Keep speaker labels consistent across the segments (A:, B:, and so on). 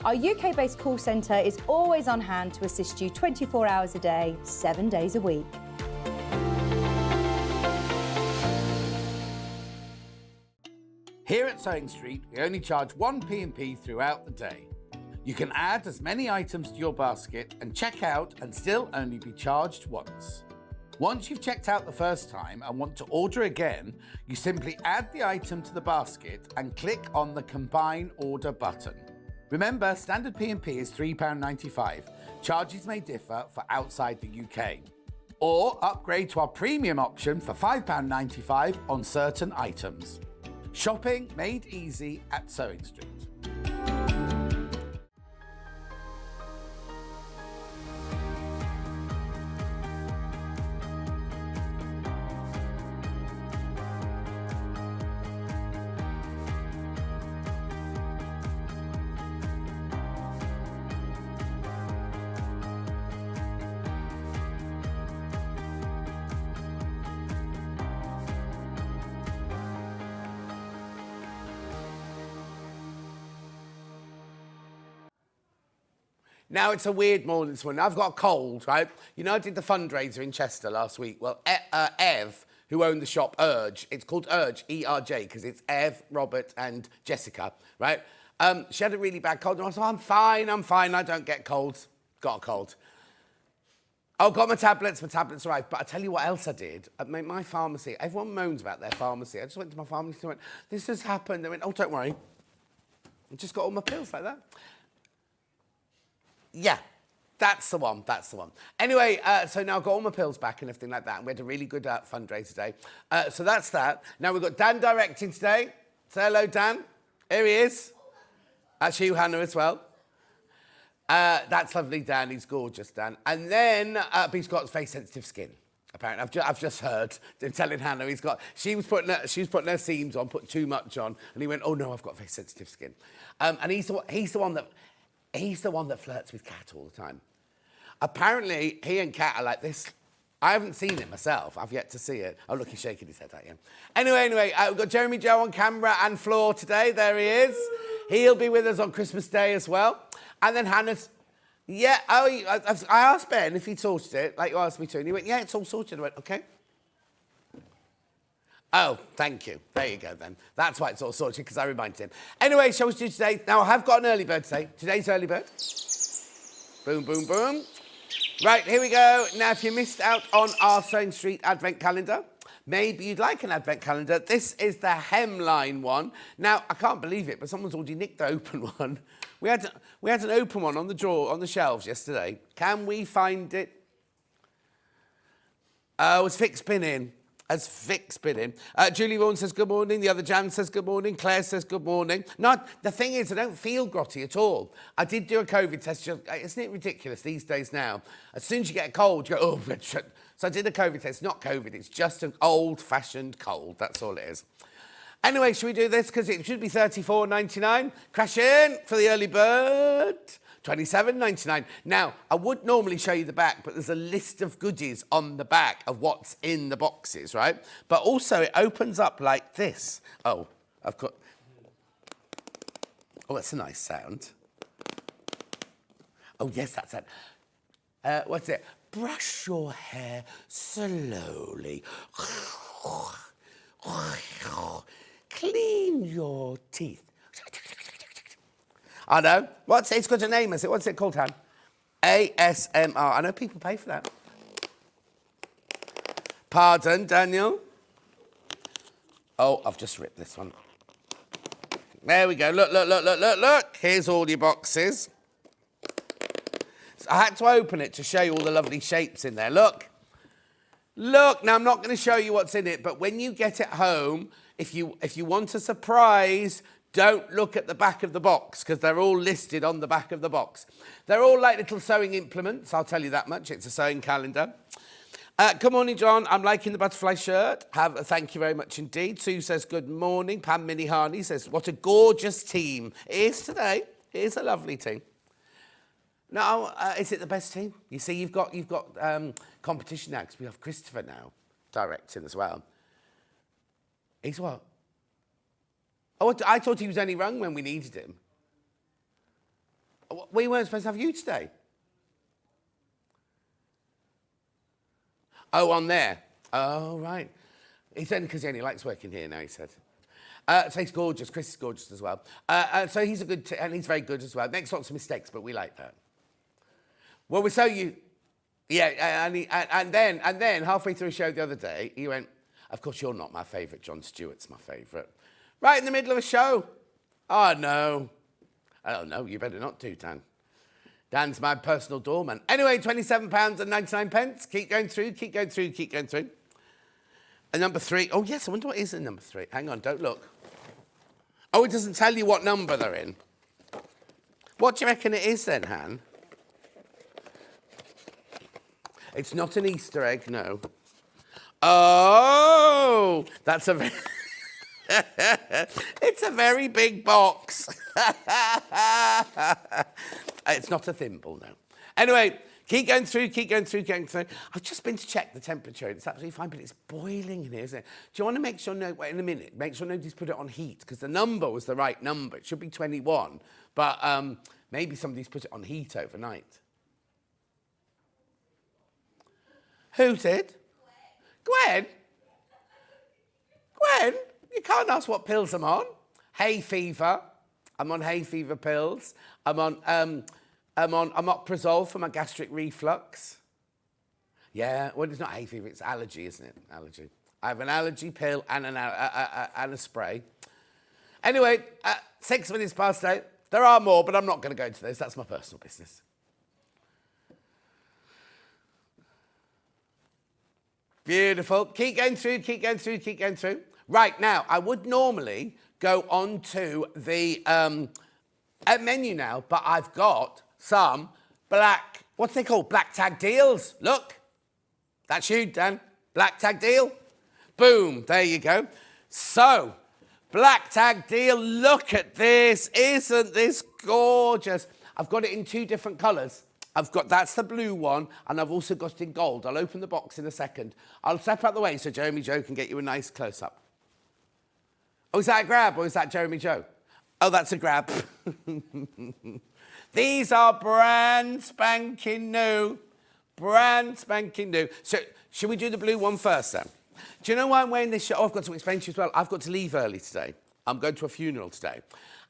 A: Our UK-based call centre is always on hand to assist you 24 hours a day, 7 days a week.
B: Here at Sewing Street, we only charge one P&P throughout the day. You can add as many items to your basket and check out and still only be charged once. Once you've checked out the first time and want to order again, you simply add the item to the basket and click on the Combine Order button. Remember, standard P&P is £3.95. Charges may differ for outside the UK. Or upgrade to our premium option for £5.95 on certain items. Shopping made easy at Sewing Street. Now, it's a weird morning this morning. I've got a cold, right? You know, I did the fundraiser in Chester last week. Well, Ev, who owned the shop, Urge, it's called Urge, E-R-J, because it's Ev, Robert and Jessica, right? She had a really bad cold, and I said, I'm fine, I don't get colds. Got a cold. Oh, got my tablets arrived. But I tell you what else I did. At my pharmacy, everyone moans about their pharmacy. I just went to my pharmacy and went, this has happened. They went, oh, don't worry. I just got all my pills like that. Yeah, that's the one. Anyway, so now I've got all my pills back and everything like that. And we had a really good fundraiser today. So that's that. Now we've got Dan directing today. Say hello, Dan. Here he is. That's you, Hannah, as well. That's lovely, Dan. He's gorgeous, Dan. And then he's got face-sensitive skin. Apparently, I've just heard him telling Hannah she was putting her seams on, put too much on, and he went, oh no, I've got face-sensitive skin. And he's the one that flirts with Kat all the time. Apparently, he and Kat are like this. I haven't seen it myself. I've yet to see it. Oh, look, he's shaking his head at you. Anyway, we've got Jeremy Joe on camera and floor today. There he is. He'll be with us on Christmas Day as well. And then Hannah's... Yeah, I asked Ben if he'd sorted it, like you asked me to, and he went, yeah, it's all sorted. I went, OK. Oh, thank you. There you go, then. That's why it's all sorted, because I reminded him. Anyway, shall we do today? Now, I have got an early bird today. Today's early bird. Boom, boom, boom. Right, here we go. Now, if you missed out on our Sewing Street Advent calendar, maybe you'd like an Advent calendar. This is the hemline one. Now, I can't believe it, but someone's already nicked the open one. We had an open one on the drawer, on the shelves yesterday. Can we find it? Oh, it's fixed spinning. As Vic's been in. Julie Vaughan says good morning. The other Jan says good morning. Claire says good morning. No, the thing is, I don't feel grotty at all. I did do a COVID test. Isn't it ridiculous these days now? As soon as you get a cold, you go, oh, shit. So I did a COVID test. Not COVID. It's just an old-fashioned cold. That's all it is. Anyway, should we do this? Because it should be $34.99. Crash in for the early bird. $27.99. Now, I would normally show you the back, but there's a list of goodies on the back of what's in the boxes, right? But also, it opens up like this. Oh, I've got... Oh, that's a nice sound. Oh, yes, that's it. What's it? Brush your hair slowly. Clean your teeth. I know. It's got a name, is it? What's it called, Han? ASMR. I know people pay for that. Pardon, Daniel. Oh, I've just ripped this one. There we go. Look. Here's all your boxes. So I had to open it to show you all the lovely shapes in there. Look. Now, I'm not going to show you what's in it, but when you get it home, if you want a surprise... Don't look at the back of the box, because they're all listed on the back of the box. They're all like little sewing implements, I'll tell you that much. It's a sewing calendar. Good morning, John. I'm liking the butterfly shirt. Thank you very much indeed. Sue says good morning. Pam Minihani says, what a gorgeous team. It is today. It is a lovely team. Now, is it the best team? You see, you've got competition now, because we have Christopher now directing as well. He's what? Oh, I thought he was only rung when we needed him. We weren't supposed to have you today. Oh, on there. Oh, right. It's only because he only likes working here now, he said. So he's gorgeous. Chris is gorgeous as well. So he's and he's very good as well. Makes lots of mistakes, but we like that. Well, we saw you. Yeah, and then halfway through a show the other day, he went, of course, you're not my favourite. John Stewart's my favourite. Right in the middle of a show. Oh, no. Oh, no, you better not do, Dan. Dan's my personal doorman. Anyway, £27.99. Keep going through, keep going through, keep going through. And number 3. Oh, yes, I wonder what is in number 3. Hang on, don't look. Oh, it doesn't tell you what number they're in. What do you reckon it is then, Han? It's not an Easter egg, no. Oh, that's a very... It's a very big box. It's not a thimble, no. Anyway, keep going through, keep going through, going through. I've just been to check the temperature. It's absolutely fine, but it's boiling in here, isn't it? Do you want to make sure, wait in a minute, make sure nobody's put it on heat, because the number was the right number. It should be 21, but maybe somebody's put it on heat overnight. Who did? Gwen? Gwen? You can't ask what pills I'm on. Hay fever. I'm on hay fever pills. I'm on omeprazole for my gastric reflux. Yeah, well, it's not hay fever, it's allergy, isn't it? Allergy. I have an allergy pill and a spray. Anyway, 6 minutes past 8. There are more, but I'm not going to go into this. That's my personal business. Beautiful. Keep going through, keep going through, keep going through. Right, now, I would normally go on to the menu now, but I've got some what's they called? Black tag deals. Look. That's you, Dan. Black tag deal. Boom. There you go. So, black tag deal. Look at this. Isn't this gorgeous? I've got it in 2 different colours. That's the blue one, and I've also got it in gold. I'll open the box in a second. I'll step out the way so Jeremy Joe can get you a nice close-up. Oh, is that a grab, or is that Jeremy Joe? Oh, that's a grab. These are brand spanking new. Brand spanking new. So, should we do the blue one first, then? Do you know why I'm wearing this shirt? Oh, I've got to explain to you as well. I've got to leave early today. I'm going to a funeral today.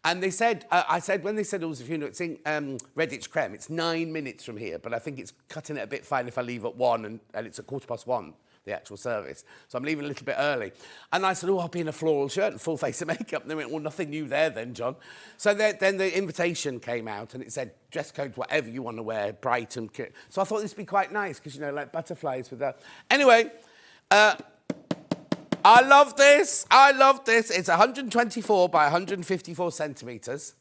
B: And they said, when they said it was a funeral, it's in Redditch Creme. It's 9 minutes from here, but I think it's cutting it a bit fine if I leave at 1 and it's at 1:15, the actual service. So I'm leaving a little bit early. And I said, oh, I'll be in a floral shirt and full face of makeup. And they went, well, nothing new there then, John. So then the invitation came out and it said, dress code, whatever you want to wear, bright and cute. So I thought this would be quite nice because, like butterflies with that. Anyway, I love this. I love this. It's 124 by 154 centimetres.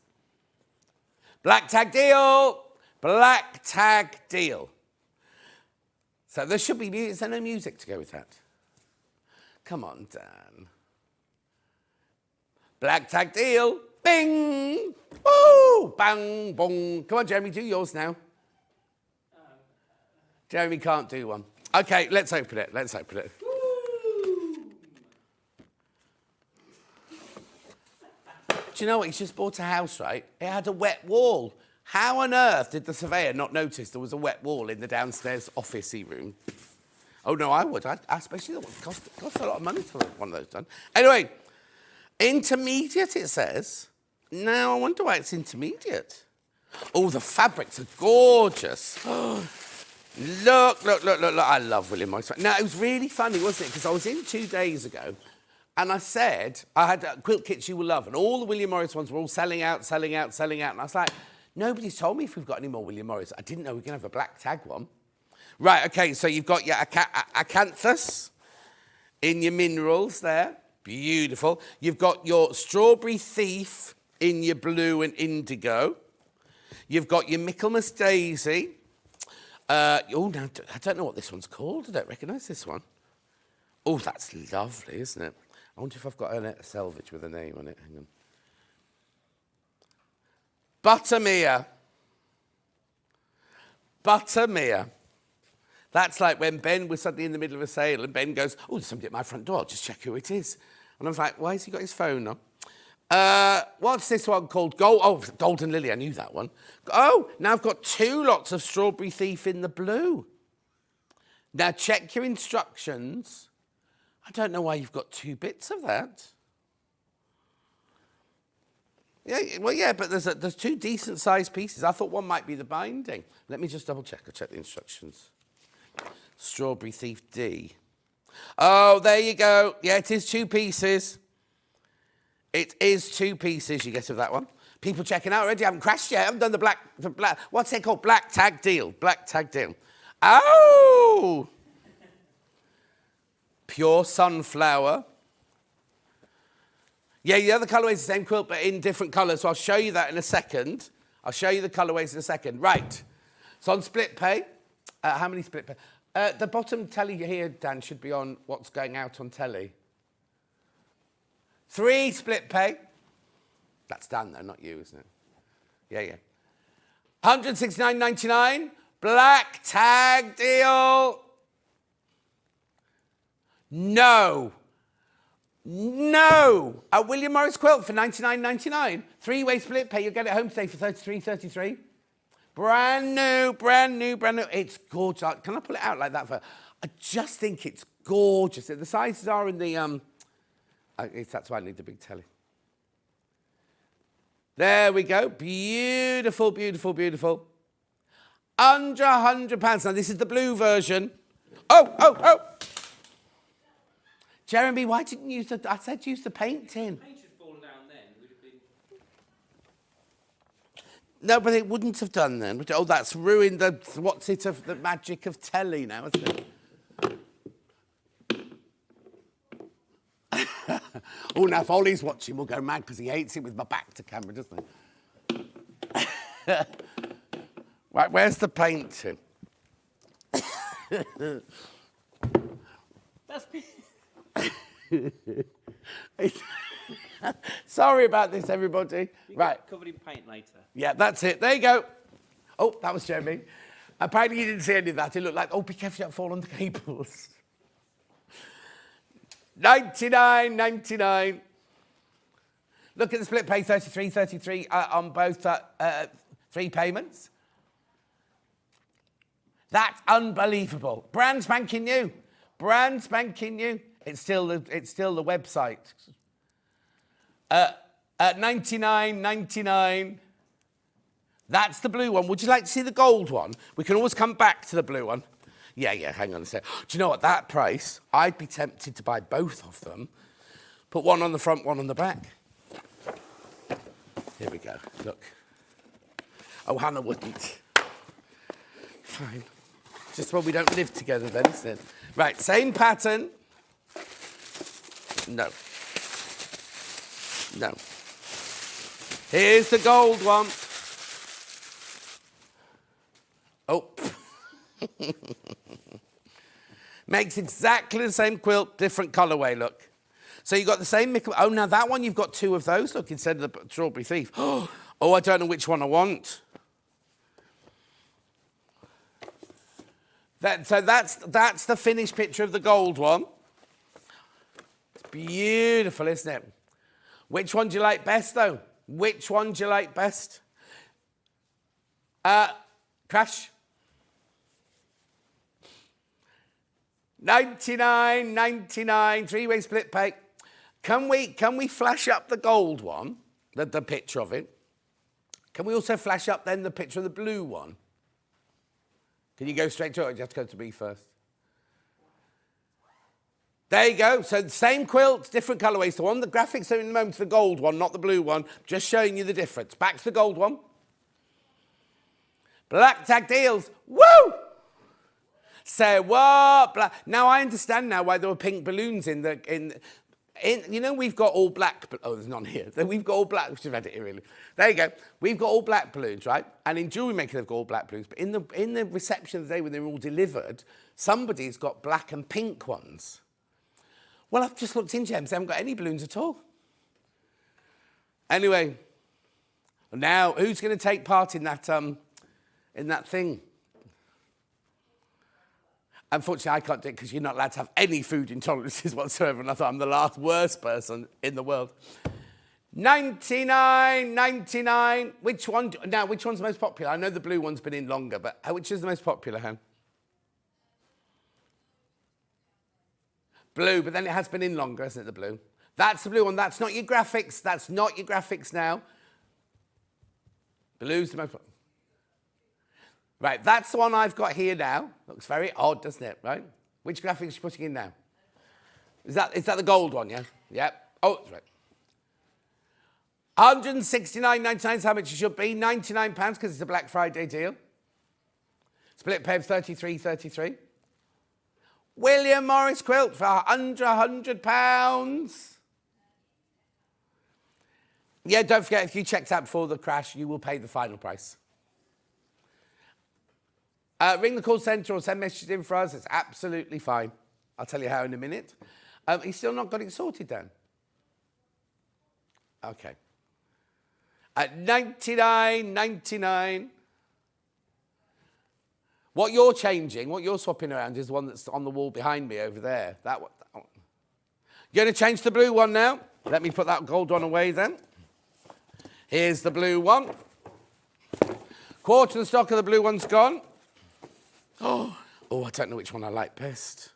B: Black tag deal. Black tag deal. So there should be music. Is there no music to go with that? Come on, Dan. Black tag deal. Bing. Woo. Bang. Bong. Come on, Jeremy, do yours now. Jeremy can't do one. OK, let's open it. Let's open it. Do you know what? He's just bought a house, right? It had a wet wall. How on earth did the surveyor not notice there was a wet wall in the downstairs officey room? Oh, no, I would. I especially that would cost a lot of money for one of those done. Anyway, intermediate, it says. Now, I wonder why it's intermediate. Oh, the fabrics are gorgeous. Look. I love William Morris. Now, it was really funny, wasn't it? Because I was in 2 days ago. And I said, I had quilt kits you will love, and all the William Morris ones were all selling out. And I was like, nobody's told me if we've got any more William Morris. I didn't know we were going to have a black tag one. Right, OK, so you've got your acanthus in your minerals there. Beautiful. You've got your strawberry thief in your blue and indigo. You've got your Michaelmas daisy. Now, I don't know what this one's called. I don't recognise this one. Oh, that's lovely, isn't it? I wonder if I've got a selvage with a name on it. Hang on. Buttermere. Buttermere. That's like when Ben was suddenly in the middle of a sale and Ben goes, oh, there's somebody at my front door. I'll just check who it is. And I was like, why has he got his phone on? What's this one called? Golden Lily. I knew that one. Oh, now I've got 2 lots of Strawberry Thief in the blue. Now check your instructions. I don't know why you've got 2 bits of that. Yeah, well, yeah, but there's 2 decent-sized pieces. I thought one might be the binding. Let me just double-check. I'll check the instructions. Strawberry Thief D. Oh, there you go. Yeah, it is 2 pieces. It is 2 pieces you get of that one. People checking out already. I haven't crashed yet. I haven't done the black, what's it called? Black tag deal. Black tag deal. Oh! Pure sunflower. Yeah, the other colourway is the same quilt, but in different colours. So I'll show you that in a second. I'll show you the colourways in a second. Right. So on split pay, how many split pay? The bottom telly here, Dan, should be on what's going out on telly. 3 split pay. That's Dan, though, not you, isn't it? Yeah. 169.99. Black tag deal. No. A William Morris quilt for 99.99. 3-way split pay. You'll get it home today for 33.33. Brand new. It's gorgeous. Can I pull it out like that? I just think it's gorgeous. The sizes are in the... that's why I need the big telly. There we go. Beautiful. Under £100. Now, this is the blue version. Oh! Jeremy, why didn't you use the... I said use the paint tin.
C: Paint had fallen down then. Would have been...
B: No, but it wouldn't have done then. Oh, that's ruined the magic of telly now, isn't it? Oh, now if Ollie's watching, we'll go mad because he hates it with my back to camera, doesn't he? Right, where's the paint tin?
C: That's...
B: Sorry about this, everybody. Right.
C: Covered in paint later.
B: Yeah, that's it. There you go. Oh, that was Jeremy. Apparently you didn't see any of that. It looked like, oh, be careful, you don't fall on the cables. 99.99. Look at the split pay, 33 on both 3 payments. That's unbelievable. Brand spanking new. It's still the website. At 99.99. That's the blue one. Would you like to see the gold one? We can always come back to the blue one. Yeah, hang on a sec. Do you know what, that price, I'd be tempted to buy both of them. Put one on the front, one on the back. Here we go, look. Oh, Hannah wouldn't. Fine. Just when we don't live together then, isn't it? Right, same pattern. No. Here's the gold one. Oh. Makes exactly the same quilt, different colourway, look. So you've got the same... Oh, now that one, you've got 2 of those, look, instead of the Strawberry Thief. Oh, I don't know which one I want. So that's the finished picture of the gold one. It's beautiful, isn't it? Which one do you like best, though? Which one do you like best? Crash. 99.99, 3-way split pay. Can we flash up the gold one, the picture of it? Can we also flash up then the picture of the blue one? Can you go straight to it, or do you have to go to me first? There you go. So the same quilt, different colourways. The one, the graphics are in the moment to the gold one, not the blue one. Just showing you the difference. Back to the gold one. Black tag deals. Woo! Say what? Now I understand now why there were pink balloons in you know, we've got all black... Oh, there's none here. We've got all black... We should have had it here, really. There you go. We've got all black balloons, right? And in jewellery making, they've got all black balloons. But in the reception of the day when they were all delivered, somebody's got black and pink ones. Well, I've just looked in, James. They haven't got any balloons at all. Anyway, now, who's going to take part in that thing? Unfortunately, I can't do it because you're not allowed to have any food intolerances whatsoever, and I thought I'm the worst person in the world. 99.99. Which one? Now, which one's the most popular? I know the blue one's been in longer, but which is the most popular, Hen? Blue, but then it has been in longer, isn't it, the blue? That's the blue one. That's not your graphics. That's not your graphics now. Blue's the most popular. Right, that's the one I've got here now. Looks very odd, doesn't it, right? Which graphics are you putting in now? Is that the gold one, yeah? Yep. Oh, that's right. 169.99 is how much it should be. £99 because it's a Black Friday deal. Split pay of 33.33. William Morris quilt for under £100. Yeah, don't forget, if you checked out before the crash, you will pay the final price. Ring the call centre or send messages in for us. It's absolutely fine. I'll tell you how in a minute. He's still not got it sorted, Dan. Okay. At $99.99. What you're changing, what you're swapping around is the one that's on the wall behind me over there. That one. You're going to change the blue one now? Let me put that gold one away then. Here's the blue one. Quarter of the stock of the blue one's gone. Oh, I don't know which one I like best.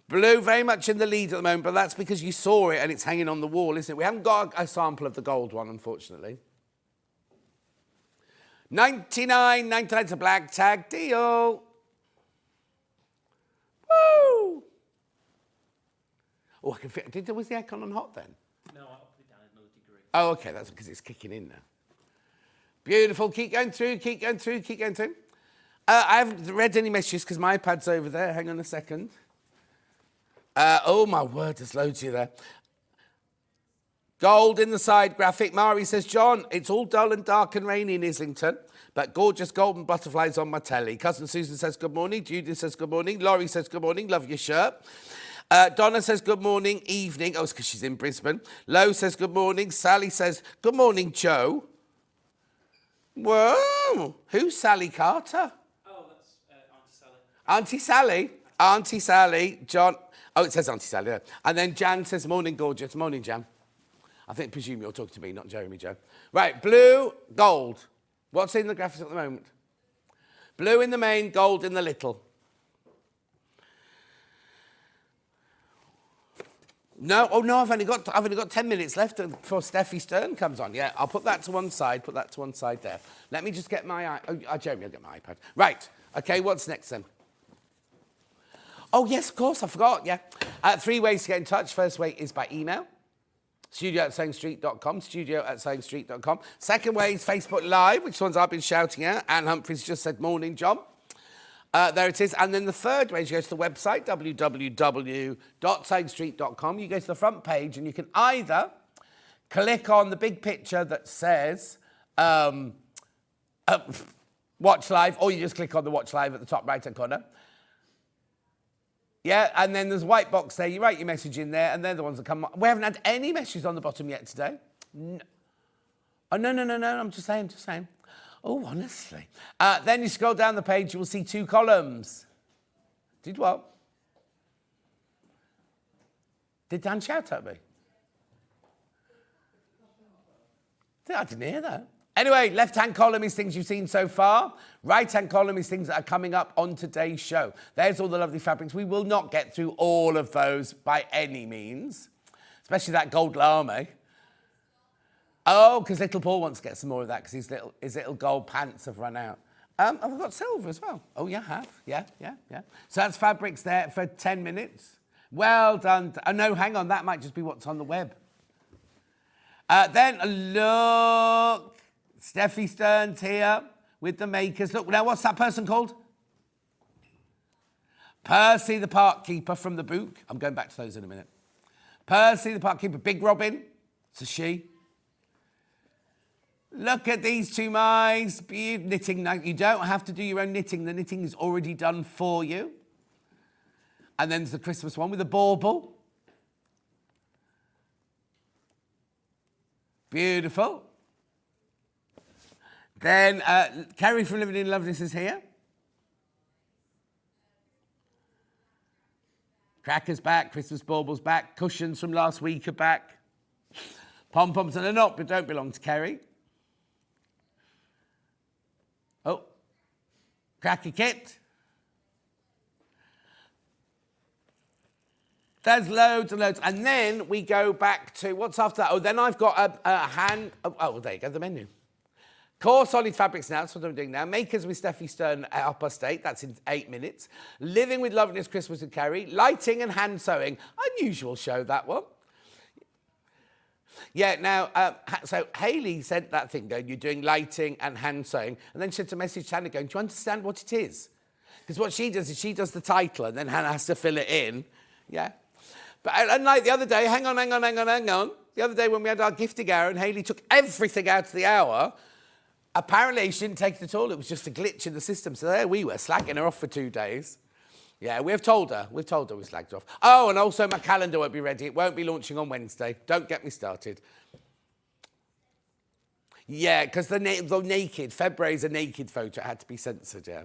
B: Blue very much in the lead at the moment, but that's because you saw it and it's hanging on the wall, isn't it? We haven't got a sample of the gold one, unfortunately. $99.99, it's a black tag deal. Woo! Oh, I can fit. Was the aircon on hot then?
C: No, I'll put it down another degree.
B: Oh, okay, that's because it's kicking in now. Beautiful, keep going through, keep going through, keep going through. I haven't read any messages because my iPad's over there. Hang on a second. Oh, my word, there's loads of you there. Gold in the side graphic. Mari says, John, it's all dull and dark and rainy in Islington, but gorgeous golden butterflies on my telly. Cousin Susan says, good morning. Judith says, good morning. Laurie says, good morning. Love your shirt. Donna says, good morning, evening. Oh, it's because she's in Brisbane. Lo says, good morning. Sally says, good morning, Joe. Whoa. Who's Sally Carter?
C: Oh, that's Auntie Sally.
B: Auntie Sally. Auntie Sally. John. Oh, it says Auntie Sally there. And then Jan says, morning, gorgeous. Morning, Jan. I presume you're talking to me, not Jeremy, Joe. Right, blue, gold. What's in the graphics at the moment? Blue in the main, gold in the little. No, oh no, I've only got 10 minutes left before Steffi Stern comes on. Yeah, I'll put that to one side, there. Let me just get my Jeremy, I'll get my iPad. Right, okay, what's next then? Oh, yes, of course, I forgot, yeah. 3 ways to get in touch. First way is by email. studio@sewingstreet.com, studio@sewingstreet.com. Second way is Facebook Live, which ones I've been shouting at. Anne Humphries just said, morning, John. There it is. And then the third way is you go to the website, www.sewingstreet.com. You go to the front page and you can either click on the big picture that says Watch Live, or you just click on the Watch Live at the top right-hand corner. Yeah, and then there's a white box there. You write your message in there, and they're the ones that come. We haven't had any messages on the bottom yet today. No. Oh, no. I'm just saying. Oh, honestly. Then you scroll down the page, you will see 2 columns. Did what? Did Dan shout at me? I didn't hear that. Anyway, left-hand column is things you've seen so far. Right-hand column is things that are coming up on today's show. There's all the lovely fabrics. We will not get through all of those by any means, especially that gold lame. Oh, because little Paul wants to get some more of that because his little gold pants have run out. I've got silver as well. Oh, you have? Yeah. So that's fabrics there for 10 minutes. Well done. Oh, no, hang on. That might just be what's on the web. Then look. Steffi Stern's here with the makers. Look, now what's that person called? Percy the Park Keeper from the book. I'm going back to those in a minute. Percy the Park Keeper. Big Robin. It's a she. Look at these 2 mice. Knitting. Now, you don't have to do your own knitting. The knitting is already done for you. And then there's the Christmas one with a bauble. Beautiful. Then Kerrie from Living in Loveliness is here. Crackers back, Christmas baubles back, cushions from last week are back. Pom-poms and a knot but don't belong to Kerrie. Oh, cracky kit. There's loads and loads. And then we go back to, what's after that? Oh, then I've got a hand, oh, there you go, the menu. Core solid fabrics now, that's what I'm doing now. Makers with Steffi Stern at 8:30, that's in 8 minutes. Living with Loveliness, Christmas with Kerrie. Lighting and hand sewing. Unusual show, that one. Yeah, now, so Hayley sent that thing going, you're doing lighting and hand sewing. And then she sent a message to Hannah going, do you understand what it is? Because what she does is she does the title and then Hannah has to fill it in. Yeah. But unlike the other day, hang on. The other day when we had our gifting hour and Hayley took everything out of the hour, apparently she didn't take it at all. It was just a glitch in the system. So there we were, slagging her off for 2 days. Yeah, we've told her we slagged her off. Oh, and also my calendar won't be ready. It won't be launching on Wednesday. Don't get me started. Yeah, because the naked, February's a naked photo. It had to be censored, yeah.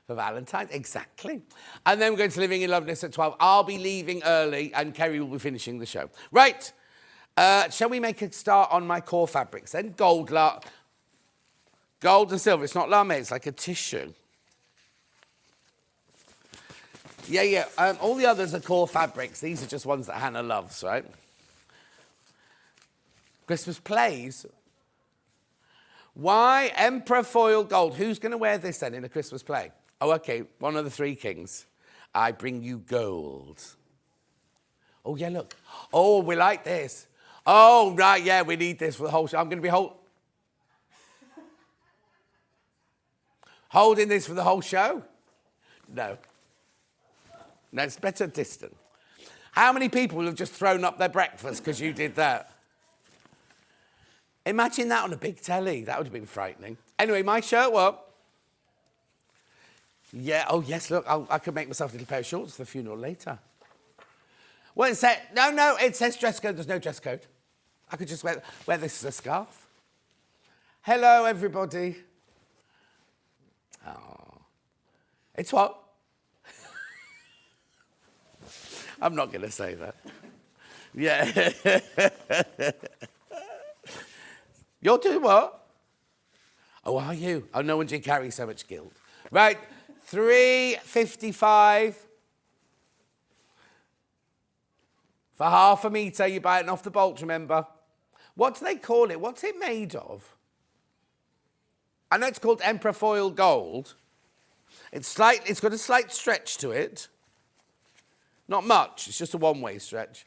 B: For Valentine's, exactly. And then we're going to Living in Loveliness at 12. I'll be leaving early and Kerrie will be finishing the show. Right, shall we make a start on my core fabrics then? Gold and silver. It's not lame, it's like a tissue. Yeah. All the others are core fabrics. These are just ones that Hannah loves, right? Christmas plays. Why Emperor Foil Gold? Who's going to wear this then in a Christmas play? Oh, okay, one of the three kings. I bring you gold. Oh, yeah, look. Oh, we like this. Oh, right, yeah, we need this for the whole show. I'm going to be holding this for the whole show? No, it's better distant. How many people have just thrown up their breakfast because you did that? Imagine that on a big telly. That would have been frightening. Anyway, my shirt, what? Yeah, oh, yes, look, I could make myself a little pair of shorts for the funeral later. Well, it said, no, it says dress code. There's no dress code. I could just wear this as a scarf. Hello, everybody. Oh. It's what? I'm not going to say that. Yeah. You're doing what? Oh, are you? Oh, no one did carry so much guilt. Right, $3.55 for half a metre. You buy it off the bolt, remember? What do they call it? What's it made of? I know it's called Emperor Foil Gold. It's got a slight stretch to it. Not much, it's just a one-way stretch.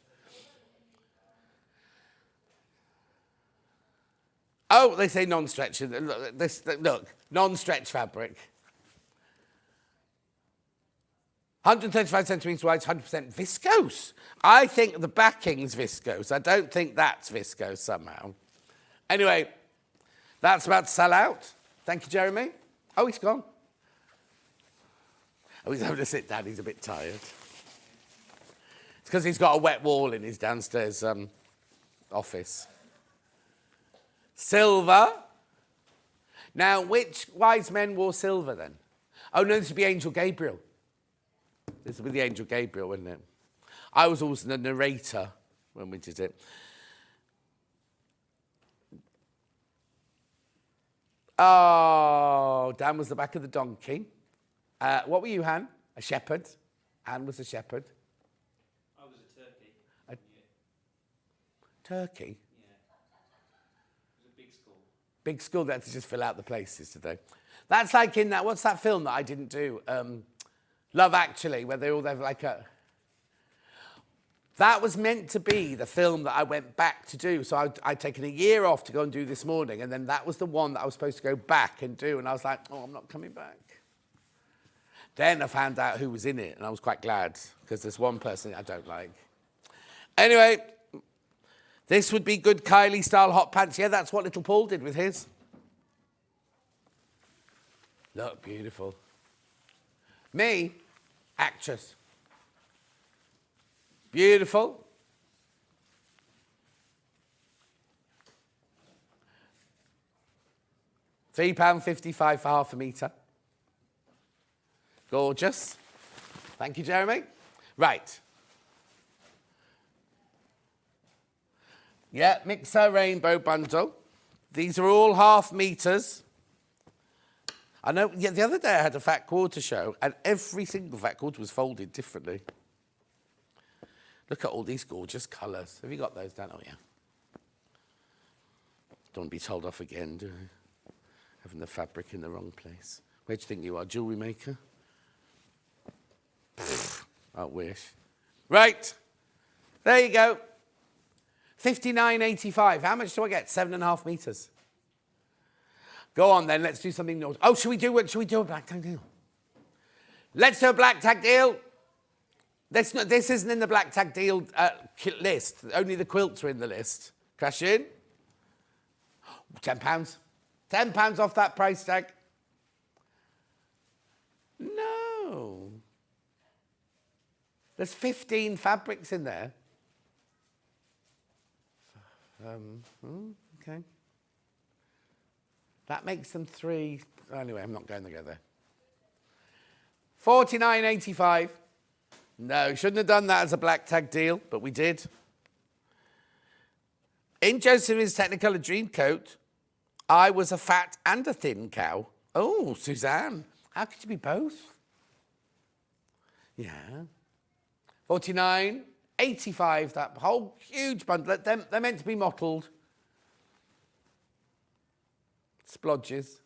B: Oh, they say non-stretch. Look, non-stretch fabric. 135 centimetres wide, 100% viscose. I think the backing's viscose. I don't think that's viscose somehow. Anyway, that's about to sell out. Thank you, Jeremy. Oh, he's gone. Oh, he's having to sit down. He's a bit tired. It's because he's got a wet wall in his downstairs office. Silver. Now, which wise men wore silver then? Oh, no, this would be Angel Gabriel. This would be the Angel Gabriel, wouldn't it? I was also the narrator when we did it. Oh, Dan was the back of the donkey. What were you, Han? A shepherd. Han was a shepherd.
C: I was a turkey.
B: Turkey?
C: Yeah. It was a big school.
B: Big school, they had to just fill out the places today. That's like in that, what's that film that I didn't do? Love Actually, where they all have like a... That was meant to be the film that I went back to do. So I'd taken a year off to go and do This Morning, and then that was the one that I was supposed to go back and do, and I was like, oh, I'm not coming back. Then I found out who was in it, and I was quite glad, because there's one person I don't like. Anyway, this would be good Kylie-style hot pants. Yeah, that's what little Paul did with his. Look, beautiful. Me, actress. Beautiful. £3.55 for half a metre. Gorgeous. Thank you, Jeremy. Right. Yeah, Mixer Rainbow Bundle. These are all half meters. I know, yeah, the other day I had a fat quarter show and every single fat quarter was folded differently. Look at all these gorgeous colours. Have you got those, Dan? Oh, yeah. Don't want to be told off again, do I? Having the fabric in the wrong place. Where do you think you are, jewellery maker? I wish. Right. There you go. 59.85. How much do I get? 7.5 metres. Go on then, let's do something naughty. Oh, should we do a black tag deal? Let's do a black tag deal. This isn't in the black tag deal list. Only the quilts are in the list. Cash in. £10. £10 off that price tag. No. There's 15 fabrics in there. Okay. That makes them 3. Anyway, I'm not going to go there. 49.85. No, shouldn't have done that as a black tag deal, but we did. In Josephine's Technicolor Dreamcoat, I was a fat and a thin cow. Oh, Suzanne, how could you be both? Yeah. 49.85, that whole huge bundle. They're meant to be mottled. Splodges.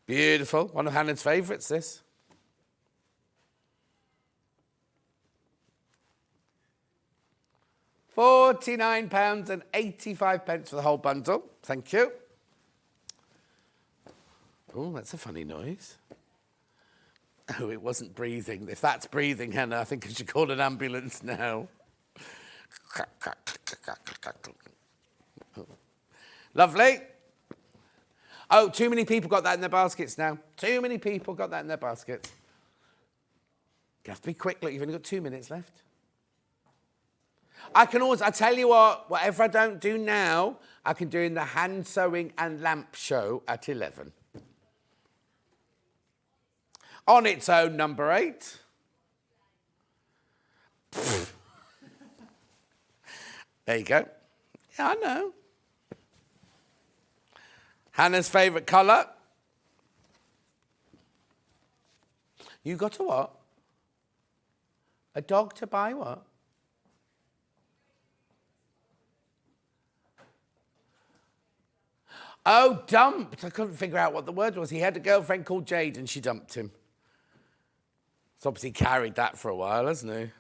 B: Beautiful. One of Hannah's favourites, this. £49.85 for the whole bundle. Thank you. Oh, that's a funny noise. Oh, it wasn't breathing. If that's breathing, Hannah, I think I should call an ambulance now. Lovely. Oh, too many people got that in their baskets now. Too many people got that in their baskets. You have to be quick. Look, you've only got 2 minutes left. I tell you what, whatever I don't do now, I can do in the hand sewing and lamp show at 11. On its own, number 8. There you go. Yeah, I know. Hannah's favourite colour. You got a what? A dog to buy what? Oh, dumped. I couldn't figure out what the word was. He had a girlfriend called Jade and she dumped him. He's obviously carried that for a while, hasn't he?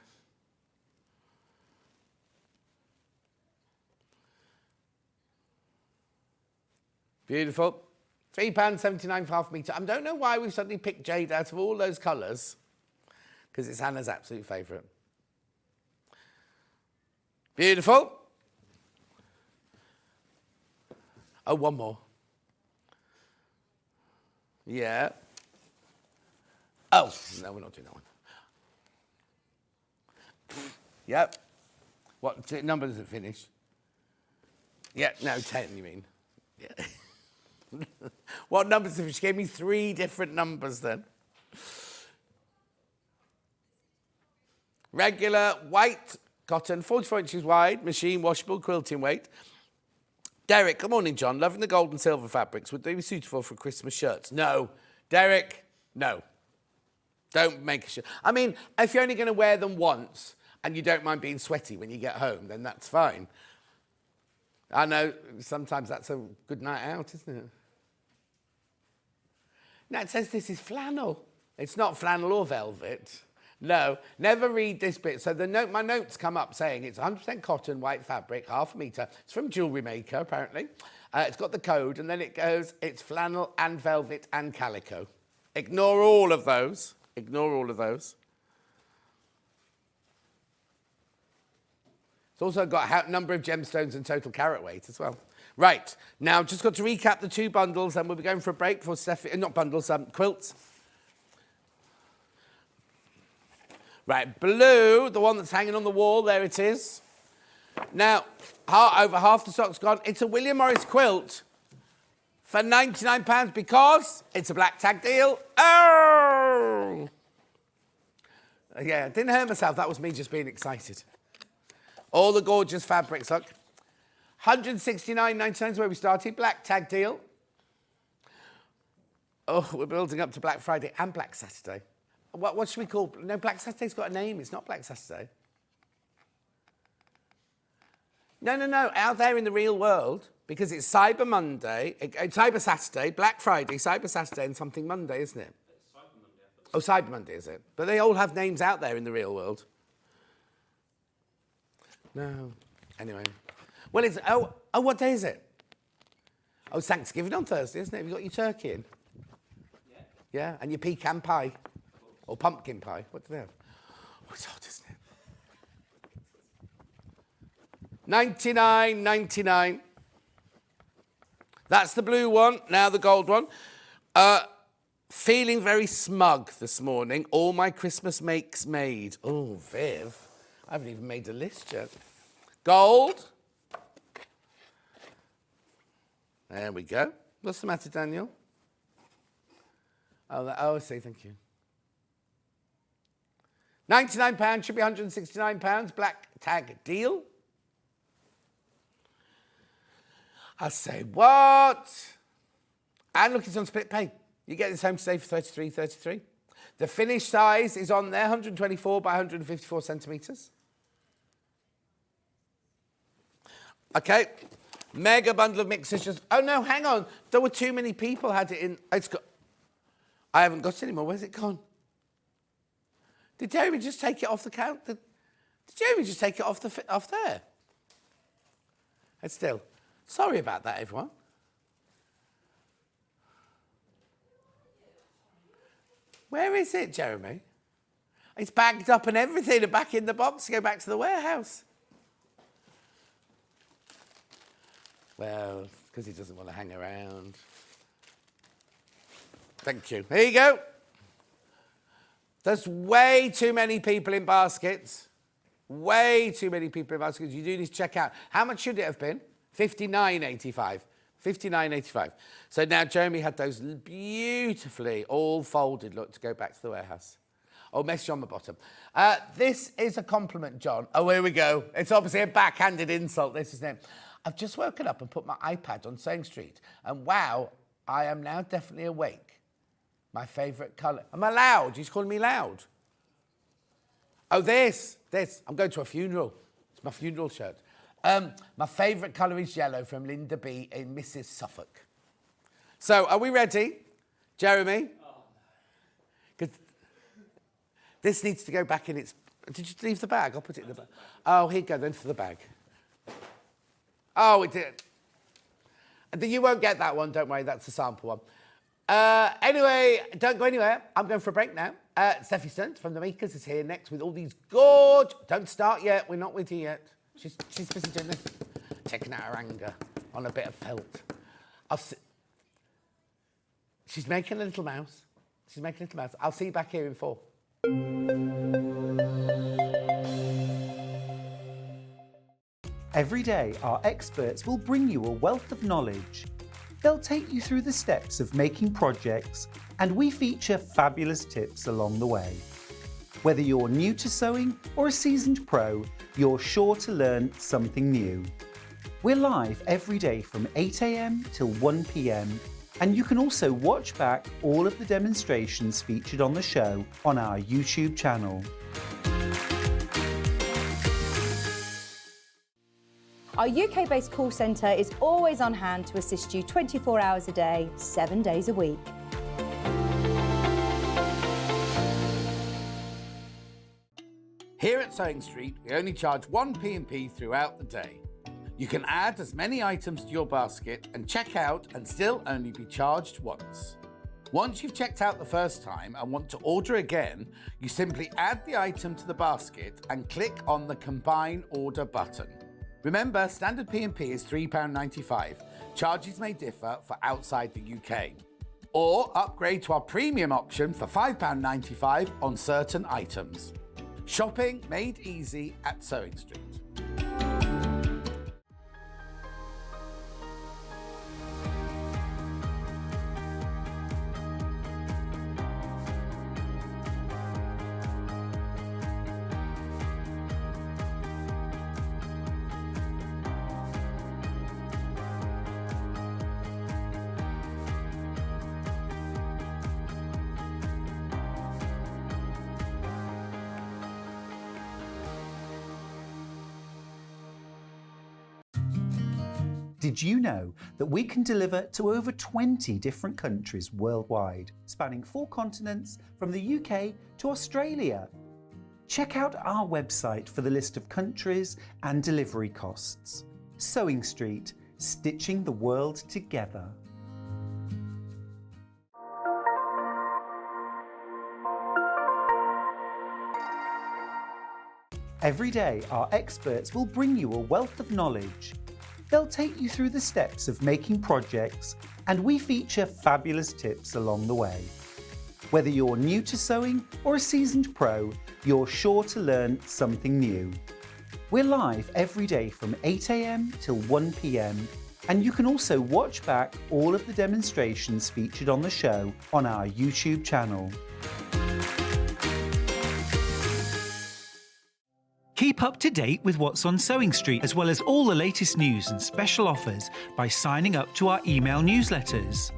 B: Beautiful. £3.79 for half a metre. I don't know why we've suddenly picked Jade out of all those colours, because it's Hannah's absolute favourite. Beautiful. Oh, one more. Yeah. Oh, no, we're not doing that one. Yep. What number does it finish? Yeah, no, 10, you mean. Yeah. What numbers? She gave me 3 different numbers then. Regular white cotton, 44 inches wide, machine washable, quilting weight. Derek, good morning, John. Loving the gold and silver fabrics. Would they be suitable for Christmas shirts? No. Derek, no. Don't make a shirt. I mean, if you're only going to wear them once and you don't mind being sweaty when you get home, then that's fine. I know sometimes that's a good night out, isn't it? Now, it says this is flannel. It's not flannel or velvet. No, never read this bit. So my notes come up saying it's 100% cotton, white fabric, half a metre. It's from Jewellery Maker, apparently. It's got the code, and then it goes, it's flannel and velvet and calico. Ignore all of those. Ignore all of those. It's also got a number of gemstones and total carat weight as well. Right, now just got to recap the 2 bundles, and we'll be going for a break before Steffi, not bundles, quilts. Right, blue, the one that's hanging on the wall, there it is. Now, over half the stock's gone. It's a William Morris quilt for £99 because it's a black tag deal. Oh! Yeah, didn't hurt myself. That was me just being excited. All the gorgeous fabrics, look. 169.99 is where we started. Black tag deal. Oh, we're building up to Black Friday and Black Saturday. What should we call... No, Black Saturday's got a name. It's not Black Saturday. No. Out there in the real world, because it's Cyber Monday, Cyber Saturday, Black Friday, Cyber Saturday, and something Monday, isn't it?
C: Cyber Monday.
B: Oh, Cyber Monday, is it? But they all have names out there in the real world. No. Anyway. Well, it's... Oh, what day is it? Oh, it's Thanksgiving on Thursday, isn't it? Have you got your turkey in?
C: Yeah.
B: Yeah, and your pecan pie. Or pumpkin pie. What do they have? Oh, it's hot, isn't it? $99.99. That's the blue one. Now the gold one. Feeling very smug this morning. All my Christmas makes made. Oh, Viv. I haven't even made a list yet. Gold. There we go. What's the matter, Daniel? Oh, I see. Thank you. £99 should be £169. Black tag deal. I say what? And look, it's on split pay. You get this home today for $33.33. The finished size is on there, 124 by 154 centimetres. Okay. Mega bundle of mixers. Just... Oh, no, hang on. There were too many people had it in... It's got... I haven't got it anymore. Where's it gone? Did Jeremy just take it off the count? Did Jeremy just take it off there? And still, sorry about that, everyone. Where is it, Jeremy? It's bagged up and everything and back in the box to go back to the warehouse. Well, because he doesn't want to hang around. Thank you. Here you go. There's way too many people in baskets. Way too many people in baskets. You do need to check out. How much should it have been? $59.85. $59.85. So now Jeremy had those beautifully all folded, look, to go back to the warehouse. Oh, message on the bottom. This is a compliment, John. Oh, here we go. It's obviously a backhanded insult, this, isn't it? I've just woken up and put my iPad on Sewing Street. And wow, I am now definitely awake. My favourite colour. Am I loud? He's calling me loud. Oh, this. I'm going to a funeral. It's my funeral shirt. My favourite colour is yellow from Linda B in Mrs. Suffolk. So, are we ready? Jeremy? Oh, no. Because this needs to go back in its... Did you leave the bag? I'll put it in the bag. Oh, here you go then for the bag. Oh, it did. You won't get that one, don't worry. That's a sample one. Anyway, don't go anywhere. I'm going for a break now. Steffi Stern from The Makers is here next with all these gorge... Don't start yet. We're not with you yet. She's busy doing this. Taking out her anger on a bit of felt. She's making a little mouse. I'll see you back here in 4.
D: Every day, our experts will bring you a wealth of knowledge. They'll take you through the steps of making projects, and we feature fabulous tips along the way. Whether you're new to sewing or a seasoned pro, you're sure to learn something new. We're live every day from 8 a.m. till 1 p.m, and you can also watch back all of the demonstrations featured on the show on our YouTube channel.
A: Our UK-based call centre is always on hand to assist you 24 hours a day, 7 days a week.
B: Here at Sewing Street, we only charge one P&P throughout the day. You can add as many items to your basket and check out and still only be charged once. Once you've checked out the first time and want to order again, you simply add the item to the basket and click on the Combine Order button. Remember, standard P&P is £3.95. Charges may differ for outside the UK. Or upgrade to our premium option for £5.95 on certain items. Shopping made easy at Sewing Street.
D: Did you know that we can deliver to over 20 different countries worldwide, spanning 4 continents from the UK to Australia? Check out our website for the list of countries and delivery costs. Sewing Street, stitching the world together. Every day, our experts will bring you a wealth of knowledge. They'll take you through the steps of making projects, and we feature fabulous tips along the way. Whether you're new to sewing or a seasoned pro, you're sure to learn something new. We're live every day from 8 AM till 1 PM, and you can also watch back all of the demonstrations featured on the show on our YouTube channel. Keep up to date with what's on Sewing Street, as well as all the latest news and special offers by signing up to our email newsletters.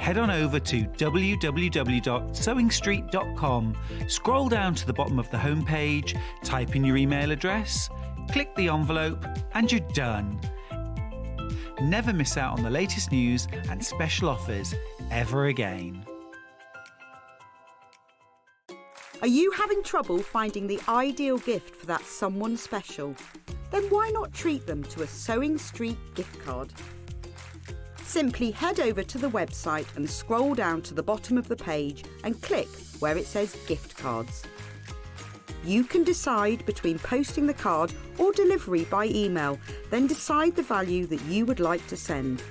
D: Head on over to www.sewingstreet.com, scroll down to the bottom of the homepage, type in your email address, click the envelope, and you're done. Never miss out on the latest news and special offers ever again.
E: Are you having trouble finding the ideal gift for that someone special? Then why not treat them to a Sewing Street gift card? Simply head over to the website and scroll down to the bottom of the page and click where it says gift cards. You can decide between posting the card or delivery by email, then decide the value that you would like to send.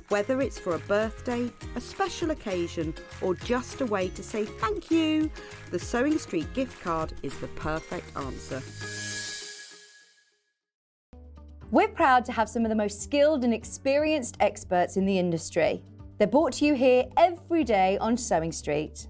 E: Whether it's for a birthday, a special occasion, or just a way to say thank you, the Sewing Street gift card is the perfect answer.
A: We're proud to have some of the most skilled and experienced experts in the industry. They're brought to you here every day on Sewing Street.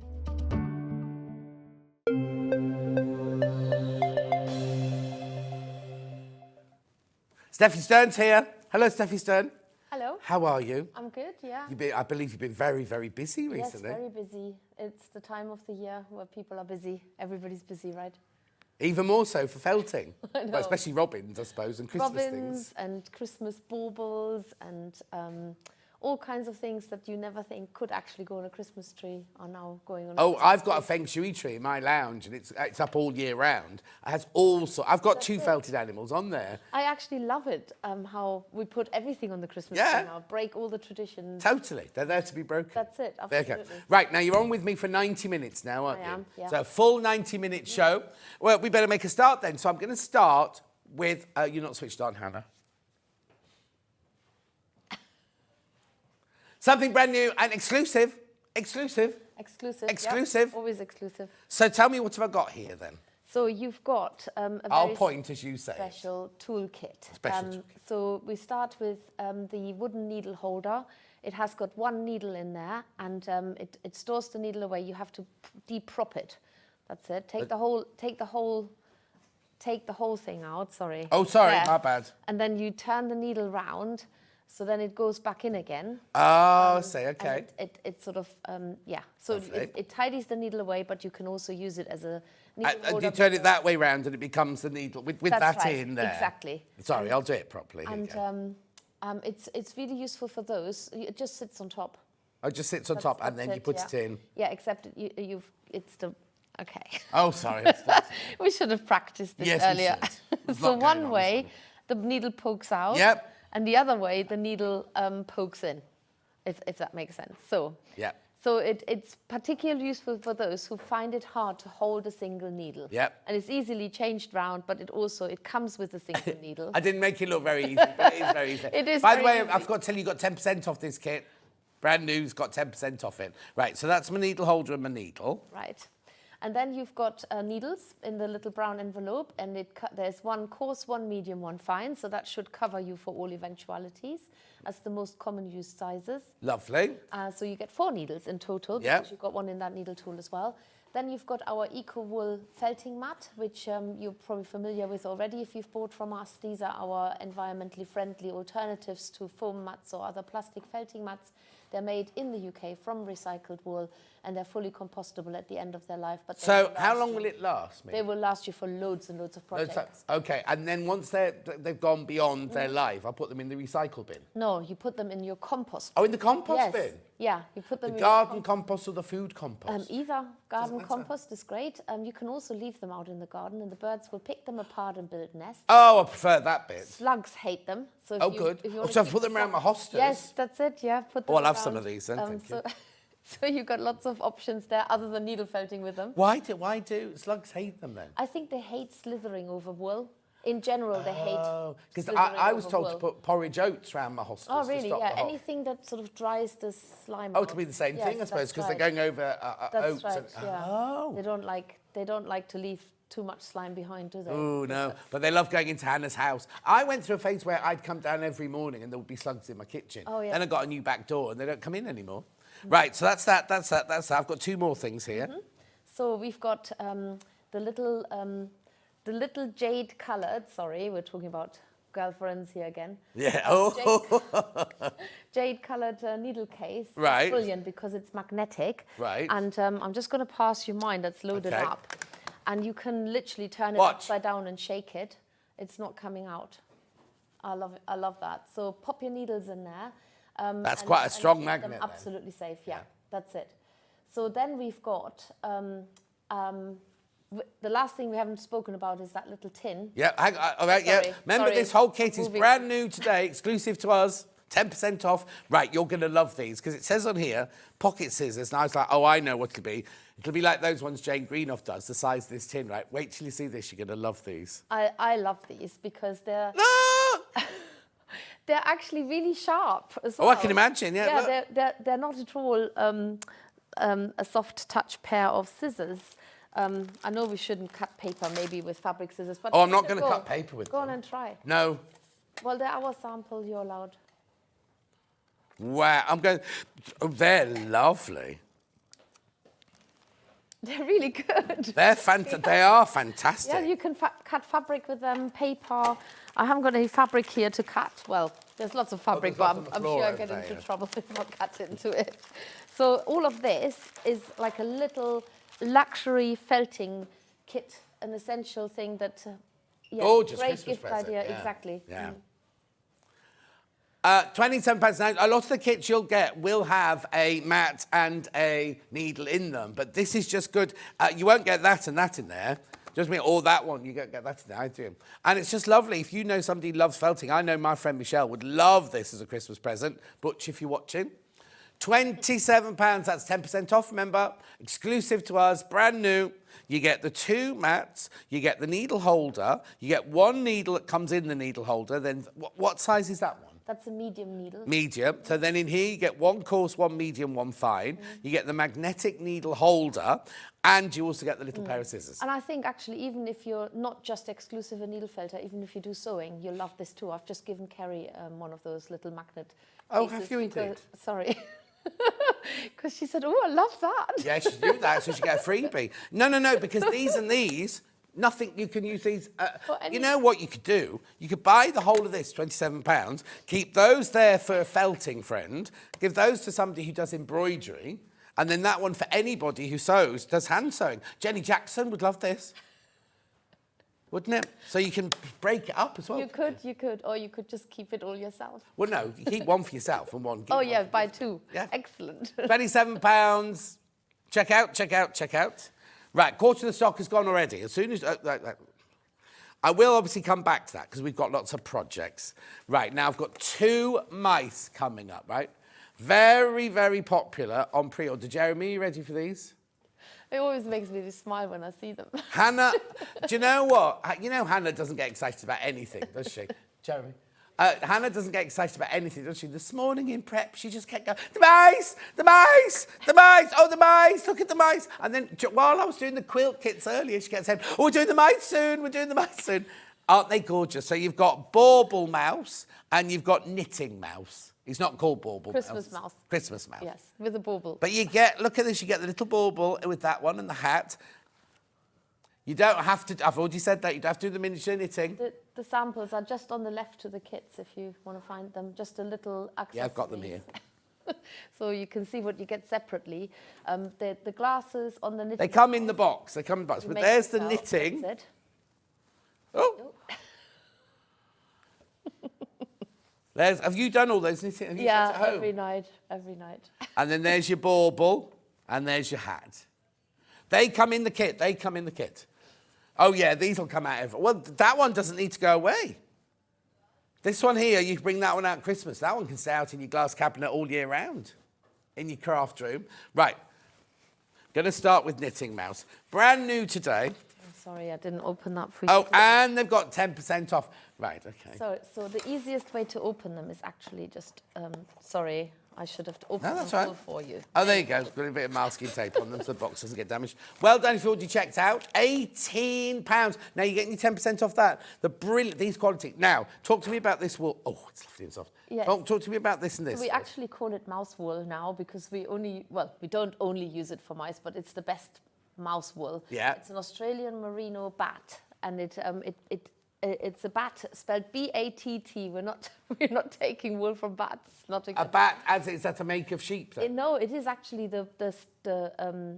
B: Steffi Stern's here. Hello, Steffi Stern.
F: Hello.
B: How are you?
F: I'm good, yeah.
B: I believe you've been very, very busy recently.
F: Yes, very busy. It's the time of the year where people are busy. Everybody's busy, right?
B: Even more so for felting.
F: I know.
B: Well, especially robins, I suppose, and Christmas
F: Robins
B: things.
F: and Christmas baubles and all kinds of things that you never think could actually go on a Christmas tree are now going on.
B: Oh, I've got a feng shui tree in my lounge, and it's up all year round. It has I've got 2 felted animals on there.
F: I actually love it, how we put everything on the Christmas
B: Yeah.
F: tree now, break all the traditions.
B: Totally. They're there to be broken.
F: That's it,
B: There
F: absolutely.
B: you go. Right, now you're on with me for 90 minutes now, aren't
F: I
B: you?
F: am, yeah.
B: So a full 90-minute show. Well, we better make a start then. So I'm going to start with... you're not switched on, Hannah. Something brand new and exclusive. Exclusive.
F: Exclusive.
B: Exclusive.
F: Yep, always exclusive.
B: So tell me, what have I got here then?
F: So you've got a
B: I'll
F: very
B: point as you say.
F: special toolkit.
B: Special toolkit.
F: So we start with the wooden needle holder. It has got 1 needle in there, and it stores the needle away. You have to de-prop it. That's it. Take the whole thing out. Sorry.
B: Oh, sorry,
F: There.
B: my bad.
F: And then you turn the needle round, so then it goes back in again.
B: Oh, I see, okay.
F: And it sort of So
B: Lovely.
F: it tidies the needle away, but you can also use it as a needle
B: And
F: holder.
B: you turn it that way round and it becomes the needle with
F: That's
B: that
F: right,
B: in there.
F: exactly.
B: Sorry, I'll do it properly. Here you
F: And
B: go.
F: it's really useful for those. It just sits on top.
B: Oh, it just sits on top and then you put
F: yeah.
B: it in.
F: Yeah, except it's the okay.
B: Oh, sorry.
F: We should have practiced this
B: Yes, we
F: earlier.
B: should. There's a
F: So
B: lot going
F: one
B: on
F: way,
B: this
F: the needle pokes out.
B: Yep.
F: And the other way, the needle pokes in, if that makes sense. So.
B: Yep.
F: So it's particularly useful for those who find it hard to hold a single needle.
B: Yep.
F: And it's easily changed round, but it comes with a single needle.
B: I didn't make it look very easy, but it is very easy.
F: It is
B: By the
F: very
B: way,
F: easy.
B: I forgot to tell you, you got 10% off this kit. Brand new's got 10% off it. Right, so that's my needle holder and my needle.
F: Right. And then you've got needles in the little brown envelope, and there's 1 coarse, 1 medium, 1 fine, so that should cover you for all eventualities as the most common used sizes.
B: Lovely.
F: So you get 4 needles in total,
B: Yeah.
F: because you've got 1 in that needle tool as well. Then you've got our eco wool felting mat, which you're probably familiar with already if you've bought from us. These are our environmentally friendly alternatives to foam mats or other plastic felting mats. They're made in the UK from recycled wool, and they're fully compostable at the end of their life. But
B: So how long will it last me?
F: They will last you for loads and loads of projects.
B: Okay, and then once they've gone beyond their life, I'll put them in the recycle bin.
F: No, you put them in your compost.
B: Oh, in the compost
F: Yes.
B: bin?
F: Yeah, you put them
B: The
F: in
B: garden compost or the food compost?
F: either garden compost is great. You can also leave them out in the garden, and the birds will pick them apart and build nests.
B: Oh, I prefer that bit.
F: Slugs hate them. So if
B: Oh,
F: you,
B: good.
F: If you
B: Oh,
F: wanna
B: so I
F: keep
B: put them
F: the
B: around my
F: slug-
B: hostas?
F: Yes, that's it. Yeah, put them.
B: Oh, I'll have some
F: around.
B: of these then, thank you.
F: So you've got lots of options there, other than needle felting with them.
B: Why do slugs hate them then?
F: I think they hate slithering over wool. In general, they hate.
B: Oh, because
F: slithering
B: I was
F: over
B: told
F: wool.
B: to put porridge oats around my hostas.
F: Oh,
B: to
F: really?
B: stop
F: Yeah.
B: the hot-
F: Anything that sort of dries the slime.
B: Oh,
F: out.
B: to be the same
F: Yes,
B: thing, I suppose,
F: that's
B: because
F: right.
B: they're going over
F: That's
B: oats.
F: right.
B: And,
F: Yeah.
B: Oh.
F: They don't like to leave too much slime behind, do they?
B: Oh, no. But they love going into Hannah's house. I went through a phase where I'd come down every morning and there would be slugs in my kitchen.
F: Oh, yeah.
B: Then I got a new back door and they don't come in anymore. Right, so that's that. I've got two more things here.
F: So we've got the little jade coloured. Sorry, we're talking about girlfriends here again.
B: Yeah. Oh.
F: Jade coloured needle case. It's
B: Right.
F: brilliant because it's magnetic.
B: Right.
F: And I'm just going to pass you mine that's loaded
B: Okay.
F: up, and you can literally turn it
B: Watch.
F: upside down and shake it. It's not coming out. I love it. I love that. So pop your needles in there.
B: That's
F: and-
B: quite a
F: and
B: strong
F: keep
B: magnet
F: them
B: then.
F: absolutely safe. Yeah, that's it. So then we've got the last thing we haven't spoken about is that little tin.
B: Yeah, all right, yeah.
F: Sorry,
B: Remember,
F: sorry.
B: this whole kit is
F: Moving.
B: brand new today, exclusive to us, 10% off. Right, you're going to love these, because it says on here, pocket scissors. And I was like, oh, I know what it'll be. It'll be like those ones Jane Greenough does, the size of this tin, right? Wait till you see this, you're going to love these.
F: I love these because they're
B: Ah!
F: they're actually really sharp as
B: Oh,
F: well.
B: I can imagine, yeah, look.
F: They're not at all a soft touch pair of scissors. I know we shouldn't cut paper maybe with fabric scissors, but
B: Oh, I'm not
F: go-
B: gonna cut paper with
F: Go on
B: them.
F: and try.
B: No.
F: Well, they're our sample. You're allowed.
B: Wow, I'm going, oh, they're lovely.
F: They're really good.
B: They are fantastic.
F: Yeah, you can cut fabric with them, paper. I haven't got any fabric here to cut. Well, there's lots of fabric,
B: there's lots
F: but
B: on the
F: I'm
B: floor
F: sure I
B: over
F: get
B: there,
F: into
B: yeah.
F: trouble if I cut into it. So all of this is like a little luxury felting kit, an essential thing that, yeah,
B: Gorgeous
F: great
B: Christmas
F: gift
B: present,
F: idea,
B: yeah.
F: exactly.
B: Yeah.
F: Mm.
B: £27 now. A lot of the kits you'll get will have a mat and a needle in them, but this is just good. You won't get that and that in there. Just me, or that one, you don't get that in there, I do. And it's just lovely. If you know somebody who loves felting, I know my friend Michelle would love this as a Christmas present. Butch, if you're watching. £27, that's 10% off, remember. Exclusive to us, brand new. You get the two mats, you get the needle holder, you get one needle that comes in the needle holder. Then what size is that one?
F: That's a medium needle.
B: Medium. So then in here you get one coarse, one medium, one fine. You get the magnetic needle holder, and you also get the little pair of scissors.
F: And I think actually, even if you're not just exclusive a needle felter, even if you do sewing, you'll love this too. I've just given Kerrie one of those little magnet
B: Oh,
F: cases
B: have you indeed?
F: because- Sorry. Because she said, oh, I love that.
B: Yeah, she do that, so she get a freebie. No, because these and these, nothing, you can use these. You know what you could do? You could buy the whole of this, £27, keep those there for a felting friend, give those to somebody who does embroidery, and then that one for anybody who sews, does hand sewing. Jenny Jackson would love this. Wouldn't it? So you can break it up as well.
F: You could, or you could just keep it all yourself.
B: Well, no, you keep one for yourself and one.
F: Oh, yeah, buy two.
B: Yeah.
F: Excellent.
B: £27. Check out. Right, quarter of the stock has gone already. As soon as... I will obviously come back to that because we've got lots of projects. Right, now I've got two mice coming up, right? Very, very popular on pre-order. Jeremy, you ready for these?
F: It always makes me smile when I see them.
B: Hannah, do you know what? You know Hannah doesn't get excited about anything, does she? Jeremy? Hannah doesn't get excited about anything, does she? This morning in prep, she just kept going, the mice, oh, the mice, look at the mice. And then while I was doing the quilt kits earlier, she kept saying, oh, we're doing the mice soon. Aren't they gorgeous? So you've got bauble mouse and you've got knitting mouse. He's not called bauble
F: Christmas mouse.
B: Christmas mouse.
F: Yes, with a bauble.
B: But you get, look at this, you get the little bauble with that one and the hat. You don't have to, I've already said that, you don't have to do the miniature knitting.
F: The samples are just on the left to the kits if you want to find them. Just a little accessories.
B: Yeah, I've got them here.
F: So you can see what you get separately. The glasses on the knitting.
B: They come in the box, they come in the box.
F: You
B: But
F: make
B: there's the
F: yourself,
B: knitting.
F: that's it.
B: Oh. Have you done all those knitting? Have you
F: Yeah,
B: sat at home?
F: every night.
B: And then there's your bauble, and there's your hat. They come in the kit, Oh yeah, these will come out well, that one doesn't need to go away. This one here, you can bring that one out at Christmas. That one can stay out in your glass cabinet all year round, in your craft room. Right, gonna start with knitting mouse. Brand new today.
F: Sorry, I didn't open that for you.
B: Oh, and they've got 10% off. Right, okay.
F: So the easiest way to open them is actually just, sorry, I should have opened
B: No, that's
F: them
B: right.
F: all for you.
B: Oh, there you go. Got a bit of masking tape on them so the box doesn't get damaged. Well done if you already checked out. £18. Now you're getting your 10% off that. These quality. Now, talk to me about this wool. Oh, it's lovely and soft.
F: Yes.
B: Oh, talk to me about this and this.
F: So we actually call it mouse wool now because we don't only use it for mice, but it's the best mouse wool.
B: Yeah.
F: It's an Australian merino bat, and it's a bat spelled B-A-T-T. We're not taking wool from bats.
B: A bat, is that a make of sheep? Though?
F: No, it is actually the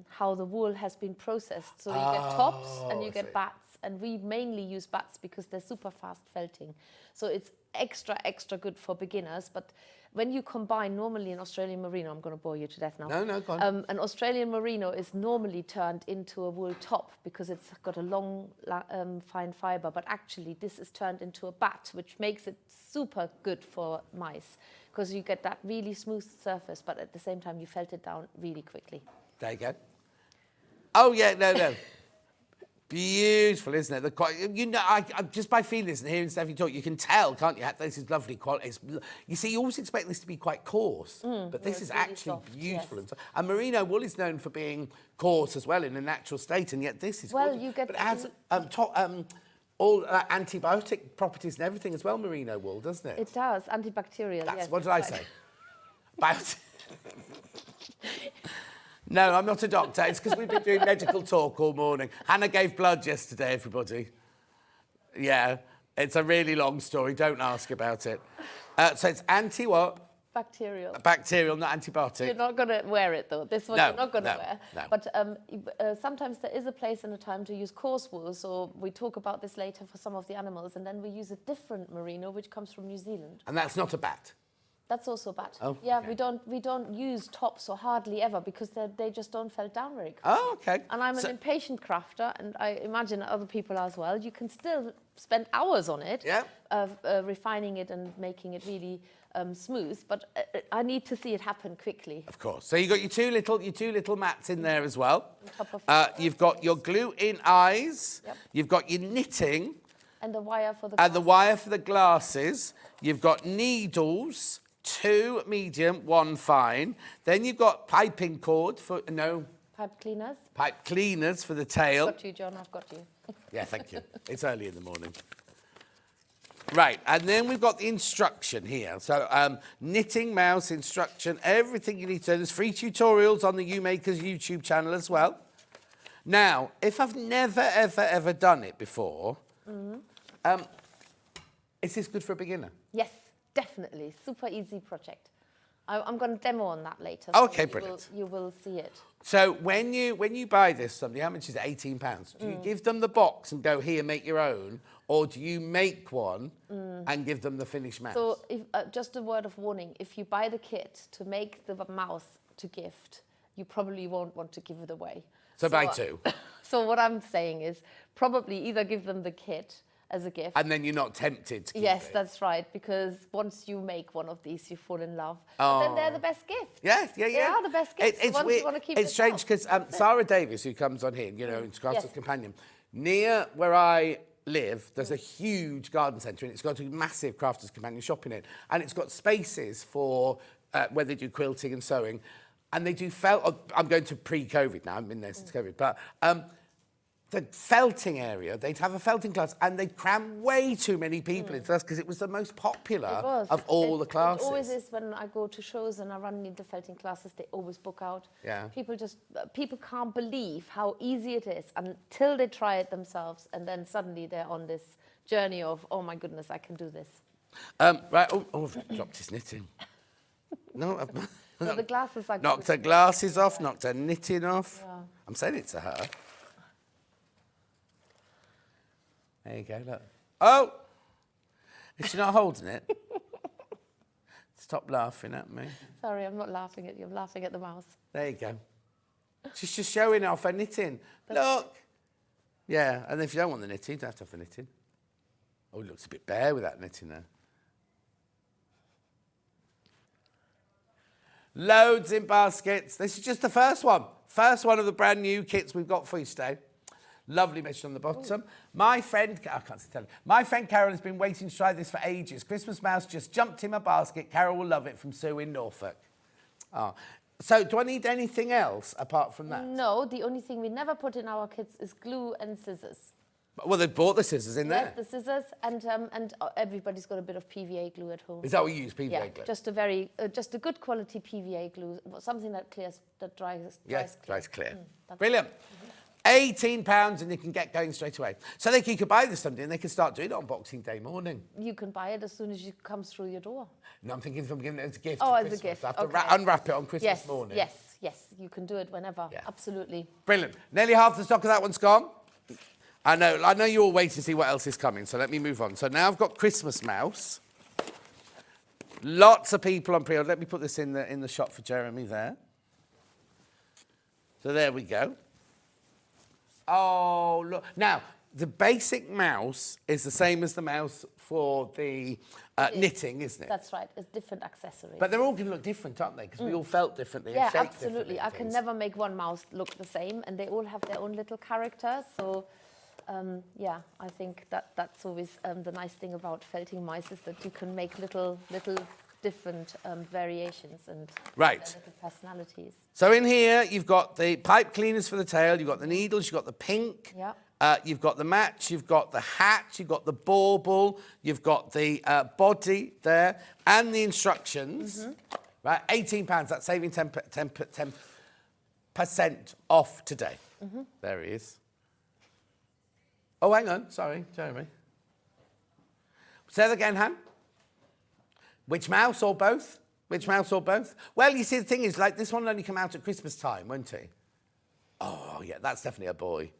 F: how the wool has been processed. So you get tops and you get bats, and we mainly use bats because they're super fast felting. So it's extra good for beginners, but when you combine normally an Australian merino, I'm going to bore you to death now.
B: No, go on.
F: An Australian merino is normally turned into a wool top because it's got a long, fine fibre, but actually this is turned into a bat, which makes it super good for mice because you get that really smooth surface, but at the same time you felt it down really quickly.
B: There you go. Oh, yeah, no. Beautiful, isn't it? You know, I just by feeling this and hearing Steffi talk, you can tell, can't you? This is lovely quality. You see, you always expect this to be quite coarse, but this is
F: really
B: actually
F: soft,
B: beautiful.
F: yes.
B: And merino wool is known for being coarse as well in a natural state, and yet this is
F: Well,
B: gorgeous.
F: you get
B: But it has all antibiotic properties and everything as well, merino wool, doesn't it?
F: It does, antibacterial,
B: That's,
F: yes.
B: what did I say? No, I'm not a doctor. It's because we've been doing medical talk all morning. Hannah gave blood yesterday, everybody. Yeah, it's a really long story. Don't ask about it. So it's anti-what?
F: Bacterial.
B: Bacterial, not antibiotic.
F: You're not going to wear it, though. This one
B: No,
F: you're not going to
B: no,
F: wear.
B: no.
F: But sometimes there is a place and a time to use coarse wool, so we talk about this later for some of the animals, and then we use a different merino, which comes from New Zealand.
B: And that's not a bat.
F: That's also bad.
B: Oh,
F: yeah,
B: okay.
F: we don't use tops or hardly ever because they just don't felt down very quickly.
B: Oh, okay.
F: And I'm an impatient crafter, and I imagine other people as well. You can still spend hours on it,
B: Yeah.
F: refining it and making it really smooth. But I need to see it happen quickly.
B: Of course. So you've got your two little mats in there as well.
F: On top of
B: You've got your glue-in eyes.
F: Yep.
B: You've got your knitting.
F: And the wire for the
B: And the wire for the glasses. You've got needles. 2 medium, 1 fine. Then you've got piping cord for
F: pipe cleaners.
B: pipe cleaners for the tail.
F: Got you, John. I've got you.
B: Yeah, thank you. It's early in the morning. Right, and then we've got the instruction here. So knitting mouse instruction, everything you need to know. There's free tutorials on the You Makers YouTube channel as well. Now, if I've never, ever done it before, is this good for a beginner?
F: Yes, definitely. Super easy project. I'm going to demo on that later.
B: Okay,
F: you
B: brilliant.
F: You will see it.
B: So when you buy this, somebody, how much is it? £18. Do you give them the box and go, here, make your own? Or do you make one and give them the finished mouse?
F: So if, just a word of warning, if you buy the kit to make the mouse to gift, you probably won't want to give it away.
B: So buy 2.
F: So what I'm saying is probably either give them the kit as a gift.
B: And then you're not tempted to keep
F: Yes,
B: it.
F: that's right, because once you make one of these, you fall in love. But then they're the best gift.
B: Yeah.
F: They are the best gifts.
B: It's
F: the ones
B: weird.
F: you want to keep
B: It's strange
F: yourself.
B: because Sarah Davis, who comes on here, you know, in Crafter's
F: Yes.
B: Companion, near where I live, there's a huge garden centre and it's got a massive Crafter's Companion shop in it. And it's got spaces for where they do quilting and sewing. And they do I'm going to pre-COVID now, I've been there since COVID, but the felting area, they'd have a felting class and they'd cram way too many people into us because it was the most popular of all the classes.
F: It always is when I go to shows and I run into felting classes, they always book out.
B: Yeah.
F: People can't believe how easy it is until they try it themselves, and then suddenly they're on this journey of, oh my goodness, I can do this.
B: Right, I've dropped his knitting. No, I've
F: So the glasses are
B: knocked her glasses off, knocked her knitting off.
F: Yeah.
B: I'm saying it to her. There you go, look. Oh! Is she not holding it? Stop laughing at me.
F: Sorry, I'm not laughing at you. I'm laughing at the mouse.
B: There you go. She's just showing off her knitting. Look! Yeah, and if you don't want the knitting, you don't have to have the knitting. Oh, it looks a bit bare with that knitting there. Loads in baskets. This is just the first one. First one of the brand new kits we've got for you today. Lovely message on the bottom. My friend, I can't tell you. My friend Carol has been waiting to try this for ages. Christmas mouse just jumped in my basket. Carol will love it, from Sue in Norfolk. Oh. So do I need anything else apart from that?
F: No, the only thing we never put in our kits is glue and scissors.
B: Well, they bought the scissors in there.
F: Yes, the scissors, and everybody's got a bit of PVA glue at home.
B: Is that what you use, PVA
F: Yeah,
B: glue?
F: just a good quality PVA glue, something that dries
B: Yes,
F: clear.
B: dries clear.
F: That's
B: Brilliant. £18 and you can get going straight away. So you could buy this Sunday and they can start doing it on Boxing Day morning.
F: You can buy it as soon as it comes through your door.
B: No, I'm thinking from giving it as a gift.
F: Oh,
B: at
F: as a
B: Christmas.
F: gift,
B: I have to
F: okay.
B: unwrap it on Christmas
F: Yes,
B: morning.
F: yes, you can do it whenever.
B: Yeah.
F: Absolutely.
B: Brilliant. Nearly half the stock of that one's gone. I know you all wait to see what else is coming, so let me move on. So now I've got Christmas mouse. Lots of people on pre-order. Let me put this in the shot for Jeremy there. So there we go. Oh, look. Now, the basic mouse is the same as the mouse for the knitting, isn't it?
F: That's right. It's different accessories.
B: But they're all going to look different, aren't they? Because we all felt differently and
F: yeah,
B: shaped
F: absolutely.
B: differently.
F: I can never make one mouse look the same, and they all have their own little character. So, yeah, I think that's always the nice thing about felting mice, is that you can make little different variations and
B: Right.
F: little personalities.
B: So in here, you've got the pipe cleaners for the tail, you've got the needles, you've got the pink,
F: Yeah.
B: you've got the match, you've got the hat, you've got the bauble, you've got the body there, and the instructions. Right, £18, that's saving 10% off today. There he is. Oh, hang on, sorry, Jeremy. Say that again, Han. Which mouse or both? Which mouse or both? Well, you see, the thing is, like, this one will only come out at Christmas time, won't it? Oh, yeah, that's definitely a boy.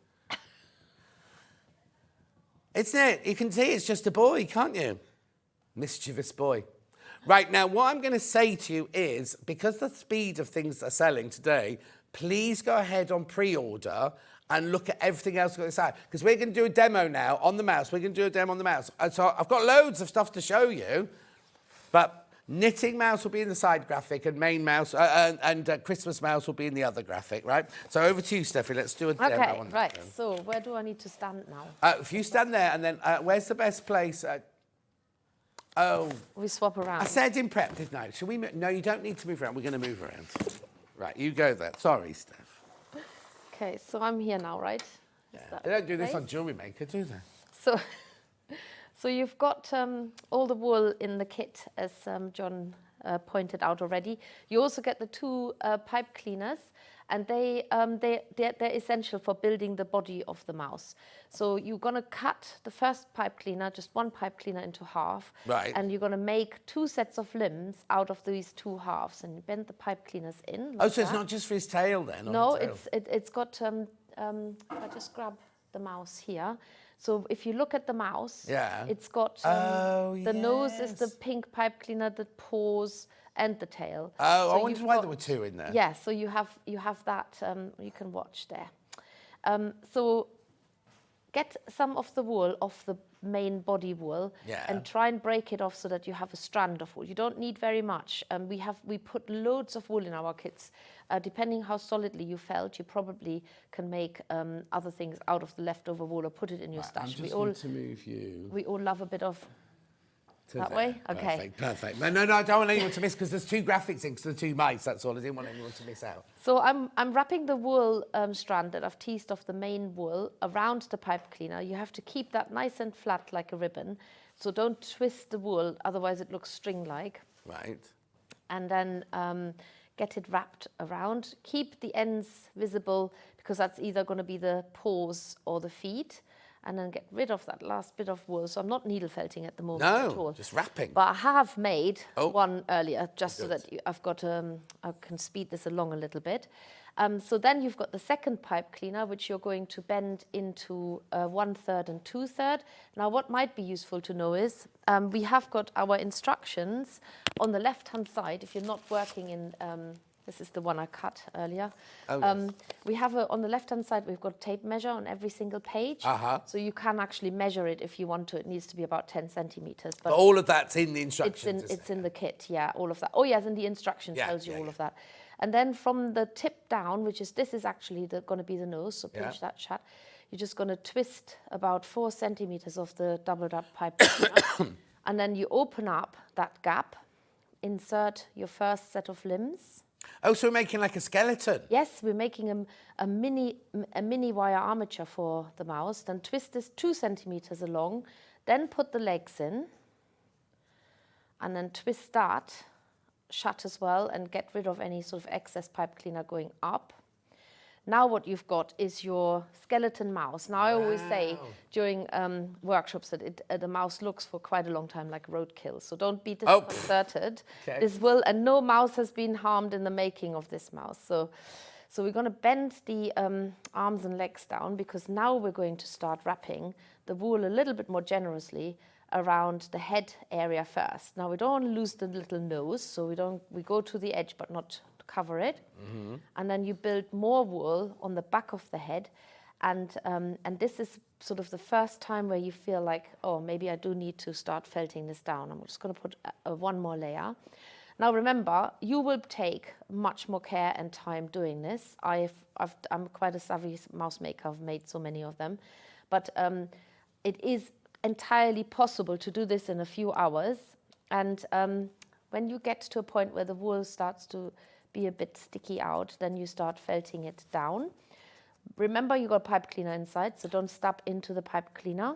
B: Isn't it? You can see it's just a boy, can't you? Mischievous boy. Right, now, what I'm going to say to you is, because the speed of things are selling today, please go ahead on pre-order and look at everything else we've got inside. Because we're going to do a demo now on the mouse. We're going to do a demo on the mouse. And so I've got loads of stuff to show you. But knitting mouse will be in the side graphic, and main mouse and Christmas mouse will be in the other graphic, right? So over to you, Steffi. Let's do a demo.
F: Okay,
B: on
F: right.
B: that.
F: So where do I need to stand now?
B: If you stand there, and then where's the best place? Oh,
F: We swap around.
B: I said in prep, didn't I? Shall we? No, you don't need to move around. We're going to move around. Right, you go there. Sorry, Steph.
F: Okay, so I'm here now, right?
B: Yeah.
F: Is that
B: They don't do this
F: okay?
B: on Jewellery Maker, do they?
F: So you've got all the wool in the kit, as John pointed out already. You also get the two pipe cleaners, and they're essential for building the body of the mouse. So you're going to cut the first pipe cleaner, just one pipe cleaner, into half.
B: Right.
F: And you're going to make two sets of limbs out of these two halves, and you bend the pipe cleaners in.
B: Oh,
F: like
B: so it's
F: that.
B: not just for his tail then? on
F: No,
B: the tail?
F: it's got. I just grab the mouse here. So if you look at the mouse,
B: Yeah.
F: it's got the nose is the pink pipe cleaner, the paws, and the tail.
B: Oh,
F: So
B: I wondered
F: you've
B: why
F: got-
B: there were two in there.
F: Yeah, so you have that. You can watch there. So get some of the wool off the main body wool,
B: Yeah.
F: and try and break it off so that you have a strand of wool. You don't need very much. We put loads of wool in our kits. Depending how solidly you felt, you probably can make other things out of the leftover wool or put it in your
B: I'm
F: stash.
B: just going to move you.
F: We all love a bit of That way? Okay.
B: Perfect. No, I don't want anyone to miss because there's 2 graphics in because the 2 mice, that's all. I didn't want anyone to miss out.
F: So I'm wrapping the wool strand that I've teased off the main wool around the pipe cleaner. You have to keep that nice and flat like a ribbon. So don't twist the wool, otherwise it looks string-like.
B: Right.
F: And then get it wrapped around. Keep the ends visible because that's either going to be the paws or the feet. And then get rid of that last bit of wool. So I'm not needle felting at the moment at all.
B: No, just wrapping.
F: But I have made
B: Oh.
F: one earlier, just so that I've got, I can speed this along a little bit. So then you've got the second pipe cleaner, which you're going to bend into 1/3 and 2/3. Now, what might be useful to know is we have got our instructions on the left-hand side. If you're not working in, this is the one I cut earlier.
B: Oh, yes.
F: We have on the left-hand side, we've got a tape measure on every single page. So you can actually measure it if you want to. It needs to be about 10 centimeters.
B: But all of that's in the instructions.
F: It's in the kit, yeah, all of that. Oh, yes, and the instruction tells you all of that. And then from the tip down, this is actually going to be the nose, so pinch that shut. You're just going to twist about 4 centimeters of the doubled up pipe. And then you open up that gap, insert your first set of limbs.
B: Oh, so we're making like a skeleton?
F: Yes, we're making a mini wire armature for the mouse. Then twist this 2 centimeters along. Then put the legs in. And then twist that shut as well and get rid of any sort of excess pipe cleaner going up. Now what you've got is your skeleton mouse. Now I always say during workshops that the mouse looks for quite a long time like roadkill. So don't be disconcerted. This will, and no mouse has been harmed in the making of this mouse. So we're going to bend the arms and legs down because now we're going to start wrapping the wool a little bit more generously around the head area first. Now we don't want to lose the little nose, so we go to the edge but not cover it. And then you build more wool on the back of the head, and this is sort of the first time where you feel like, oh, maybe I do need to start felting this down. I'm just going to put one more layer. Now remember, you will take much more care and time doing this. I'm quite a savvy mouse maker. I've made so many of them, but it is entirely possible to do this in a few hours. And when you get to a point where the wool starts to be a bit sticky out, then you start felting it down. Remember, you got a pipe cleaner inside, so don't stab into the pipe cleaner.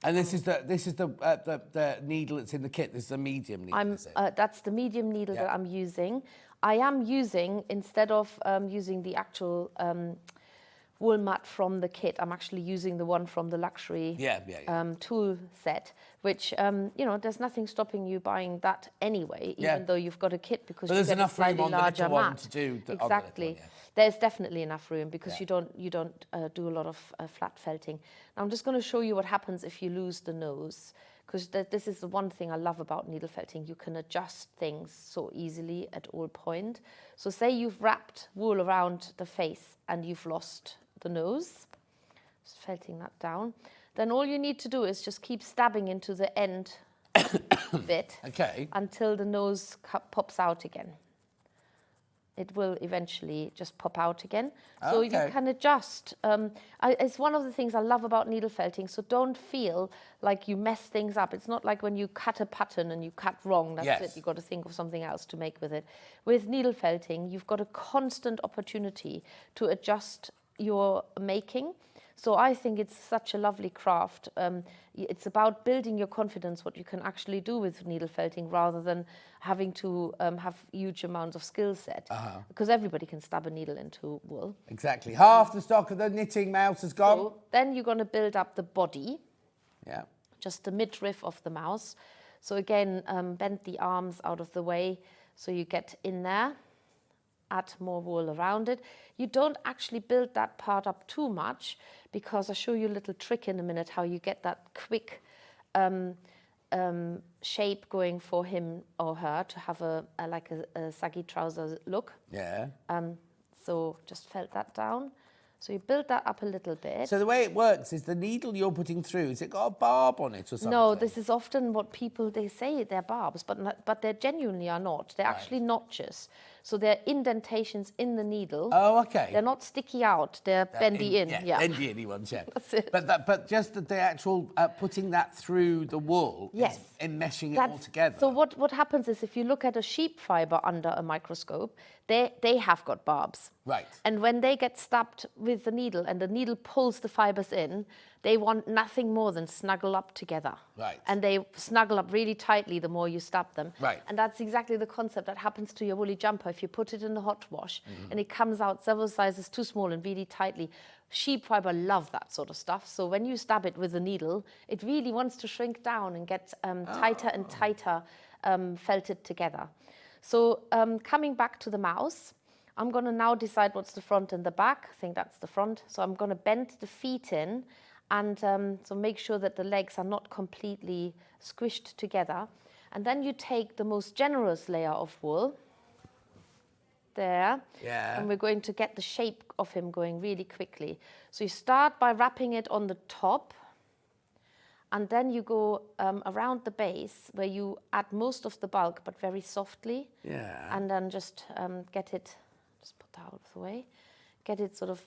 B: And this is the needle that's in the kit. This is a medium needle. Is it?
F: That's the medium needle that I'm using. I am using, instead of using the actual wool mat from the kit, I'm actually using the one from the luxury tool set, which, there's nothing stopping you buying that anyway, even though you've got a kit, because you get a slightly larger mat.
B: To do
F: exactly. There's definitely enough room because you don't do a lot of flat felting. Now I'm just going to show you what happens if you lose the nose, because this is the one thing I love about needle felting. You can adjust things so easily at all point. So say you've wrapped wool around the face and you've lost the nose, just felting that down, then all you need to do is just keep stabbing into the end bit until the nose pops out again. It will eventually just pop out again. So you can adjust. It's one of the things I love about needle felting. So don't feel like you mess things up. It's not like when you cut a pattern and you cut wrong. That's it. You've got to think of something else to make with it. With needle felting, you've got a constant opportunity to adjust your making. So I think it's such a lovely craft. It's about building your confidence, what you can actually do with needle felting, rather than having to have huge amounts of skill set. Because everybody can stab a needle into wool.
B: Exactly. Half the stock of the knitting mouse has gone.
F: So then you're going to build up the body.
B: Yeah.
F: Just the midriff of the mouse. So again, bend the arms out of the way so you get in there. Add more wool around it. You don't actually build that part up too much, because I'll show you a little trick in a minute how you get that quick shape going for him or her to have a saggy trouser look.
B: Yeah.
F: So just felt that down. So you build that up a little bit.
B: So the way it works is the needle you're putting through, has it got a barb on it or something?
F: No, this is often what people, they say they're barbs, but they genuinely are not. They're actually notches. So they're indentations in the needle.
B: Oh, okay.
F: They're not sticky out, they're bendy in.
B: Yeah, bendy in ones, yeah.
F: That's it.
B: But just the actual putting that through the wool
F: Yes.
B: and meshing it all together.
F: So what happens is if you look at a sheep fibre under a microscope, they have got barbs.
B: Right.
F: And when they get stabbed with the needle and the needle pulls the fibres in, they want nothing more than snuggle up together.
B: Right.
F: And they snuggle up really tightly the more you stab them.
B: Right.
F: And that's exactly the concept that happens to your woolly jumper. If you put it in the hot wash and it comes out several sizes too small and really tightly, sheep fibre love that sort of stuff. So when you stab it with a needle, it really wants to shrink down and get tighter and tighter felted together. So coming back to the mouse, I'm going to now decide what's the front and the back. I think that's the front. So I'm going to bend the feet in and so make sure that the legs are not completely squished together. And then you take the most generous layer of wool, there, and we're going to get the shape of him going really quickly. So you start by wrapping it on the top, and then you go around the base where you add most of the bulk, but very softly.
B: Yeah.
F: And then just get it, just put that out of the way, get it sort of,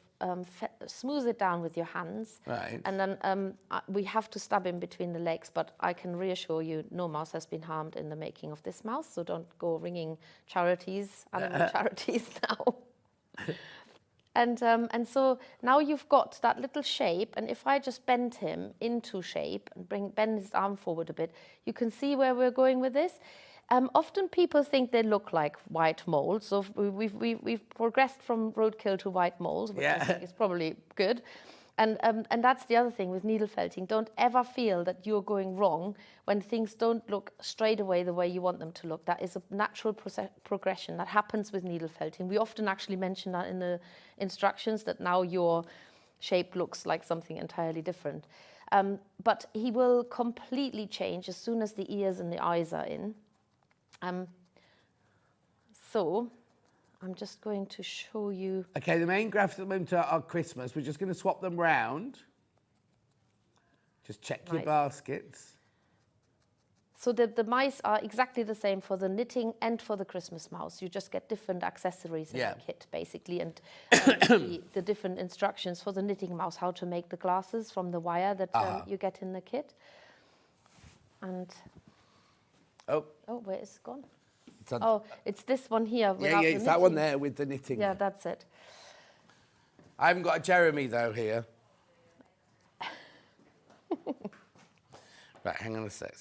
F: smooth it down with your hands.
B: Right.
F: And then we have to stab in between the legs, but I can reassure you no mouse has been harmed in the making of this mouse, so don't go ringing charities, animal charities now. And so now you've got that little shape, and if I just bend him into shape and bend his arm forward a bit, you can see where we're going with this. Often people think they look like white moles, so we've progressed from roadkill to white moles, which I think is probably good. And that's the other thing with needle felting. Don't ever feel that you're going wrong when things don't look straight away the way you want them to look. That is a natural progression that happens with needle felting. We often actually mention that in the instructions, that now your shape looks like something entirely different. But he will completely change as soon as the ears and the eyes are in. So I'm just going to show you.
B: Okay, the main graphics at the moment are Christmas. We're just going to swap them round. Just check your baskets.
F: So the mice are exactly the same for the knitting and for the Christmas mouse. You just get different accessories in the kit, basically, and the different instructions for the knitting mouse, how to make the glasses from the wire that you get in the kit. And oh, where is it gone? It's this one here.
B: Yeah, it's that one there with the knitting.
F: Yeah, that's it.
B: I haven't got a Jeremy, though, here. Right, hang on a sec.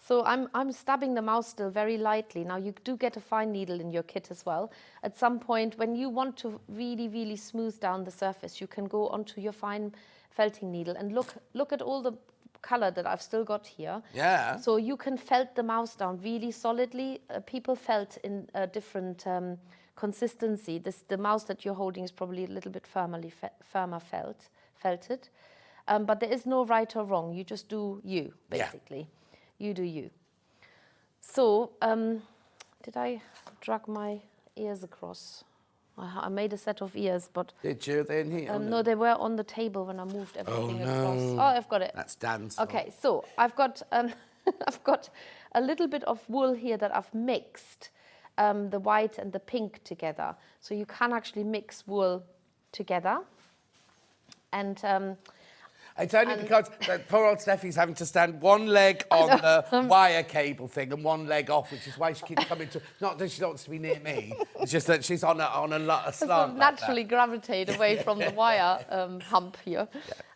F: So I'm stabbing the mouse still very lightly. Now, you do get a fine needle in your kit as well. At some point, when you want to really, really smooth down the surface, you can go onto your fine felting needle and look at all the color that I've still got here.
B: Yeah.
F: So you can felt the mouse down really solidly. People felt in a different consistency. The mouse that you're holding is probably a little bit firmer felted. But there is no right or wrong. You just do you, basically. Yeah. You do you. So, did I drag my ears across? I made a set of ears, but...
B: Did you? They're in here?
F: No, they were on the table when I moved everything across. Oh, I've got it.
B: That's Dan's.
F: Okay, so I've got I've got a little bit of wool here that I've mixed the white and the pink together. So you can actually mix wool together. And
B: it's only because poor old Steffi's having to stand one leg on the wire cable thing and one leg off, which is why she keeps coming to... Not that she wants to be near me, it's just that she's on a slant.
F: Naturally gravitate away from the wire hump here.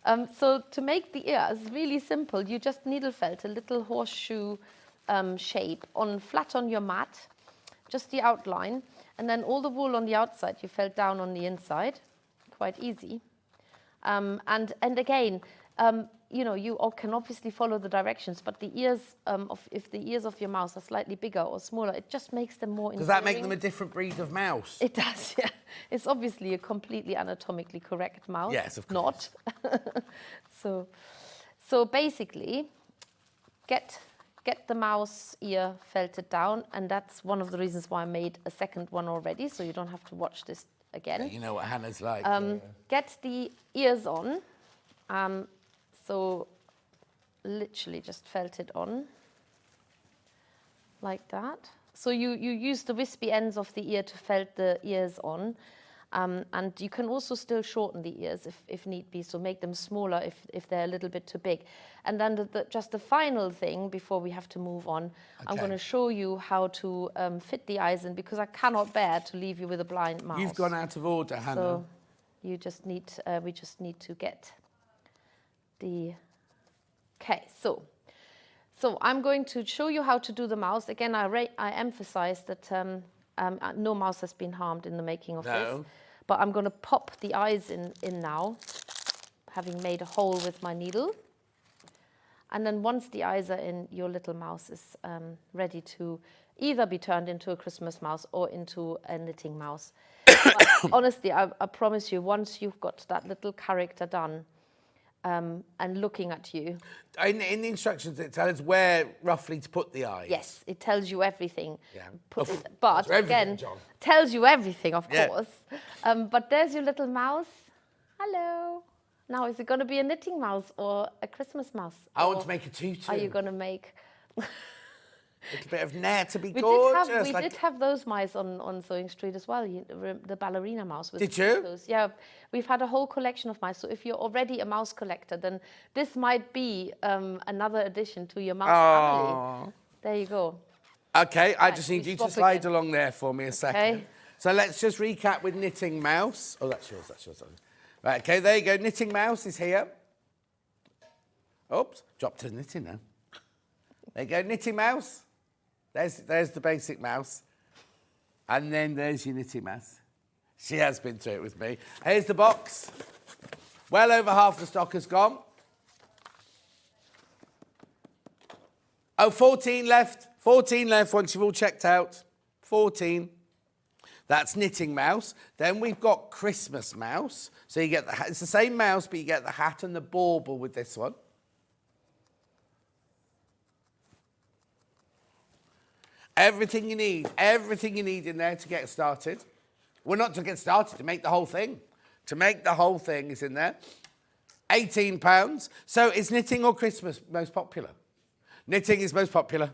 F: Yeah. So to make the ears really simple, you just needle felt a little horseshoe shape flat on your mat, just the outline, and then all the wool on the outside you felt down on the inside. Quite easy. And again, you know, you can obviously follow the directions, but the ears, if the ears of your mouse are slightly bigger or smaller, it just makes them more endearing.
B: Does that make them a different breed of mouse?
F: It does, yeah. It's obviously a completely anatomically correct mouse.
B: Yes, of course.
F: Not. So basically, get the mouse ear felted down, and that's one of the reasons why I made a second one already, so you don't have to watch this again.
B: Yeah, you know what Hannah's like.
F: Get the ears on. So literally just felt it on. like that. So you use the wispy ends of the ear to felt the ears on. And you can also still shorten the ears if need be, so make them smaller if they're a little bit too big. And then just the final thing before we have to move on, I'm going to show you how to fit the eyes in, because I cannot bear to leave you with a blind mouse.
B: You've gone out of order, Hannah.
F: So you just need, we just need to get the, okay, so I'm going to show you how to do the mouse. Again, I emphasize that no mouse has been harmed in the making of this. But I'm going to pop the eyes in now, having made a hole with my needle. And then once the eyes are in, your little mouse is ready to either be turned into a Christmas mouse or into a knitting mouse. But honestly, I promise you, once you've got that little character done, and looking at you.
B: In the instructions, it tells us where roughly to put the eyes.
F: Yes, it tells you everything.
B: Yeah.
F: But again, tells you everything, of course. But there's your little mouse. Hello. Now, is it going to be a knitting mouse or a Christmas mouse?
B: I want to make a tutu.
F: Are you going to make...
B: A little bit of nair to be gorgeous.
F: We did have those mice on Sewing Street as well, the ballerina mouse.
B: Did you?
F: Those. Yeah, we've had a whole collection of mice. So if you're already a mouse collector, then this might be another addition to your mouse family. There you go.
B: Okay, I just need you to slide along there for me a second.
F: Okay.
B: So let's just recap with knitting mouse. Oh, that's yours, that's yours. Right, okay, there you go. Knitting mouse is here. Oops, dropped to knitting now. There you go, knitting mouse. There's the basic mouse. And then there's your knitting mouse. She has been through it with me. Here's the box. Well over half the stock has gone. Oh, 14 left. 14 left once you've all checked out. 14. That's knitting mouse. Then we've got Christmas mouse. So you get it's the same mouse, but you get the hat and the bauble with this one. Everything you need in there to get started. Well, not to get started, to make the whole thing. To make the whole thing is in there. £18. So is knitting or Christmas most popular? Knitting is most popular.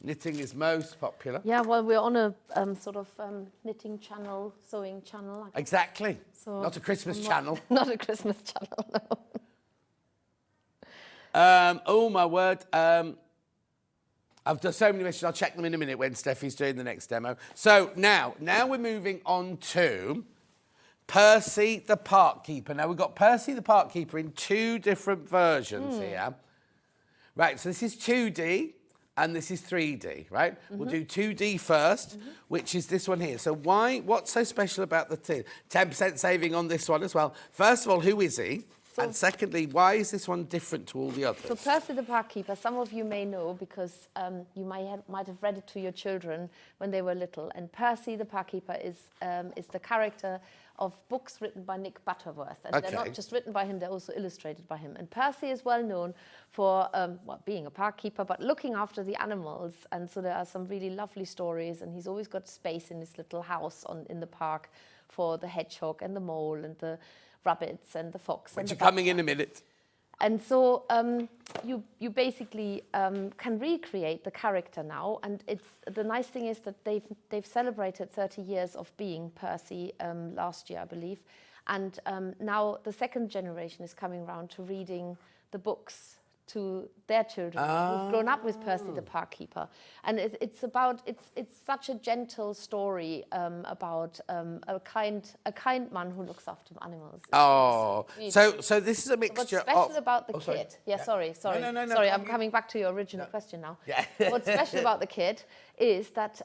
B: Knitting is most popular.
F: Yeah, well, we're on a sort of knitting channel, sewing channel.
B: Exactly. So not a Christmas channel.
F: Not a Christmas channel, no.
B: Oh, my word. I've done so many messages. I'll check them in a minute when Steffi's doing the next demo. So now we're moving on to Percy the Park Keeper. Now, we've got Percy the Park Keeper in two different versions here. Right, so this is 2D and this is 3D, right? We'll do 2D first, which is this one here. So what's so special about the 10% saving on this one as well? First of all, who is he? And secondly, why is this one different to all the others?
F: So Percy the Park Keeper, some of you may know because you might have read it to your children when they were little. And Percy the Park Keeper is the character of books written by Nick Butterworth. And they're not just written by him, they're also illustrated by him. And Percy is well known for being a park keeper, but looking after the animals. And so there are some really lovely stories. And he's always got space in his little house in the park for the hedgehog and the mole and the rabbits and the fox.
B: Which are coming in a minute.
F: And so you basically can recreate the character now, and the nice thing is that they've celebrated 30 years of being Percy last year, I believe, and now the second generation is coming around to reading the books to their children who've grown up with Percy the Park Keeper. And it's such a gentle story about a kind man who looks after animals.
B: So this is a mixture
F: What's special about the kid? Sorry.
B: No,
F: sorry, I'm coming back to your original question now. Yeah. What's special about the kid is that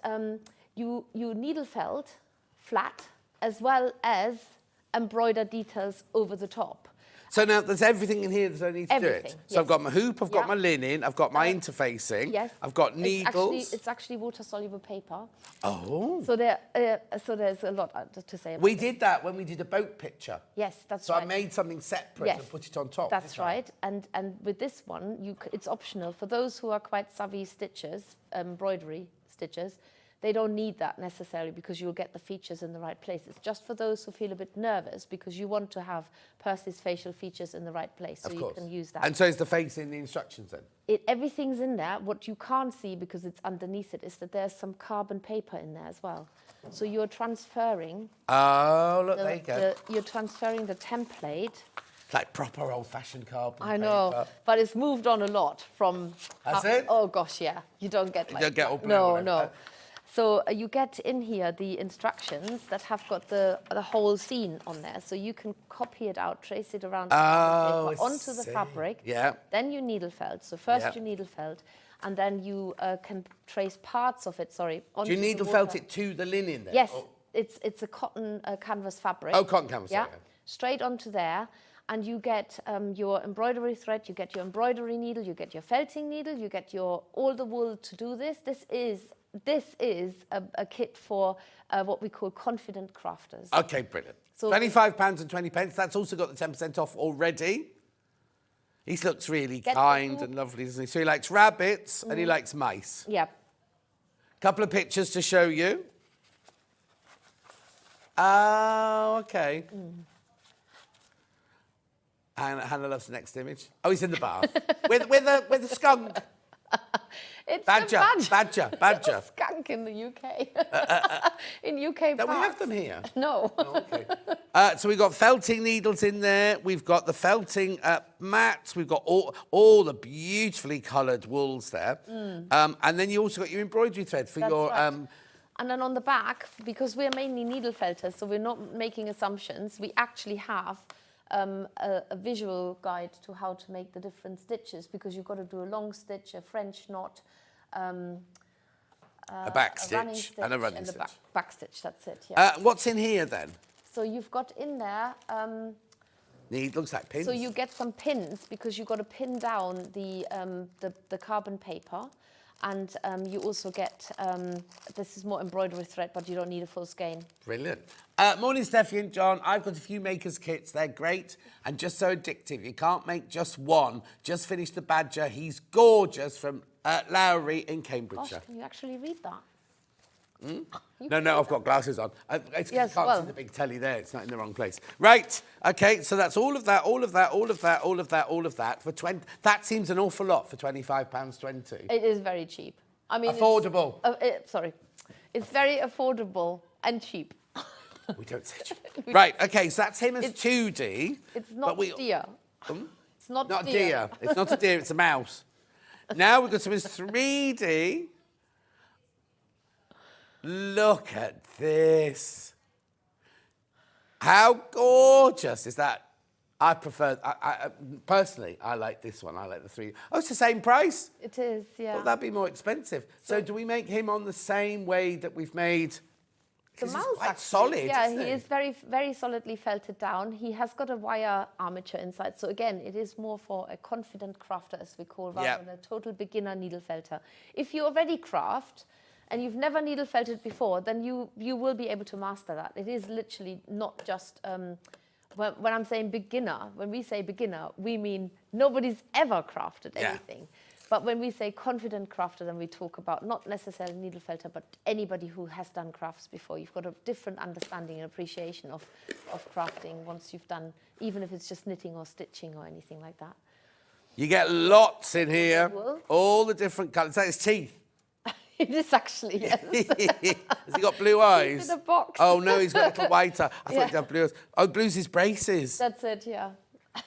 F: you needle felt flat as well as embroider details over the top.
B: So now there's everything in here that I need to do it. So
F: yes.
B: I've got my hoop, I've got my linen, I've got my interfacing, I've got needles.
F: It's actually water-soluble paper.
B: Oh.
F: So there's a lot to say about
B: We did that when we did a boat picture.
F: Yes, that's
B: right.
F: right.
B: So I made something separate and put it on top.
F: That's right. And with this one, it's optional. For those who are quite savvy stitchers, embroidery stitchers, they don't need that necessarily because you'll get the features in the right place. It's just for those who feel a bit nervous because you want to have Percy's facial features in the right place, so you can use that.
B: And so is the face in the instructions then?
F: Everything's in there. What you can't see because it's underneath it is that there's some carbon paper in there as well. So you're transferring.
B: Oh, look, there you go.
F: You're transferring the template.
B: It's like proper old-fashioned carbon
F: I know,
B: paper.
F: but it's moved on a lot from.
B: Has it?
F: Oh gosh, yeah. You don't get.
B: You don't get all blue.
F: No. So you get in here the instructions that have got the whole scene on there, so you can copy it out, trace it around the paper onto the fabric.
B: Yeah.
F: Then you needle felt. So first you needle felt, and then you can trace parts of it. Sorry.
B: Do you needle felt it to the linen then?
F: Yes,
B: or?
F: it's a cotton canvas fabric.
B: Oh, cotton canvas.
F: Yeah, straight onto there. And you get your embroidery thread, you get your embroidery needle, you get your felting needle, you get all the wool to do this. This is a kit for what we call confident crafters.
B: Okay, brilliant.
F: So
B: £25 and 20 pence. That's also got the 10% off already. He looks really kind and lovely, doesn't he? So he likes rabbits and he likes mice.
F: Yeah.
B: Couple of pictures to show you. Oh, okay. Hannah loves the next image. Oh, he's in the bath with a skunk.
F: It's
B: Badger.
F: Skunk in the UK. In UK
B: Don't we have
F: parks.
B: them here?
F: No.
B: Oh, okay. So we've got felting needles in there. We've got the felting mats. We've got all the beautifully coloured wools there. And then you also got your embroidery thread for your...
F: Right. And then on the back, because we're mainly needle felters, so we're not making assumptions, we actually have a visual guide to how to make the different stitches, because you've got to do a long stitch, a French knot,
B: a back stitch and a running stitch.
F: Back stitch, that's it, yeah.
B: What's in here then?
F: So you've got in there...
B: looks like pins.
F: So you get some pins, because you've got to pin down the carbon paper. And you also get, this is more embroidery thread, but you don't need a full skein.
B: Brilliant. Morning, Steffi and John. I've got a few makers' kits. They're great and just so addictive. You can't make just one. Just finished the Badger. He's gorgeous, from Lowry in Cambridgeshire.
F: Gosh, can you actually read that?
B: No, I've got glasses on. It's 'cause
F: Yes,
B: you can't
F: well.
B: see the big telly there. It's not in the wrong place. Right. Okay, so that's all of that. For 20. That seems an awful lot for £25.20.
F: It is very cheap. I mean,
B: affordable.
F: Sorry. It's very affordable and cheap.
B: We don't say cheap. Right, okay, so that's him as 2D.
F: It's not deer. It's not
B: Not
F: deer.
B: deer. It's not a deer, it's a mouse. Now we've got him as 3D. Look at this. How gorgeous is that? I prefer, personally, I like this one. I like the 3D. Oh, it's the same price?
F: It is, yeah.
B: Well, that'd be more expensive. So do we make him on the same way that we've made...
F: The
B: Because
F: mouse,
B: he's quite
F: actually,
B: solid,
F: yeah,
B: isn't
F: he is very, very solidly felted down. He has got a wire armature inside. So again, it is more for a confident crafter, as we call, rather than a total beginner needle felter. If you already craft and you've never needle felted before, then you will be able to master that. It is literally not just... when I'm saying beginner, when we say beginner, we mean nobody's ever crafted anything. But when we say confident crafter, then we talk about not necessarily needle felter, but anybody who has done crafts before. You've got a different understanding and appreciation of crafting once you've done, even if it's just knitting or stitching or anything like that.
B: You get lots in here.
F: Wool.
B: All the different colours. Is that his teeth?
F: It is actually, yes.
B: Has he got blue eyes?
F: He's in a box.
B: Oh, no, he's got a little whiter. I
F: Yeah.
B: thought he'd have blue eyes. Oh, blue's his braces.
F: That's it, yeah.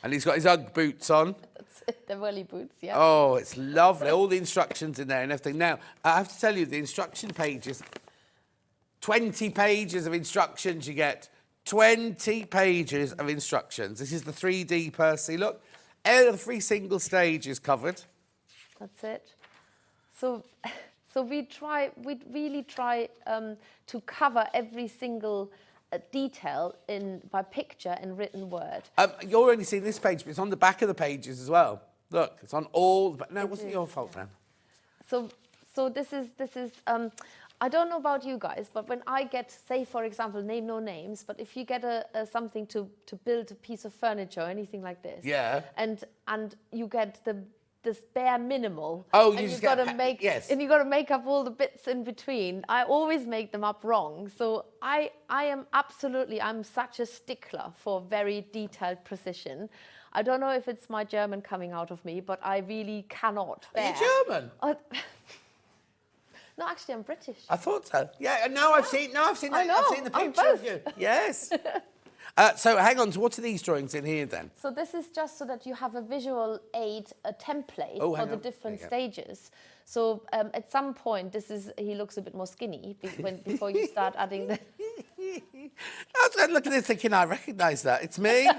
B: And he's got his Ugg boots on.
F: That's it, the whirly boots, yeah.
B: Oh, it's lovely. All the instructions in there and everything. Now, I have to tell you, the instruction pages, 20 pages of instructions you get. 20 pages of instructions. This is the 3D Percy. Look, every single stage is covered.
F: That's it. So we really try to cover every single detail by picture and written word.
B: You're only seeing this page, but it's on the back of the pages as well. Look, it's on all. No, it wasn't your fault, Fran.
F: So this is. I don't know about you guys, but when I get, say, for example, name no names, but if you get something to build a piece of furniture or anything like this,
B: Yeah,
F: and you get the this bare minimal.
B: Oh,
F: and
B: you just
F: got
B: get
F: to make
B: yes.
F: and you got to make up all the bits in between. I always make them up wrong. So I'm such a stickler for very detailed precision. I don't know if it's my German coming out of me, but I really cannot bear.
B: Are you German?
F: No, actually, I'm British.
B: I thought so. Yeah, no, I've seen that.
F: I know,
B: I've seen the
F: I'm
B: picture of
F: both.
B: you. Yes. So hang on, so what are these drawings in here then?
F: So this is just so that you have a visual aid, a template
B: Oh,
F: for
B: hang
F: the
B: on.
F: different
B: There you go.
F: stages. So at some point, he looks a bit more skinny before you start adding the...
B: I was looking at this thinking, I recognise that. It's me.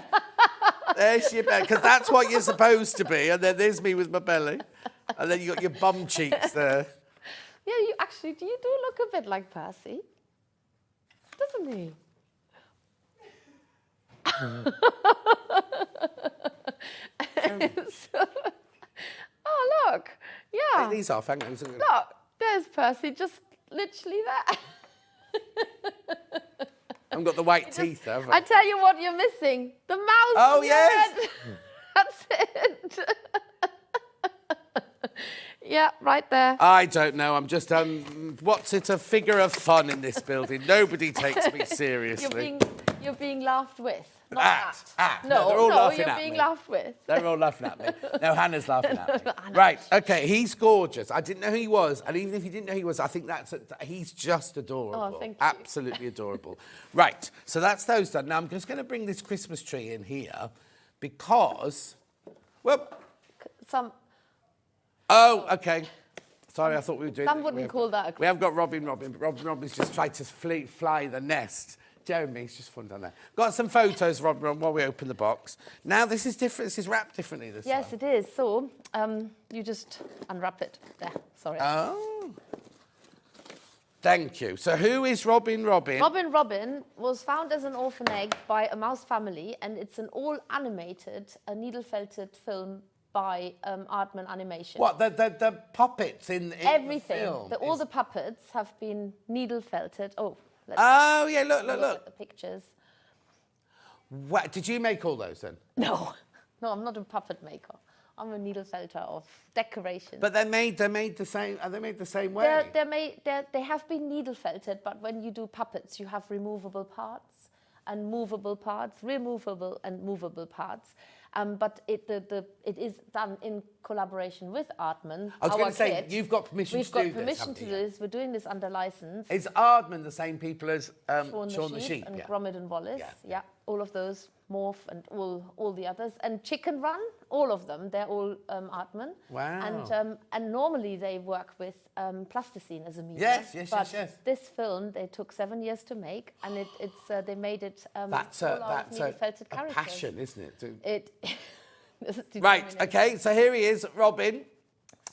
B: There's your belly, because that's what you're supposed to be. And then there's me with my belly. And then you got your bum cheeks there.
F: Yeah, you do look a bit like Percy, doesn't he? Oh, look. Yeah.
B: Take these off, hang on.
F: Look, there's Percy just literally there.
B: I haven't got the white teeth, have I?
F: I tell you what you're missing. The mouse.
B: Oh,
F: on your
B: yes.
F: head. That's it. Yeah, right there.
B: I don't know. I'm just, what's it, a figure of fun in this building? Nobody takes me seriously.
F: You're being laughed with. Not
B: No, they're all laughing
F: you're
B: at
F: being
B: me.
F: laughed with.
B: They're all laughing at me. No, Hannah's laughing at me. Right, okay, he's gorgeous. I didn't know who he was, and even if you didn't know who he was, I think he's just adorable.
F: Oh, thank you.
B: Absolutely adorable. Right, so that's those done. Now I'm just going to bring this Christmas tree in here because, well... Oh, okay. Sorry, I thought we were doing...
F: Some wouldn't call that a
B: We have got Robin, but Robin's just tried to fly the nest. Jeremy, it's just fun down there. Got some photos, Robin, while we open the box. Now, this is different. This is wrapped differently this
F: Yes,
B: time.
F: it is. So, you just unwrap it. There, sorry.
B: Oh. Thank you. So who is Robin?
F: Robin was found as an orphan egg by a mouse family, and it's an all-animated, needle-felted film by Aardman Animation.
B: What, the puppets in
F: Everything.
B: the film?
F: All the puppets have been needle-felted. Oh,
B: Oh, yeah, look.
F: at the pictures.
B: What, did you make all those then?
F: No, I'm not a puppet maker. I'm a needle felter of decoration.
B: But they're made the same. Are they made the same way?
F: They have been needle felted, but when you do puppets, you have removable parts and movable parts, removable and movable parts. But it is done in collaboration with Aardman.
B: I was
F: our
B: going to say,
F: kit.
B: you've got permission
F: We've
B: to
F: got
B: do this.
F: permission to do this. We're doing this under license.
B: Is Aardman the same people as
F: Shaun
B: the Sheep?
F: and
B: Yeah.
F: Gromit and Wallace.
B: Yeah.
F: Yeah, all of those, Morph and all the others. And Chicken Run, all of them, they're all Aardman.
B: Wow.
F: And normally they work with plasticine as a medium.
B: Yes.
F: But this film, they took 7 years to make, and they made it
B: That's
F: all out of
B: a
F: needle-felted characters.
B: passion, isn't it?
F: It
B: Right, okay, so here he is, Robin.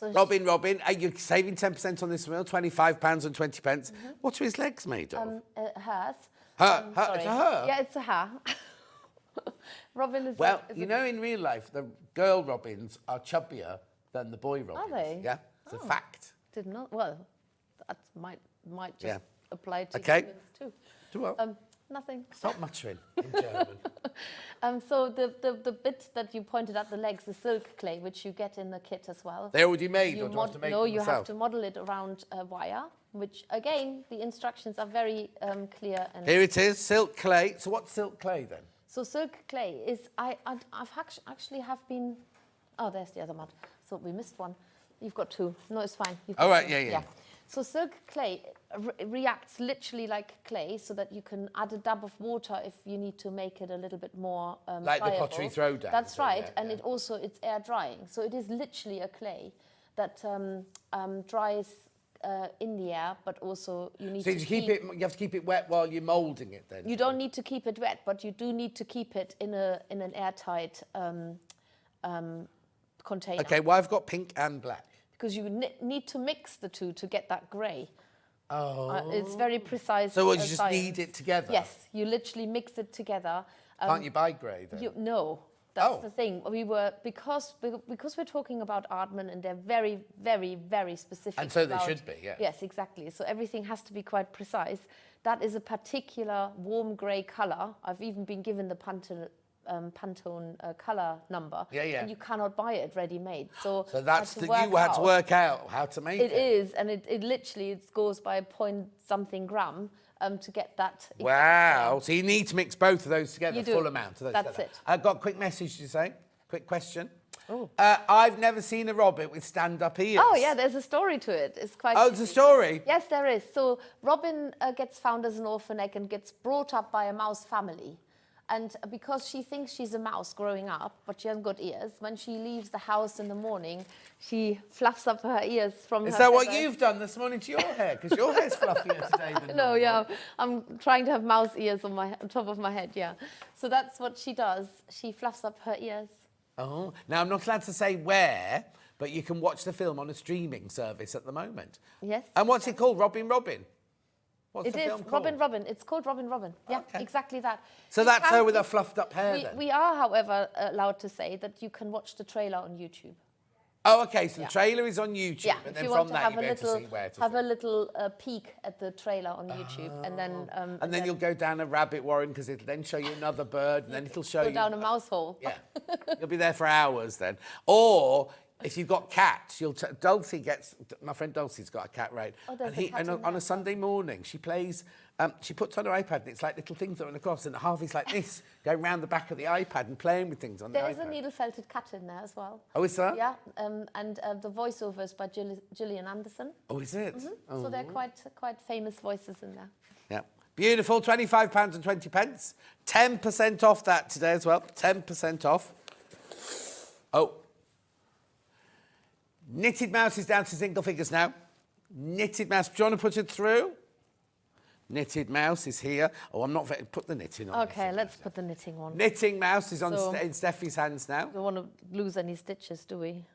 F: So
B: Robin, are you saving 10% on this meal? £25 and 20 pence. What are his legs made of?
F: hers.
B: Her,
F: Sorry.
B: it's a her?
F: Yeah, it's a her. Robin is
B: Well,
F: is
B: you know, in real life, the girl Robins are chubbier than the boy Robins.
F: they?
B: Yeah, it's a fact.
F: Did not. Well, that might just
B: Yeah.
F: apply to
B: Okay.
F: humans too.
B: Do what?
F: Nothing.
B: Stop muttering in German.
F: So the bit that you pointed at the legs, the silk clay, which you get in the kit as well.
B: They're already made,
F: You
B: or do I have to make
F: no,
B: them
F: you have
B: myself?
F: to model it around wire, which again the instructions are very clear. And
B: Here it is, silk clay. So what's silk clay then?
F: so silk clay is I've actually have been. Oh, there's the other mud. So we missed one. You've got two. No, it's fine. You've got
B: Oh, right,
F: two.
B: yeah.
F: So silk clay reacts literally like clay, so that you can add a dab of water if you need to make it a little bit more
B: Like the
F: pliable.
B: pottery throwdown,
F: That's
B: so,
F: right,
B: yeah,
F: and
B: yeah.
F: it's air drying. So it is literally a clay that dries in the air, but also you need
B: So
F: to
B: you have to keep it wet while you're moulding it then?
F: You don't need to keep it wet, but you do need to keep it in an airtight container.
B: Okay, well, I've got pink and black.
F: Because you need to mix the two to get that grey.
B: Oh.
F: It's very precise.
B: So what, you just
F: science.
B: knead it together?
F: Yes, you literally mix it together.
B: Can't you buy grey then?
F: No, that's
B: Oh.
F: the thing. Because we're talking about Aardman, and they're very, very, very specific.
B: And so they
F: about-
B: should be, yeah.
F: Yes, exactly. So everything has to be quite precise. That is a particular warm grey colour. I've even been given the Pantone Pantone colour number.
B: Yeah, yeah.
F: And you cannot buy it ready-made. So
B: that's
F: you
B: had to work out how to make it.
F: It is, and it literally goes by point something gram to get that.
B: Wow. So you need to mix both of those together,
F: You do.
B: full amount of those
F: That's
B: together.
F: it.
B: I've got a quick message to say. Quick question.
F: Oh.
B: I've never seen a Robin with stand-up ears.
F: Oh yeah, there's a story to it. It's quite.
B: Oh, there's a story?
F: Yes, there is. So Robin gets found as an orphan egg and gets brought up by a mouse family. And because she thinks she's a mouse growing up, but she hasn't got ears, when she leaves the house in the morning, she fluffs up her ears from her
B: Is that what
F: feathers.
B: you've done this morning to your hair? Because your hair's fluffier today than
F: No,
B: normal.
F: yeah, I'm trying to have mouse ears on top of my head, yeah. So that's what she does. She fluffs up her ears.
B: Oh, now I'm not allowed to say where, but you can watch the film on a streaming service at the moment.
F: Yes.
B: And what's it called? Robin Robin? What's
F: It
B: the
F: is
B: film called?
F: Robin Robin. It's called Robin Robin. Yeah,
B: Okay.
F: exactly that.
B: So
F: You
B: that's
F: can-
B: her with her fluffed up hair then?
F: We are, however, allowed to say that you can watch the trailer on YouTube.
B: Oh, okay, so
F: Yeah.
B: the trailer is on YouTube,
F: Yeah,
B: and
F: if
B: then
F: you
B: from
F: want to
B: that
F: have
B: you'll
F: a
B: be able to
F: little,
B: see where to
F: have a little peek at the trailer on YouTube, and then
B: And then you'll go down a rabbit warren because it'll then show you another bird, and then it'll show
F: go
B: you...
F: down a mouse hole.
B: Yeah, you'll be there for hours then. Or if you've got cats, Dulcie gets... My friend Dulcie's got a cat, right?
F: Oh, there's
B: and
F: a cat
B: and
F: in
B: on
F: there.
B: a Sunday morning, she plays... she puts on her iPad, and it's like little things that are across, and Harvey's like this, going round the back of the iPad and playing with things on
F: There
B: the
F: is a
B: iPad.
F: needle-felted cat in there as well.
B: Oh, is there?
F: Yeah, and the voiceover is by Gillian Anderson.
B: Oh, is it? Oh.
F: So they're quite famous voices in there.
B: Yeah. Beautiful, £25.20. 10% off that today as well. 10% off. Oh. Knitted Mouse is down to single figures now. Knitted Mouse. Do you want to put it through? Knitted Mouse is here. Oh, I'm not... Put the knitting on.
F: Okay, let's put the knitting on.
B: Knitting Mouse is on
F: So-
B: in Steffi's hands now.
F: We don't want to lose any stitches, do we?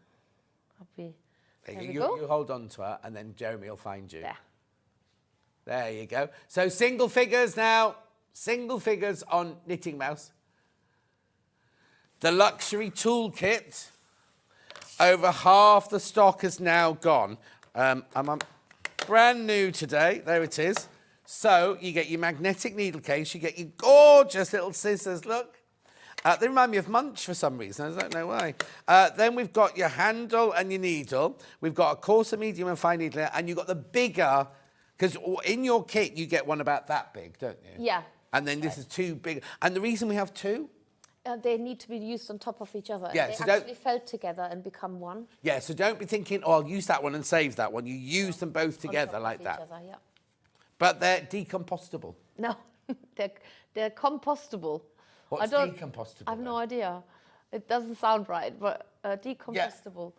F: There we
B: You
F: go.
B: hold on to her, and then Jeremy will find you.
F: There.
B: There you go. So single figures now. Single figures on Knitting Mouse. The luxury toolkit. Over half the stock is now gone. I'm brand new today. There it is. So you get your magnetic needle case. You get your gorgeous little scissors. Look. They remind me of Munch for some reason. I don't know why. Then we've got your handle and your needle. We've got a coarser, medium and fine needle. And you've got the bigger... Because in your kit, you get one about that big, don't you?
F: Yeah.
B: And then this is too big. And the reason we have two...
F: They need to be used on top of each other.
B: Yeah,
F: They
B: so don't-
F: actually felt together and become one.
B: Yeah, so don't be thinking, oh, I'll use that one and save that one. You use them both
F: on
B: together
F: top of
B: like
F: each
B: that.
F: Other, yeah.
B: But they're decompostable.
F: No, they're compostable.
B: What's
F: I
B: decompostable
F: have no
B: then?
F: idea. It doesn't sound right, but decompostable.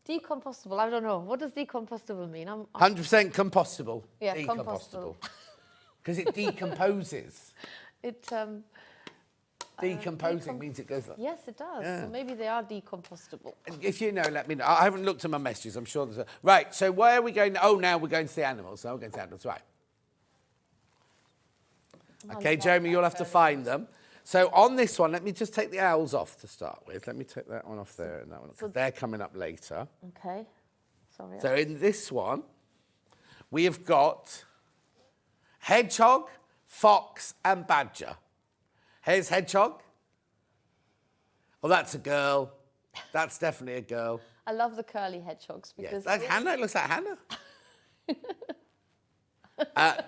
F: Decompostable. I don't know. What does decompostable mean?
B: 100% compostable.
F: Yeah,
B: Decompostable. Because it decomposes.
F: It
B: Decomposing means it goes...
F: yes, it does.
B: Yeah.
F: So maybe they are decompostable.
B: If you know, let me know. I haven't looked at my messages. I'm sure there's a... Right, so where are we going? Oh, now we're going to the animals. So we're going to the animals, right. Okay, Jeremy, you'll have to find them. So on this one, let me just take the owls off to start with. Let me take that one off there and that one, because they're coming up later.
F: Okay. Sorry.
B: So in this one, we have got hedgehog, fox and badger. Here's hedgehog. Oh, that's a girl. That's definitely a girl.
F: I love the curly hedgehogs
B: Yes,
F: because
B: that's Hannah. It looks like Hannah.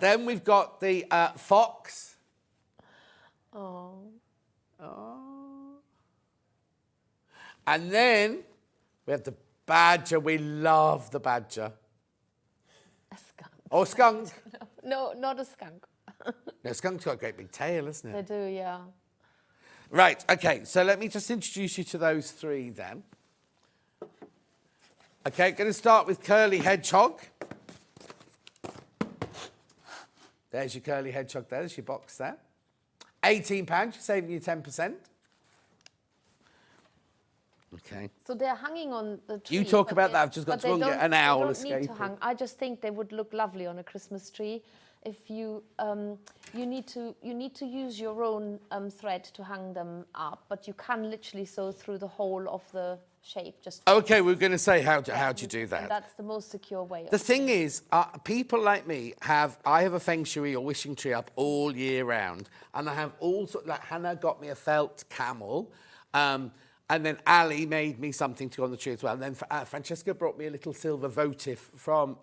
B: Then we've got the fox.
F: oh,
B: And then we have the badger. We love the badger.
F: a skunk.
B: Or skunk.
F: No, not a skunk.
B: No, skunk's got a great big tail, isn't
F: They
B: it?
F: do, yeah.
B: Right, okay, so let me just introduce you to those three then. Okay, going to start with curly hedgehog. There's your curly hedgehog there, there's your box there. £18, you're saving you 10%. Okay.
F: So they're hanging on the tree.
B: You talk
F: but
B: about
F: they-
B: that, I've just got
F: but
B: to
F: they
B: go and get
F: don't-
B: an owl
F: they don't need
B: escaping.
F: to hang. I just think they would look lovely on a Christmas tree. If you you need to use your own thread to hang them up, but you can literally sew through the whole of the shape. Just
B: Okay, we're going to say how do you do
F: and
B: that?
F: that's the most secure way.
B: The thing is, people like me I have a feng shui or wishing tree up all year round, and I have all sorts, like Hannah got me a felt camel, and then Ali made me something to go on the tree as well, and then Francesca brought me a little silver votive from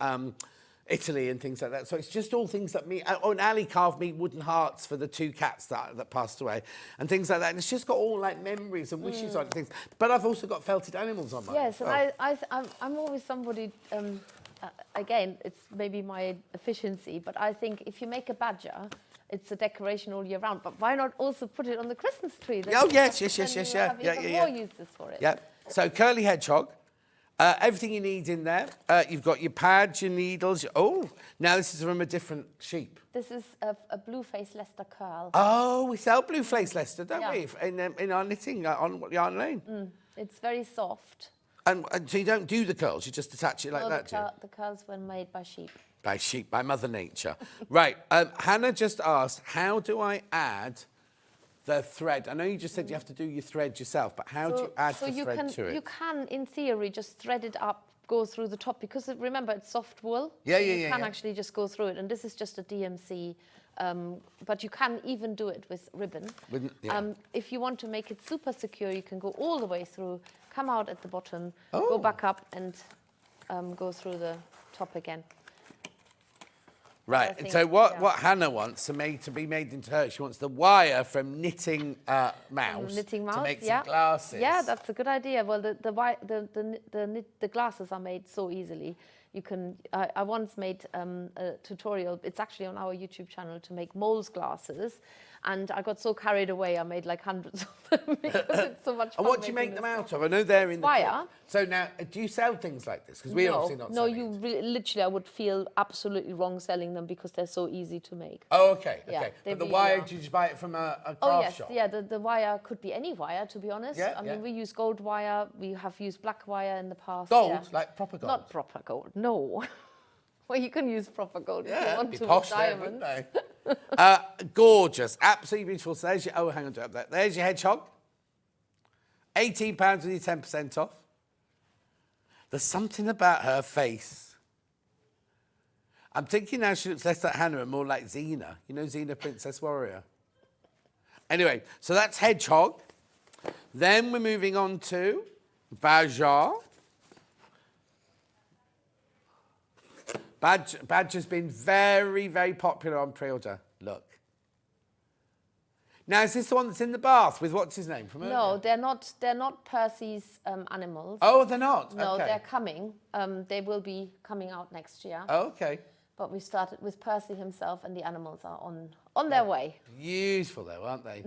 B: Italy and things like that. So it's just all things that and Ali carved me wooden hearts for the 2 cats that passed away and things like that. And it's just got all like memories and wishes on things. But I've also got felted animals on mine.
F: Yes, and I'm always somebody. Again, it's maybe my efficiency, but I think if you make a badger, it's a decoration all year round. But why not also put it on the Christmas tree? Then
B: Oh yes,
F: you have even more uses for it.
B: Yeah. So curly hedgehog. Everything you need in there. You've got your pads, your needles. Now this is from a different sheep.
F: This is a blue-faced Leicester curl.
B: Oh, we sell blue face Leicester, don't
F: Yeah.
B: we? In our knitting on Yarn Lane.
F: It's very soft.
B: And so you don't do the curls, you just attach it like
F: No,
B: that, do you?
F: the curls were made by sheep.
B: By sheep, by Mother Nature. Right, Hannah just asked, how do I add the thread? I know you just said you have to do your thread yourself, but how do you add the thread to it?
F: You can, in theory, just thread it up, go through the top, because remember, it's soft wool.
B: Yeah,
F: so
B: yeah,
F: you
B: yeah,
F: can
B: yeah.
F: actually just go through it, and this is just a DMC, but you can even do it with ribbon. If you want to make it super secure, you can go all the way through, come out at the bottom, go back up, and go through the top again.
B: Right,
F: think,
B: so what Hannah wants to be made into her, she wants the wire from Knitting Mouse,
F: Knitting Mouse,
B: to make some glasses.
F: Yeah, that's a good idea. Well, the glasses are made so easily. You can. I once made a tutorial. It's actually on our YouTube channel to make moles glasses, and I got so carried away. I made like hundreds of them because it's so much fun.
B: And what do you make them out of? I know they're in the
F: wire.
B: kit. So now, do you sell things like this? Because we obviously not.
F: No,
B: selling
F: you
B: it.
F: literally. I would feel absolutely wrong selling them because they're so easy to make.
B: Oh, okay,
F: Yeah,
B: okay.
F: they
B: But the
F: really
B: wire,
F: are.
B: did you just buy it from a craft
F: Oh yes,
B: shop?
F: yeah. The wire could be any wire, to be honest.
B: Yeah,
F: I mean,
B: yeah.
F: we use gold wire. We have used black wire in the past.
B: Gold,
F: yeah.
B: like proper gold.
F: Not proper gold. No. Well, you can use proper gold if you
B: Yeah,
F: want
B: be
F: to.
B: posh
F: With
B: there, wouldn't
F: diamonds.
B: they? Gorgeous, absolutely beautiful. So there's your, hang on, do it up there. There's your hedgehog. £18 with your 10% off. There's something about her face. I'm thinking now she looks less like Hannah and more like Xena. You know Xena, Princess Warrior? Anyway, so that's hedgehog. Then we're moving on to Badger. Badger's been very, very popular on pre-order. Look. Now, is this the one that's in the bath with what's his name from earlier?
F: No, they're not. They're not Percy's animals.
B: Oh, they're not?
F: No,
B: okay.
F: they're coming. They will be coming out next year.
B: Oh, okay.
F: But we started with Percy himself, and the animals are on their way.
B: Beautiful, though, aren't they?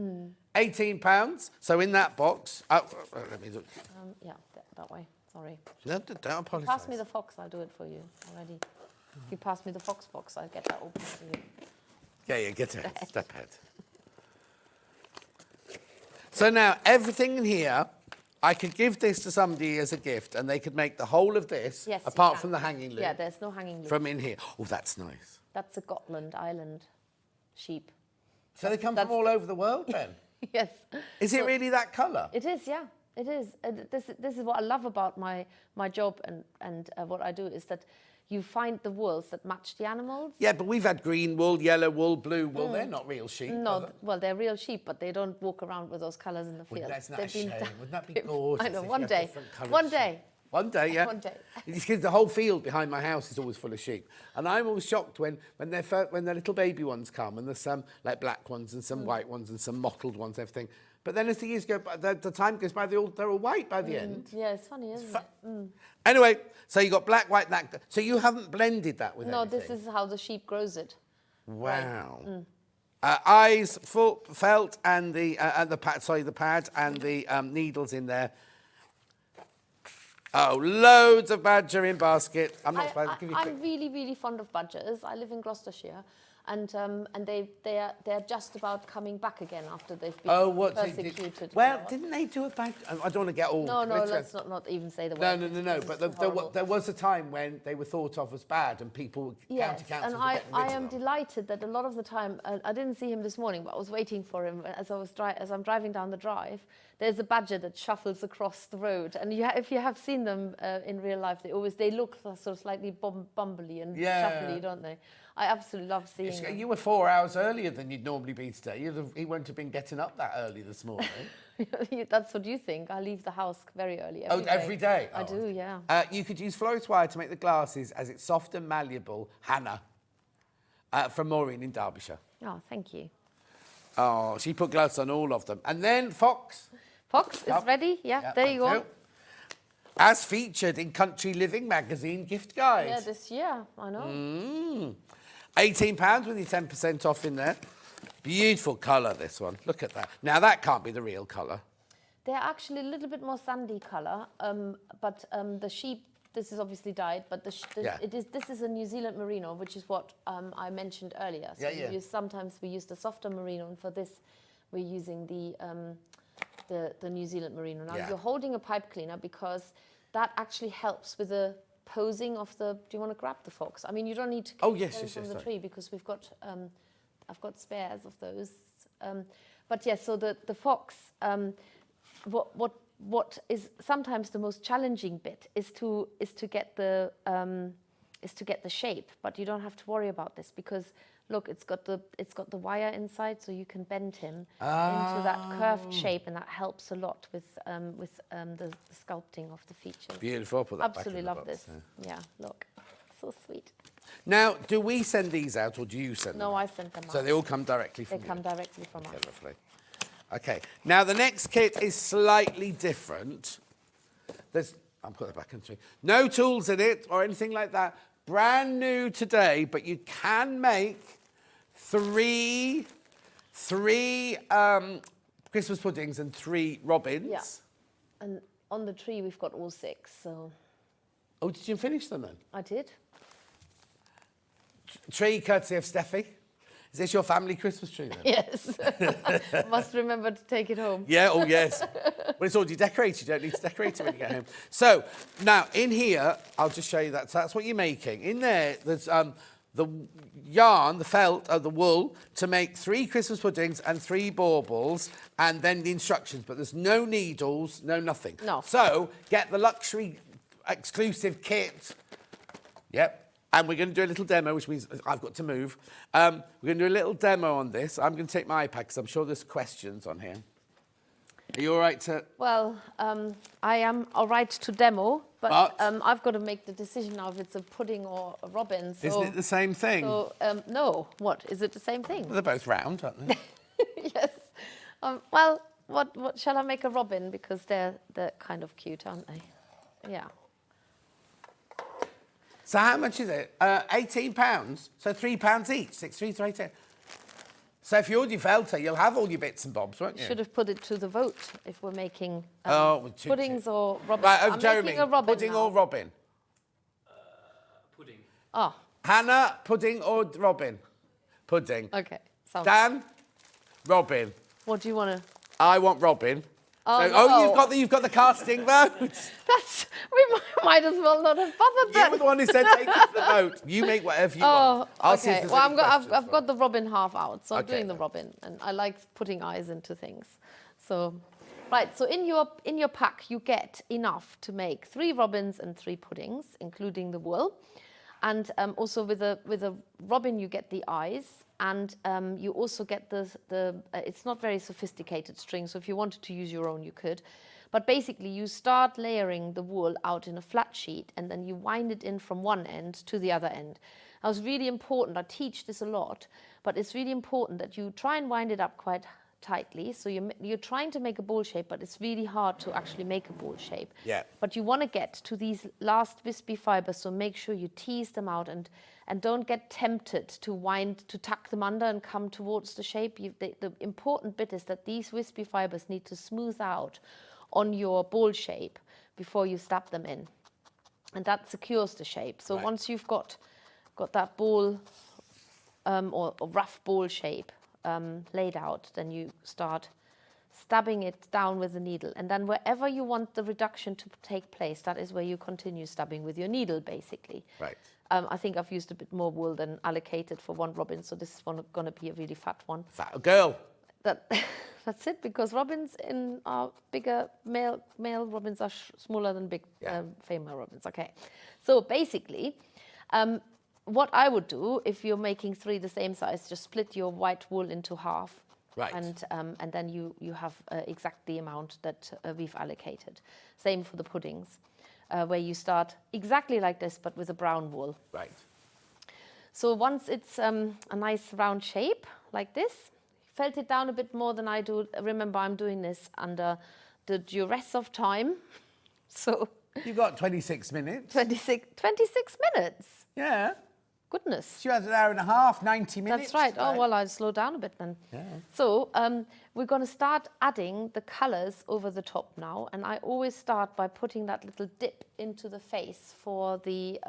B: £18. So in that box... let me look.
F: Yeah, that way. Sorry.
B: No, don't apologise.
F: Pass me the fox. I'll do it for you already. If you pass me the fox box, I'll get that open for you.
B: Yeah, get ahead. Step ahead. So now, everything in here, I could give this to somebody as a gift, and they could make the whole of this,
F: Yes, you
B: apart
F: can.
B: from the hanging loop.
F: Yeah, there's no hanging loop.
B: From in here. Oh, that's nice.
F: That's a Gotland Island sheep.
B: So they come from all over the world, then?
F: Yes.
B: Is it really that colour?
F: It is, yeah. It is. This is what I love about my job and what I do is that you find the wools that match the animals.
B: Yeah, but we've had green wool, yellow wool, blue wool. They're not real sheep. are
F: No,
B: they?
F: well, they're real sheep, but they don't walk around with those colours in the field.
B: That's not
F: They've
B: a shame.
F: been
B: Wouldn't that be gorgeous?
F: I know,
B: if you
F: one
B: had
F: day.
B: different coloured
F: One
B: sheep?
F: day.
B: One day, yeah.
F: One day.
B: It's because the whole field behind my house is always full of sheep, and I'm always shocked when their little baby ones come, and there's some like black ones and some white ones and some mottled ones, everything. But then as the years go by, the time goes by, they're all white by the end.
F: Yeah, it's funny, isn't it?
B: Anyway, so you got black, white, that. So you haven't blended that with
F: No,
B: anything?
F: this is how the sheep grows it.
B: Wow. Eyes, full felt, and the pad and the needles in there. Oh, loads of badger in basket. I'm not supposed to give you.
F: I'm really, really fond of badgers. I live in Gloucestershire, And they're just about coming back again after they've been persecuted.
B: Well, didn't they do a bad? I don't want to get all.
F: No, let's not even say the
B: No,
F: word.
B: no. But there was a time when they were thought of as bad, and people
F: Yes,
B: county councils
F: and
B: were getting rid
F: I
B: of
F: am
B: them.
F: delighted that a lot of the time, I didn't see him this morning, but I was waiting for him as I'm driving down the drive. There's a badger that shuffles across the road, and if you have seen them in real life, they look sort of slightly bumbly and shuffly, don't they? I absolutely love seeing them.
B: You were 4 hours earlier than you'd normally be today. He wouldn't have been getting up that early this morning.
F: That's what you think. I leave the house very early every day.
B: Every day?
F: I do, yeah.
B: You could use Florist wire to make the glasses as it's soft and malleable. Hannah, from Maureen in Derbyshire.
F: Oh, thank you.
B: Oh, she put gloves on all of them. And then Fox.
F: Fox is ready. Yeah, there you go.
B: As featured in Country Living magazine gift guide.
F: Yeah, this year, I know.
B: £18 with your 10% off in there. Beautiful colour, this one. Look at that. Now, that can't be the real colour.
F: They're actually a little bit more sandy colour, but the sheep, this is obviously dyed, but this is a New Zealand merino, which is what I mentioned earlier. So sometimes we use the softer merino, and for this we're using the New Zealand merino. Now you're holding a pipe cleaner because that actually helps with the posing of the. Do you want to grab the fox? I mean, you don't need to from the tree because we've got. I've got spares of those. But yes, so the fox. What is sometimes the most challenging bit is to get the shape, but you don't have to worry about this because look, it's got the wire inside, so you can bend him into that curved shape, and that helps a lot with the sculpting of the features.
B: Beautiful. I'll put that
F: Absolutely
B: back in the
F: love
B: box,
F: this. Yeah, look, so sweet.
B: Now, do we send these out or do you send them?
F: No, I sent them out.
B: So they all come directly from you?
F: They come directly from us.
B: Lovely. Okay, now the next kit is slightly different. I'll put that back in the tree. No tools in it or anything like that. Brand new today, but you can make three Christmas puddings and 3 robins.
F: Yeah, and on the tree we've got all 6, so...
B: Oh, did you finish them then?
F: I did.
B: Tree courtesy of Steffi. Is this your family Christmas tree then?
F: Yes. Must remember to take it home.
B: Yeah, oh yes. Well, it's already decorated. You don't need to decorate it when you get home. So, now, in here, I'll just show you that. So that's what you're making. In there, there's the yarn, the felt, the wool, to make 3 Christmas puddings and 3 baubles, and then the instructions. But there's no needles, no nothing.
F: No.
B: So, get the luxury exclusive kit. Yep. And we're going to do a little demo, which means I've got to move. We're going to do a little demo on this. I'm going to take my iPad because I'm sure there's questions on here. Are you all right to...
F: Well, I am all right to demo, but I've got to make the decision now if it's a pudding or a robin. So,
B: isn't it the same thing?
F: So, no. What? Is it the same thing?
B: Well, they're both round, aren't they?
F: Yes. Well, what shall I make a robin? Because they're kind of cute, aren't they? Yeah.
B: So how much is it? £18. So £3 each. 6 3 18. So if you're Felter, you'll have all your bits and bobs, won't you?
F: Should have put it to the vote if we're making puddings or robins.
B: Right, Jeremy,
F: making a robin
B: pudding
F: now.
B: or robin?
C: Pudding.
F: Oh.
B: Hannah, pudding or robin? Pudding.
F: Okay.
B: Dan, robin.
F: What do you want to?
B: I want robin.
F: Oh,
B: So,
F: no.
B: you've got the casting vote.
F: We might as well not have bothered
B: You
F: then.
B: were the one who said take it to the vote. You make whatever you want. I'll see if
F: Okay.
B: there's
F: Well,
B: any questions
F: I've
B: for
F: got the robin half out, so I'm
B: Okay,
F: doing the
B: then.
F: robin, and I like putting eyes into things. So, right. So in your pack, you get enough to make 3 robins and 3 puddings, including the wool, and also with a robin you get the eyes. And you also get it's not very sophisticated string, so if you wanted to use your own, you could. But basically, you start layering the wool out in a flat sheet, and then you wind it in from one end to the other end. Now, it's really important, I teach this a lot, but it's really important that you try and wind it up quite tightly. So you're trying to make a ball shape, but it's really hard to actually make a ball shape.
B: Yeah.
F: But you want to get to these last wispy fibers, so make sure you tease them out and don't get tempted to tuck them under and come towards the shape. The important bit is that these wispy fibers need to smooth out on your ball shape before you stab them in. And that secures the shape. So once you've got that ball or rough ball shape laid out, then you start stabbing it down with the needle. And then wherever you want the reduction to take place, that is where you continue stabbing with your needle, basically.
B: Right.
F: I think I've used a bit more wool than allocated for one robin, so this is going to be a really fat one.
B: Fat girl.
F: That's it, because robins are bigger, male robins are smaller than big female robins. Okay, so basically, what I would do if you're making 3 the same size, just split your white wool into half.
B: Right.
F: And then you have exact the amount that we've allocated. Same for the puddings, where you start exactly like this, but with a brown wool.
B: Right.
F: So once it's a nice round shape like this, felt it down a bit more than I do. Remember, I'm doing this under the duress of time. So
B: You've got 26 minutes.
F: 26 minutes.
B: Yeah.
F: Goodness.
B: She had an hour and a half, 90 minutes.
F: That's right.
B: today.
F: Oh, well, I'll slow down a bit then.
B: Yeah.
F: So we're going to start adding the colours over the top now. And I always start by putting that little dip into the face for the...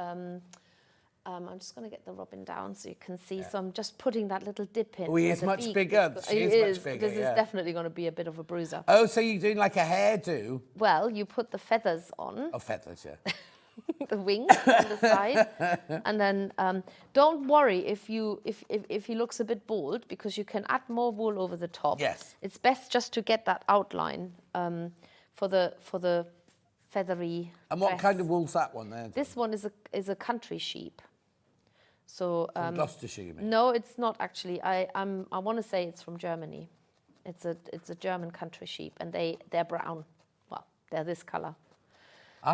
F: I'm just going to get the robin down so you can see. Yeah. So I'm just putting that little dip in.
B: Oh, he is much bigger. She is much bigger.
F: This is definitely going to be a bit of a bruiser.
B: Oh, so you're doing like a hairdo?
F: Well, you put the feathers on.
B: Oh, feathers, yeah.
F: The wings on the side, and then don't worry if he looks a bit bald, because you can add more wool over the top.
B: Yes,
F: it's best just to get that outline for the feathery.
B: And what
F: dress.
B: kind of wool's that one there?
F: This one is a country sheep. So
B: from Gloucestershire, you mean?
F: No, it's not actually. I want to say it's from Germany. It's a German country sheep, and they're brown. Well, they're this color.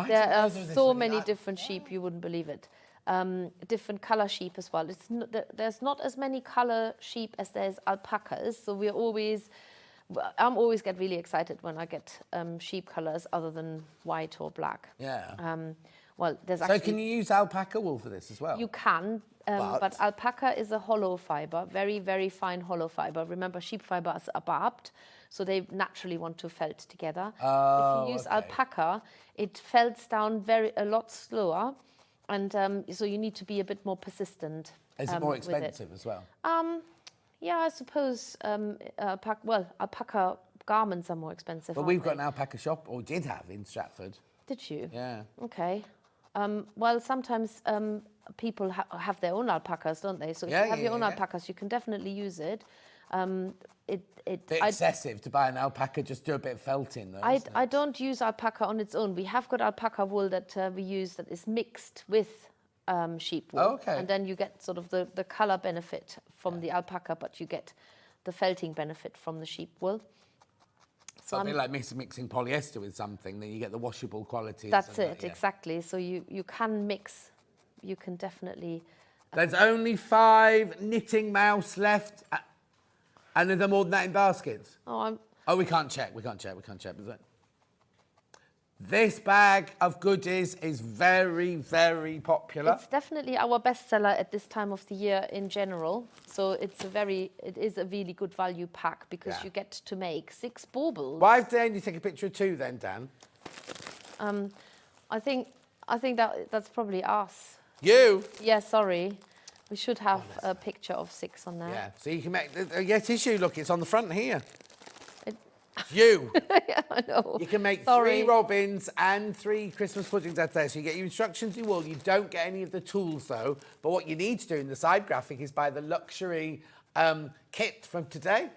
F: There are so many different sheep, you wouldn't believe it. Different color sheep as well. There's not as many color sheep as there's alpacas, so I'm always get really excited when I get sheep colors other than white or black.
B: Yeah.
F: Well, there's actually...
B: So can you use alpaca wool for this as well?
F: You can, but alpaca is a hollow fiber, very, very fine hollow fiber. Remember, sheep fibers are barbed, so they naturally want to felt together.
B: Oh,
F: if you use alpaca, it felts down a lot slower, and so you need to be a bit more persistent.
B: Is it more expensive as well?
F: Yeah, I suppose alpaca garments are more expensive.
B: Well, we've got an alpaca shop, or did have, in Stratford.
F: Did you?
B: Yeah.
F: Okay. Well, sometimes people have their own alpacas, don't they? So if you have your own alpacas, you can definitely use it.
B: Bit excessive to buy an alpaca, just do a bit of felting though.
F: I don't use alpaca on its own. We have got alpaca wool that we use that is mixed with sheep wool.
B: Oh, okay.
F: And then you get sort of the colour benefit from the alpaca, but you get the felting benefit from the sheep wool.
B: So a bit like mixing polyester with something, then you get the washable qualities.
F: That's it, exactly. So you can mix, you can definitely...
B: There's only 5 knitting mouse left. And are there more than that in baskets?
F: Oh,
B: we can't check. Is it? This bag of goodies is very, very popular.
F: It's definitely our bestseller at this time of the year in general. So it is a really good value pack, because you get to make 6 baubles.
B: Why didn't you take a picture of 2 then, Dan?
F: I think that's probably us.
B: You?
F: Yeah, sorry. We should have a picture of 6 on there.
B: Yeah, so you can make... tissue, look, it's on the front here. You.
F: Yeah, I know.
B: You can make 3 robins and 3 Christmas puddings out there. So you get your instructions in wool. You don't get any of the tools, though. But what you need to do in the side graphic is buy the luxury kit from today.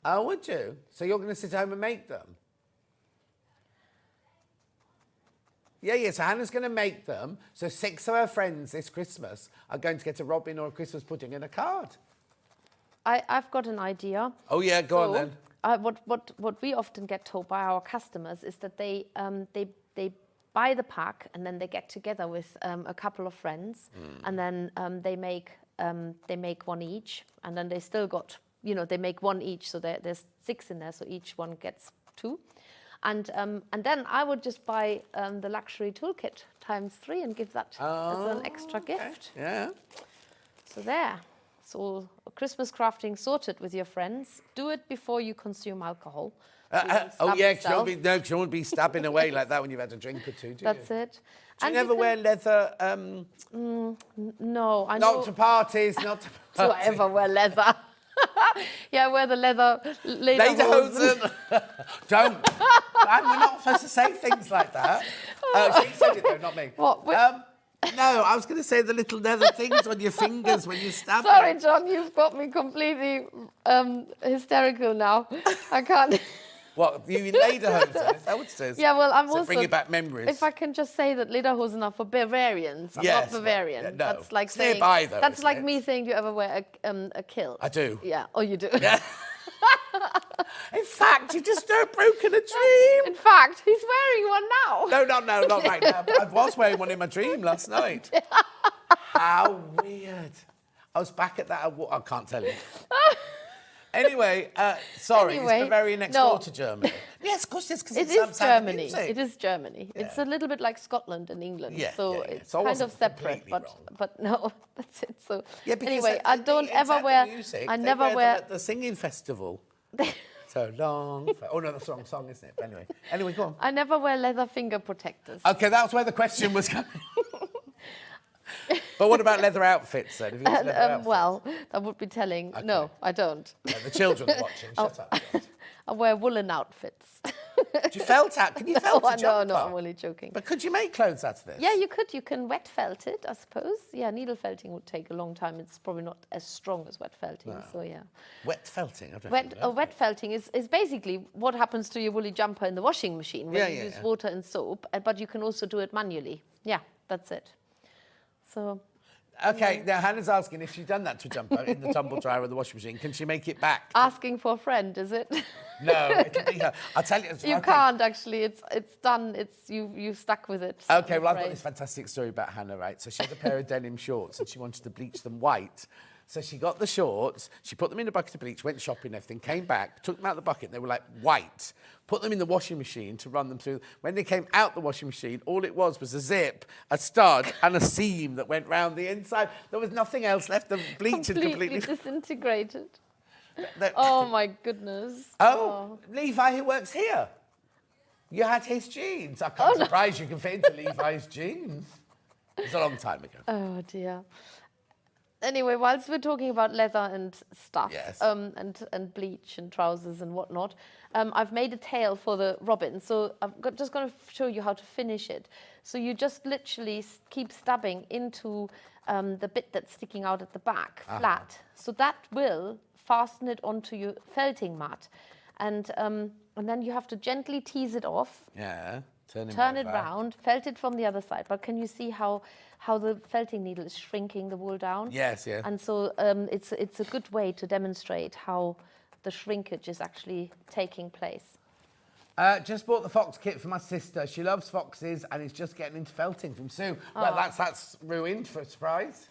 B: Oh, would you? So you're going to sit home and make them? Yeah, so Hannah's going to make them. So 6 of her friends this Christmas are going to get a robin or a Christmas pudding and a card.
F: I've got an idea.
B: Oh, yeah, go on then.
F: What we often get told by our customers is that they buy the pack, and then they get together with a couple of friends, and then they make one each, and then they still got, they make one each, so there's 6 in there, so each one gets 2. And then I would just buy the luxury toolkit ×3 and give that as an extra gift.
B: Yeah.
F: So there. So Christmas crafting sorted with your friends. Do it before you consume alcohol.
B: Oh,
F: stab
B: yeah,
F: yourself.
B: she won't be stabbing away like that when you've had a drink or two, do
F: That's
B: you?
F: it.
B: Do you
F: And
B: never
F: can-
B: wear leather?
F: No, I know.
B: Not to parties, not to
F: Do I
B: parties.
F: ever wear leather? Yeah, I wear the leather lederhosen.
B: Lederhosen. Don't. We're not supposed to say things like that. She said it though, not me.
F: What?
B: No, I was going to say the little leather things on your fingers when you stab
F: Sorry,
B: it.
F: John, you've got me completely hysterical now. I can't.
B: What, you mean lederhosen? Is that what it says?
F: Yeah, well, I'm
B: So
F: also
B: bringing back memories.
F: If I can just say that lederhosen are for Bavarians, I'm
B: Yes,
F: not Bavarian.
B: well, yeah, no.
F: That's like
B: It's
F: saying.
B: nearby, though,
F: That's
B: isn't
F: like
B: it?
F: me saying, "Do you ever wear a kilt?"
B: I do.
F: Yeah. Oh, you do.
B: Yeah. In fact, you just broken a dream.
F: In fact, he's wearing one now.
B: No, not right now. But I was wearing one in my dream last night. How weird. I was back at that. I can't tell you. Anyway, sorry, it's Bavaria next door to Germany. Yes, of course, because
F: It
B: it's
F: is
B: sound of
F: Germany.
B: music.
F: It is Germany. It's a little bit like Scotland and England.
B: Yeah,
F: so
B: yeah, yeah.
F: it's
B: So I
F: kind of
B: wasn't
F: separate,
B: completely
F: but no, that's it. So
B: Yeah, because
F: anyway, I don't ever wear. I never
B: them
F: wear.
B: at the singing festival. So long. Oh no, that's the wrong song, isn't it? But anyway, go on.
F: I never wear leather finger protectors.
B: Okay, that's where the question was coming. But what about leather outfits then? Have you got leather outfits?
F: Well, that would be telling. No, I don't.
B: The children are watching. Shut up.
F: I wear woolen outfits.
B: Do you felt out? Can you felt a jumper?
F: No, I'm only joking.
B: But could you make clothes out of this?
F: Yeah, you could. You can wet felt it, I suppose. Yeah, needle felting would take a long time. It's probably not as strong as wet felting.
B: No.
F: So yeah.
B: Wet felting? I don't know.
F: Wet felting is basically what happens to your woolly jumper in the washing machine when you use water and soap, but you can also do it manually. Yeah, that's it. So.
B: Okay, now Hannah's asking if she's done that to a jumper in the tumble dryer or the washing machine, can she make it back?
F: Asking for a friend, is it?
B: No, it'll be her. I'll tell you.
F: You can't actually. It's done. It's you stuck with it.
B: Okay, well, I've got
F: afraid.
B: this fantastic story about Hannah, right? So she had a pair of denim shorts and she wanted to bleach them white. So she got the shorts, she put them in a bucket of bleach, went shopping and everything, came back, took them out of the bucket, and they were like white. Put them in the washing machine to run them through. When they came out the washing machine, all it was a zip, a stud, and a seam that went round the inside. There was nothing else left. The bleach had completely
F: disintegrated.
B: The-
F: Oh my goodness.
B: Oh, Levi, who works here. You had his jeans. I can't surprise you can fit into Levi's jeans. It's a long time ago.
F: Oh dear. Anyway, whilst we're talking about leather and stuff,
B: Yes.
F: and bleach and trousers and whatnot, I've made a tail for the robin. So just going to show you how to finish it. So you just literally keep stabbing into the bit that's sticking out at the back, flat. So that will fasten it onto your felting mat, and then you have to gently tease it off.
B: Yeah.
F: Turn it round, felt it from the other side. But can you see how the felting needle is shrinking the wool down?
B: Yes, yeah.
F: And so it's a good way to demonstrate how the shrinkage is actually taking place.
B: Just bought the fox kit for my sister. She loves foxes and is just getting into felting from Sue. Well, that's ruined for a surprise.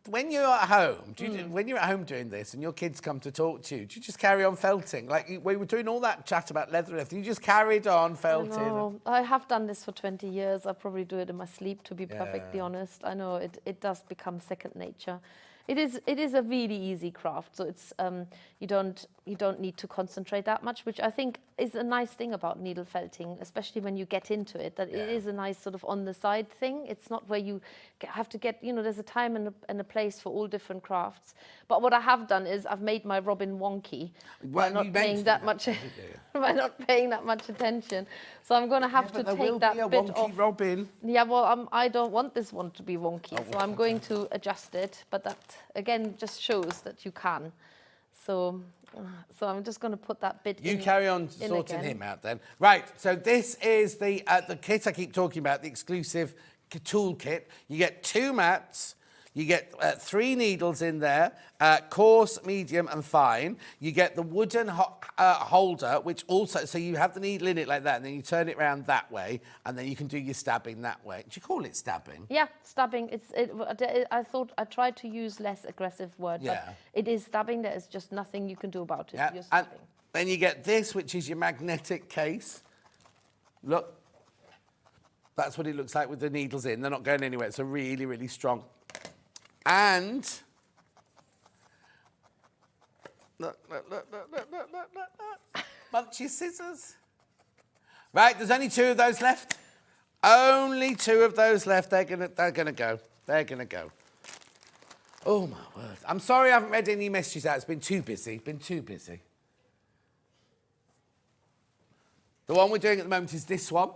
B: When you're at home, when you're at home doing this and your kids come to talk to you, do you just carry on felting? Like we were doing all that chat about leather and everything, you just carried on felting.
F: No, I have done this for 20 years. I probably do it in my sleep, to be perfectly honest. I know it does become second nature. It is a really easy craft, so it's you don't need to concentrate that much, which I think is a nice thing about needle felting, especially when you get into it. That it is a nice sort of on the side thing. It's not where you have to get, there's a time and a place for all different crafts. But what I have done is I've made my robin wonky by not paying that much by not paying that much attention. So I'm going to have to take that bit
B: wonky
F: off.
B: robin.
F: Yeah, well, I don't want this one to be wonky, so I'm going to adjust it. But that, again, just shows that you can. So I'm just going to put that bit in.
B: You carry on sorting him out then. Right, so this is the kit I keep talking about, the exclusive tool kit. You get 2 mats. You get 3 needles in there, coarse, medium and fine. You get the wooden holder, which also, so you have the needle in it like that, and then you turn it around that way, and then you can do your stabbing that way. Do you call it stabbing?
F: Yeah, stabbing. I thought I tried to use less aggressive word, but it is stabbing. There is just nothing you can do about it.
B: Yeah.
F: You're stabbing.
B: And then you get this, which is your magnetic case. Look, that's what it looks like with the needles in. They're not going anywhere. It's a really, really strong. And Look. Munchy scissors. Right, there's only 2 of those left. Only 2 of those left. They're gonna go. They're gonna go. Oh my word. I'm sorry I haven't read any messages out. It's been too busy. The one we're doing at the moment is this one.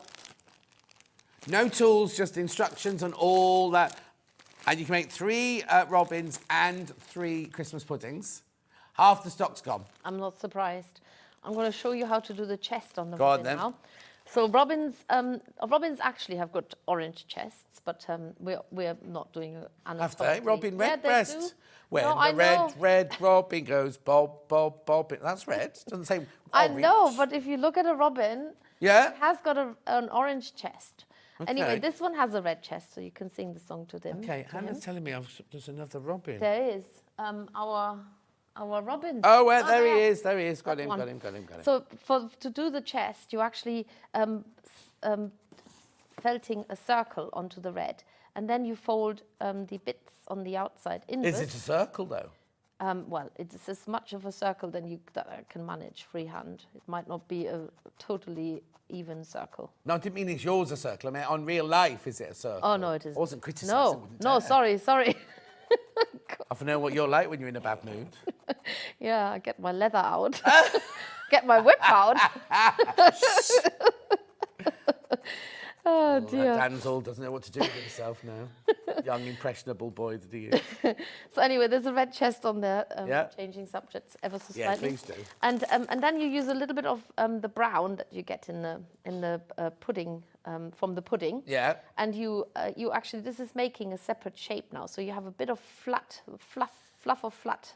B: No tools, just instructions and all that. And you can make 3 robins and 3 Christmas puddings. Half the stock's gone.
F: I'm not surprised. I'm going to show you how to do the chest on the
B: Go on,
F: robin
B: then.
F: now. So robins actually have got orange chests, but we're not doing an
B: Have they? Robin red breast.
F: do.
B: When
F: No,
B: the
F: I know.
B: red robin goes bob, bob, bob. That's red. Doesn't say
F: I
B: orange.
F: know, but if you look at a robin,
B: Yeah?
F: it has got an orange chest.
B: Okay.
F: Anyway, this one has a red chest, so you can sing the song to them.
B: Okay,
F: to him.
B: Hannah's telling me there's another robin.
F: There is our robin.
B: Oh, well, there he is. There he is. Got
F: That
B: him,
F: one.
B: got him.
F: So to do the chest, you actually felting a circle onto the red, and then you fold the bits on the outside inward.
B: Is it a circle, though?
F: Well, it's as much of a circle that I can manage freehand. It might not be a totally even circle.
B: No, I didn't mean it's yours a circle. I mean, on real life, is it a circle?
F: Oh, no, it isn't.
B: I wasn't criticising.
F: No,
B: wouldn't
F: no,
B: dare.
F: sorry.
B: I know what you're like when you're in a bad mood.
F: Yeah, I get my leather out. Get my whip out. Oh, dear.
B: Dan's all doesn't know what to do with himself now. Young, impressionable boy that he is.
F: So anyway, there's a red chest on there,
B: Yeah.
F: changing subjects ever so
B: Yeah,
F: slightly.
B: please do.
F: And then you use a little bit of the brown that you get in the pudding from the pudding.
B: Yeah.
F: And you actually, this is making a separate shape now. So you have a bit of fluff of flat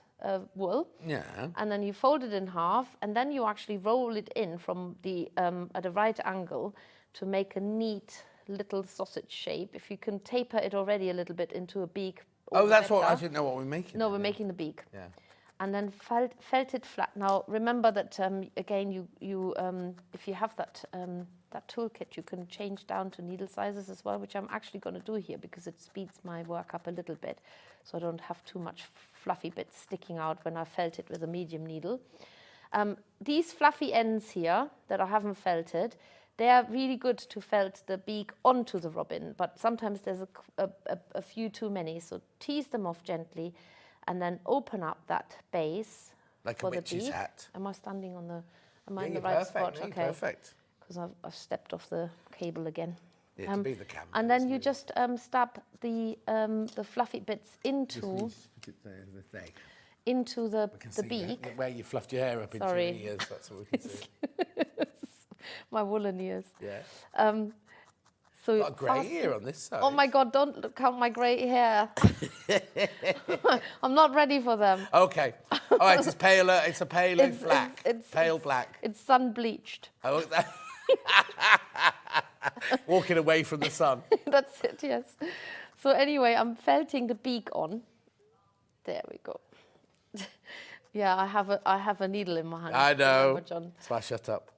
F: wool.
B: Yeah.
F: And then you fold it in half, and then you actually roll it in from the at a right angle to make a neat little sausage shape. If you can taper it already a little bit into a beak. all
B: Oh,
F: the
B: that's what I
F: better.
B: didn't know what we're making.
F: No,
B: then,
F: we're
B: yeah.
F: making the beak.
B: Yeah.
F: And then felt it flat. Now remember that again, you if you have that that toolkit, you can change down to needle sizes as well, which I'm actually going to do here because it speeds my work up a little bit, so I don't have too much fluffy bits sticking out when I felt it with a medium needle. These fluffy ends here that I haven't felted, they are really good to felt the beak onto the robin, but sometimes there's a few too many, so tease them off gently and then open up that base
B: Like a
F: for the
B: witch's
F: beak.
B: hat.
F: Am I standing on the, am I
B: Yeah,
F: in the
B: you're
F: right
B: perfect.
F: spot?
B: No, you're
F: Okay,
B: perfect.
F: because I've stepped off the cable again.
B: Yeah, to be the camera.
F: And then you just stab the fluffy bits into the beak.
B: Where you fluffed your hair up into
F: Sorry.
B: your ears, that's what we can see.
F: My woolen ears.
B: Yeah.
F: So
B: Got a grey ear on this side.
F: Oh my God! Don't count my grey hair. I'm not ready for them.
B: Okay. All right, it's paler. It's a pale black. Pale
F: it's-
B: black.
F: It's sun bleached.
B: Oh, walking away from the sun.
F: That's it. Yes. So anyway, I'm felting the beak on. There we go. Yeah, I have a needle in my hand.
B: I know.
F: Remember, John.
B: That's why I shut up.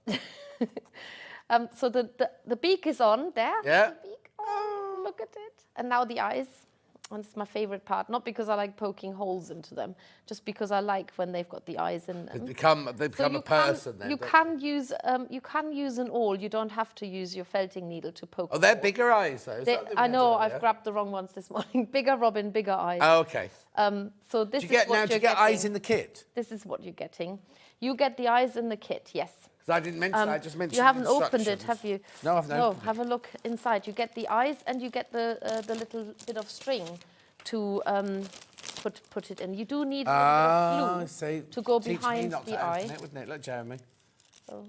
F: So the beak is on there.
B: Yeah.
F: The beak. Oh, look at it. And now the eyes. And it's my favorite part, not because I like poking holes into them, just because I like when they've got the eyes in them.
B: They become a person then.
F: You
B: don't
F: can use an awl. You don't have to use your felting needle to poke.
B: Oh,
F: a
B: they're
F: hole.
B: bigger eyes though. Is that what
F: I
B: we
F: know.
B: had
F: I've
B: earlier?
F: grabbed the wrong ones this morning. Bigger robin, bigger eyes.
B: Oh, okay.
F: So this
B: Do you
F: is what
B: get
F: you're
B: eyes
F: getting.
B: in the kit?
F: This is what you're getting. You get the eyes in the kit. Yes.
B: Because I didn't mention. I just mentioned.
F: You haven't opened it,
B: instructions.
F: have you?
B: No, I've not.
F: No,
B: opened it.
F: have a look inside. You get the eyes and you get the little bit of string to put it in. You do need a little bit of glue to go
B: Teach me
F: behind
B: not
F: the
B: to
F: eye.
B: open it, wouldn't it? Look, Jeremy.
F: So,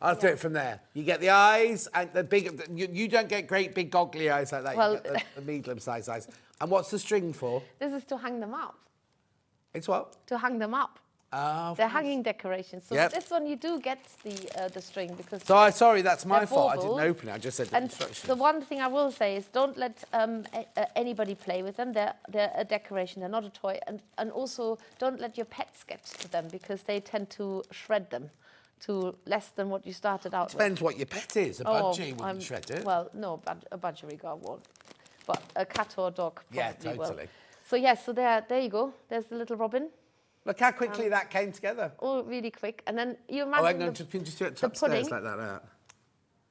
B: I'll do it from there. You get the eyes and the big. You don't get great big goggly eyes like that.
F: Well-
B: You get the medium-sized eyes. And what's the string for?
F: this is to hang them up.
B: It's what?
F: To hang them up.
B: Oh,
F: They're hanging decorations. So
B: Yep.
F: this one you do get the string because.
B: sorry, that's my
F: They're
B: fault. I
F: baubles.
B: didn't open it. I just said the
F: And
B: instructions.
F: the one thing I will say is don't let anybody play with them. They're a decoration. They're not a toy. And also don't let your pets get to them because they tend to shred them to less than what you started out with.
B: Depends what your pet is. A budgie wouldn't shred it.
F: Well, no, a budgeriggar won't. but a cat or a dog probably
B: Yeah,
F: will.
B: totally.
F: So yes, so there you go. There's the little robin.
B: Look how quickly that came together.
F: All really quick. And then you
B: Oh,
F: imagine
B: hang on, can you just do it upstairs
F: pudding.
B: like that?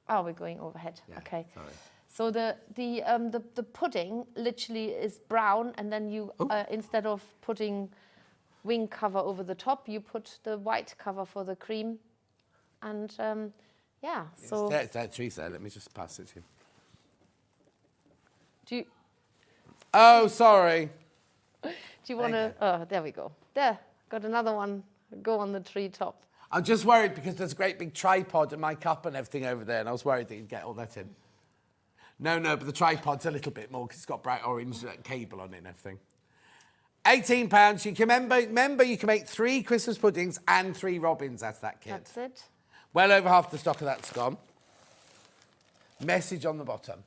F: Oh, we're going overhead.
B: Yeah,
F: Okay.
B: sorry.
F: So the pudding literally is brown, and then you instead of putting wing cover over the top, you put the white cover for the cream, and yeah. So
B: It's that tree's there. Let me just pass it to you.
F: do you
B: Oh, sorry.
F: want to? Oh, there we go. There, got another one. Go on the tree top.
B: I'm just worried because there's a great big tripod and my cup and everything over there, and I was worried that you'd get all that in. No, but the tripod's a little bit more because it's got bright orange cable on it and everything. £18. You can remember you can make 3 Christmas puddings and 3 robins out of that kit.
F: That's it.
B: Well over half the stock of that's gone. Message on the bottom.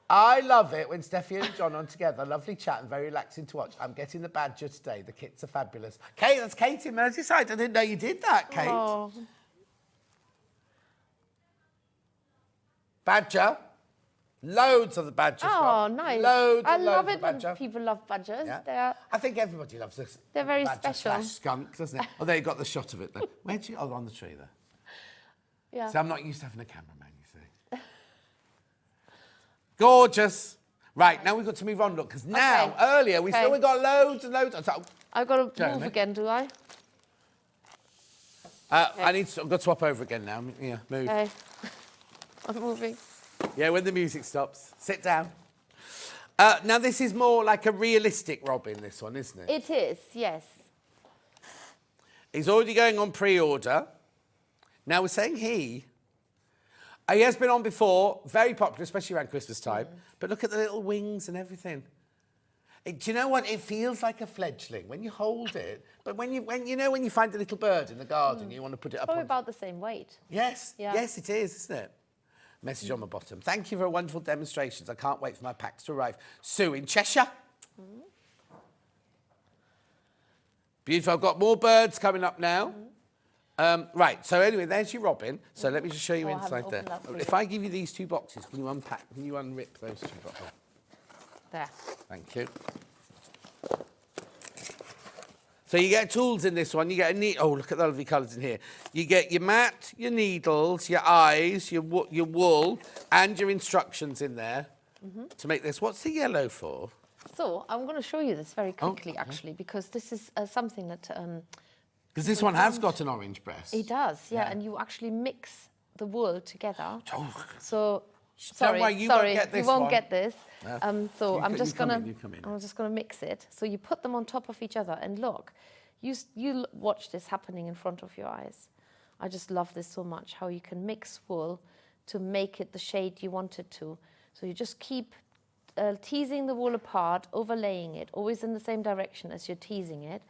B: I love it when Steffi and John are together. Lovely chat and very relaxing to watch. I'm getting the badger today. The kits are fabulous. Kate, that's Kate in Merseyside. I didn't know you did that, Kate.
F: Oh.
B: Badger. Loads of the badgers.
F: Oh, nice.
B: Loads
F: I
B: and
F: love
B: loads
F: it
B: of
F: when
B: badger.
F: people love badgers.
B: Yeah. I think everybody loves this.
F: They're very
B: badger
F: special.
B: / skunk, doesn't it? Oh, there you got the shot of it there. Where'd you? Oh, on the tree there.
F: Yeah.
B: So I'm not used to having a cameraman, you see. Gorgeous. Right, now we've got to move on, look, because now, earlier, we still got loads and loads.
F: I've got to
B: Jeremy.
F: move again, do I?
B: I've got to swap over again now. Yeah, move.
F: Okay. I'm moving.
B: Yeah, when the music stops. Sit down. Now, this is more like a realistic Robin, this one, isn't it?
F: It is, yes.
B: He's already going on pre-order. Now, we're saying he has been on before, very popular, especially around Christmas time. But look at the little wings and everything. Do you know what? It feels like a fledgling when you hold it. But when you find a little bird in the garden, you want to put it up
F: Probably
B: on...
F: about the same weight.
B: Yes,
F: Yeah.
B: yes, it is, isn't it? Message on the bottom. Thank you for wonderful demonstrations. I can't wait for my packs to arrive. Sue in Cheshire. Beautiful. I've got more birds coming up now. Right, so anyway, there's your robin. So let me just show you
F: Oh, I haven't
B: inside there.
F: opened that for
B: If
F: you.
B: I give you these 2 boxes, can you unrip those 2 boxes?
F: There.
B: Thank you. So you get tools in this one. You get a neat... Oh, look at the lovely colours in here. You get your mat, your needles, your eyes, your wool, and your instructions in there to make this. What's the yellow for?
F: So I'm going to show you this very quickly, actually, because this is something that...
B: Because this one has got an orange breast.
F: it does, yeah, and you actually mix the wool together.
B: Oh.
F: So...
B: Don't worry, you won't get this
F: you won't
B: one.
F: get this. So
B: You
F: I'm
B: co-
F: just
B: you come
F: gonna,
B: in, you come in.
F: I'm just gonna mix it. So you put them on top of each other, and look, you watch this happening in front of your eyes. I just love this so much. How you can mix wool to make it the shade you want it to. So you just keep teasing the wool apart, overlaying it, always in the same direction as you're teasing it.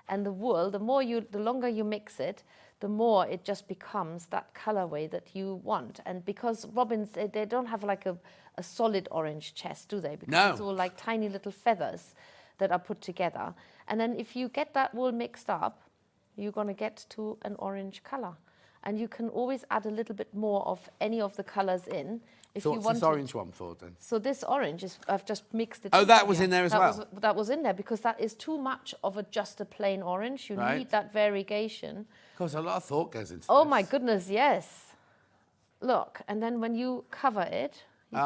F: And the wool, the longer you mix it, the more it just becomes that colorway that you want. And because robins, they don't have like a solid orange chest, do they? Because
B: No.
F: it's all like tiny little feathers that are put together. And then if you get that wool mixed up, you're going to get to an orange color. And you can always add a little bit more of any of the colors in. If
B: So
F: you
B: what's
F: want
B: this orange one for then?
F: So this orange is, I've just mixed it.
B: Oh, that
F: together.
B: was in there as well?
F: That was in there because that is too much of just a plain orange. You
B: Right.
F: need that variegation.
B: Of course, a lot of thought goes into
F: Oh
B: this.
F: my goodness, yes. Look, and then when you cover it, you've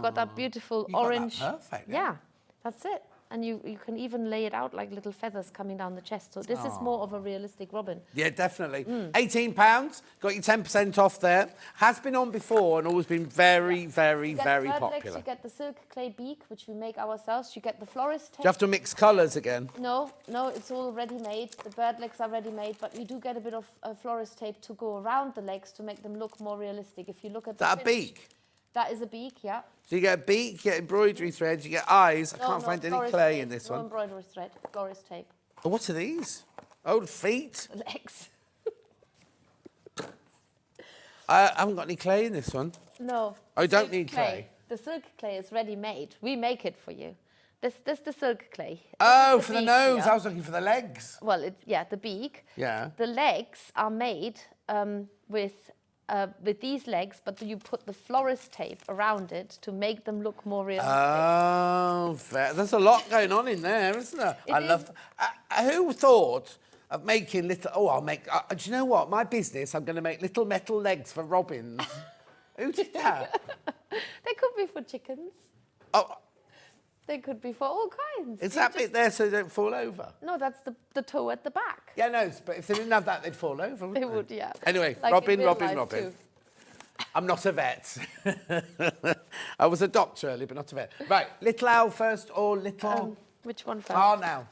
F: got that beautiful
B: You got that
F: orange.
B: perfect, yeah.
F: Yeah, that's it. And you can even lay it out like little feathers coming down the chest. So this is more of a realistic robin.
B: Yeah, definitely. £18, got you 10% off there. Has been on before and always been very, very,
F: You get
B: very
F: bird legs,
B: popular.
F: you get the silk clay beak, which we make ourselves. You get the florist tape.
B: Do you have to mix colours again?
F: No, it's all ready-made. The bird legs are ready-made, but we do get a bit of florist tape to go around the legs to make them look more realistic. If you look at
B: Is that
F: the
B: a
F: finished-
B: beak?
F: That is a beak, yeah.
B: So you get a beak, you get embroidery threads, you get eyes. I can't find any
F: florist
B: clay
F: tape,
B: in this
F: no
B: one.
F: embroidery thread, florist tape.
B: Oh, what are these? Oh, the feet.
F: Legs.
B: I haven't got any clay in this one.
F: No.
B: Oh, you don't
F: silk
B: need clay.
F: The silk clay is ready-made. We make it for you. This the silk clay.
B: Oh,
F: This is
B: for the
F: beak
B: nose.
F: here.
B: I was looking for the legs.
F: Well, the beak.
B: Yeah.
F: The legs are made with with these legs, but you put the florist tape around it to make them look more realistic.
B: Oh, fair. There's a lot going on in there, isn't there?
F: It
B: love. Who thought of making little? Oh, I'll make. Do you know what? My business. I'm going to make little metal legs for robins. Who did that?
F: They could be for chickens.
B: Oh,
F: They could be for all kinds.
B: is
F: You
B: that
F: just-
B: bit there so they don't fall over?
F: No, that's the toe at the back.
B: Yeah, no. But if they didn't have that, they'd fall over. Wouldn't
F: They would, yeah.
B: Anyway,
F: Like in
B: Robin,
F: real
B: Robin,
F: life
B: Robin.
F: too.
B: I'm not a vet. I was a doctor earlier, but not a vet. Right, little owl first or little
F: Which one first?
B: barn owl?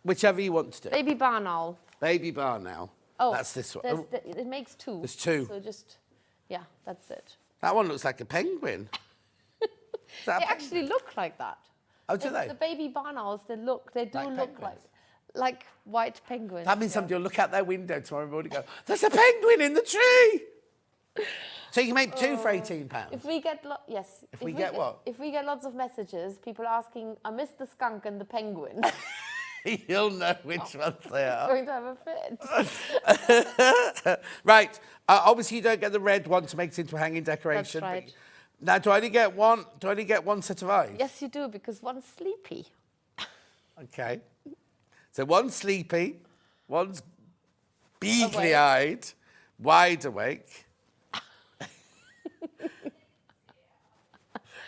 B: Whichever you want to do.
F: Baby barn owl.
B: Baby barn owl.
F: Oh,
B: That's this one.
F: there's
B: Oh,
F: it makes two.
B: There's two.
F: So just, yeah, that's it.
B: that one looks like a penguin. Is that a
F: They
B: penguin?
F: actually look like that.
B: Oh, do they?
F: The baby barn owls, they do look
B: penguins?
F: like white penguins.
B: That means
F: yeah.
B: somebody will look out their window tomorrow morning and go, there's a penguin in the tree. So you can make two for £18.
F: If we get yes.
B: If we get what?
F: If we get lots of messages, people asking, I missed the skunk and the penguin.
B: You'll know which ones they are.
F: Going to have a fit.
B: Right. Obviously, you don't get the red one to make it into a hanging decoration.
F: That's
B: but-
F: right.
B: Now, do I only get one? Do I only get one set of eyes?
F: Yes, you do, because one's sleepy.
B: Okay. So one's sleepy, one's beagly-eyed, wide awake.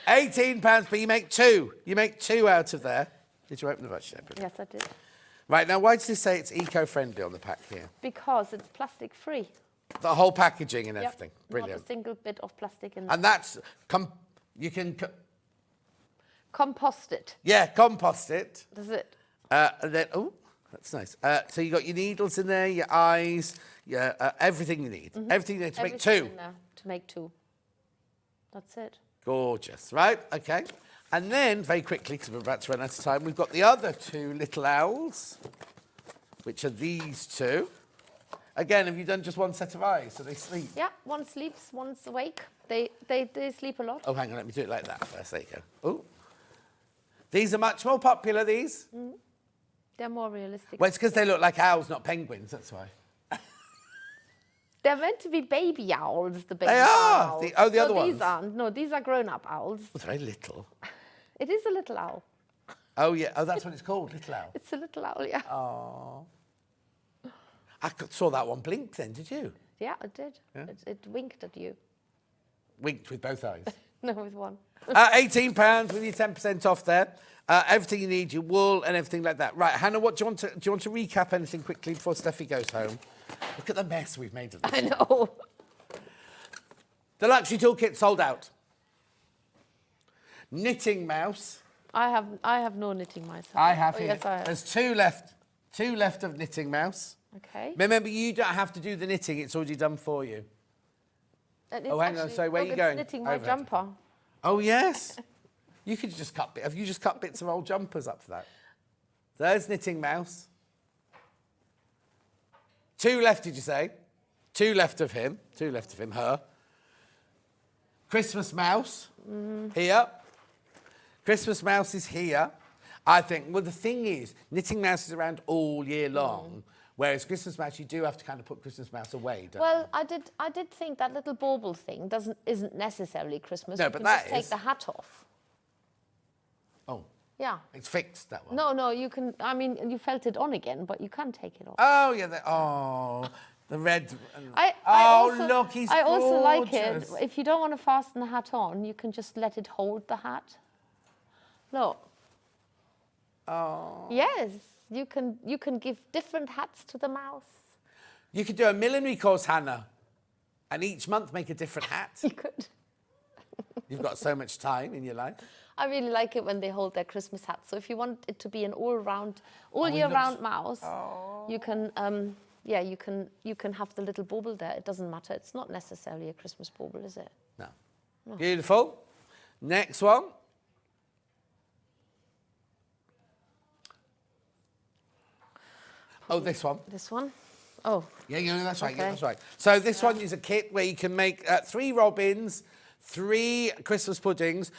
B: £18, but you make two. You make two out of there. Did you open the batch?
F: Yes, I did.
B: Right, now why does it say it's eco-friendly on the pack here?
F: Because it's plastic free.
B: The whole packaging and
F: Yep,
B: everything. Brilliant.
F: Not a single bit of plastic in there.
B: And that's, you can,
F: Compost it.
B: yeah, compost it.
F: That's it.
B: And then, oh, that's nice. So you got your needles in there, your eyes, everything you need. Everything you need to make
F: Everything
B: two.
F: in there to make two. That's it.
B: Gorgeous, right? Okay. And then, very quickly, because we're about to run out of time, we've got the other two little owls, which are these two. Again, have you done just one set of eyes so they sleep?
F: Yeah, one sleeps, one's awake. They sleep a lot.
B: Oh, hang on, let me do it like that first. There you go. Oh. These are much more popular, these.
F: They're more realistic.
B: Well, it's because they look like owls, not penguins, that's why.
F: They're meant to be baby owls, the baby
B: They are.
F: owls.
B: The other
F: These
B: ones.
F: aren't. No, these are grown-up owls.
B: Oh, they're very little.
F: It is a little owl.
B: Oh, yeah. Oh, that's what it's called, little owl.
F: It's a little owl, yeah.
B: Oh. Saw that one blink then, did you?
F: Yeah, it did.
B: Yeah.
F: It winked at you.
B: Winked with both eyes.
F: No, with one.
B: £18 with your 10% off there. Everything you need, your wool and everything like that. Right, Hannah, what do you want to recap anything quickly before Steffi goes home? Look at the mess we've made of this.
F: I know.
B: The luxury toolkit sold out. Knitting mouse.
F: I have no knitting myself.
B: I have
F: Oh,
B: here.
F: yes, I have.
B: There's two left. Two left of knitting mouse.
F: Okay.
B: Remember, you don't have to do the knitting. It's already done for you.
F: And
B: Oh,
F: it's
B: hang on,
F: actually-
B: sorry, where are
F: look,
B: you
F: it's
B: going?
F: knitting my
B: Overhead.
F: jumper.
B: Oh, yes. You could just cut have you just cut bits of old jumpers up for that? There's knitting mouse. Two left, did you say? Two left of him. Two left of him, her. Christmas mouse, here. Christmas mouse is here. I think, well, the thing is, knitting mouse is around all year long, whereas Christmas mouse, you do have to kind of put Christmas mouse away, don't
F: Well, I did think that little bauble thing isn't necessarily Christmas.
B: No,
F: you
B: but
F: can
B: that
F: just
B: is.
F: take the hat off.
B: you? Oh,
F: Yeah.
B: it's fixed, that one.
F: No, you can. I mean, you felt it on again, but you can take it off.
B: Oh, yeah, the red. Look, he's
F: I also like it.
B: gorgeous.
F: If you don't want to fasten the hat on, you can just let it hold the hat. Look.
B: Oh.
F: Yes, you can give different hats to the mouse.
B: You could do a millinery course, Hannah, and each month make a different hat.
F: You could.
B: You've got so much time in your life.
F: I really like it when they hold their Christmas hat. So if you want it to be an all
B: he
F: year
B: looks-
F: round mouse, you can you can have the little bauble there. It doesn't matter. It's not necessarily a Christmas bauble, is it?
B: No. Beautiful. Next one. Oh, this one.
F: This one. Oh,
B: Yeah, that's right. Yeah,
F: Okay.
B: that's right. So this one is a kit where you can make 3 robins, 3 Christmas puddings.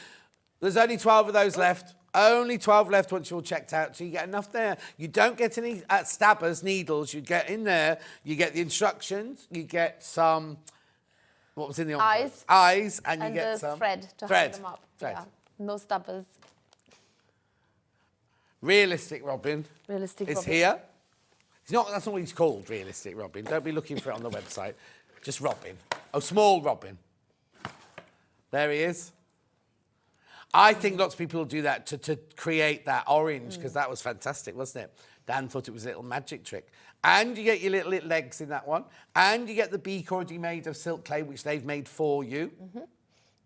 B: There's only 12 of those left. Only 12 left once you're all checked out. So you get enough there. You don't get any stabbers, needles. You get in there. You get the instructions. You get some What was in the
F: Eyes.
B: envelopes? Eyes, and you
F: And
B: get
F: the
B: some
F: thread to
B: thread.
F: hold them up.
B: Thread.
F: Yeah. No stubbers.
B: Realistic Robin
F: Realistic
B: is
F: Robin.
B: here. That's not what he's called, Realistic Robin. Don't be looking for it on the website. Just Robin. Oh, small Robin. There he is. I think lots of people will do that to create that orange, because that was fantastic, wasn't it? Dan thought it was a little magic trick. And you get your little legs in that one. And you get the beak already made of silk clay, which they've made for you.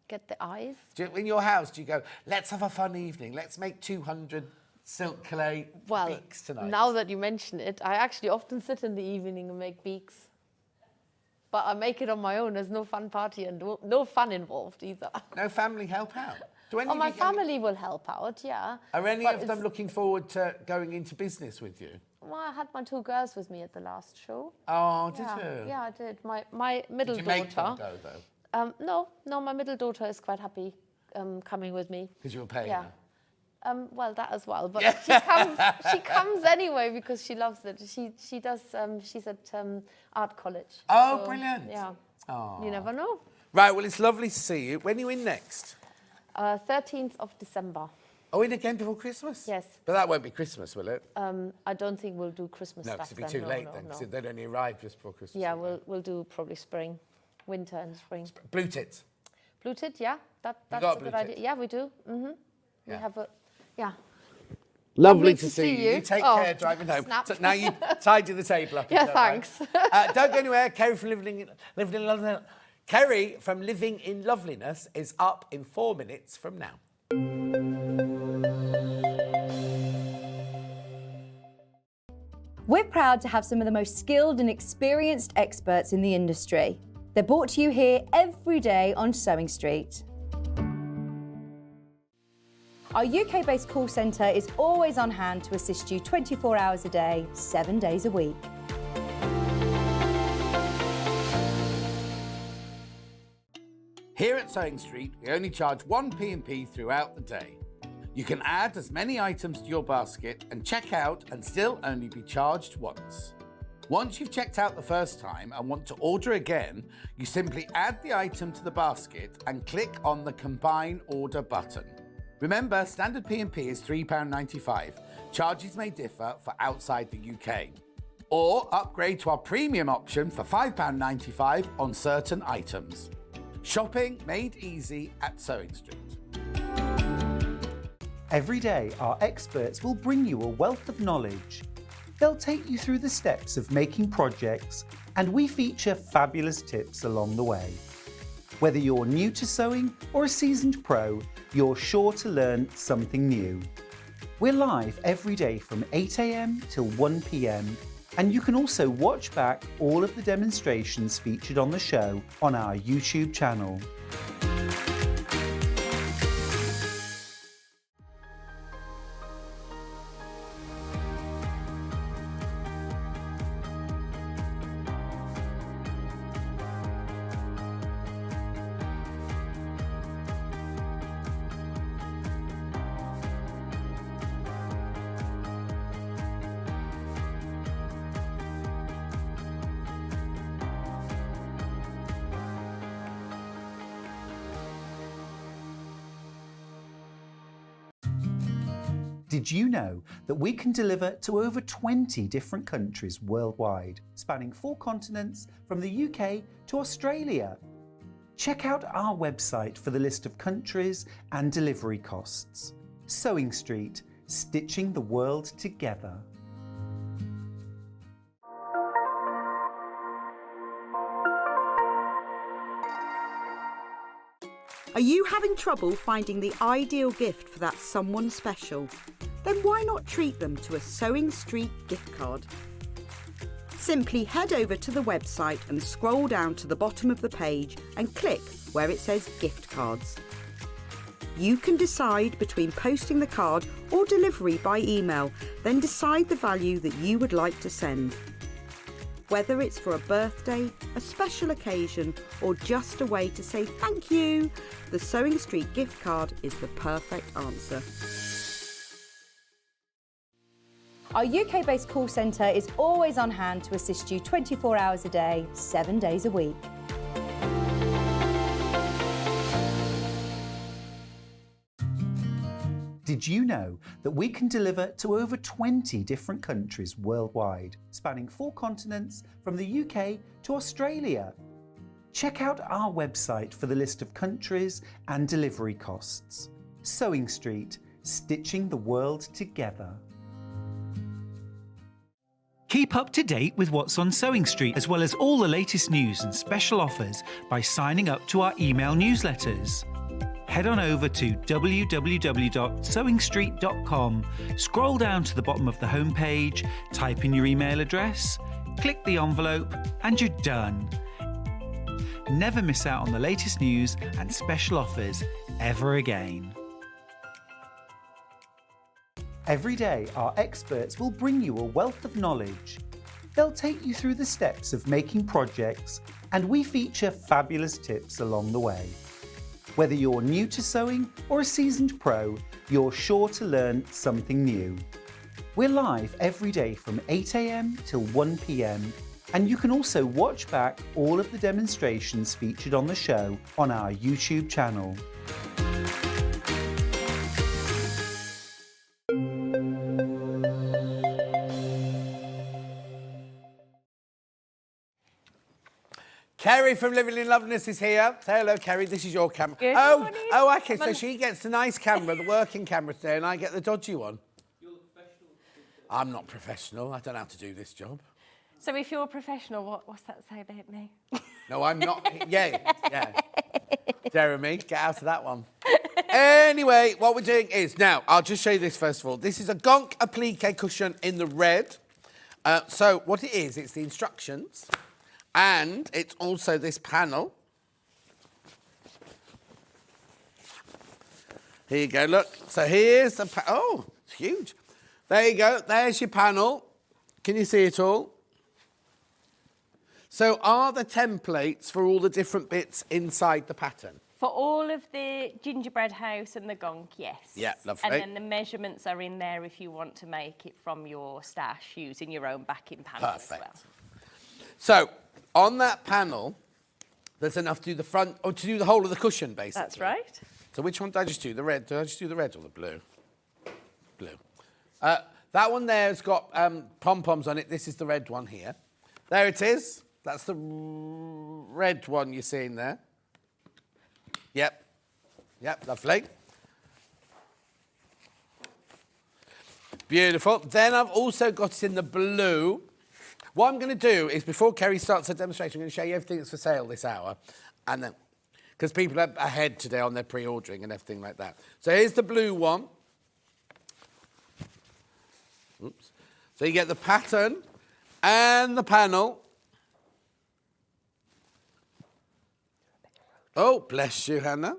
F: Get the eyes.
B: In your house, do you go, let's have a fun evening. Let's make 200 silk clay beaks tonight.
F: Now that you mention it, I actually often sit in the evening and make beaks. But I make it on my own. There's no fun party and no fun involved either.
B: No family help out? Do any of
F: My
B: you-
F: family will help out, yeah.
B: Are any
F: But
B: of them looking forward to going into business with you?
F: Well, I had my 2 girls with me at the last show.
B: Oh, did
F: Yeah,
B: you?
F: yeah, I did. My middle
B: Did you make them
F: daughter.
B: go, though?
F: No, my middle daughter is quite happy coming with me.
B: Because you were paying
F: Yeah.
B: her?
F: Well, that as well, but she comes anyway because she loves it. She does. She's at art college.
B: Oh, brilliant.
F: Yeah.
B: Oh.
F: You never know.
B: Right, well, it's lovely to see you. When are you in next?
F: 13th of December.
B: Oh, in again before Christmas?
F: Yes.
B: But that won't be Christmas, will it?
F: I don't think we'll do Christmas
B: No,
F: stuff
B: because it'd be
F: then.
B: too late then,
F: No.
B: because they'd only arrive just before Christmas.
F: Yeah,
B: wouldn't
F: we'll do probably spring, winter and spring.
B: they? Blue tits.
F: Blue tit, yeah, that's
B: got
F: a
B: a
F: good
B: blue
F: idea.
B: tit?
F: Yeah, we do. We
B: Yeah.
F: have a, yeah.
B: Lovely
F: to see you.
B: You take
F: Oh,
B: care driving home.
F: snap.
B: So now you tidy the table up.
F: Yeah,
B: is that right?
F: thanks.
B: Don't go anywhere. Kerrie from Living in Loveliness. Kerrie from Living in Loveliness is up in 4 minutes from now.
A: We're proud to have some of the most skilled and experienced experts in the industry. They're brought to you here every day on Sewing Street. Our UK-based call centre is always on hand to assist you 24 hours a day, 7 days a week.
B: Here at Sewing Street, we only charge one P&P throughout the day. You can add as many items to your basket and check out and still only be charged once. Once you've checked out the first time and want to order again, you simply add the item to the basket and click on the Combine Order button. Remember, standard P&P is £3.95. Charges may differ for outside the UK. Or upgrade to our premium option for £5.95 on certain items. Shopping made easy at Sewing Street.
D: Every day, our experts will bring you a wealth of knowledge. They'll take you through the steps of making projects, and we feature fabulous tips along the way. Whether you're new to sewing or a seasoned pro, you're sure to learn something new. We're live every day from 8 AM till 1 PM, and you can also watch back all of the demonstrations featured on the show on our YouTube channel. Did you know that we can deliver to over 20 different countries worldwide, spanning 4 continents from the UK to Australia? Check out our website for the list of countries and delivery costs. Sewing Street, stitching the world together.
E: Are you having trouble finding the ideal gift for that someone special? Then why not treat them to a Sewing Street gift card? Simply head over to the website and scroll down to the bottom of the page and click where it says gift cards. You can decide between posting the card or delivery by email, then decide the value that you would like to send. Whether it's for a birthday, a special occasion, or just a way to say thank you, the Sewing Street gift card is the perfect answer.
A: Our UK-based call centre is always on hand to assist you 24 hours a day, 7 days a week.
D: Did you know that we can deliver to over 20 different countries worldwide, spanning 4 continents from the UK to Australia? Check out our website for the list of countries and delivery costs. Sewing Street, stitching the world together. Keep up to date with what's on Sewing Street, as well as all the latest news and special offers by signing up to our email newsletters. Head on over to www.sewingstreet.com, scroll down to the bottom of the homepage, type in your email address, click the envelope, and you're done. Never miss out on the latest news and special offers ever again. Every day, our experts will bring you a wealth of knowledge. They'll take you through the steps of making projects, and we feature fabulous tips along the way. Whether you're new to sewing or a seasoned pro, you're sure to learn something new. We're live every day from 8 a.m. till 1 p.m. and you can also watch back all of the demonstrations featured on the show on our YouTube channel.
B: Kerrie from Loveliness is here. Say hello, Kerrie. This is your camera.
G: Good morning.
B: Oh, okay. So she gets the nice camera, the working camera today, and I get the dodgy one.
C: You're the professional.
B: I'm not professional. I don't know how to do this job.
G: So if you're a professional, what's that say about me?
B: No, I'm not. Yeah. Jeremy, get out of that one. Anyway, what we're doing is, now, I'll just show you this first of all. This is a Gonk applique cushion in the red. So what it is, it's the instructions. And it's also this panel. Here you go, look. So here's the oh, it's huge. There you go, there's your panel. Can you see it all? So are the templates for all the different bits inside the pattern?
G: For all of the gingerbread house and the gonk, yes.
B: Yeah, lovely.
G: And then the measurements are in there if you want to make it from your stash using your own backing panel as well.
B: So, on that panel, there's enough to do the front, or to do the whole of the cushion, basically.
G: That's right.
B: So which one did I just do? The red? Did I just do the red or the blue? Blue. That one there has got pom-poms on it. This is the red one here. There it is. That's the red one you're seeing there. Yep, lovely. Beautiful. Then I've also got it in the blue. What I'm going to do is, before Kerrie starts her demonstration, I'm going to show you everything that's for sale this hour. And then, because people are ahead today on their pre-ordering and everything like that. So here's the blue one. Oops. So you get the pattern and the panel. Oh, bless you, Hannah.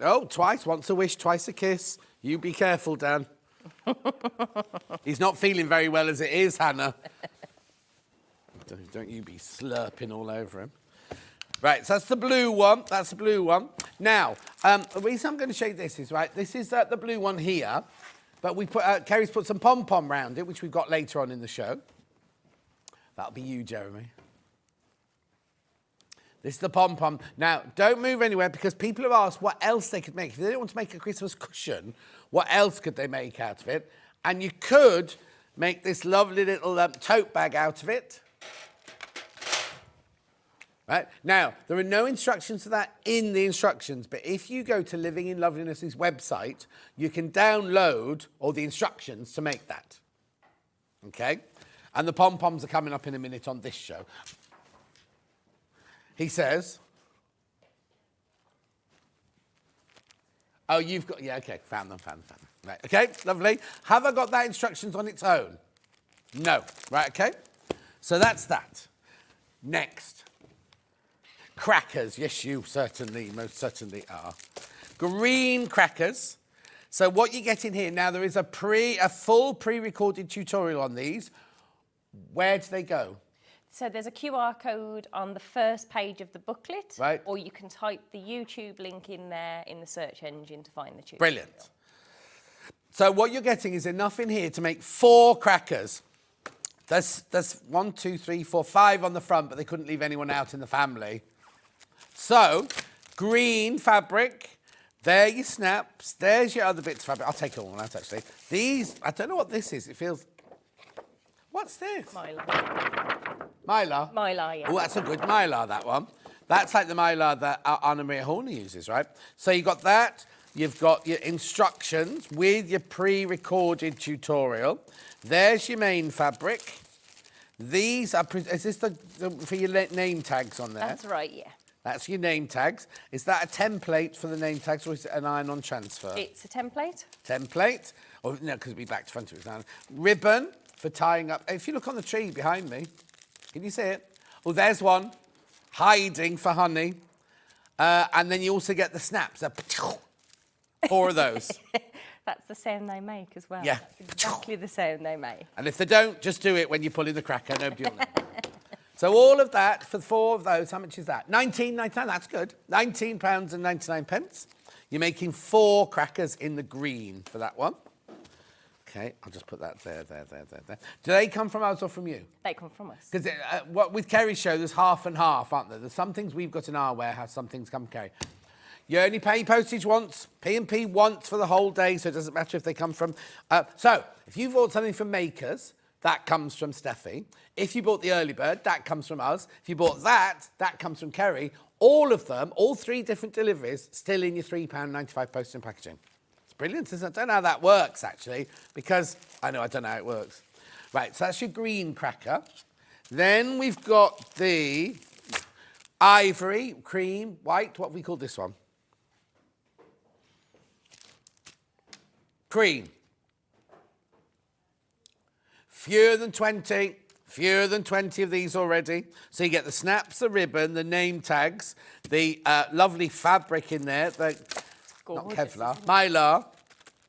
B: Oh, twice. Once a wish, twice a kiss. You be careful, Dan. He's not feeling very well as it is, Hannah. Don't you be slurping all over him. Right, so that's the blue one. That's the blue one. Now, the reason I'm going to show you this is, right, this is the blue one here, but we put, Kerrie's put some pom-pom round it, which we've got later on in the show. That'll be you, Jeremy. This is the pom-pom. Now, don't move anywhere, because people have asked what else they could make. If they didn't want to make a Christmas cushion, what else could they make out of it? And you could make this lovely little tote bag out of it. Right? Now, there are no instructions for that in the instructions, but if you go to Living in Loveliness's website, you can download all the instructions to make that. Okay? And the pom-poms are coming up in a minute on this show. He says... Oh, you've got... Yeah, OK, found them. Right, OK, lovely. Have I got that instructions on its own? No. Right, OK? So that's that. Next. Crackers. Yes, you certainly, most certainly are. Green crackers. So what you get in here, now there is a full pre-recorded tutorial on these. Where do they go?
G: So there's a QR code on the first page of the booklet.
B: Right.
G: Or you can type the YouTube link in there in the search engine to find the tutorial.
B: Brilliant. So what you're getting is enough in here to make 4 crackers. There's 1, 2, 3, 4, 5 on the front, but they couldn't leave anyone out in the family. So, green fabric, There your snaps. There's your other bits of fabric. I'll take it all out, actually. These, I don't know what this is. It feels... What's this?
G: Mylar.
B: Mylar?
G: Mylar, yeah.
B: Oh, that's a good Mylar, that one. That's like the Mylar that Anna Maria Horner uses, right? So you've got that. You've got your instructions with your pre-recorded tutorial. There's your main fabric. These are... Is this for your name tags on there?
G: That's right, yeah.
B: That's your name tags. Is that a template for the name tags, or is it an iron-on transfer?
G: It's a template.
B: Template. Oh, no, because it'll be back to front of it now. Ribbon for tying up. If you look on the tree behind me, can you see it? Oh, there's one. Hiding for honey. And then you also get the snaps. 4 of those.
G: That's the sound they make as well.
B: Yeah.
G: That's exactly the sound they make.
B: And if they don't, just do it when you're pulling the cracker. Nobody will know. So all of that for 4 of those, how much is that? £19.99, that's good. £19.99. You're making 4 crackers in the green for that one. Okay, I'll just put that there. Do they come from us or from you?
G: They come from us.
B: Because with Kerrie's show, there's half and half, aren't there? There's some things we've got in our warehouse, some things come from Kerrie. You only pay postage once, P&P once for the whole day, so it doesn't matter if they come from... So, if you bought something from Makers, that comes from Steffi. If you bought the early bird, that comes from us. If you bought that comes from Kerrie. All of them, all 3 different deliveries, still in your £3.95 postage and packaging. It's brilliant, isn't it? I don't know how that works, actually, because I don't know how it works. Right, so that's your green cracker. Then we've got the ivory, cream, white. What have we called this one? Cream. Fewer than 20 of these already. So you get the snaps, the ribbon, the name tags, the lovely fabric in there, the not Kevlar, Mylar,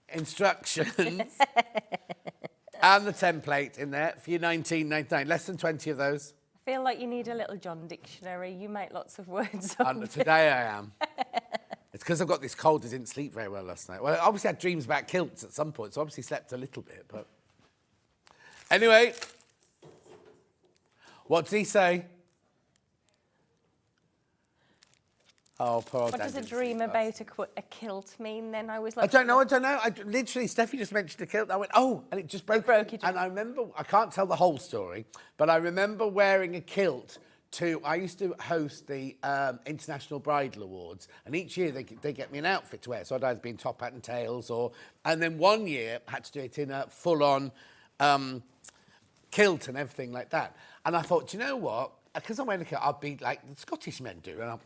B: instructions, and the template in there for your £19.99. Less than 20 of those.
G: I feel like you need a little John dictionary. You make lots of words up.
B: And today I am. It's because I've got this cold. I didn't sleep very well last night. Well, I obviously had dreams about kilts at some point, so I obviously slept a little bit, but... Anyway, what did he say? Oh, poor old
G: What does a
B: Dad
G: dream
B: didn't see
G: about a kilt mean then? I was
B: us.
G: like...
B: I don't know. Literally, Steffi just mentioned a kilt. I went, oh, and it just broke.
G: Broke your
B: And I remember, I can't tell the whole story, but I remember wearing a kilt I used to host the International Bridal Awards, and each year they get me an outfit to wear. So I'd either be in top hat and tails, and then one year I had to do it in a full-on kilt and everything like that. And I thought, do you know what? Because I'm wearing a kilt, I'll be like the Scottish men do. And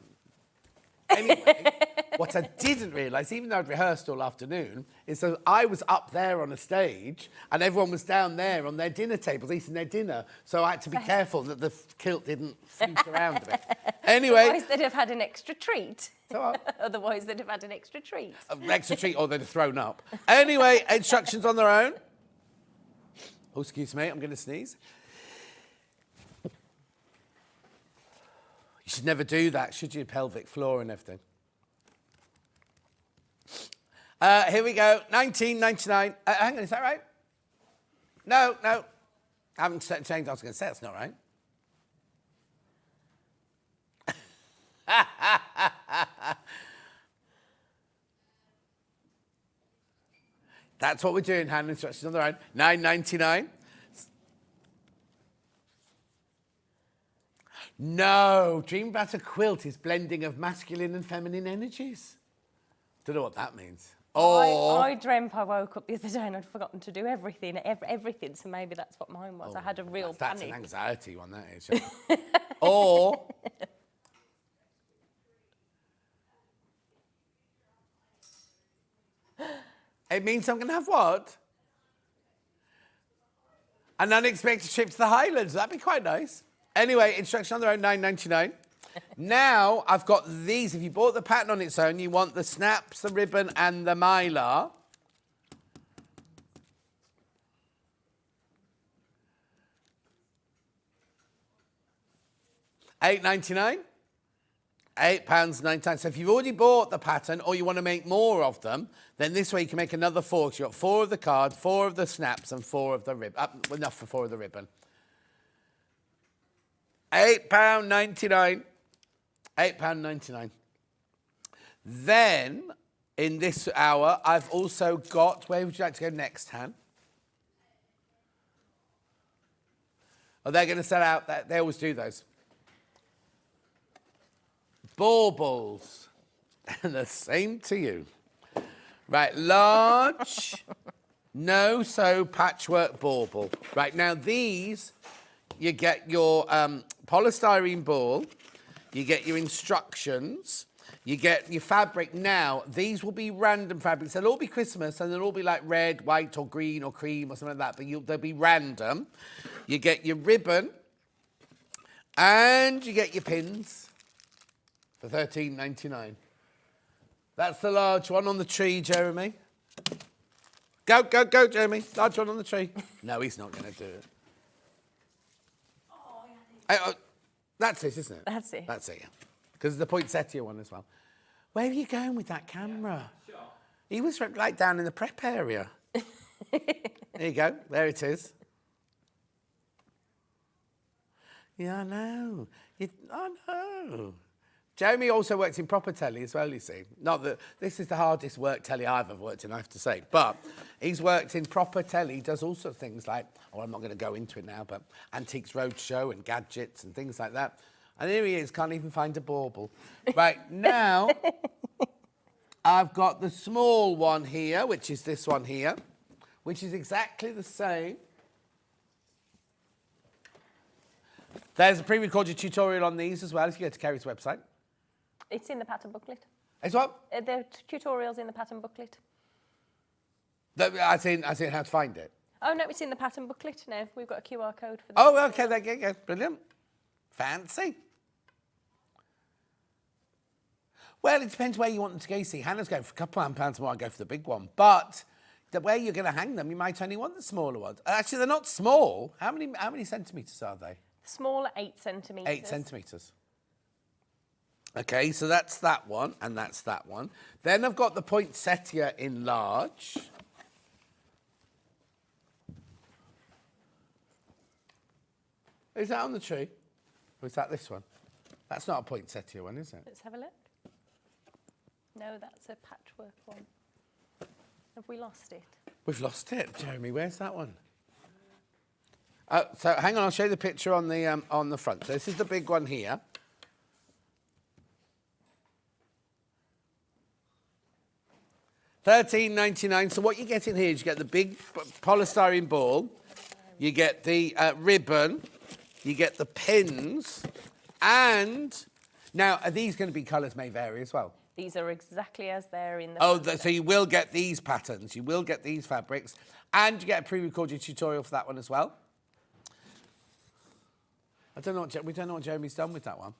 B: anyway, what I didn't realise, even though I'd rehearsed all afternoon, is that I was up there on a stage and everyone was down there on their dinner tables eating their dinner. So I had to be careful that the kilt didn't float around a bit. Anyway.
G: Otherwise they'd have had an extra treat.
B: So what?
G: Otherwise they'd have had an extra treat.
B: An extra treat, or they'd have thrown up. Anyway, instructions on their own. Oh, excuse me, I'm going to sneeze. You should never do that, should you? Pelvic floor and everything. Here we go, £19.99. Hang on, is that right? No. I haven't changed. I was going to say that's not right. That's what we're doing, hand instructions on their own. £9.99. No, dream about a quilt is blending of masculine and feminine energies. Don't know what that means.
G: I dreamt I woke up the other day and I'd forgotten to do everything, so maybe that's what mine was. I had a real
B: That's
G: panic.
B: an anxiety one, that is. Or... It means I'm going to have what? An unexpected trip to the Highlands. That'd be quite nice. Anyway, instruction on their own, £9.99. Now, I've got these. If you bought the pattern on its own, you want the snaps, the ribbon, and the mylar. £8.99. £8.99. So if you've already bought the pattern or you want to make more of them, then this way you can make another 4. So you've got 4 of the card, 4 of the snaps, and 4 of the ribbon. Enough for 4 of the ribbon. £8.99. £8.99. Then, in this hour. I've also got, where would you like to go next, Han? Oh, they're going to sell out. They always do those. Baubles. And the same to you. Right, large, no-sew patchwork bauble. Right, now these, you get your polystyrene ball, you get your instructions, you get your fabric. Now, these will be random fabrics. They'll all be Christmas, and they'll all be like red, white, or green, or cream, or something like that, but they'll be random. You get your ribbon, and you get your pins for $13.99. That's the large one on the tree, Jeremy. Go, go, go, Jeremy. Large one on the tree. No, he's not going to do it. That's it, isn't it?
G: That's it.
B: That's it, yeah. Because the poinsettia one as well. Where are you going with that camera?
C: Sure.
B: He was right down in the prep area. There you go. There it is. Yeah, I know. I know. Jeremy also works in proper telly as well, you see. Not that this is the hardest work telly I've ever worked in, I have to say. But he's worked in proper telly. He does all sorts of things like, oh, I'm not going to go into it now, but Antiques Roadshow and gadgets and things like that. And here he is, can't even find a bauble. Right, now, I've got the small one here, which is this one here, which is exactly the same. There's a pre-recorded tutorial on these as well, if you go to Kerrie's website.
G: It's in the pattern booklet.
B: It's what?
G: The tutorial's in the pattern booklet.
B: I seen how to find it.
G: Oh, no, it's in the pattern booklet now. We've got a QR code for that.
B: Oh, okay, there you go. Brilliant. Fancy. Well, it depends where you want them to go. You see, Hannah's going for a couple of pounds more. I go for the big one. But the way you're going to hang them, you might only want the smaller ones. Actually, they're not small. How many centimetres are they?
G: Small, 8 centimetres.
B: 8 centimetres. Okay, so that's that one, and that's that one. Then I've got the poinsettia in large. Is that on the tree? Or is that this one? That's not a poinsettia one, is it?
G: Let's have a look. No, that's a patchwork one. Have we lost it?
B: We've lost it, Jeremy. Where's that one? So hang on, I'll show you the picture on the front. So this is the big one here. $13.99. So what you get in here is you get the big polystyrene ball, you get the ribbon, you get the pins, and now are these going to be colours may vary as well?
G: These are exactly as they're in the...
B: Oh, so you will get these patterns, you will get these fabrics, and you get a pre-recorded tutorial for that one as well. We don't know what Jeremy's done with that one.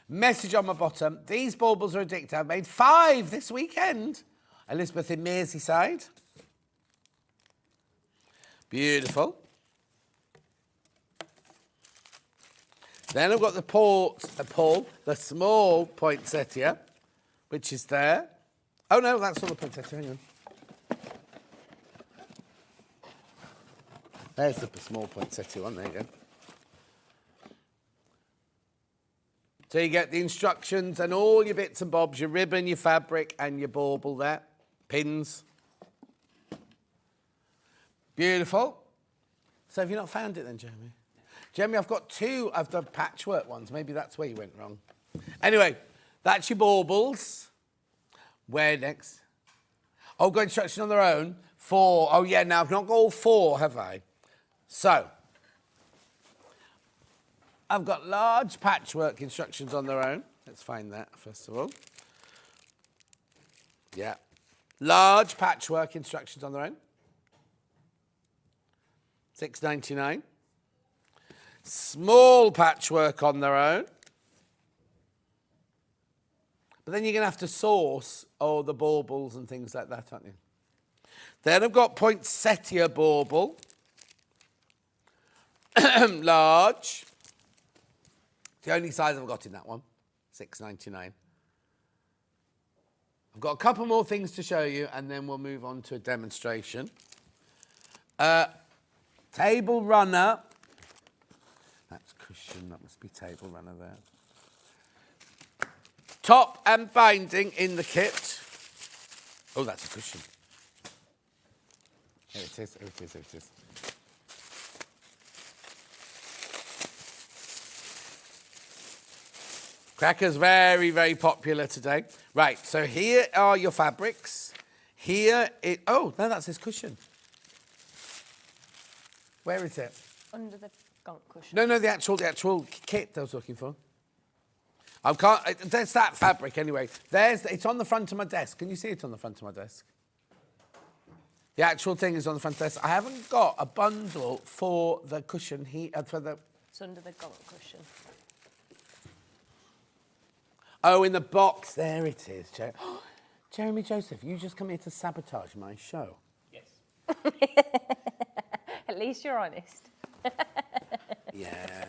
B: Message on my bottom. These baubles are addictive. I've made 5 this weekend. Elizabeth in Merseyside. Beautiful. Then I've got the small poinsettia, which is there. Oh no, that's not the poinsettia, hang on. There's the small poinsettia one, there you go. So you get the instructions and all your bits and bobs, your ribbon, your fabric, and your bauble there. Pins. Beautiful. So have you not found it then, Jeremy? Jeremy, I've got 2 of the patchwork ones. Maybe that's where you went wrong. Anyway, that's your baubles. Where next? Oh, got instruction on their own. 4. Oh, yeah, now I've not got all 4, have I? So, I've got large patchwork instructions on their own. Let's find that, first of all. Yeah. Large patchwork instructions on their own. $6.99. Small patchwork on their own. But then you're going to have to source all the baubles and things like that, aren't you? Then I've got poinsettia bauble. Large. The only size I've got in that one. $6.99. I've got a couple more things to show you, and then we'll move on to a demonstration. Table runner. That's cushion. That must be table runner there. Top and binding in the kit. Oh, that's a cushion. Here it is, here it is, here it is. Crackers, very, very popular today. Right, so here are your fabrics. Here it, oh, no, that's this cushion. Where is it?
G: Under the gonk cushion.
B: No, the actual kit I was looking for. I can't, there's that fabric anyway. It's on the front of my desk. Can you see it on the front of my desk? The actual thing is on the front of the desk. I haven't got a bundle for the cushion here, for the...
G: It's under the gonk cushion.
B: Oh, in the box. There it is. Jeremy Joseph, you just come here to sabotage my show.
C: Yes.
G: At least you're honest.
B: Yeah.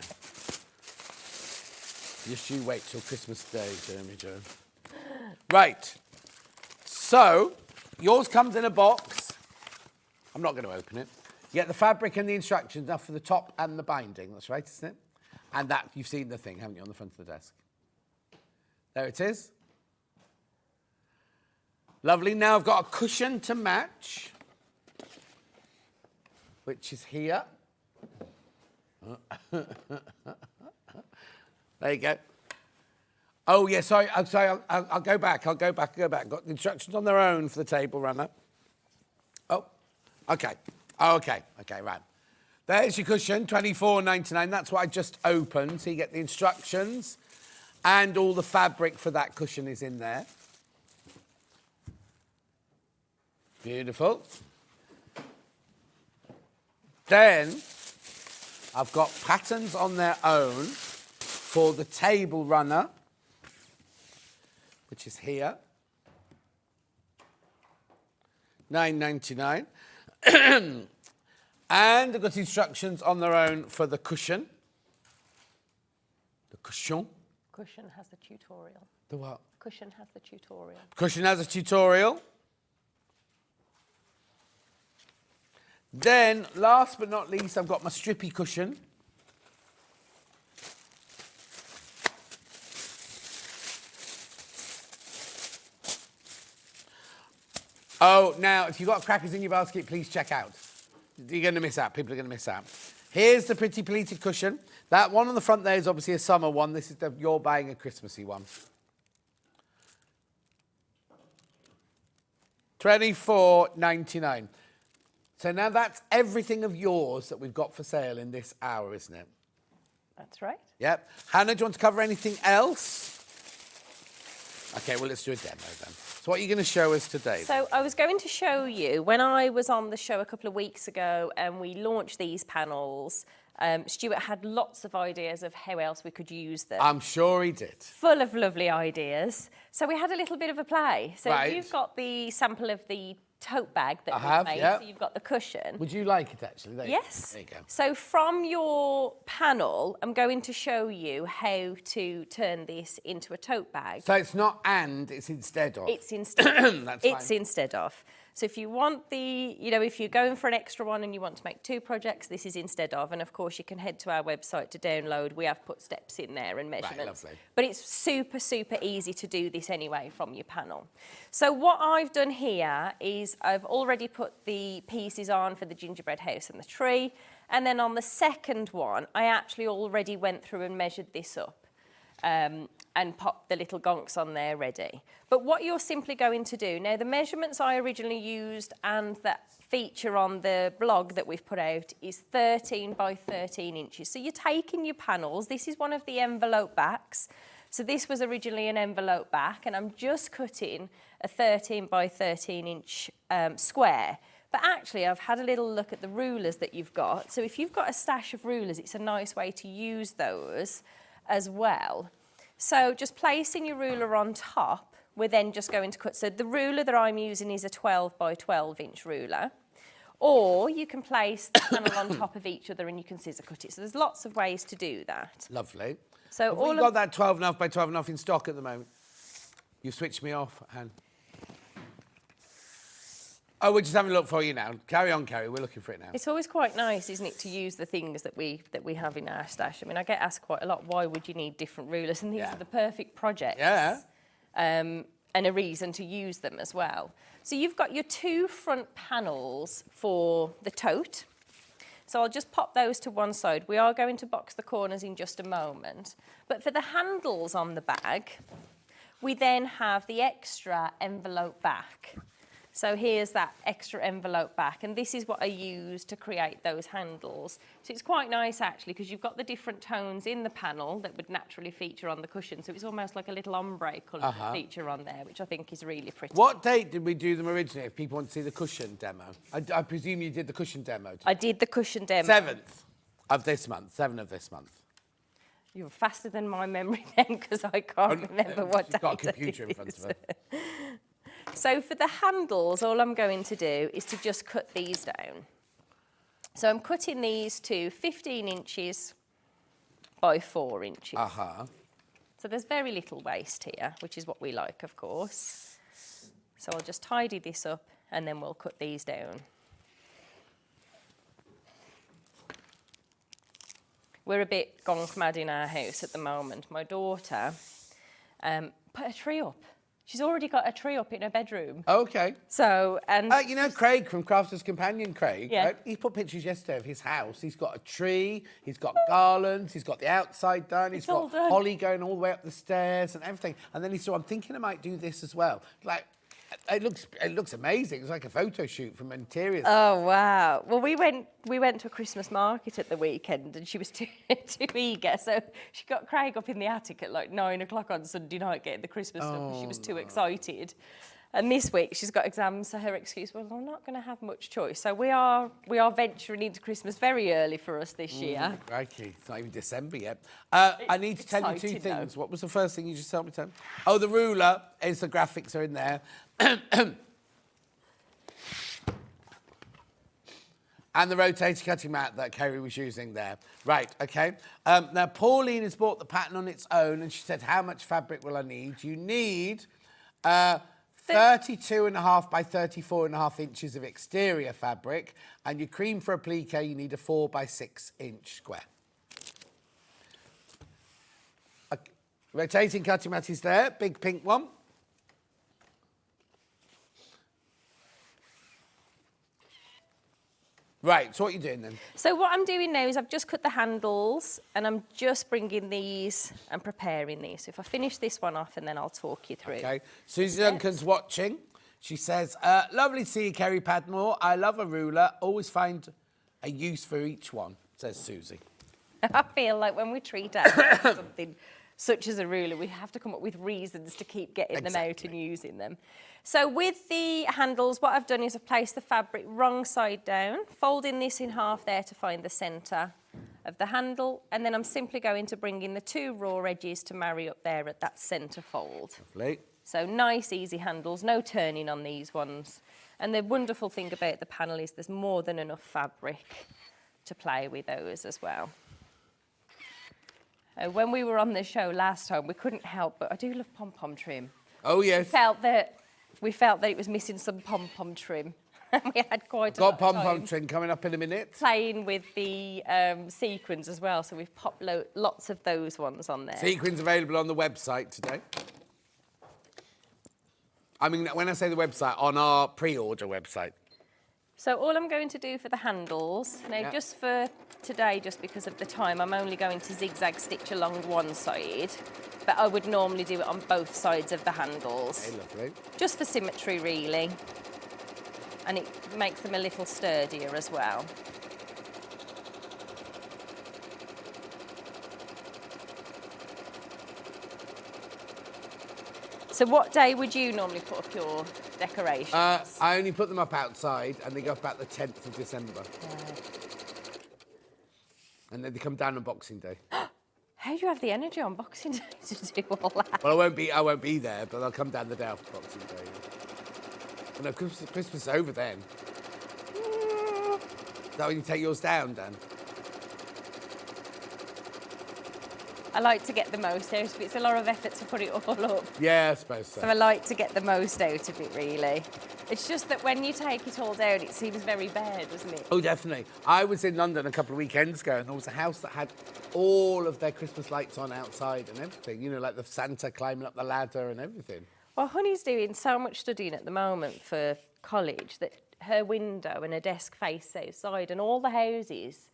B: Just you wait till Christmas Day, Jeremy Joe. Right. So, yours comes in a box. I'm not going to open it. You get the fabric and the instructions now for the top and the binding. That's right, isn't it? And that, you've seen the thing, haven't you, on the front of the desk? There it is. Lovely. Now I've got a cushion to match, which is here. There you go. Oh, yeah, sorry. I'll go back. I'll go back. Got the instructions on their own for the table runner. Oh, okay. Oh, okay. Okay, right. There's your cushion, $24.99. That's what I just opened. So you get the instructions and all the fabric for that cushion is in there. Beautiful. Then I've got patterns on their own for the table runner, which is here. $9.99. And I've got instructions on their own for the cushion. The cushion.
G: Cushion has the tutorial.
B: The what?
G: Cushion has the tutorial.
B: Cushion has a tutorial. Then, last but not least, I've got my strippy cushion. Oh, now, if you've got crackers in your basket, please check out. You're going to miss out. People are going to miss out. Here's the pretty pleated cushion. That one on the front there is obviously a summer one. This is you're buying a Christmassy one. $24.99. So now that's everything of yours that we've got for sale in this hour, isn't it?
G: That's right.
B: Yep. Hannah, do you want to cover anything else? Okay, well, let's do a demo then. So what are you going to show us today?
G: So I was going to show you, when I was on the show a couple of weeks ago and we launched these panels, Stuart had lots of ideas of how else we could use them.
B: I'm sure he did.
G: Full of lovely ideas. So we had a little bit of a play. So
B: Right.
G: you've got the sample of the tote bag that
B: I
G: we've
B: have,
G: made.
B: yeah.
G: So you've got the cushion.
B: Would you like it, actually?
G: Yes.
B: There you go.
G: So from your panel, I'm going to show you how to turn this into a tote bag.
B: So it's not and, it's instead of.
G: It's instead.
B: That's
G: It's
B: fine.
G: instead of. So if you want the, if you're going for an extra one and you want to make 2 projects, this is instead of. And of course, you can head to our website to download. We have put steps in there and measurements.
B: lovely.
G: But it's super, super easy to do this anyway from your panel. So what I've done here is I've already put the pieces on for the gingerbread house and the tree. And then on the second one, I actually already went through and measured this up. And pop the little gonks on there ready. But what you're simply going to do, now the measurements I originally used and that feature on the blog that we've put out is 13 by 13 inches. So you're taking your panels, this is one of the envelope backs. So this was originally an envelope back and I'm just cutting a 13 by 13 inch square. But actually I've had a little look at the rulers that you've got. So if you've got a stash of rulers, it's a nice way to use those as well. So just placing your ruler on top, we're then just going to cut. So the ruler that I'm using is a 12 by 12 inch ruler. Or you can place the panel on top of each other and you can scissor cut it. So there's lots of ways to do that.
B: Lovely.
G: So
B: Have
G: all
B: we got that 12.5 by 12.5 in stock at the moment? You switched me off, Anne. Oh, we're just having a look for you now. Carry on, Kerrie. We're looking for it now.
G: It's always quite nice, isn't it, to use the things that we have in our stash. I mean, I get asked quite a lot, why would you need different rulers? And these
B: Yeah.
G: are the perfect projects.
B: Yeah.
G: and a reason to use them as well. So you've got your 2 front panels for the tote. So I'll just pop those to one side. We are going to box the corners in just a moment. But for the handles on the bag, we then have the extra envelope back. So here's that extra envelope back, and this is what I use to create those handles. So it's quite nice actually, because you've got the different tones in the panel that would naturally feature on the cushion. So it's almost like a little ombre colour feature on there, which I think is really pretty.
B: What date did we do them originally, if people want to see the cushion demo? I presume you did the cushion demo.
G: I did the cushion demo.
B: 7th of this month, 7 of this month.
G: You were faster than my memory then, because I can't remember what
B: You've got a
G: date
B: computer in front of her.
G: So for the handles, all I'm going to do is to just cut these down. So I'm cutting these to 15 inches by 4 inches. So there's very little waste here, which is what we like, of course. So I'll just tidy this up and then we'll cut these down. We're a bit gonk mad in our house at the moment. My daughter put a tree up. She's already got a tree up in her bedroom.
B: Okay.
G: So, and...
B: you know Craig from Crafter's Companion, Craig?
G: Yeah.
B: Right? He put pictures yesterday of his house. He's got a tree, he's got garlands, he's got the outside done, he's
G: all
B: got
G: done.
B: holly going all the way up the stairs and everything. And then he saw, I'm thinking I might do this as well. Like, it looks amazing. It's like a photo shoot from interiors.
G: Oh, wow. Well, we went to a Christmas market at the weekend and she was too eager. So she got Craig up in the attic at like 9 o'clock on Sunday night getting the Christmas stuff because she was too excited. And this week she's got exams, so her excuse, well, I'm not going to have much choice. So we are venturing into Christmas very early for us this year.
B: Crikey, it's not even December yet. I need to tell you 2 things. What was the first thing you just told me, Tom? Oh, the ruler is the graphics are in there. And the rotating cutting mat that Kerrie was using there. Right, OK. Now, Pauline has bought the pattern on its own, and she said, how much fabric will I need? You need 32.5 by 34.5 inches of exterior fabric, and your cream for applique, you need a 4 by 6 inch square. Rotating cutting mat is there, big pink one. Right, so what are you doing then?
G: So what I'm doing now is I've just cut the handles and I'm just bringing these and preparing these. So if I finish this one off and then I'll talk you through.
B: Okay, Susie Duncan's watching. She says, lovely to see you, Kerrie Padmore. I love a ruler. Always find a use for each one, says Susie.
G: I feel like when we treat ourselves to something such as a ruler, we have to come up with reasons to keep getting them out and using them. So with the handles, what I've done is I've placed the fabric wrong side down, folding this in half there to find the centre of the handle, and then I'm simply going to bring in the 2 raw edges to marry up there at that centre fold.
B: Lovely.
G: So nice, easy handles, no turning on these ones. And the wonderful thing about the panel is there's more than enough fabric to play with those as well. When we were on the show last time, we couldn't help, but I do love pom-pom trim.
B: Oh, yes.
G: We felt that it was missing some pom-pom trim. We had quite a lot of
B: pom-pom
G: time
B: trim coming up in a minute.
G: playing with the sequins as well, so we've popped lots of those ones on there.
B: Sequins available on the website today. I mean, when I say the website, on our pre-order website.
G: So all I'm going to do for the handles, now just for today, just because of the time, I'm only going to zigzag stitch along one side, but I would normally do it on both sides of the handles.
B: Okay, lovely.
G: Just for symmetry, really. And it makes them a little sturdier as well. So what day would you normally put up your decorations?
B: I only put them up outside, and they go up about the 10th of December. And then they come down on Boxing Day.
G: How do you have the energy on Boxing Day to do all that?
B: Well, I won't be there, but I'll come down the day after Boxing Day. Well, no, Christmas is over then. Is that when you take yours down, Dan?
G: I like to get the most out of it. It's a lot of effort to put it all up.
B: Yeah, I suppose so.
G: So I like to get the most out of it, really. It's just that when you take it all down, it seems very bare, doesn't it?
B: Oh, definitely. I was in London a couple of weekends ago, and there was a house that had all of their Christmas lights on outside and everything. You know, like the Santa climbing up the ladder and everything.
G: Well, Honey's doing so much studying at the moment for college that her window and her desk face outside, and all the houses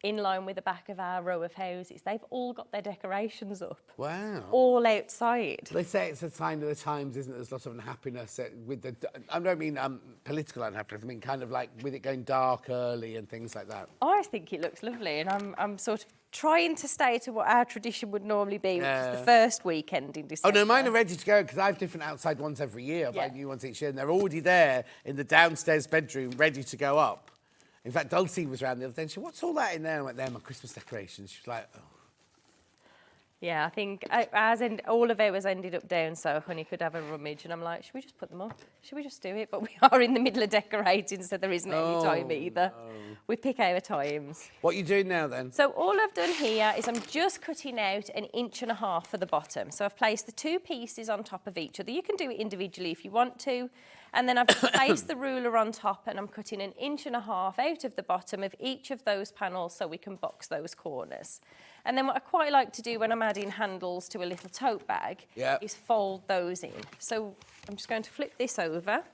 G: in line with the back of our row of houses, they've all got their decorations up.
B: Wow.
G: All outside.
B: They say it's a sign of the times, isn't it? There's lots of unhappiness with the... I don't mean political unhappiness. I mean kind of like with it going dark early and things like that.
G: I think it looks lovely, and I'm sort of trying to stay to what our tradition would normally be, which is the first weekend in December.
B: Oh, no, mine are ready to go because I have different outside ones every year. I buy new ones each year, and they're already there in the downstairs bedroom, ready to go up. In fact, Dulcie was around the other day and she said, what's all that in there? I went, they're my Christmas decorations. She was like, oh.
G: Yeah, I think all of ours ended up down, so Honey could have a rummage. And I'm like, should we just put them up? Should we just do it? But we are in the middle of decorating, so there isn't any time either. No. We pick our times.
B: What are you doing now then?
G: So all I've done here is I'm just cutting out 1.5 inches for the bottom. So I've placed the 2 pieces on top of each other. You can do it individually if you want to. And then I've just placed the ruler on top, and I'm cutting 1.5 inches out of the bottom of each of those panels so we can box those corners. And then what I quite like to do when I'm adding handles to a little tote bag is fold those in. So I'm just going to flip this over.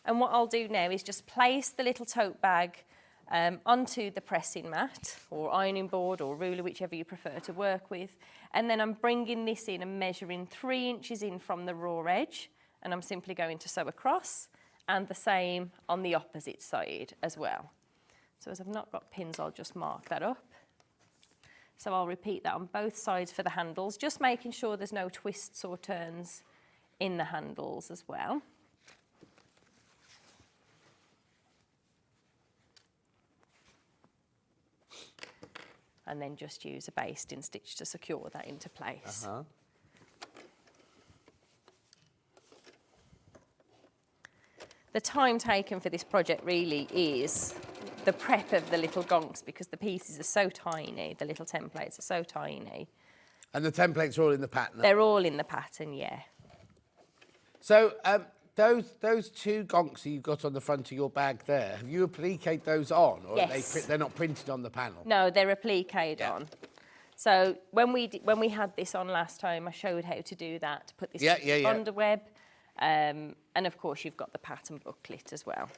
G: And what I'll do now is just place the little tote bag onto the pressing mat or ironing board or ruler, whichever you prefer to work with. And then I'm bringing this in and measuring 3 inches in from the raw edge. And I'm simply going to sew across, and the same on the opposite side as well. So as I've not got pins, I'll just mark that up. So I'll repeat that on both sides for the handles, just making sure there's no twists or turns in the handles as well. And then just use a basting stitch to secure that into place. The time taken for this project really is the prep of the little gonks, because the pieces are so tiny, the little templates are so tiny.
B: And the templates are all in the pattern?
G: They're all in the pattern, yeah.
B: So those 2 gonks that you've got on the front of your bag there, have you appliqued those on? Or
G: Yes.
B: they're not printed on the panel?
G: No, they're appliqued on. So when we had this on last time, I showed how to do that, to put this under web. And of course, you've got the pattern booklet as well.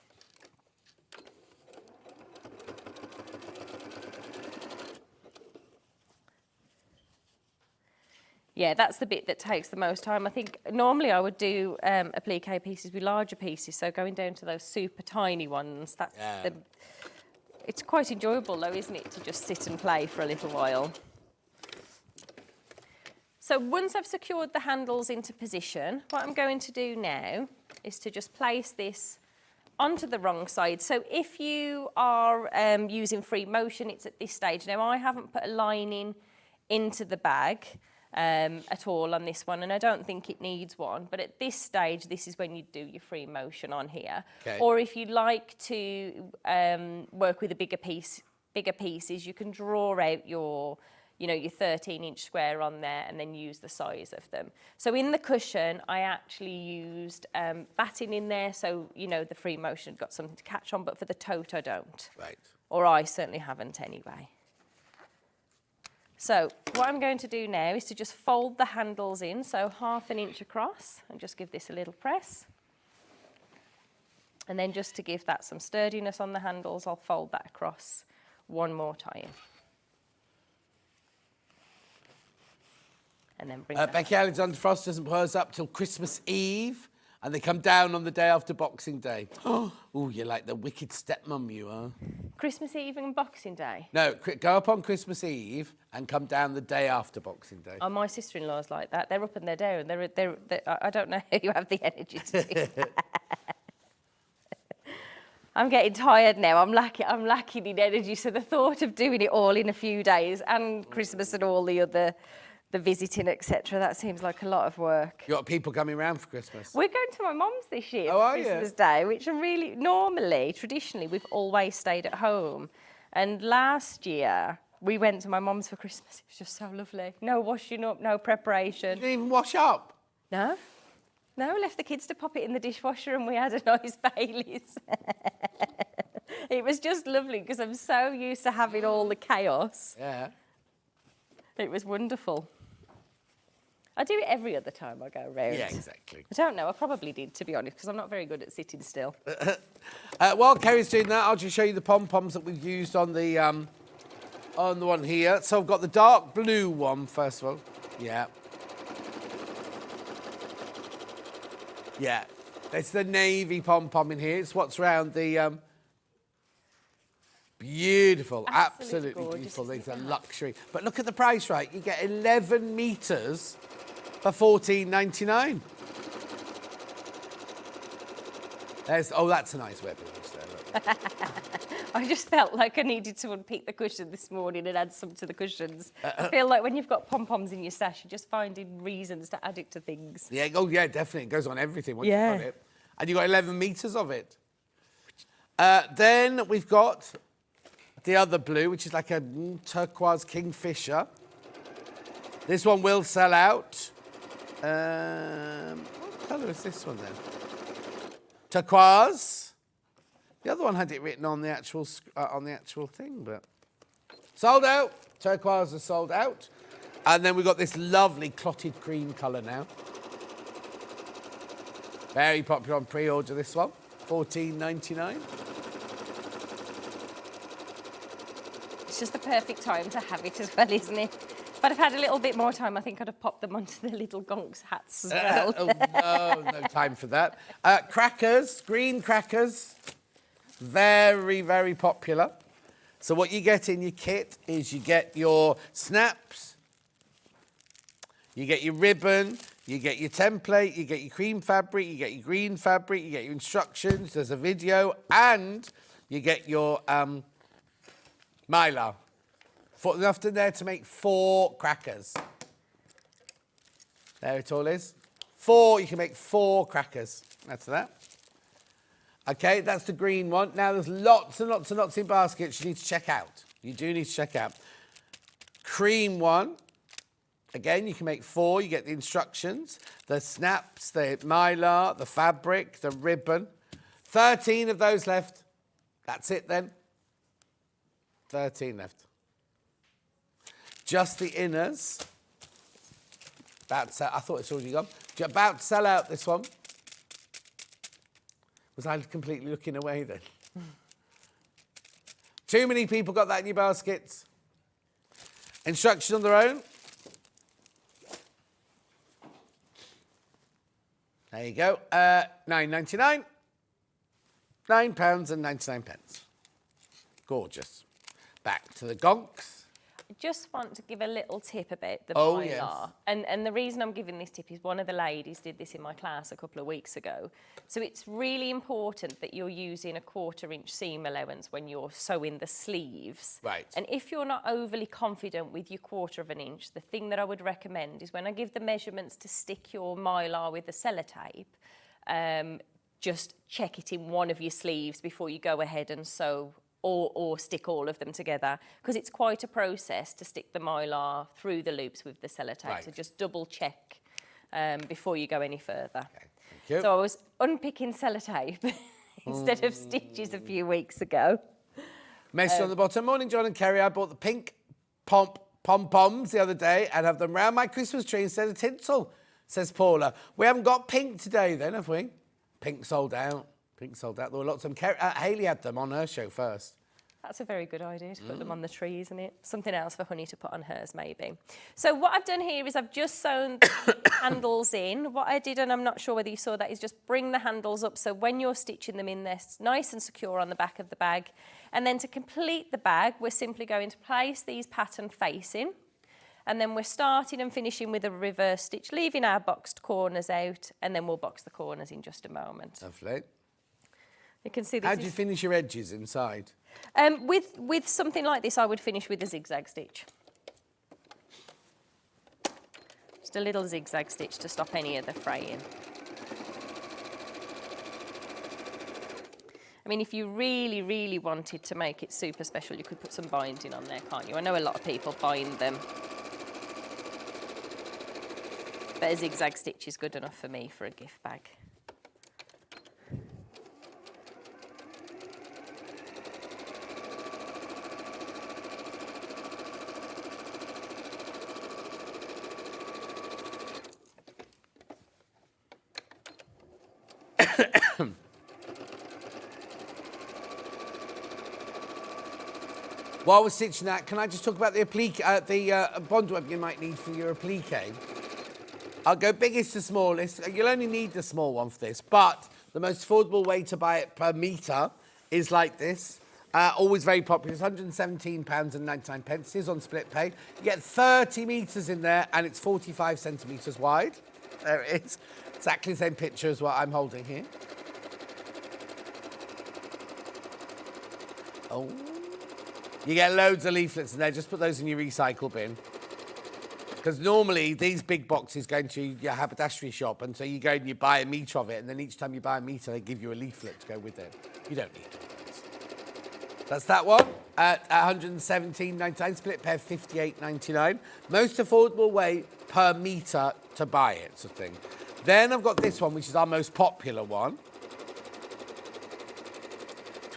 G: Yeah, that's the bit that takes the most time. I think normally I would do applique pieces with larger pieces, so going down to those super tiny ones, that's it's quite enjoyable though, isn't it, to just sit and play for a little while. So once I've secured the handles into position, what I'm going to do now is to just place this onto the wrong side. So if you are using free motion, it's at this stage. Now, I haven't put a lining into the bag at all on this one, and I don't think it needs one. But at this stage, this is when you do your free motion on here. Okay. Or if you like to work with a bigger pieces, you can draw out your 13-inch square on there and then use the size of them. So in the cushion, I actually used batting in there, so, the free motion got something to catch on, but for the tote, I don't. Right. Or I certainly haven't anyway. So what I'm going to do now is to just fold the handles in, so 1/2 inch across, and just give this a little press. And then just to give that some sturdiness on the handles, I'll fold that across one more time. And then bring
B: Becky Alexander Frost doesn't put hers up till Christmas Eve, and they come down on the day after Boxing Day. Oh, you're like the wicked stepmum, you are.
G: Christmas Eve and Boxing Day?
B: No, go up on Christmas Eve and come down the day after Boxing Day.
G: Oh, my sister-in-law's like that. They're up and they're down. They're, I don't know how you have the energy to do that. I'm getting tired now. I'm lacking in energy. So the thought of doing it all in a few days, and Christmas and all the other, the visiting, etc., that seems like a lot of work.
B: You got people coming round for Christmas?
G: We're going to my mum's this year
B: for
G: Christmas Day, which I'm really, traditionally, we've always stayed at home. And last year, we went to my mum's for Christmas. It was just so lovely. No washing up, no preparation.
B: You didn't even wash up?
G: No. No, left the kids to pop it in the dishwasher and we had a nice Baileys. It was just lovely because I'm so used to having all the chaos.
B: Yeah.
G: It was wonderful. I do it every other time I go round.
B: Yeah, exactly.
G: I don't know, I probably did, to be honest, because I'm not very good at sitting still.
B: While Kerry's doing that, I'll just show you the pom-poms that we've used on the one here. So I've got the dark blue one, first of all. Yeah. Yeah. It's the navy pom-pom in here. It's what's round the... Beautiful, absolutely
G: gorgeous,
B: beautiful.
G: isn't
B: These are
G: it?
B: luxury. But look at the price, right? You get 11 metres for $14.99. Oh, that's a nice web image there. Look.
G: I just felt like I needed to unpick the cushion this morning and add some to the cushions. I feel like when you've got pom-poms in your stash, you're just finding reasons to add it to things.
B: Yeah, oh yeah, definitely. It goes on everything once
G: Yeah.
B: you've got it. And you've got 11 metres of it. Then we've got the other blue, which is like a turquoise kingfisher. This one will sell out. What colour is this one then? Turquoise. The other one had it written on the actual thing, but sold out. Turquoise is sold out. And then we've got this lovely clotted cream colour now. Very popular on pre-order, this one. $14.99.
G: It's just the perfect time to have it as well, isn't it? If I'd have had a little bit more time, I think I'd have popped them onto the little gonks hats as well.
B: Oh, no time for that. Crackers, green crackers. Very, very popular. So what you get in your kit is you get your snaps, you get your ribbon, you get your template, you get your cream fabric, you get your green fabric, you get your instructions, there's a video, and you get your mylar. Enough in there to make 4 crackers. There it all is. 4, you can make 4 crackers. That's that. Okay, that's the green one. Now there's lots and lots and lots in baskets you need to check out. You do need to check out. Cream one. Again, you can make 4. You get the instructions, the snaps, the mylar, the fabric, the ribbon. 13 of those left. That's it then. 13 left. Just the inners. I thought it's already gone. About to sell out, this one. Was I completely looking away then? Too many people got that in your baskets. Instructions on their own. There you go. £9.99. £9.99. Gorgeous. Back to the gonks.
G: I just want to give a little tip about the
B: Oh,
G: mylar.
B: yes.
G: And the reason I'm giving this tip is one of the ladies did this in my class a couple of weeks ago. So it's really important that you're using a 1/4 inch seam allowance when you're sewing the sleeves.
B: Right.
G: And if you're not overly confident with your 1/4 inch, the thing that I would recommend is when I give the measurements to stick your mylar with the sellotape, just check it in one of your sleeves before you go ahead and sew or stick all of them together, because it's quite a process to stick the mylar through the loops with the sellotape.
B: Right.
G: So just double check before you go any further.
B: Okay, thank you.
G: So I was unpicking sellotape instead of stitches a few weeks ago.
B: Message on the bottom. Morning, John and Kerry. I bought the pink pom-poms the other day and have them round my Christmas tree instead of tinsel, says Paula. We haven't got pink today then, have we? Pink sold out. Pink sold out. There were lots of them. Hayley had them on her show first.
G: That's a very good idea to put them on the tree, isn't it? Something else for Honey to put on hers, maybe. So what I've done here is I've just sewn the handles in. What I did, and I'm not sure whether you saw that, is just bring the handles up so when you're stitching them in, they're nice and secure on the back of the bag. And then to complete the bag, we're simply going to place these pattern facing. And then we're starting and finishing with a reverse stitch, leaving our boxed corners out, and then we'll box the corners in just a moment.
B: Lovely.
G: You can see this.
B: How do you finish your edges inside?
G: With something like this, I would finish with a zigzag stitch. Just a little zigzag stitch to stop any of the fraying. I mean, if you really, really wanted to make it super special, you could put some binding on there, can't you? I know a lot of people bind them. But a zigzag stitch is good enough for me for a gift bag.
B: While we're stitching that, can I just talk about the applique, the bond web you might need for your applique? I'll go biggest to smallest. You'll only need the small one for this, but the most affordable way to buy it per metre is like this. Always very popular. It's £117.99. It is on split pay. You get 30 metres in there, and it's 45 centimetres wide. There it is. Exactly the same picture as what I'm holding here. Oh. You get loads of leaflets in there. Just put those in your recycle bin. Because normally these big boxes go into your haberdashery shop, and so you go and you buy a metre of it, and then each time you buy a metre, they give you a leaflet to go with it. You don't need all those. That's that one at £117.99, split pair £58.99. Most affordable way per metre to buy it, sort of thing. Then I've got this one, which is our most popular one.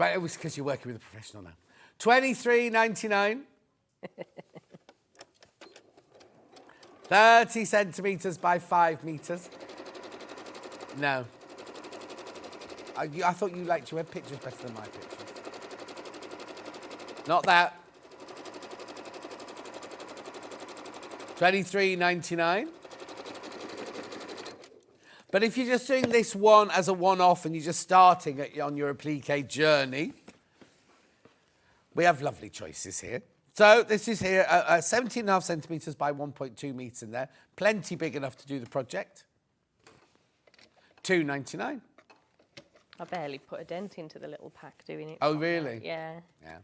B: It was because you're working with a professional now. £23.99. 30 centimetres by 5 metres. No. I thought you liked your web pictures better than my pictures. Not that. £23.99. But if you're just doing this one as a one-off and you're just starting on your applique journey, we have lovely choices here. So this is here, 17.5 centimetres by 1.2 metres in there. Plenty big enough to do the project. £2.99.
G: I barely put a dent into the little pack doing it.
B: Oh, really?
G: Yeah.
B: Yeah.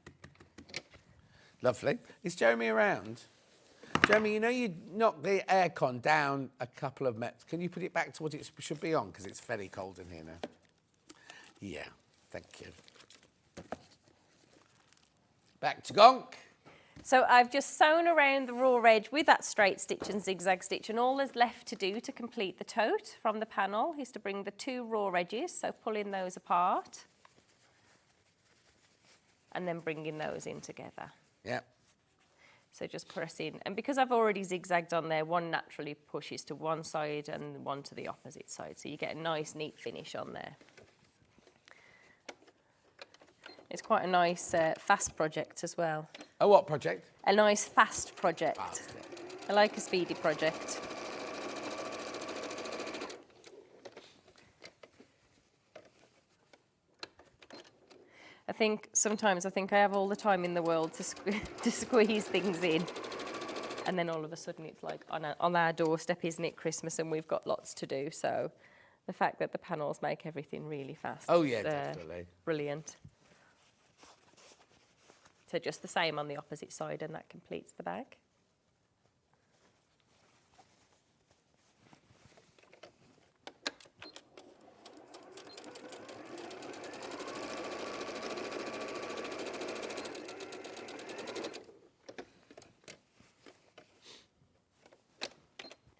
B: Lovely. Is Jeremy around? Jeremy, you know you knocked the aircon down a couple of meters. Can you put it back to what it should be on? Because it's very cold in here now. Yeah, thank you. Back to Gonk.
G: So I've just sewn around the raw edge with that straight stitch and zigzag stitch, and all there's left to do to complete the tote from the panel is to bring the 2 raw edges, so pulling those apart and then bringing those in together.
B: Yeah.
G: So just press in, and because I've already zigzagged on there, one naturally pushes to one side and one to the opposite side, so you get a nice neat finish on there. It's quite a nice fast project as well.
B: A what project?
G: A nice fast project.
B: Fast.
G: I like a speedy project. I think sometimes I have all the time in the world to squeeze things in, and then all of a sudden it's like on our doorstep, isn't it, Christmas, and we've got lots to do. So the fact that the panels make everything really fast.
B: Oh yeah,
G: is,
B: definitely.
G: Brilliant. So just the same on the opposite side, and that completes the bag.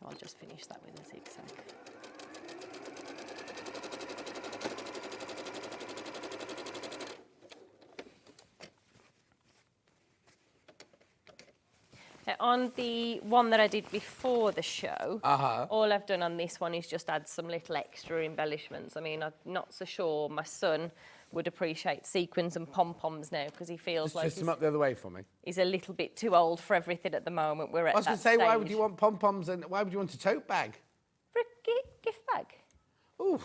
G: I'll just finish that with a zigzag. On the one that I did before the show, all I've done on this one is just add some little extra embellishments. I mean, I'm not so sure my son would appreciate sequins and pom-poms now, because he feels like
B: twist them up the other way for me.
G: He's a little bit too old for everything at the moment. We're at
B: I was
G: that
B: going to say, why would
G: stage.
B: you want pom-poms and why would you want a tote bag?
G: For a gift bag.
B: Ooh.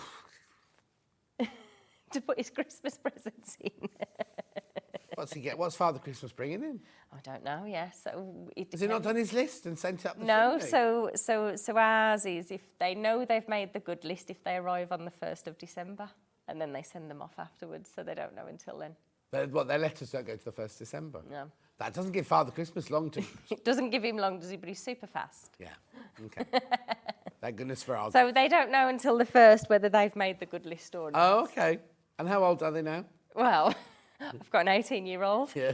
G: To put his Christmas presents in.
B: What's he get? What's Father Christmas bringing in?
G: I don't know, yeah. So it
B: Has he not done his list and sent it up the
G: No,
B: chimney?
G: so ours is if they know they've made the good list if they arrive on the 1st of December, and then they send them off afterwards, so they don't know until then.
B: Their letters don't go to the 1st of December?
G: No.
B: That doesn't give Father Christmas long to...
G: It doesn't give him long, does he? But he's super fast.
B: Yeah, okay. Thank goodness for ours.
G: So they don't know until the 1st whether they've made the good list or not.
B: Oh, okay. And how old are they now?
G: Well, I've got an 18-year-old,
B: Yeah.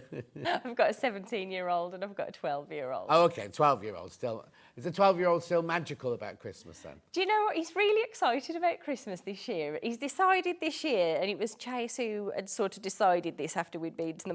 G: I've got a 17-year-old, and I've got a 12-year-old.
B: Oh, okay, 12-year-old still. Is the 12-year-old still magical about Christmas then?
G: Do you know what? He's really excited about Christmas this year. He's decided this year, and it was Chase who had sort of decided this after we'd been to the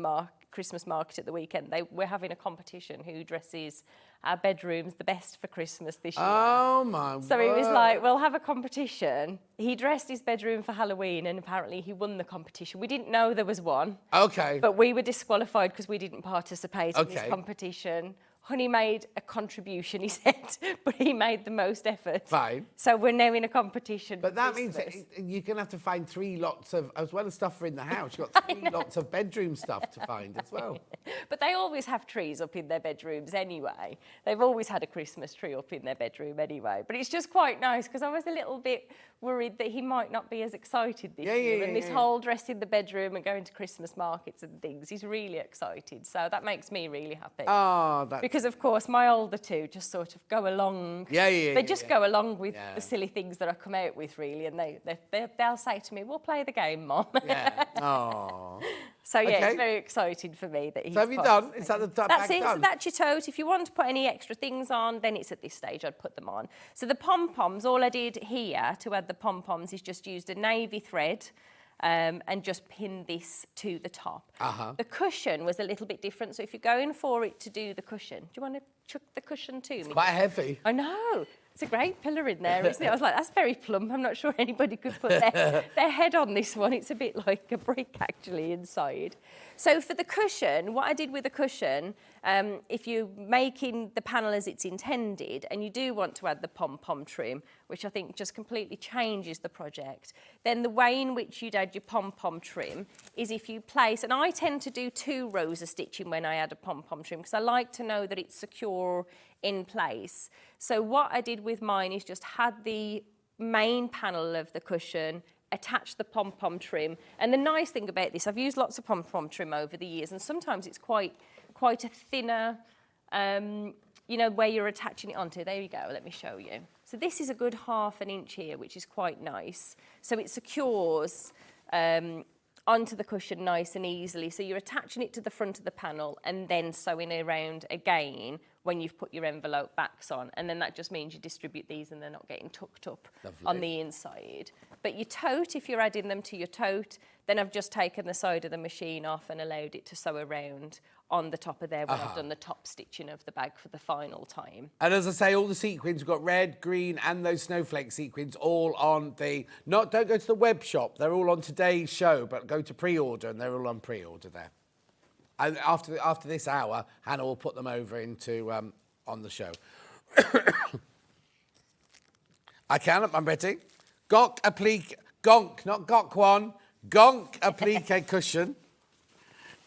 G: Christmas market at the weekend. We're having a competition who dresses our bedrooms the best for Christmas this year.
B: Oh my
G: So
B: word.
G: he was like, we'll have a competition. He dressed his bedroom for Halloween and apparently he won the competition. We didn't know there was one.
B: Okay.
G: But we were disqualified because we didn't participate in this
B: Okay.
G: competition. Honey made a contribution, he said, but he made the most effort.
B: Fine.
G: So we're now in a competition.
B: But
G: for
B: that means that
G: Christmas.
B: you're going to have to find 3 lots of, as well as stuff for in the house, you've got 3 lots of bedroom stuff to find as well.
G: But they always have trees up in their bedrooms anyway. They've always had a Christmas tree up in their bedroom anyway. But it's just quite nice because I was a little bit worried that he might not be as excited this year. And this whole dress in the bedroom and going to Christmas markets and things, he's really excited. So that makes me really happy.
B: Oh, that's...
G: Because, of course, my older two just sort of go along. They just go along with the silly things that I come out with, really. And they'll say to me, we'll play the game, Mom.
B: Yeah. Oh.
G: So, yeah,
B: Okay.
G: it's very exciting for me that he's
B: So have you done? Is that the bag
G: That's it.
B: done?
G: So that's your tote. If you want to put any extra things on, then it's at this stage I'd put them on. So the pom-poms, all I did here to add the pom-poms is just used a navy thread and just pinned this to the top. The cushion was a little bit different. So if you're going for it to do the cushion, do you want to chuck the cushion to me?
B: Quite heavy.
G: I know. It's a great pillar in there, isn't it? I was like, that's very plump. I'm not sure anybody could put their head on this one. It's a bit like a brick, actually, inside. So for the cushion, what I did with the cushion, if you're making the panel as it's intended and you do want to add the pom-pom trim, which I think just completely changes the project, then the way in which you'd add your pom-pom trim is if you place, and I tend to do 2 rows of stitching when I add a pom-pom trim because I like to know that it's secure in place. So what I did with mine is just had the main panel of the cushion, attach the pom-pom trim. And the nice thing about this, I've used lots of pom-pom trim over the years, and sometimes it's quite a thinner, you know, where you're attaching it onto. There you go, let me show you. So this is a good 1/2 inch here, which is quite nice. So it secures onto the cushion nice and easily. So you're attaching it to the front of the panel and then sewing around again when you've put your envelope backs on. And then that just means you distribute these and they're not getting tucked up on the inside. But your tote, if you're adding them to your tote, then I've just taken the side of the machine off and allowed it to sew around on the top of there when I've done the top stitching of the bag for the final time.
B: And as I say, all the sequins, we've got red, green, and those snowflake sequins all on the... don't go to the web shop. They're all on today's show, but go to pre-order, and they're all on pre-order there. And after this hour, Hannah will put them over into on the show. I'm ready. Gok applique, gonk, not gok one, gonk applique cushion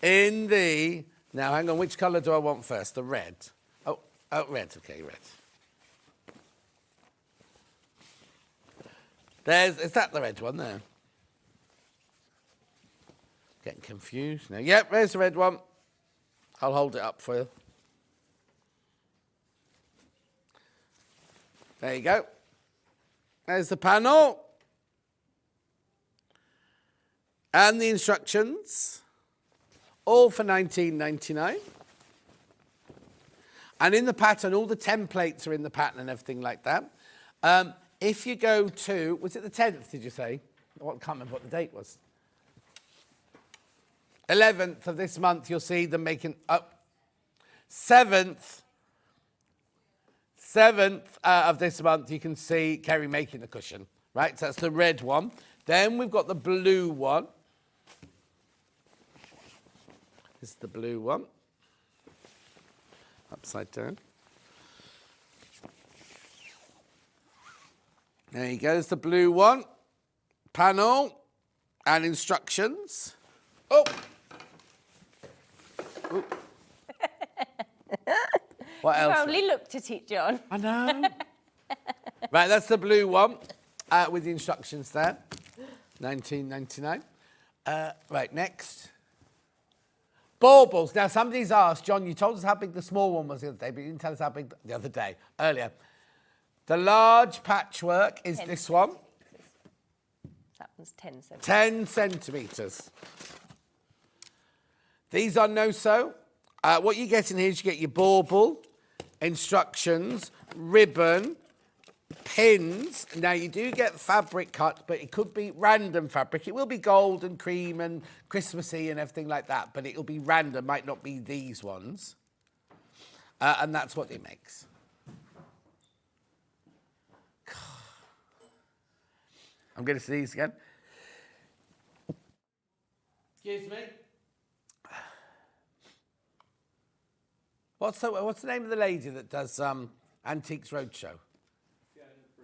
B: in the... Now, hang on, which colour do I want first? The red. Oh, red, okay, red. Is that the red one there? Getting confused now. Yep, there's the red one. I'll hold it up for you. There you go. There's the panel. And the instructions. All for $19.99. And in the pattern, all the templates are in the pattern and everything like that. If you go to, was it the 10th, did you say? I can't remember what the date was. 11th of this month, you'll see them making up. 7th of this month, you can see Kerrie making the cushion, right? So that's the red one. Then we've got the blue one. This is the blue one. Upside down. There you go, there's the blue one. Panel and instructions. Oh! Ooh. What else?
G: You've only looked at it, John.
B: I know. Right, that's the blue one with the instructions there. $19.99. Right, next. Baubles. Now, somebody's asked, John, you told us how big the small one was the other day, but you didn't tell us how big earlier. The large patchwork is this one.
G: That one's 10 centimetres.
B: 10 centimetres. These are no-sew. What you get in here is you get your bauble, instructions, ribbon, pins. Now, you do get fabric cut, but it could be random fabric. It will be gold and cream and Christmassy and everything like that, but it'll be random, might not be these ones. And that's what it makes. I'm going to sneeze again. Excuse me. What's the name of the lady that does Antiques Roadshow?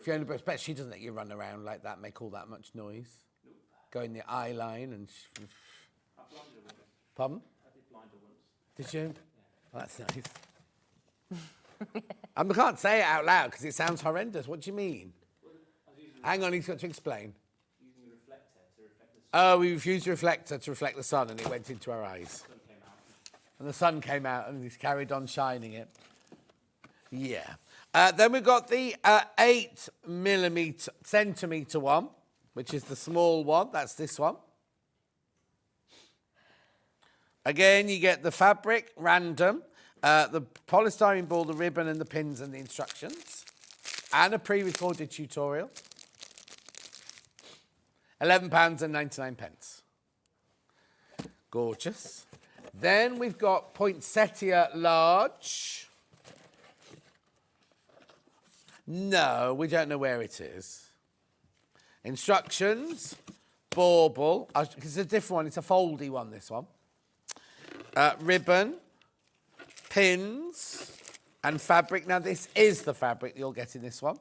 B: Fiona Brooks. Bet she doesn't let you run around like that, make all that much noise. Nope. Go in the eye line and...
C: I blinded her once.
B: Pardon?
C: I did blind her once.
B: Did you? Yeah. Oh, that's nice. I can't say it out loud because it sounds horrendous. What do you mean?
C: Well,
B: Hang on, he's got to explain.
C: Using the reflector to reflect the sun.
B: Oh, we refused the reflector to reflect the sun and it went into our eyes.
C: The sun came out.
B: And the sun came out and he's carried on shining it. Yeah. Then we've got the 8 centimetre one, which is the small one. That's this one. Again, you get the fabric, random, the polystyrene ball, the ribbon and the pins and the instructions, and a pre-recorded tutorial. £11.99. Gorgeous. Then we've got poinsettia large. No, we don't know where it is. Instructions, bauble. It's a different one. It's a foldy one, this one. Ribbon, pins, and fabric. Now, this is the fabric you'll get in this one.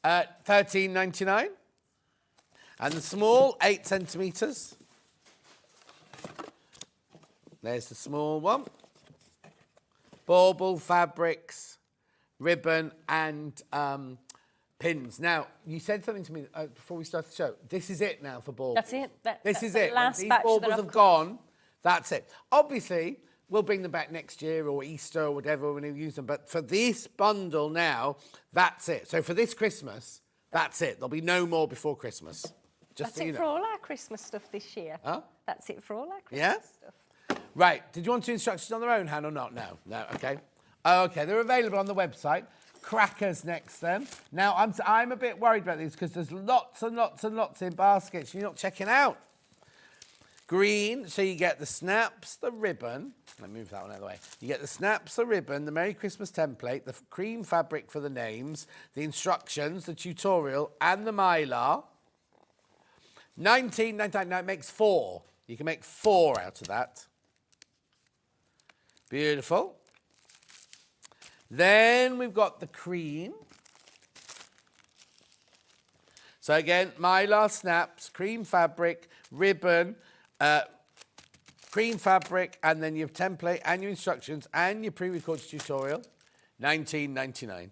B: £13.99. And the small, 8 centimetres. There's the small one. Bauble, fabrics, ribbon and pins. Now, you said something to me before we started the show. This is it now for baubles.
G: That's it.
B: This is it.
G: Last
B: These
G: batch
B: baubles
G: that
B: have gone. That's it. Obviously, we'll bring them back next year or Easter or whatever when we use them. But for this bundle now, that's it. So for this Christmas, that's it. There'll be no more before Christmas. Just
G: That's
B: so you
G: it
B: know.
G: for all our Christmas stuff this year.
B: Huh?
G: That's it for all our Christmas
B: Yeah?
G: stuff.
B: Right. Did you want to do instructions on their own, Han, or not? No. No. Okay. Oh, okay. They're available on the website. Crackers next then. Now, I'm a bit worried about these because there's lots and lots and lots in baskets you're not checking out. Green, so you get the snaps, the ribbon. Let me move that one out of the way. You get the snaps, the ribbon, the Merry Christmas template, the cream fabric for the names, the instructions, the tutorial, and the mylar. £19.99. Now, it makes 4. You can make 4 out of that. Beautiful. Then we've got the cream. So again, mylar snaps, cream fabric, ribbon, cream fabric, and then your template and your instructions and your pre-recorded tutorial, £19.99.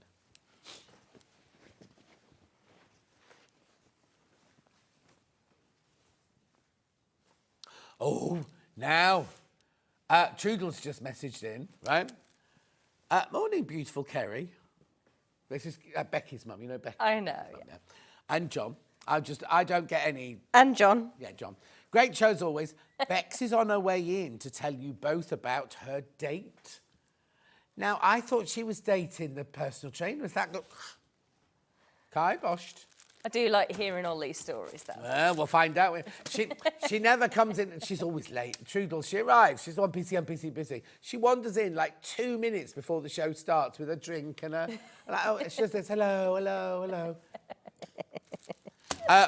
B: Oh, now, Trudle's just messaged in, right? Morning, beautiful Kerrie. This is Becky's mum, you know Becky?
G: I know, yeah.
B: And John. I don't get any...
G: And John.
B: Yeah, John. Great show as always. Bex is on her way in to tell you both about her date. Now, I thought she was dating the personal trainer. Was that... Kiboshed.
G: I do like hearing all these stories, though.
B: Well, we'll find out. She never comes in. She's always late. Trudle, she arrives. She's on PC, busy. She wanders in like 2 minutes before the show starts with a drink and a... she just says, hello, hello, hello.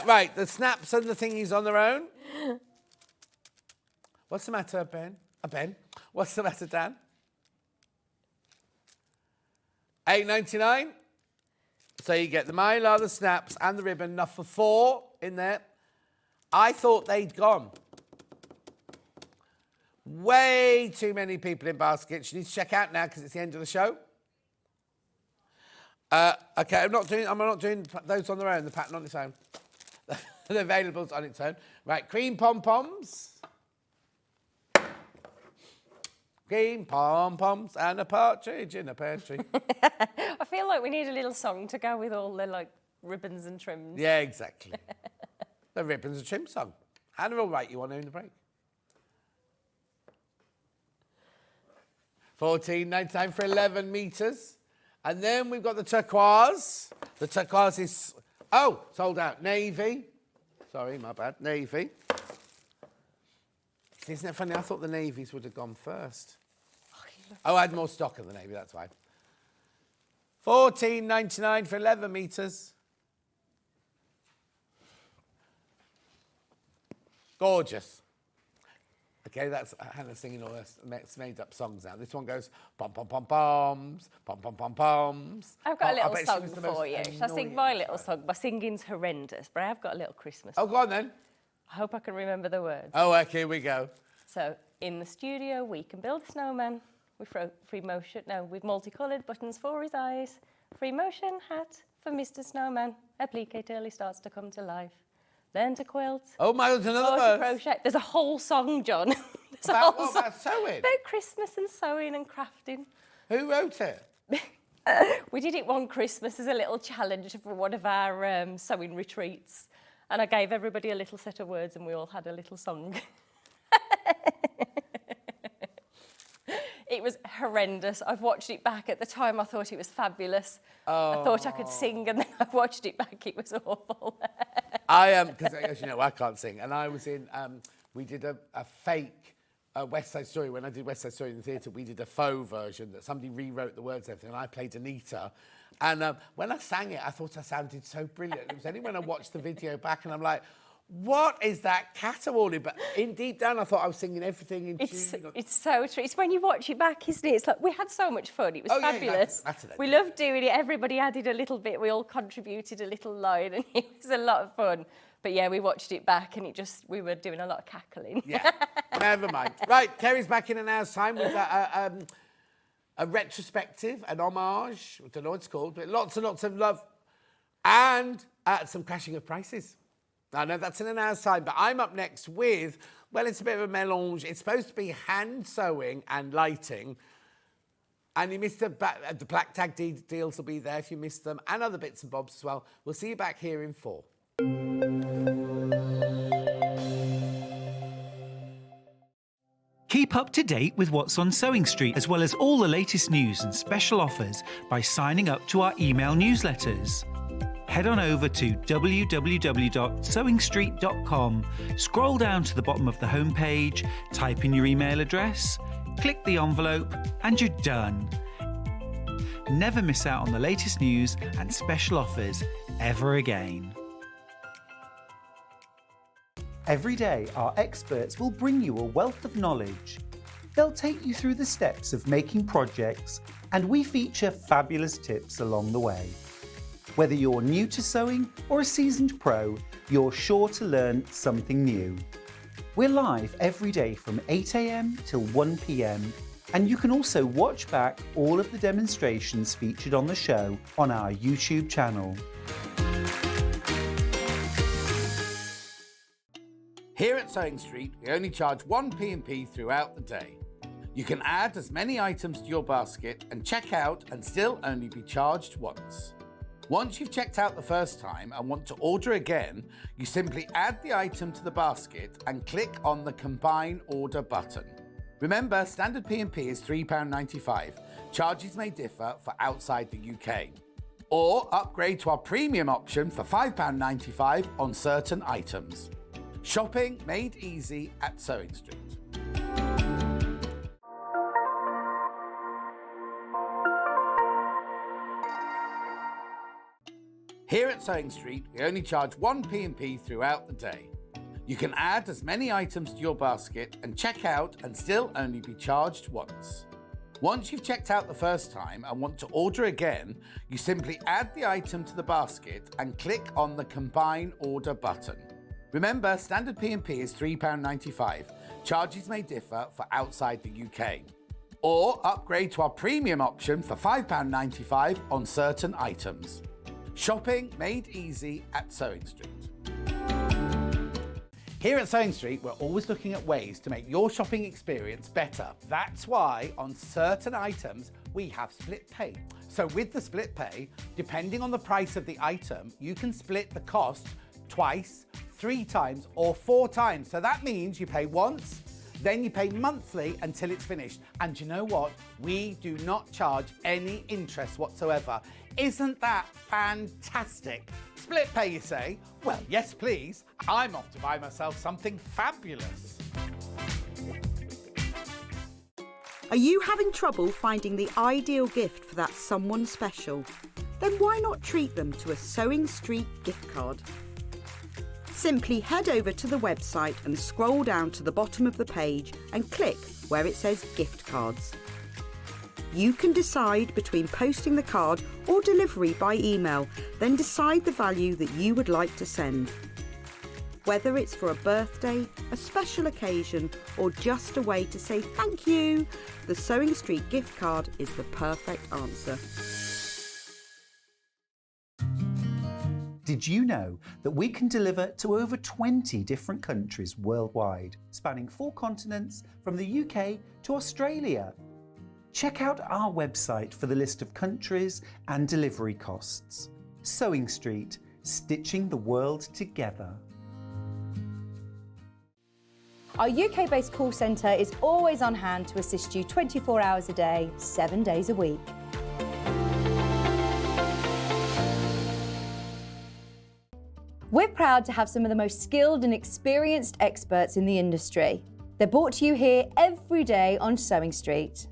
B: Right, the snaps and the thingies on their own. What's the matter, Ben? Ben? What's the matter, Dan? £8.99. So you get the mylar, the snaps, and the ribbon. Enough for 4 in there. I thought they'd gone. Way too many people in baskets. You need to check out now because it's the end of the show. Okay, I'm not doing those on their own. The pattern on its own. The availables on its own. Right, cream pom-poms. Cream pom-poms and a partridge in a pear tree.
G: I feel like we need a little song to go with all the, like, ribbons and trims.
B: Yeah, exactly. The ribbons and trim song. Hannah will write you one in the break. £14.99 for 11 metres. And then we've got the turquoise. The turquoise is, oh, sold out. Navy. Sorry, my bad. Navy. Isn't it funny? I thought the navies would have gone first. Oh, I had more stock of the navy, that's why. $14.99 for 11 metres. Gorgeous. Okay, that's Hannah singing all her made-up songs now. This one goes pom pom pom poms, pom pom pom poms.
G: I've got a little
B: bet she
G: song
B: was the
G: for
B: most
G: you. Shall I sing
B: annoying
G: my little
B: child.
G: song? My singing's horrendous, but I have got a little Christmas
B: Oh,
G: song.
B: go on then.
G: I hope I can remember the words.
B: Oh, okay, here we go.
G: So, in the studio, we can build a snowman with free motion. No, with multicoloured buttons for his eyes. Free motion hat for Mr. Snowman. Applique till he starts to come to life. Learn to quilt.
B: Oh my God, another
G: Or to
B: verse.
G: crochet. There's a whole song, John. There's a
B: About
G: whole
B: what?
G: song
B: About sewing?
G: about Christmas and sewing and crafting.
B: Who wrote it?
G: We did it one Christmas as a little challenge for one of our sewing retreats. And I gave everybody a little set of words and we all had a little song. It was horrendous. I've watched it back. At the time, I thought it was fabulous. I thought I could sing, and then I watched it back. It was awful.
B: I am, because as you know, I can't sing. And I was in, we did a fake West Side Story. When I did West Side Story in the theatre, we did a faux version that somebody rewrote the words and everything, and I played Anita. And when I sang it, I thought I sounded so brilliant. It was only when I watched the video back and I'm like, what is that caterwauling? But in deep down, I thought I was singing everything in tune.
G: It's so true. It's when you watch it back, isn't it? It's like, we had so much fun. It was
B: Oh, yeah,
G: fabulous.
B: that's it.
G: We loved doing it. Everybody added a little bit. We all contributed a little line, and it was a lot of fun. But yeah, we watched it back, and we were doing a lot of cackling.
B: Yeah, never mind. Right, Kerry's back in an hour's time with a retrospective, an homage, I don't know what it's called, but lots and lots of love and some crashing of prices. I know that's in an hour's time, but I'm up next with, well, it's a bit of a melange. It's supposed to be hand sewing and lighting. And you missed the black tag deals will be there if you missed them, and other bits and bobs as well. We'll see you back here in 4.
D: Keep up to date with what's on Sewing Street, as well as all the latest news and special offers by signing up to our email newsletters. Head on over to www.sewingstreet.com, scroll down to the bottom of the homepage, type in your email address, click the envelope, and you're done. Never miss out on the latest news and special offers ever again. Every day, our experts will bring you a wealth of knowledge. They'll take you through the steps of making projects, and we feature fabulous tips along the way. Whether you're new to sewing or a seasoned pro, you're sure to learn something new. We're live every day from 8 a.m. till 1 p.m, and you can also watch back all of the demonstrations featured on the show on our YouTube channel.
B: Here at Sewing Street, we only charge 1 P&P throughout the day. You can add as many items to your basket and check out and still only be charged once. Once you've checked out the first time and want to order again, you simply add the item to the basket and click on the Combine Order button. Remember, standard P&P is £3.95. Charges may differ for outside the UK. Or upgrade to our premium option for £5.95 on certain items. Shopping made easy at Sewing Street. Here at Sewing Street, we only charge 1 P&P throughout the day. You can add as many items to your basket and check out and still only be charged once. Once you've checked out the first time and want to order again, you simply add the item to the basket and click on the Combine Order button. Remember, standard P&P is £3.95. Charges may differ for outside the UK. Or upgrade to our premium option for £5.95 on certain items. Shopping made easy at Sewing Street. Here at Sewing Street, we're always looking at ways to make your shopping experience better. That's why on certain items, we have split pay. So with the split pay, depending on the price of the item, you can split the cost twice, 3 times, or 4 times. So that means you pay once, Then you pay monthly until it's finished. And you know what? We do not charge any interest whatsoever. Isn't that fantastic? Split pay, you say? Well, yes, please. I'm off to buy myself something fabulous.
E: Are you having trouble finding the ideal gift for that someone special? Then why not treat them to a Sewing Street gift card? Simply head over to the website and scroll down to the bottom of the page and click where it says gift cards. You can decide between posting the card or delivery by email, then decide the value that you would like to send. Whether it's for a birthday, a special occasion, or just a way to say thank you, the Sewing Street gift card is the perfect answer.
D: Did you know that we can deliver to over 20 different countries worldwide, spanning 4 continents from the UK to Australia? Check out our website for the list of countries and delivery costs. Sewing Street, stitching the world together.
A: Our UK-based call centre is always on hand to assist you 24 hours a day, 7 days a week. We're proud to have some of the most skilled and experienced experts in the industry. They're brought to you here every day on Sewing Street.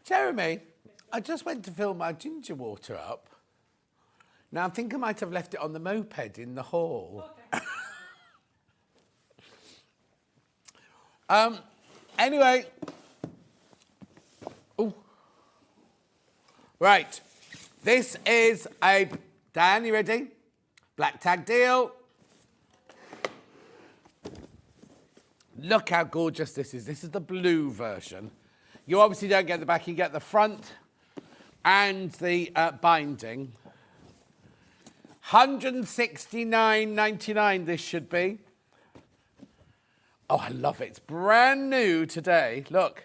B: Jeremy, I just went to fill my ginger water up. Now, I think I might have left it on the moped in the hall. Anyway. Ooh. Right. This is a... Dan, you ready? Black tag deal. Look how gorgeous this is. This is the blue version. You obviously don't get the back, you get the front and the binding. £169.99 this should be. Oh, I love it. It's brand new today. Look.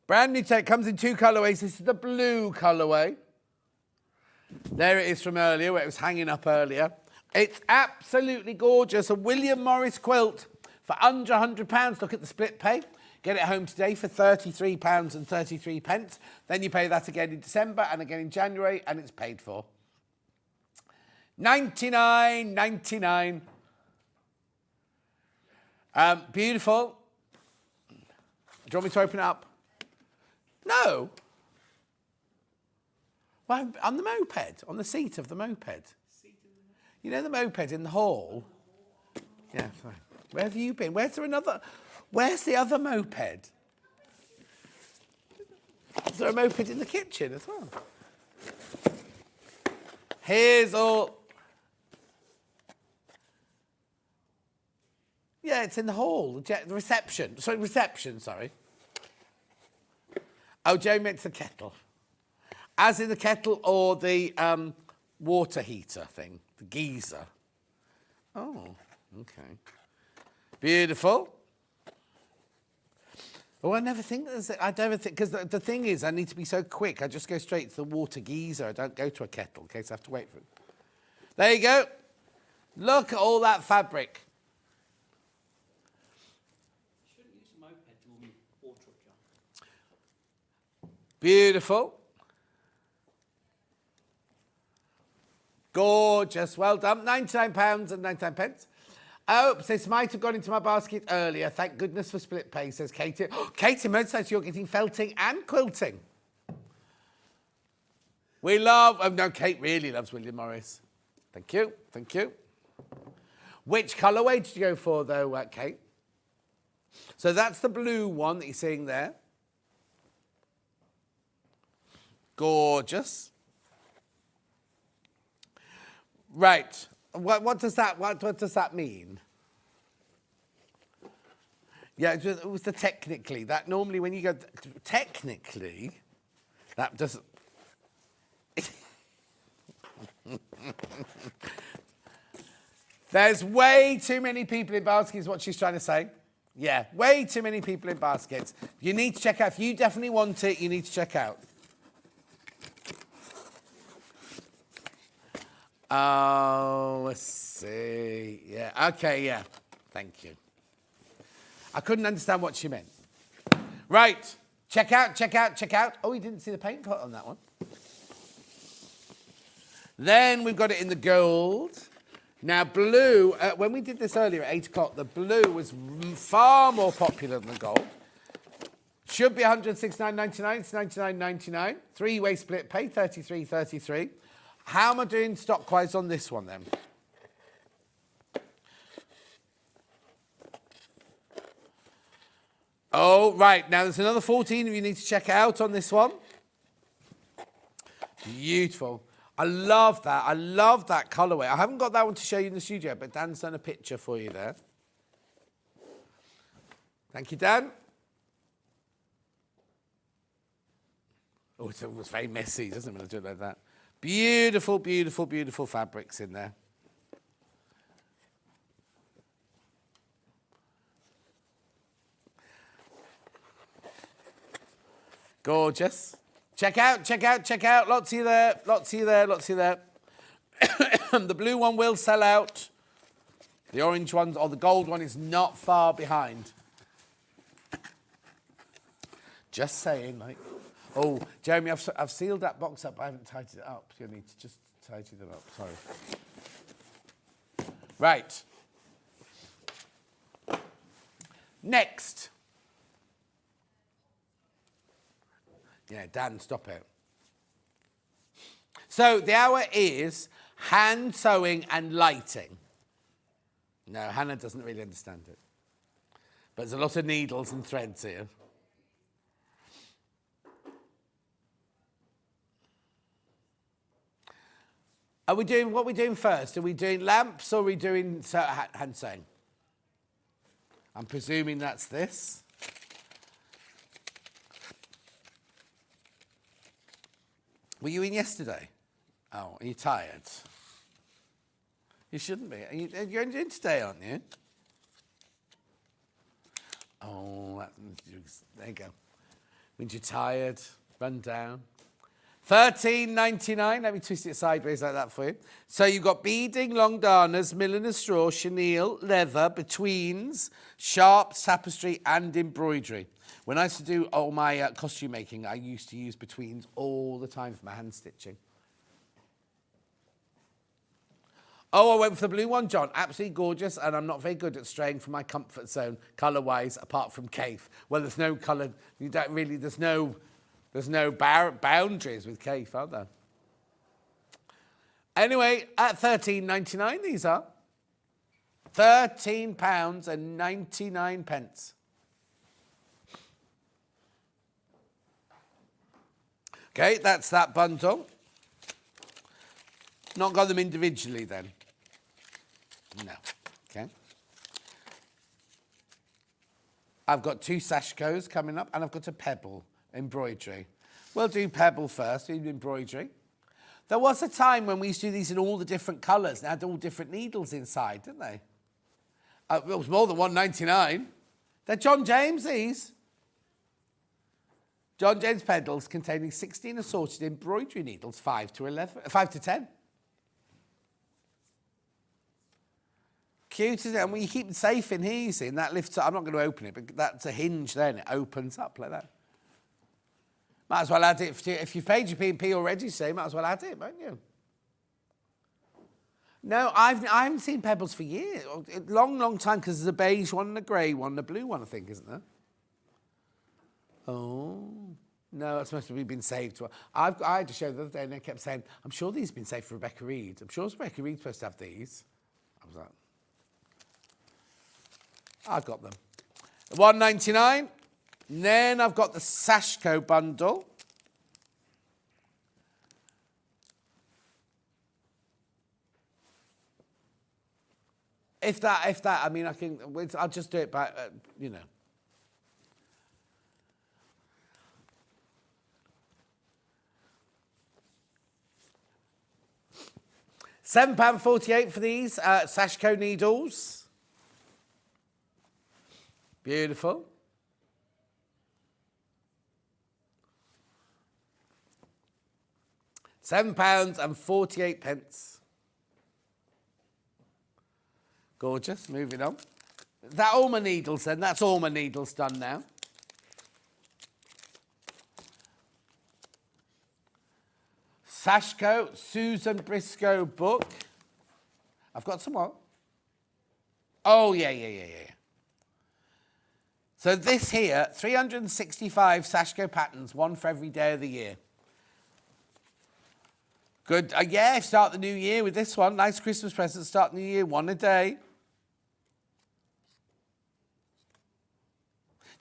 B: Brand new today. It comes in 2 colourways. This is the blue colourway. There it is from earlier, where it was hanging up earlier. It's absolutely gorgeous. A William Morris quilt for under £100. Look at the split pay. Get it home today for £33.33. Then you pay that again in December and again in January, and it's paid for. £99.99. Beautiful. Do you want me to open it up? No. Well, on the moped, on the seat of the moped. You know the moped in the hall? Yeah, sorry. Where have you been? Where's the other moped? Is there a moped in the kitchen as well? Here's all... Yeah, it's in the hall, the reception. Sorry, reception, sorry. Oh, Joe meant the kettle. As in the kettle or the water heater thing, the geyser. Oh, okay. Beautiful. Oh, I never think, because the thing is, I need to be so quick. I just go straight to the water geyser. I don't go to a kettle in case I have to wait for it. There you go. Look at all that fabric. Beautiful. Gorgeous. Well done. £99.99. Oh, this might have gone into my basket earlier. Thank goodness for split pay, says Katie. Oh, Katie says you're getting felting and quilting. We love... Oh, no, Kate really loves William Morris. Thank you. Thank you. Which colourway did you go for, though, Kate? So that's the blue one that you're seeing there. Gorgeous. Right. What does that mean? Yeah, it was the technically. That normally when you go technically, that doesn't. There's way too many people in baskets. What she's trying to say. Yeah, way too many people in baskets. You need to check out. If you definitely want it, you need to check out. Oh, let's see. Yeah, okay, yeah. Thank you. I couldn't understand what she meant. Right, check out, check out, check out. Oh, you didn't see the paint pot on that one. Then we've got it in the gold. Now, blue, when we did this earlier at 8 o'clock, the blue was far more popular than the gold. Should be 169.99, it's 99.99. Three-way split pay, 33.33. How am I doing stock-wise on this one, then? Oh, right. Now, there's another 14 of you need to check out on this one. Beautiful. I love that. I love that colourway. I haven't got that one to show you in the studio, but Dan's done a picture for you there. Thank you, Dan. Oh, it was very messy, doesn't it, when I do it like that? Beautiful, beautiful, beautiful fabrics in there. Gorgeous. Check out, check out, check out. Lots of you there, lots of you there, lots of you there. The blue one will sell out. The orange one, or the gold one, is not far behind. Just saying, like. Oh, Jeremy, I've sealed that box up. I haven't tidied it up. You need to just tidy them up. Sorry. Right. Next. Yeah, Dan, stop it. So the hour is hand sewing and lighting. No, Hannah doesn't really understand it. But there's a lot of needles and threads here. Are we doing, what are we doing first? Are we doing lamps or are we doing hand sewing? I'm presuming that's this. Were you in yesterday? Oh, are you tired? You shouldn't be. You're in today, aren't you? Oh, there you go. When you're tired, run down. $13.99. Let me twist it sideways like that for you. So you've got beading, long darners, milliner's straw, chenille, leather, betweens, sharps, tapestry, and embroidery. When I used to do all my costume making, I used to use betweens all the time for my hand stitching. Oh, I went for the blue one, John. Absolutely gorgeous, and I'm not very good at straying from my comfort zone colour-wise, apart from Cafe. Well, there's no colour. You don't really. There's no boundaries with Cafe, are there? Anyway, at £13.99, these are £13.99. Okay, that's that bundle. Not got them individually then. No. Okay. I've got 2 sashkos coming up, and I've got a pebble embroidery. We'll do pebble first, do embroidery. There was a time when we used to do these in all the different colours. They had all different needles inside, didn't they? It was more than $1.99. They're John James, these. John James pedals containing 16 assorted embroidery needles, 5 to 10. Cute, isn't it? And when you keep it safe in here, you see, and that lifts up. I'm not going to open it, but that's a hinge there, and it opens up like that. Might as well add it. If you've paid your P&P already, say, might as well add it, won't you? No, I haven't seen pebbles for years. Long time, because there's a beige one and a grey one and a blue one, I think, isn't there? Oh, no, that's supposed to have been saved. I had to show the other day, and they kept saying, I'm sure these have been saved for Rebecca Reed. I'm sure Rebecca Reed's supposed to have these. I was like, I got them. $1.99. Then I've got the Sashko bundle. If that, I mean, I'll just do it by, you know. £7.48 for these Sashko needles. Beautiful. £7.48. Gorgeous. Moving on. Is that all my needles then? That's all my needles done now. Sashko, Susan Briscoe book. I've got some more. Oh, yeah. So this here, 365 Sashko patterns, one for every day of the year. Good. Yeah, start the new year with this one. Nice Christmas present, start the new year, one a day.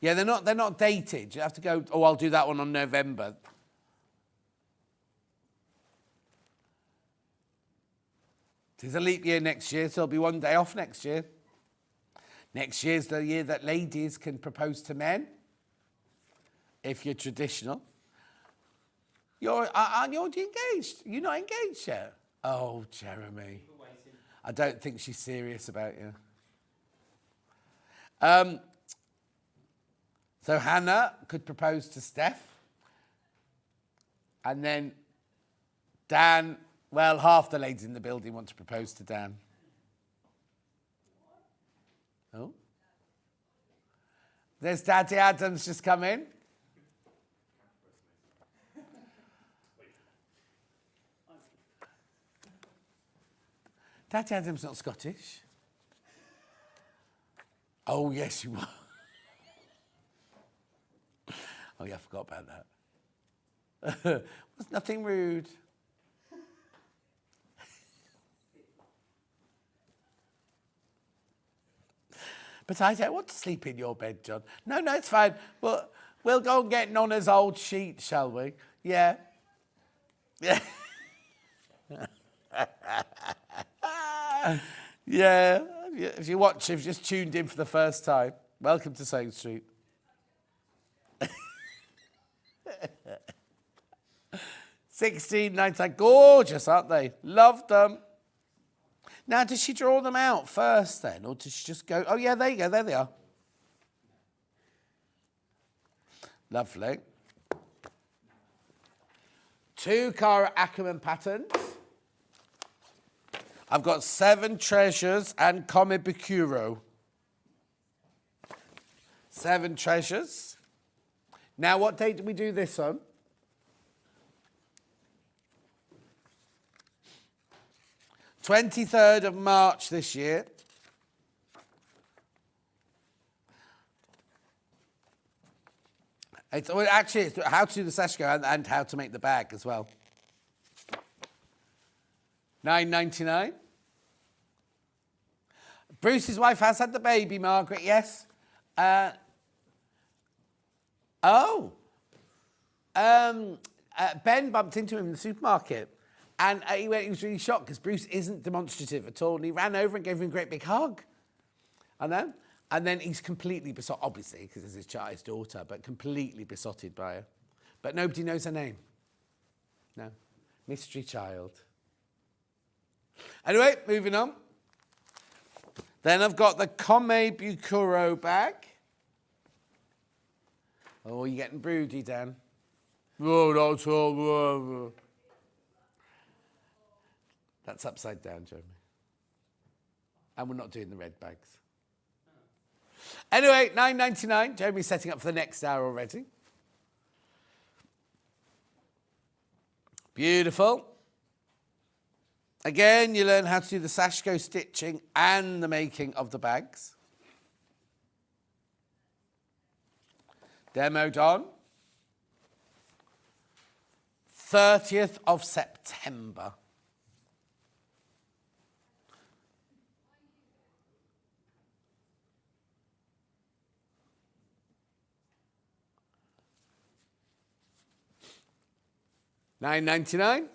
B: Yeah, they're not dated. You have to go, oh, I'll do that one on November. It's a leap year next year, so there'll be one day off next year. Next year's the year that ladies can propose to men, if you're traditional. Aren't you engaged? You're not engaged yet? Oh, Jeremy. I don't think she's serious about you. So Hannah could propose to Steph. And then Dan, well, half the ladies in the building want to propose to Dan. Oh. There's Daddy Adams just come in. Daddy Adams not Scottish. Oh, yes, you are. Oh, yeah, I forgot about that. Was nothing rude. But I don't want to sleep in your bed, John. No, it's fine. We'll go and get Nonna's old sheet, shall we? Yeah. Yeah. Yeah. If you've just tuned in for the first time, welcome to Sewing Street. 16.99. Gorgeous, aren't they? Love them. Now, does she draw them out first then, or does she just go? Oh yeah, there you go. There they are. Lovely. 2 Cara Ackerman patterns. I've got 7 Treasures and Come Bicuro. 7 Treasures. Now, what date did we do this on? March 23rd this year. It's how to do the Sashko and how to make the bag as well. £9.99. Bruce's wife has had the baby, Margaret, yes. Ben bumped into him in the supermarket. And he was really shocked because Bruce isn't demonstrative at all. And he ran over and gave him a great big hug. And then he's completely besotted, obviously, because it's his daughter, but completely besotted by her. But nobody knows her name. No. Mystery child. Anyway, moving on. Then I've got the Come Bicuro bag. Oh, you're getting broody, Dan. Oh, that's all. That's upside down, Jeremy. And we're not doing the red bags. Anyway, £9.99. Jeremy's setting up for the next hour already. Beautiful. Again, you learn how to do the Sashko stitching and the making of the bags. Demoed on 30th of September. £9.99.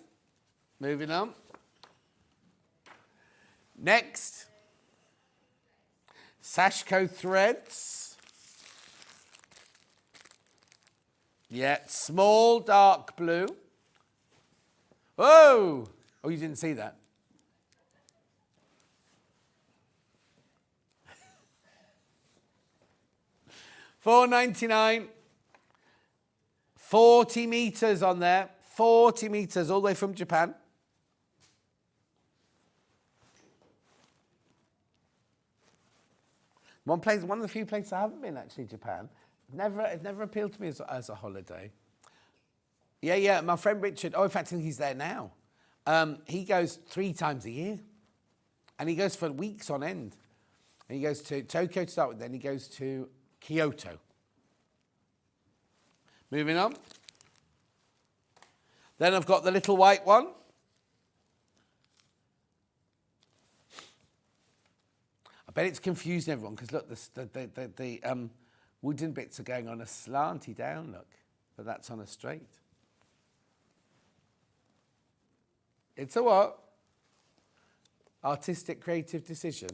B: Moving on. Next, Sashko threads. Yeah, small dark blue. Whoa! Oh, you didn't see that. $4.99. 40 meters on there. 40 meters all the way from Japan. One of the few places I haven't been, actually, Japan. It never appealed to me as a holiday. Yeah, my friend Richard, in fact, I think he's there now. He goes 3 times a year. And he goes for weeks on end. And he goes to Tokyo to start with, then he goes to Kyoto. Moving on. Then I've got the little white one. I bet it's confusing everyone, because look, the wooden bits are going on a slanty down, look. But that's on a straight. It's a what? Artistic, creative decision.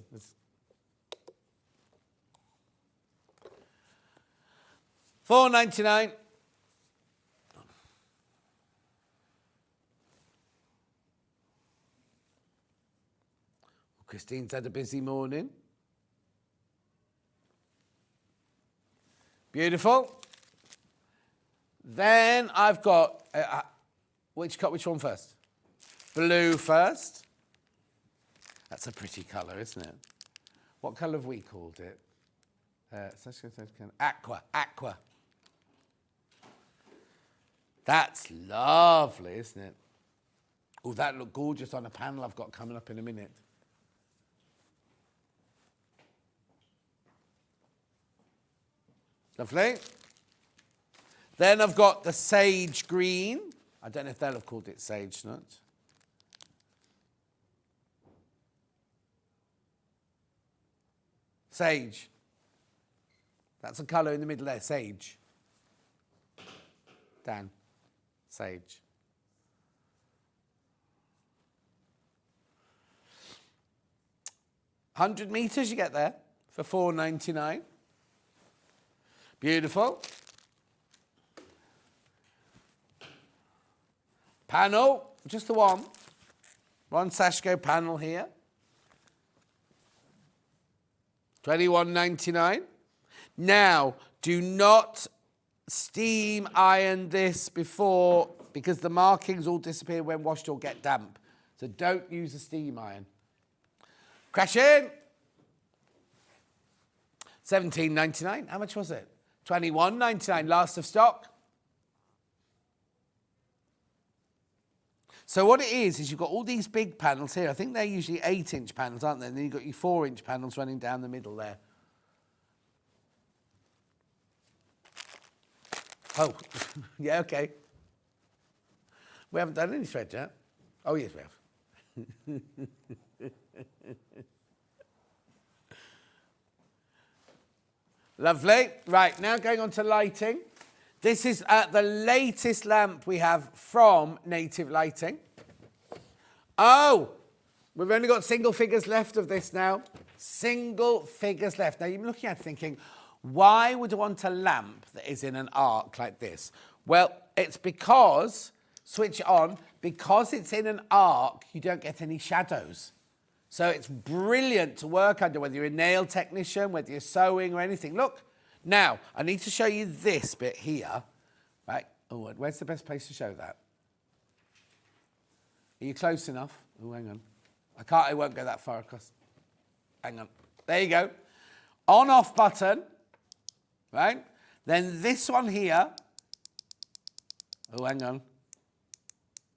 B: $4.99. Christine's had a busy morning. Beautiful. Then I've got, which one first? Blue first. That's a pretty colour, isn't it? What colour have we called it? Aqua. That's lovely, isn't it? Oh, that looked gorgeous on a panel I've got coming up in a minute. Lovely. Then I've got the sage green. I don't know if they'll have called it sage, not. Sage. That's a colour in the middle there, sage. Dan, sage. $100 meters you get there for $4.99. Beautiful. Panel, just the one. One Sashko panel here. $21.99. Now, do not steam iron this before, because the markings all disappear when washed or get damp. So don't use a steam iron. Crash in. $17.99. How much was it? $21.99. Last of stock. So what it is you've got all these big panels here. I think they're usually 8-inch panels, aren't they? And then you've got your 4-inch panels running down the middle there. Oh, yeah, okay. We haven't done any thread yet. Oh, yes, we have. Lovely. Right, now going on to lighting. This is the latest lamp we have from Native Lighting. Oh, we've only got single figures left of this now. Single figures left. Now, you're looking at it thinking, why would I want a lamp that is in an arc like this? Well, it's because, switch it on, because it's in an arc, you don't get any shadows. So it's brilliant to work under, whether you're a nail technician, whether you're sewing or anything. Look, now, I need to show you this bit here. Right, oh, where's the best place to show that? Are you close enough? Oh, hang on. I won't go that far across. Hang on. There you go. On-off button, right? Then this one here. Oh, hang on.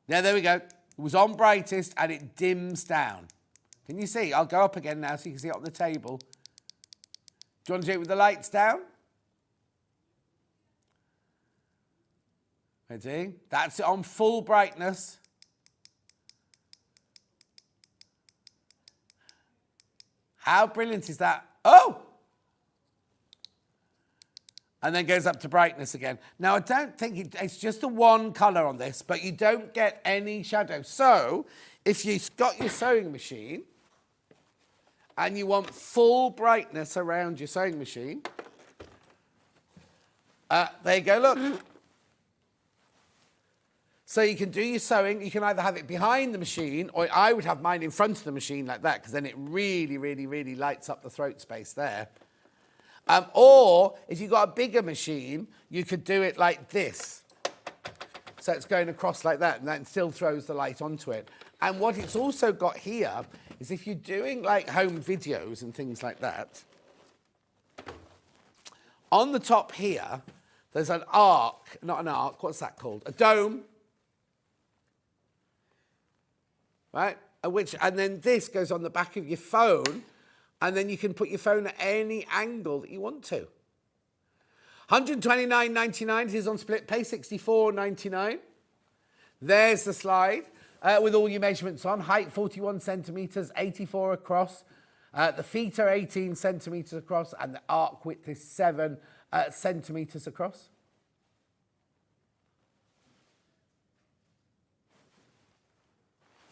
B: Yeah, there we go. It was on brightest and it dims down. Can you see? I'll go up again now so you can see it on the table. Do you want to do it with the lights down? Ready? That's it on full brightness. How brilliant is that? Oh! And then goes up to brightness again. Now, I don't think it's just the one colour on this, but you don't get any shadow. So, if you've got your sewing machine and you want full brightness around your sewing machine, there you go, look. So you can do your sewing. You can either have it behind the machine, or I would have mine in front of the machine like that, because then it really, really, really lights up the throat space there. Or if you've got a bigger machine, you could do it like this. So it's going across like that, and that still throws the light onto it. And what it's also got here is if you're doing like home videos and things like that, on the top here, there's an arc, not an arc, what's that called? A dome. Right? And then this goes on the back of your phone, and then you can put your phone at any angle that you want to. $129.99, it is on split pay, $64.99. There's the slide with all your measurements on. Height 41 centimetres, 84 across. The feet are 18 centimetres across, and the arc width is 7 centimetres across.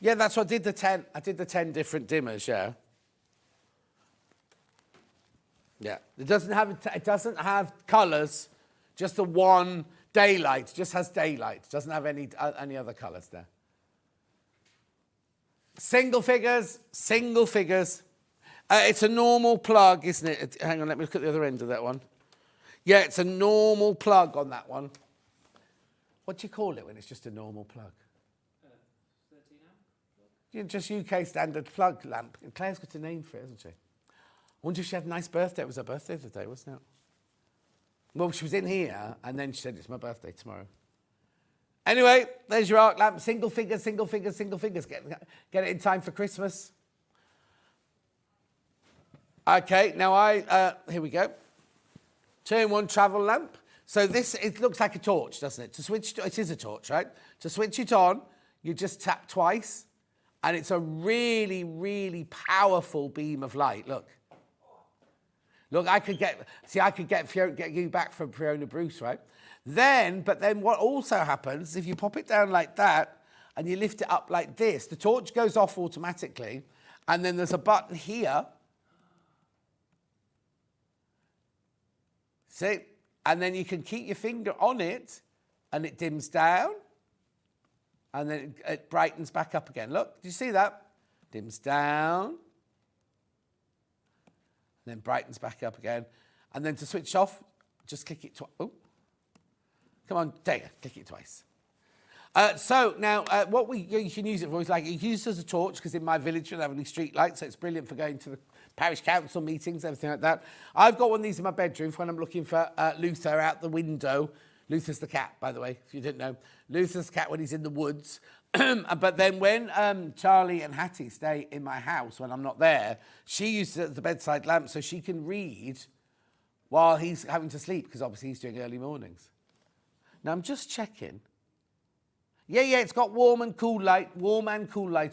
B: Yeah, that's what I did the 10. I did the 10 different dimmers, yeah. Yeah, it doesn't have colours, just the one daylight. Just has daylight. Doesn't have any other colours there. Single figures, single figures. It's a normal plug, isn't it? Hang on, let me look at the other end of that one. Yeah, it's a normal plug on that one. What do you call it when it's just a normal plug?
C: 13 amp?
B: Yeah, just UK standard plug lamp. Claire's got a name for it, hasn't she? I wonder if she had a nice birthday. It was her birthday today, wasn't it? Well, she was in here, and then she said, it's my birthday tomorrow. Anyway, there's your arc lamp. Single figures, single figures, single figures. Get it in time for Christmas. Okay, now here we go. 2-in-1 travel lamp. So this, it looks like a torch, doesn't it? It is a torch, right? To switch it on, you just tap twice, and it's a really, really powerful beam of light. Look. Look, I could get you back from Fiona Bruce, right? But then what also happens is if you pop it down like that and you lift it up like this, the torch goes off automatically, and then there's a button here. See? And then you can keep your finger on it, and it dims down, and then it brightens back up again. Look, do you see that? Dims down. Then brightens back up again. And then to switch off, just click it twice. Oh, come on, take it, click it twice. So now, you can use it for is like, you can use it as a torch, because in my village we don't have any street lights, so it's brilliant for going to the parish council meetings, everything like that. I've got one of these in my bedroom for when I'm looking for Luther out the window. Luther's the cat, by the way, if you didn't know. Luther's the cat when he's in the woods. But then when Charlie and Hattie stay in my house when I'm not there, she uses it as the bedside lamp so she can read while he's having to sleep, because obviously he's doing early mornings. Now I'm just checking. Yeah, it's got warm and cool light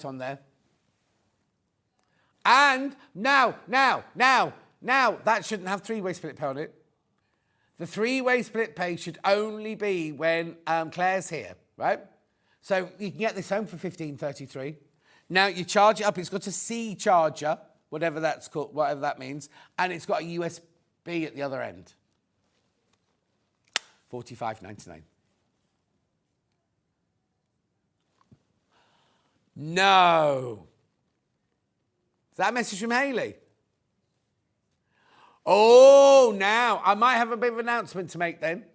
B: on there. And now, that shouldn't have three-way split pay on it. The three-way split pay should only be when Claire's here, right? So you can get this home for $15.33. Now you charge it up. It's got a C charger, whatever that's called, whatever that means, and it's got a USB at the other end. $45.99. No. Is that a message from Hayley? Oh, now I might have a bit of an announcement to make then.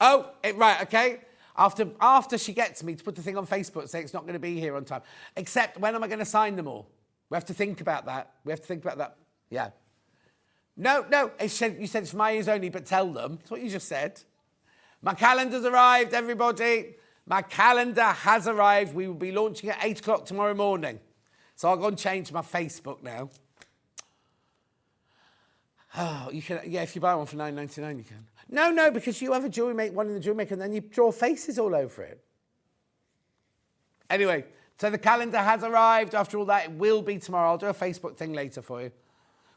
B: Oh, right, okay. After she gets me to put the thing on Facebook saying it's not going to be here on time. Except, when am I going to sign them all? We have to think about that. Yeah. No. You said it's for my ears only, but tell them. That's what you just said. My calendar's arrived, everybody. My calendar has arrived. We will be launching at 8 o'clock tomorrow morning. So I'll go and change my Facebook now. Oh, you can, yeah, if you buy one for $9.99, you can. No, because you have one in the jewelry maker, and then you draw faces all over it. Anyway, so the calendar has arrived. After all that, it will be tomorrow. I'll do a Facebook thing later for you.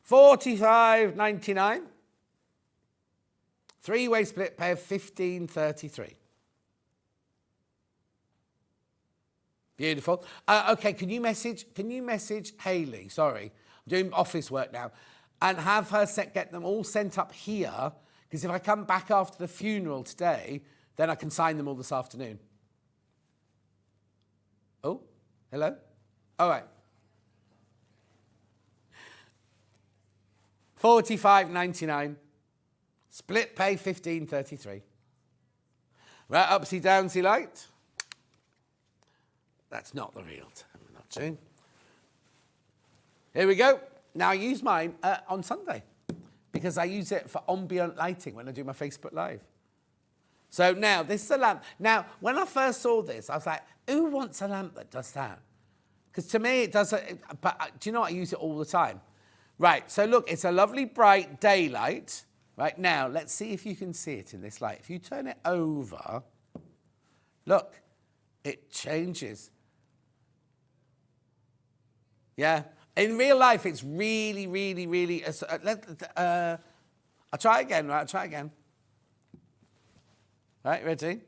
B: $45.99. Three-way split pay of $15.33. Beautiful. Okay, can you message Hayley? Sorry, I'm doing office work now, and have her get them all sent up here. Because if I come back after the funeral today, then I can sign them all this afternoon. Oh, hello? All right. $45.99. Split pay $15.33. Right, upsy downsy light. That's not the real time, not true. Here we go. Now I use mine on Sunday because I use it for ambient lighting when I do my Facebook Live. So now this is a lamp. Now, when I first saw this, I was like, who wants a lamp that does that? Because to me, it does it, but do you know what? I use it all the time. Right, so look, it's a lovely bright daylight. Right, now, let's see if you can see it in this light. If you turn it over, look, it changes. Yeah, in real life, it's really, really, really... I'll try again, right? I'll try again. Right, ready?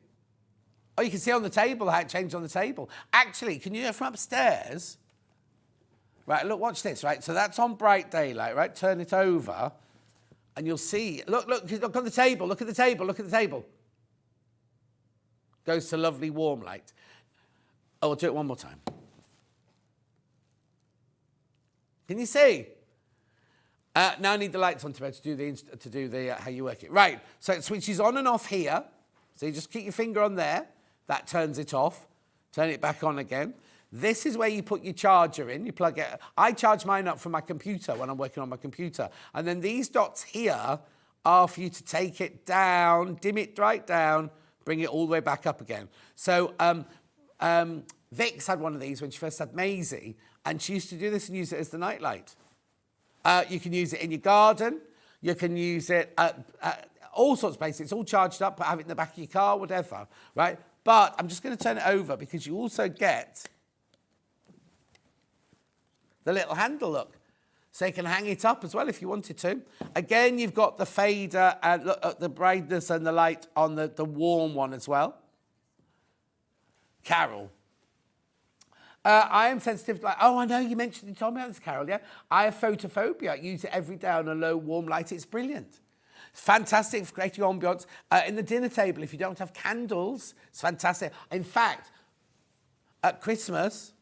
B: Oh, you can see on the table how it changed on the table. Actually, can you hear from upstairs? Right, look, watch this, right? So that's on bright daylight, right? Turn it over, and you'll see... Look on the table, look at the table, look at the table. Goes to lovely warm light. Oh, I'll do it one more time. Can you see? Now I need the lights on to be able to do the how you work it. Right, so it switches on and off here. So you just keep your finger on there. That turns it off. Turn it back on again. This is where you put your charger in. You plug it. I charge mine up from my computer when I'm working on my computer. And then these dots here are for you to take it down, dim it right down, bring it all the way back up again. So Vix had one of these when she first had Maisie, and she used to do this and use it as the nightlight. You can use it in your garden. You can use it at all sorts of places. It's all charged up, but have it in the back of your car, whatever, right? But I'm just going to turn it over because you also get the little handle, look. So you can hang it up as well if you wanted to. Again, you've got the fader and look at the brightness and the light on the warm one as well. Carol. I am sensitive to light. Oh, I know, you told me about this, Carol, yeah? I have photophobia. I use it every day on a low, warm light. It's brilliant. It's fantastic for creating ambiance. In the dinner table, if you don't have candles, it's fantastic. In fact, at Christmas,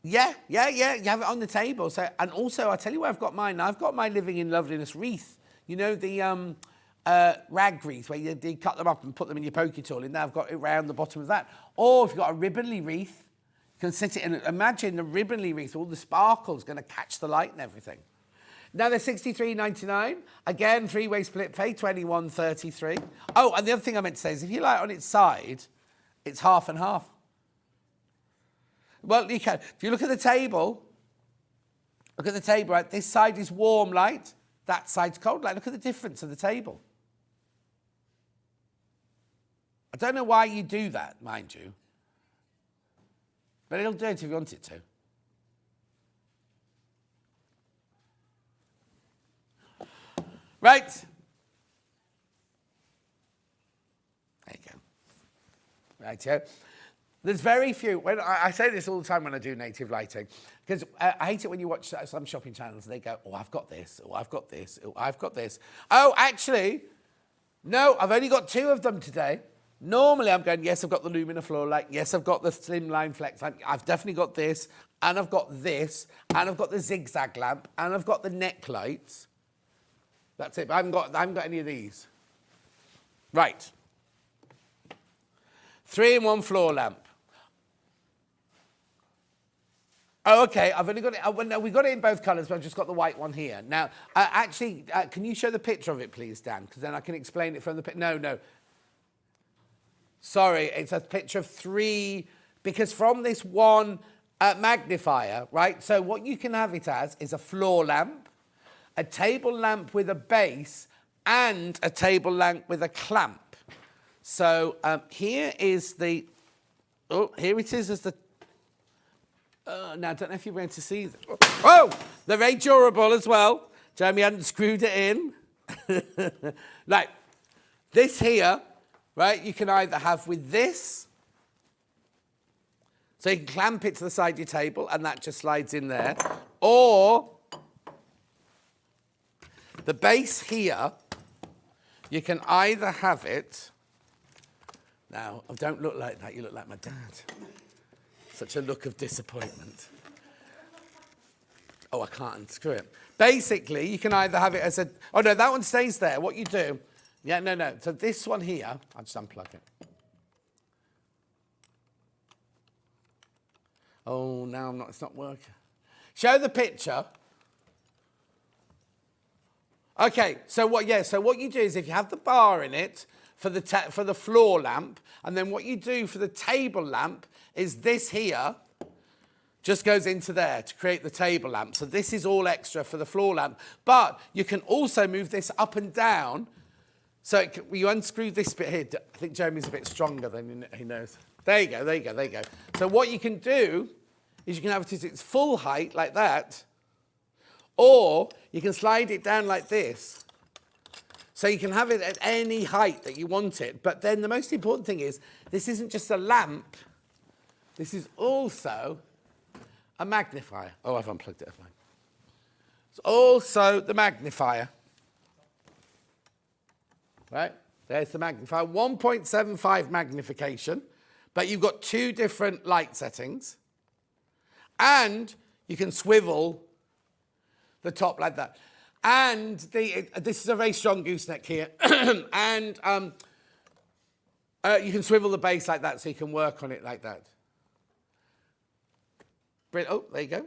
B: you have it on the table. So, and also, I'll tell you where I've got mine. I've got my Living in Loveliness wreath. You know, the rag wreath where you cut them up and put them in your pokey tool. And now I've got it around the bottom of that. Or if you've got a ribbonly wreath, you can sit it in. Imagine the ribbonly wreath, all the sparkles going to catch the light and everything. Now they're $63.99. Again, three-way split pay, $21.33. Oh, and the other thing I meant to say is if you light on its side, it's half and half. Well, you can. If you look at the table, right? This side is warm light, that side's cold light. Look at the difference of the table. I don't know why you do that, mind you. But it'll do it if you want it to. Right. There you go. Right, yeah. There's very few. When I say this all the time when I do native lighting, because I hate it when you watch some shopping channels and they go, oh, I've got this, oh, I've got this, oh, I've got this. Oh, actually, no, I've only got 2 of them today. Normally I'm going, yes, I've got the Lumina floor light, yes, I've got the slimline flex lamp, I've definitely got this, and I've got this, and I've got the zigzag lamp, and I've got the neck lights. That's it, but I haven't got any of these. Right. 3-in-1 floor lamp. Oh, okay, I've only got it, well, no, we got it in both colours, but I've just got the white one here. Now, actually, can you show the picture of it, please, Dan? Because then I can explain it from the picture. No. Sorry, it's a picture of 3, because from this one magnifier, right? So what you can have it as is a floor lamp, a table lamp with a base, and a table lamp with a clamp. So here is the... Oh, here it is as the... now, I don't know if you're going to see them. Oh, they're very durable as well. Jeremy hadn't screwed it in. Like, this here, right, you can either have with this, so you can clamp it to the side of your table, and that just slides in there, or the base here, you can either have it... Now, don't look like that, you look like my dad. Such a look of disappointment. Oh, I can't unscrew it. Basically, you can either have it as a... Oh, no, that one stays there. What you do... Yeah, no. So this one here, I'll just unplug it. Oh, now it's not working. Show the picture. Okay, so what you do is if you have the bar in it for the floor lamp, and then what you do for the table lamp is this here just goes into there to create the table lamp. So this is all extra for the floor lamp. But you can also move this up and down. So you unscrew this bit here. I think Jeremy's a bit stronger than he knows. There you go. So what you can do is you can have it at its full height like that, or you can slide it down like this. So you can have it at any height that you want it. But then the most important thing is this isn't just a lamp. This is also a magnifier. Oh, I've unplugged it. It's also the magnifier. Right? There's the magnifier. 1.75 magnification. But you've got 2 different light settings. And you can swivel the top like that. And this is a very strong gooseneck here. And you can swivel the base like that so you can work on it like that. Oh, there you go.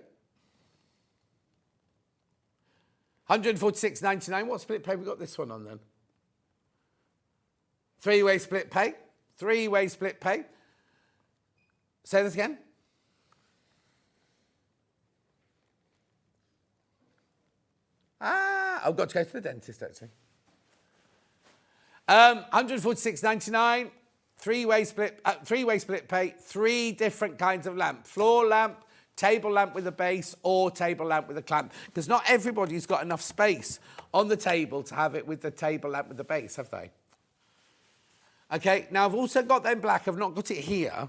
B: 146.99. What split pay we got this one on then? 3-way split pay. 3-way split pay. Say this again. I've got to go to the dentist, actually. 146.99, 3-way split pay, 3 different kinds of lamp. Floor lamp, table lamp with a base, or table lamp with a clamp. Because not everybody's got enough space on the table to have it with the table lamp with the base, have they? Okay, now I've also got them black. I've not got it here.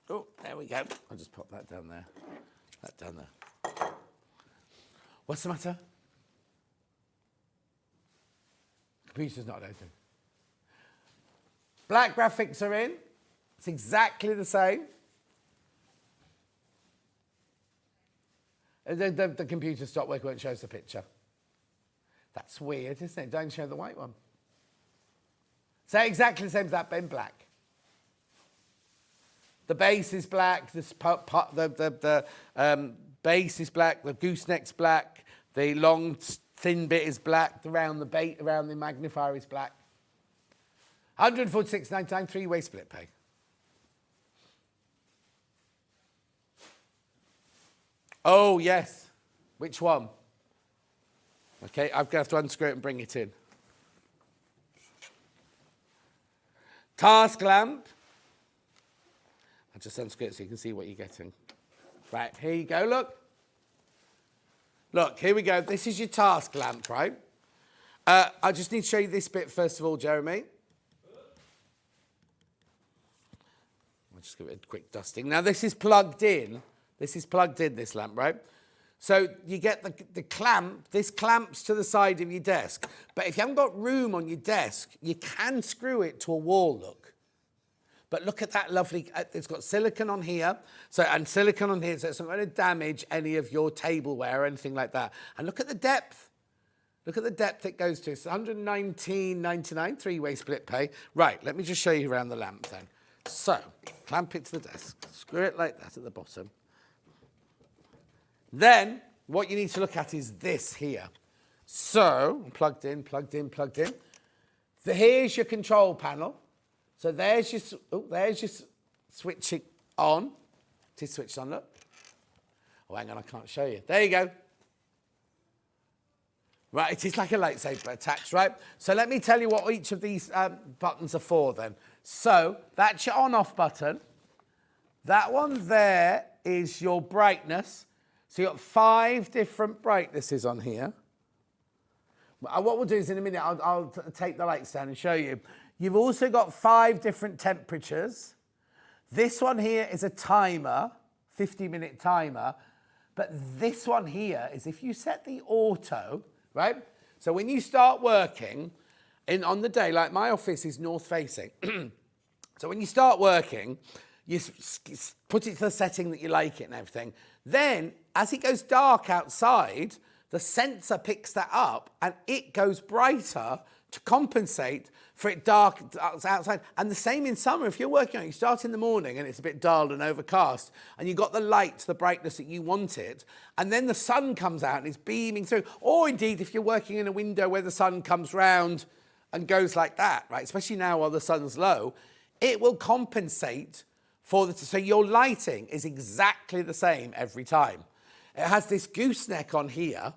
B: Oh, there we go. I'll just pop that down there. That down there. What's the matter? Computer's not open. Black graphics are in. It's exactly the same. The computer stopped working when it shows the picture. That's weird, isn't it? Don't show the white one. So exactly the same as that, but in black. The base is black. The base is black. The gooseneck's black. The long, thin bit is black. Around the magnifier is black. 146.99, 3-way split pay. Oh, yes. Which one? Okay, I'm going to have to unscrew it and bring it in. Task lamp. I'll just unscrew it so you can see what you're getting. Right, here you go, look. Look, here we go. This is your task lamp, right? I just need to show you this bit first of all, Jeremy. I'll just give it a quick dusting. Now, this is plugged in. This lamp, right? So you get the clamp. This clamps to the side of your desk. But if you haven't got room on your desk, you can screw it to a wall, look. But look at that lovely, it's got silicone on here, and silicone on here, so it's not going to damage any of your tableware or anything like that. And look at the depth. Look at the depth it goes to. It's 119.99, 3-way split pay. Right, let me just show you around the lamp then. So, clamp it to the desk. Screw it like that at the bottom. Then, what you need to look at is this here. So, plugged in. Here's your control panel. So there's your switching on. It is switched on, look. Oh, hang on, I can't show you. There you go. Right, it is like a lightsaber attached, right? So let me tell you what each of these buttons are for then. So that's your on-off button. That one there is your brightness. So you've got 5 different brightnesses on here. What we'll do is in a minute, I'll take the lights down and show you. You've also got 5 different temperatures. This one here is a timer, 50-minute timer. But this one here is if you set the auto, right? So when you start working on the day, like my office is north facing. So when you start working, you put it to the setting that you like it and everything. Then, as it goes dark outside, the sensor picks that up and it goes brighter to compensate for it dark outside. And the same in summer. If you're working on it, you start in the morning and it's a bit dull and overcast, and you've got the light, the brightness that you want it, and then the sun comes out and it's beaming through. Or indeed, if you're working in a window where the sun comes round and goes like that, right, especially now while the sun's low, it will compensate for the... So your lighting is exactly the same every time. It has this gooseneck on here.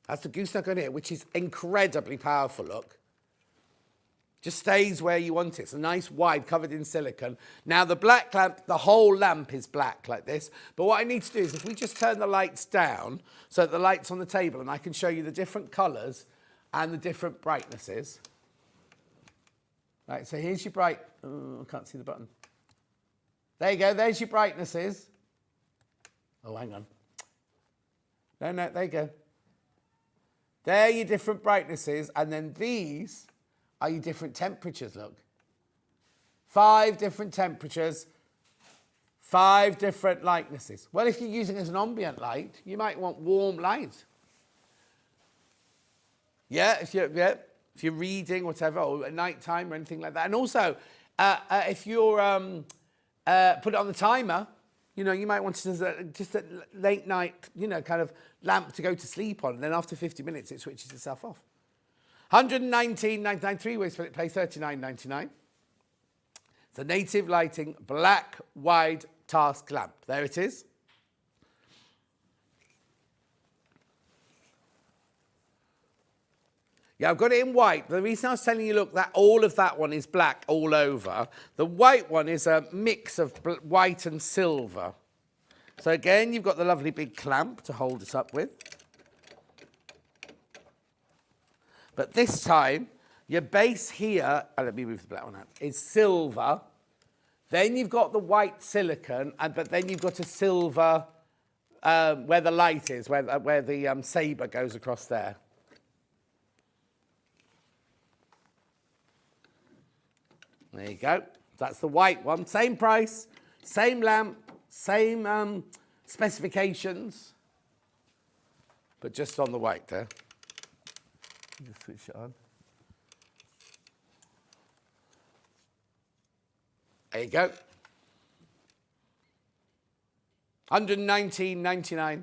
B: That's the gooseneck on here, which is incredibly powerful, look. Just stays where you want it. It's a nice wide, covered in silicone. Now, the black lamp, the whole lamp is black like this. But what I need to do is if we just turn the lights down, so that the light's on the table, and I can show you the different colours and the different brightnesses. Right, so here's your bright... Oh, I can't see the button. There you go, there's your brightnesses. Oh, hang on. No, there you go. There are your different brightnesses, and then these are your different temperatures, look. 5 different temperatures, 5 different lightnesses. Well, if you're using it as an ambient light, you might want warm light. Yeah, if you're reading, whatever, or at night time or anything like that. And also, if you're put it on the timer, you know, you might want to just a late night, you know, kind of lamp to go to sleep on. And then after 50 minutes, it switches itself off. 119.99, 3-way split play, 39.99. It's a native lighting black wide task lamp. There it is. Yeah, I've got it in white. The reason I was telling you, look, that all of that one is black all over. The white one is a mix of white and silver. So again, you've got the lovely big clamp to hold it up with. But this time, your base here, let me move the black one out, is silver. Then you've got the white silicone, but then you've got a silver where the light is, where the sabre goes across there. There you go. That's the white one. Same price, same lamp, same specifications, but just on the white there. Just switch it on. There you go. 119.99.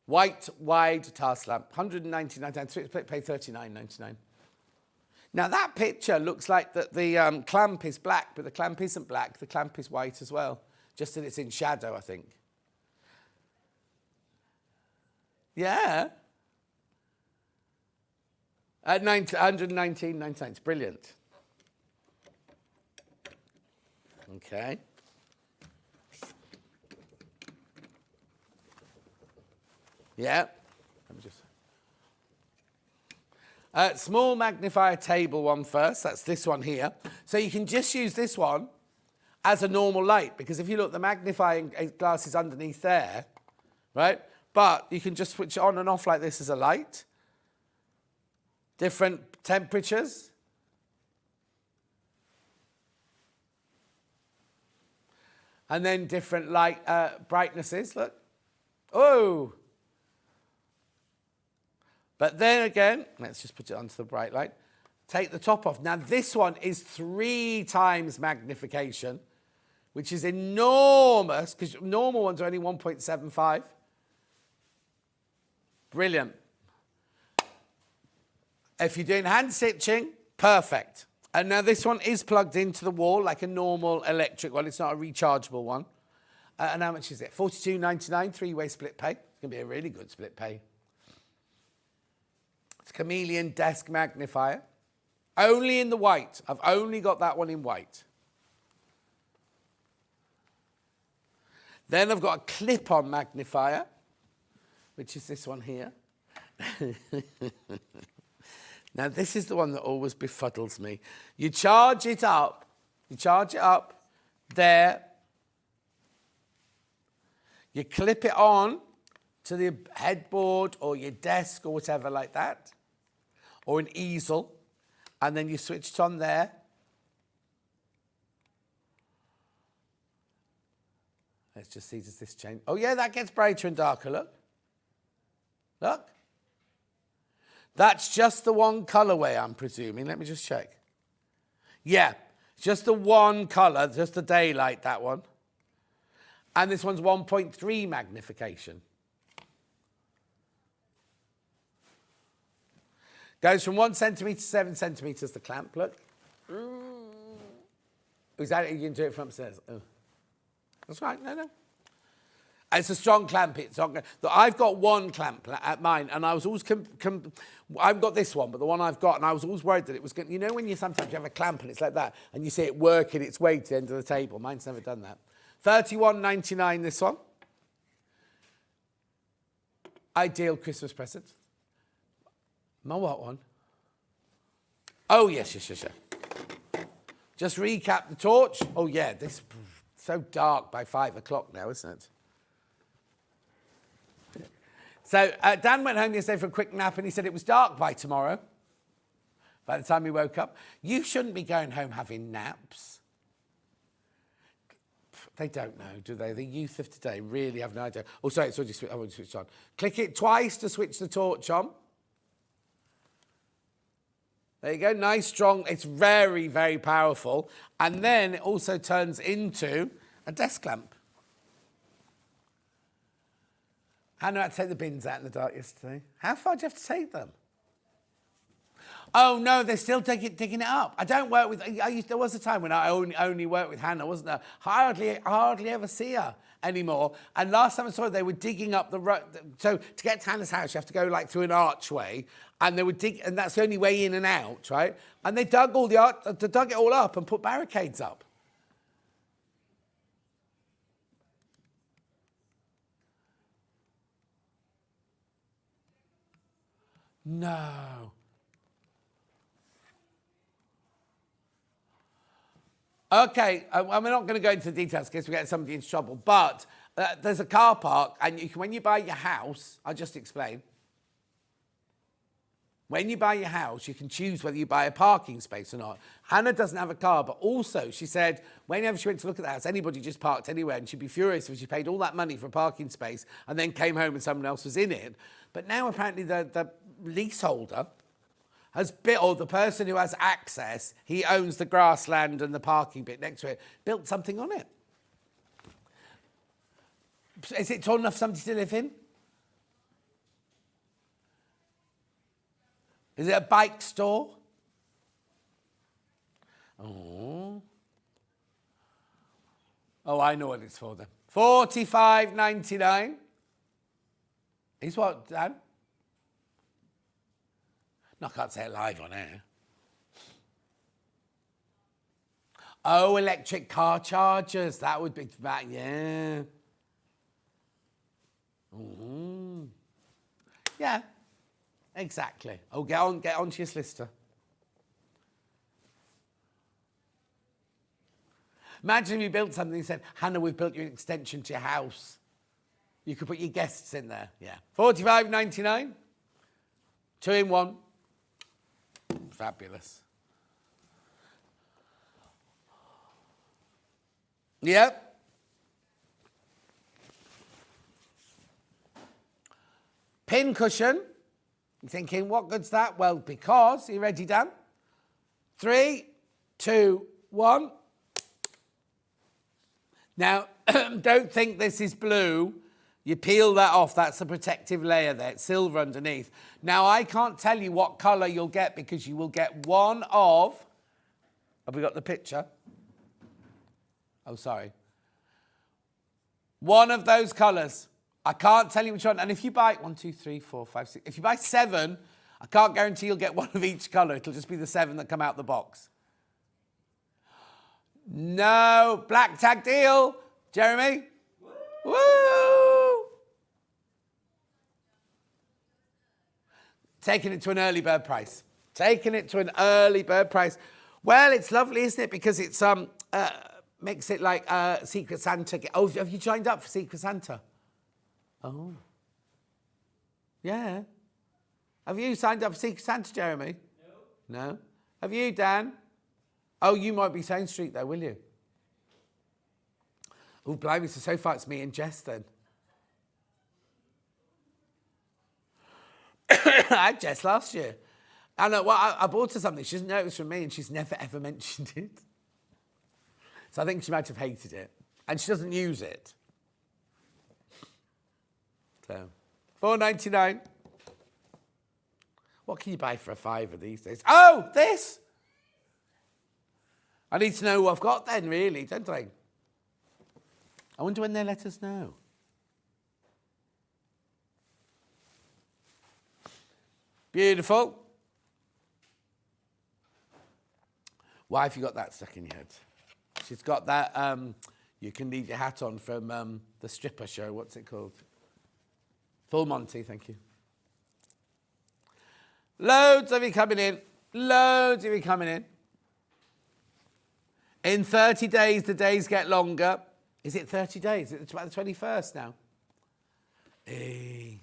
B: White wide task lamp. 119.99. Pay 39.99. Now, that picture looks like that the clamp is black, but the clamp isn't black. The clamp is white as well, just that it's in shadow, I think. Yeah. At 119.99. It's brilliant. Okay. Yeah. Let me just... small magnifier table one first. That's this one here. So you can just use this one as a normal light, because if you look, the magnifying glass is underneath there, right? But you can just switch it on and off like this as a light. Different temperatures. And then different light brightnesses, look. Oh! But then again, let's just put it onto the bright light. Take the top off. Now, this one is 3 times magnification, which is enormous, because normal ones are only 1.75. Brilliant. If you're doing hand stitching, perfect. And now this one is plugged into the wall like a normal electric one. It's not a rechargeable one. And how much is it? $42.99, 3-way split pay. It's going to be a really good split pay. It's chameleon desk magnifier. Only in the white. I've only got that one in white. Then I've got a clip-on magnifier, which is this one here. Now, this is the one that always befuddles me. You charge it up. You charge it up there. You clip it on to the headboard or your desk or whatever like that, or an easel, and then you switch it on there. Let's just see, does this change? Oh, yeah, that gets brighter and darker, look. Look. That's just the one colourway, I'm presuming. Let me just check. Yeah, just the one colour, just the daylight, that one. And this one's 1.3 magnification. Goes from 1 centimetre to 7 centimetres, the clamp, look. Is that it? You can do it from upstairs. Oh. That's right, no. It's a strong clamp. It's not. I've got one clamp at mine, and I was always. I've got this one, but the one I've got, and I was always worried that it was going. You know, when you sometimes have a clamp and it's like that, and you see it working its way to the end of the table. Mine's never done that. $31.99. This one. Ideal Christmas present. My what one? Oh yes. Just recap the torch. Oh yeah, this is so dark by 5 o'clock now, isn't it? So Dan went home yesterday for a quick nap and he said it was dark by tomorrow, by the time he woke up. You shouldn't be going home having naps. They don't know, do they? The youth of today really have no idea. Oh, sorry, it's already switched on. Click it twice to switch the torch on. There you go, nice, strong. It's very, very powerful. And then it also turns into a desk lamp. Hannah had to take the bins out in the dark yesterday. How far do you have to take them? Oh, no, they're still digging it up. I don't work with... there was a time when I only worked with Hannah, wasn't there? I hardly ever see her anymore. And last time I saw her, they were digging up the road. So to get to Hannah's house, you have to go like through an archway. And they would dig... And that's the only way in and out, right? And they dug it all up and put barricades up. No. Okay, we're not going to go into the details in case we get somebody into trouble, but there's a car park, and when you buy your house, I'll just explain. When you buy your house, you can choose whether you buy a parking space or not. Hannah doesn't have a car, but also she said whenever she went to look at the house, anybody just parked anywhere, and she'd be furious if she paid all that money for a parking space and then came home and someone else was in it. But now apparently the leaseholder has built, or the person who has access, he owns the grassland and the parking bit next to it, built something on it. Is it tall enough for somebody to live in? Is it a bike store? Oh, I know what it's for then. $45.99. Is what, Dan? No, I can't say it live on air. Oh, electric car chargers. That would be that, yeah. Mm-hmm. Yeah, exactly. Oh, get on to your solicitor. Imagine if you built something and said, Hannah, we've built you an extension to your house. You could put your guests in there. Yeah. $45.99. 2-in-1. Fabulous. Yep. Pin cushion. You're thinking, what good's that? Well, because, are you ready, Dan? 3, 2, 1. Now, don't think this is blue. You peel that off, that's a protective layer there, it's silver underneath. Now, I can't tell you what colour you'll get because you will get one of... Have we got the picture? Oh, sorry. One of those colours. I can't tell you which one. And if you buy 1, 2, 3, 4, 5, 6... If you buy 7, I can't guarantee you'll get one of each colour. It'll just be the 7 that come out the box. No, black tag deal. Jeremy? Woo! Taking it to an early bird price. Taking it to an early bird price. Well, it's lovely, isn't it? Because it's makes it like Secret Santa. Oh, have you joined up for Secret Santa? Oh. Yeah. Have you signed up for Secret Santa, Jeremy? No. No? Have you, Dan? Oh, you might be Stone Street, though, will you? Oh, blimey, so far it's me and Jess then. I had Jess last year. I know, well, I bought her something. She doesn't know it was from me and she's never, ever mentioned it. So I think she might have hated it. And she doesn't use it. So, $4.99. What can you buy for a £5 these days? Oh, this! I need to know who I've got then, really, don't I? I wonder when they'll let us know. Beautiful. Why have you got that stuck in your head? She's got that, you can leave your hat on from the stripper show. What's it called? Full Monty, thank you. Loads of you coming in. Loads of you coming in. In 30 days, the days get longer. Is it 30 days? It's about the 21st now. Hey.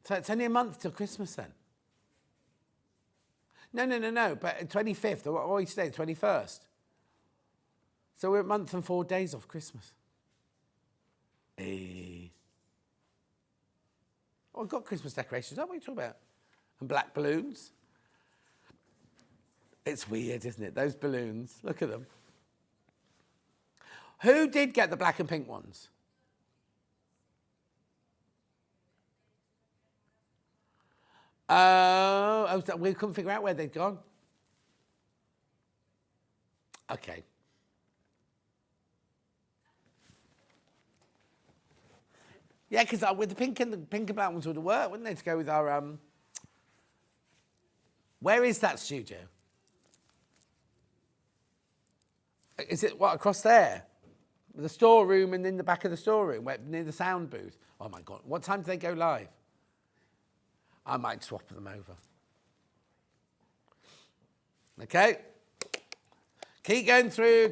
B: So it's only a month till Christmas then? No. But 25th, or what are we today? 21st. So we're a month and 4 days off Christmas. Hey. Oh, I've got Christmas decorations. What are you talking about? And black balloons. It's weird, isn't it? Those balloons. Look at them. Who did get the black and pink ones? Oh, we couldn't figure out where they'd gone. Okay. Yeah, because with the pink and black ones would have worked, wouldn't they, to go with our... Where is that studio? Is it, what, across there? The storeroom and in the back of the storeroom, near the sound booth? Oh, my God. What time do they go live? I might swap them over. Okay. Keep going through.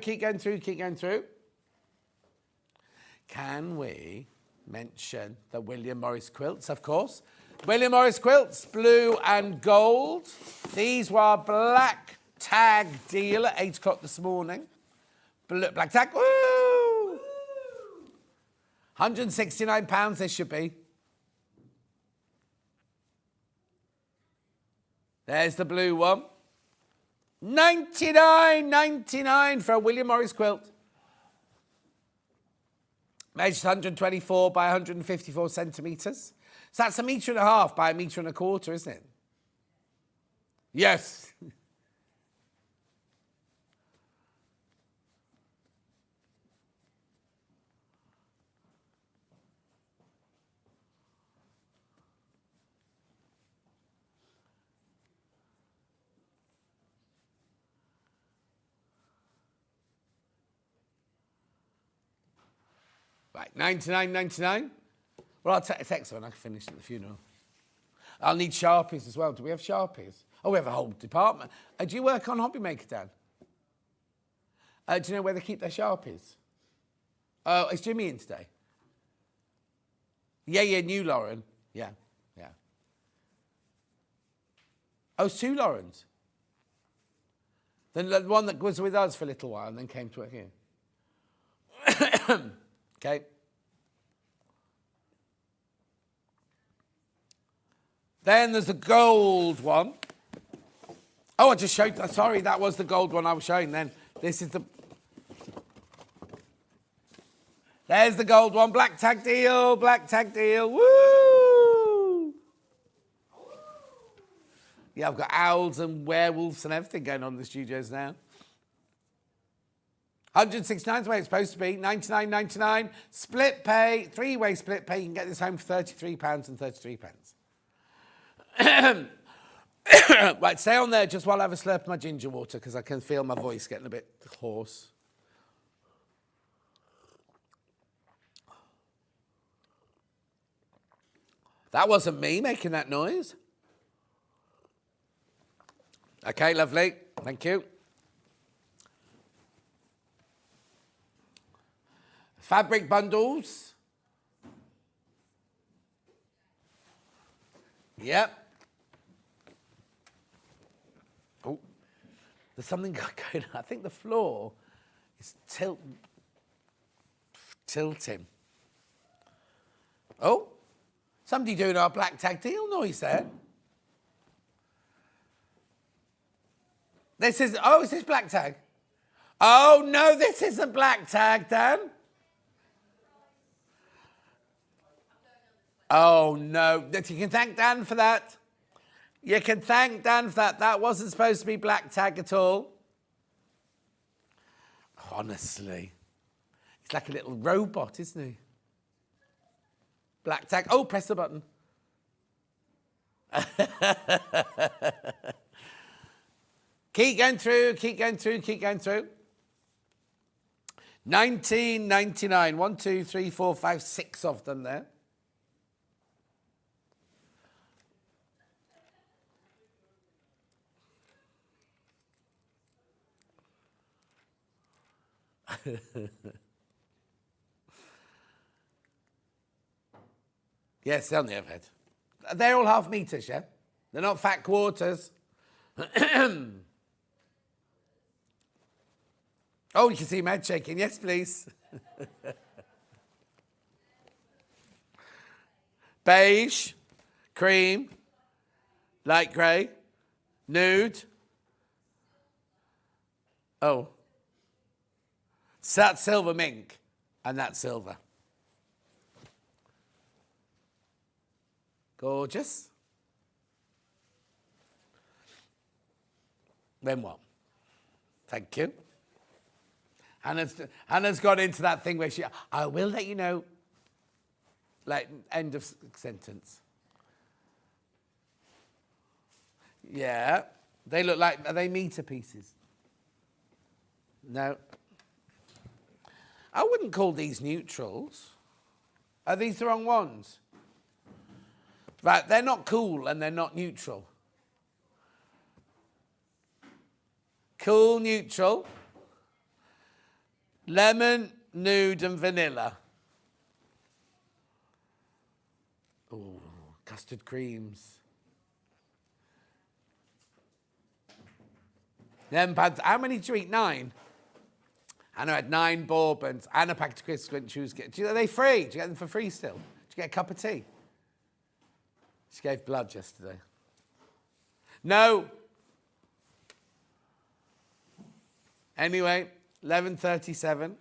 B: Can we mention the William Morris quilts, of course? William Morris quilts, blue and gold. These were black tag deal at 8 o'clock this morning. Black tag, woo! £169 they should be. There's the blue one. $99.99 for a William Morris quilt. Measures 124 by 154 centimetres. So that's 1.5 metres by 1.25 meters, isn't it? Yes. Right, $99.99. Well, I'll text her and I can finish at the funeral. I'll need Sharpies as well. Do we have Sharpies? Oh, we have a whole department. Do you work on Hobby Maker, Dan? Do you know where they keep their Sharpies? Oh, is Jimmy in today? Yeah, new Lauren. Yeah. Oh, it's 2 Laurens. Then the one that was with us for a little while and then came to work here. Okay. Then there's the gold one. Oh, I just showed, sorry, that was the gold one I was showing then. This is the... There's the gold one, black tag deal, woo! Yeah, I've got owls and werewolves and everything going on in the studios now. 169 is the way it's supposed to be. $99.99. Split pay, 3-way split pay. You can get this home for £33.33. Right, stay on there just while I have a slurp of my ginger water because I can feel my voice getting a bit hoarse. That wasn't me making that noise. Okay, lovely. Thank you. Fabric bundles. Yep. Oh. There's something going on. I think the floor is tilting. Oh, somebody doing our black tag deal noise there. Is this black tag? Oh, no, this isn't black tag, Dan. Oh, no. You can thank Dan for that. You can thank Dan for that. That wasn't supposed to be black tag at all. Honestly. He's like a little robot, isn't he? Black tag. Oh, press the button. Keep going through, keep going through, keep going through. 1999. 1, 2, 3, 4, 5, 6 of them there. Yes, they're on the overhead. They're all half meters, yeah? They're not fat quarters. Oh, you can see Mad shaking. Yes, please. Beige, cream, light grey, nude. Oh. So that's silver mink, and that's silver. Gorgeous. Then what? Thank you. Hannah's got into that thing where I will let you know, like, end of sentence. Yeah. They look like, are they meter pieces? No. I wouldn't call these neutrals. Are these the wrong ones? Right, they're not cool and they're not neutral. Cool, neutral. Lemon, nude and vanilla. Oh, custard creams. Lemon pads. How many did you eat? 9? Hannah had 9 bourbons and a packet of crisps when she was getting. Are they free? Did you get them for free still? Did you get a cup of tea? She gave blood yesterday. No. Anyway, 11:37.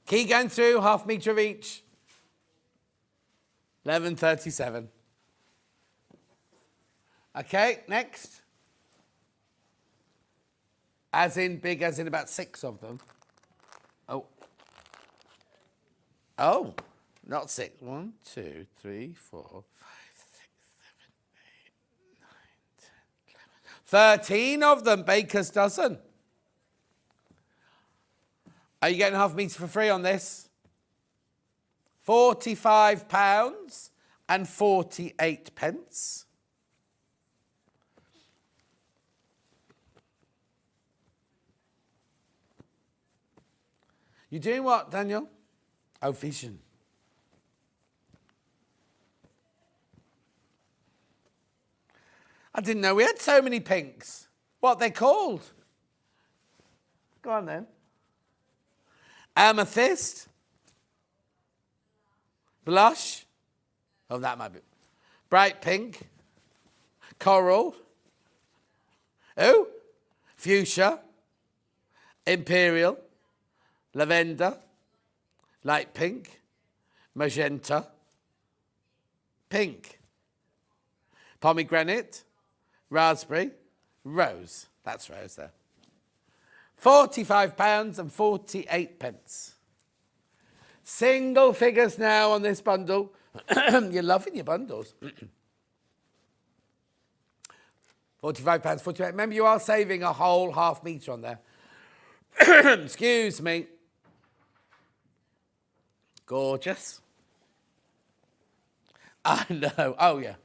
B: Keep going through, half metre of each. 11:37. Okay, next. As in big, as in about 6 of them. Oh. Oh, not 6. 1, 2, 3, 4, 5, 6, 7, 8, 9, 10, 11. 13 of them, baker's dozen. Are you getting half a metre for free on this? £45 and 48 pence. You doing what, Daniel? Oh, vision. I didn't know we had so many pinks. What they called? Go on then. Amethyst. Blush. Oh, that might be. Bright pink. Coral. Oh. Fuchsia. Imperial. Lavender. Light pink. Magenta. Pink. Pomegranate. Raspberry. Rose. That's rose there. £45 and 48 pence. Single figures now on this bundle. You're loving your bundles. £45, 48. Remember, you are saving a whole half metre on there. Excuse me. Gorgeous. I know. Oh, yeah.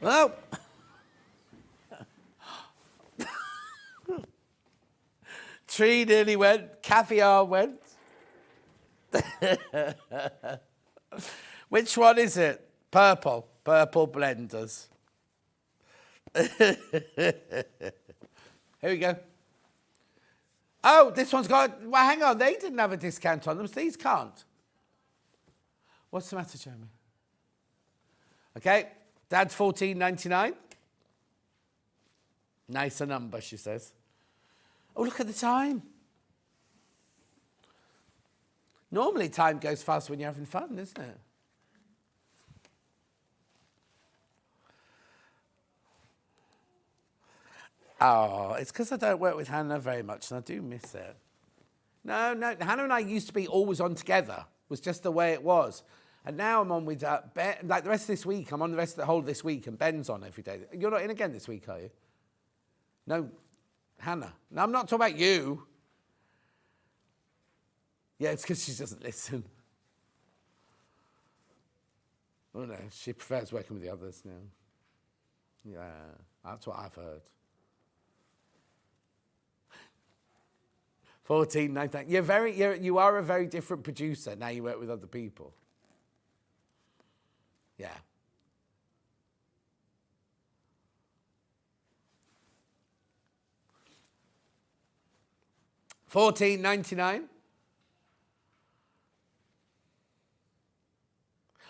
B: Oh. Tree nearly went, caviar went. Which one is it? Purple. Purple blenders. Here we go. Oh, this one's got... Well, hang on. They didn't have a discount on them, so these can't. What's the matter, Jeremy? Okay. Dad's $14.99. Nicer number, she says. Oh, look at the time. Normally, time goes fast when you're having fun, isn't it? Oh, it's because I don't work with Hannah very much, and I do miss it. No, Hannah and I used to be always on together. It was just the way it was. And now I'm on with Ben. Like the rest of this week, I'm on the rest of the whole of this week, and Ben's on every day. You're not in again this week, are you? No, Hannah. No, I'm not talking about you. Yeah, it's because she doesn't listen. Oh no, she prefers working with the others now. Yeah, that's what I've heard. 14.99. You are a very different producer now. You work with other people. Yeah. $14.99.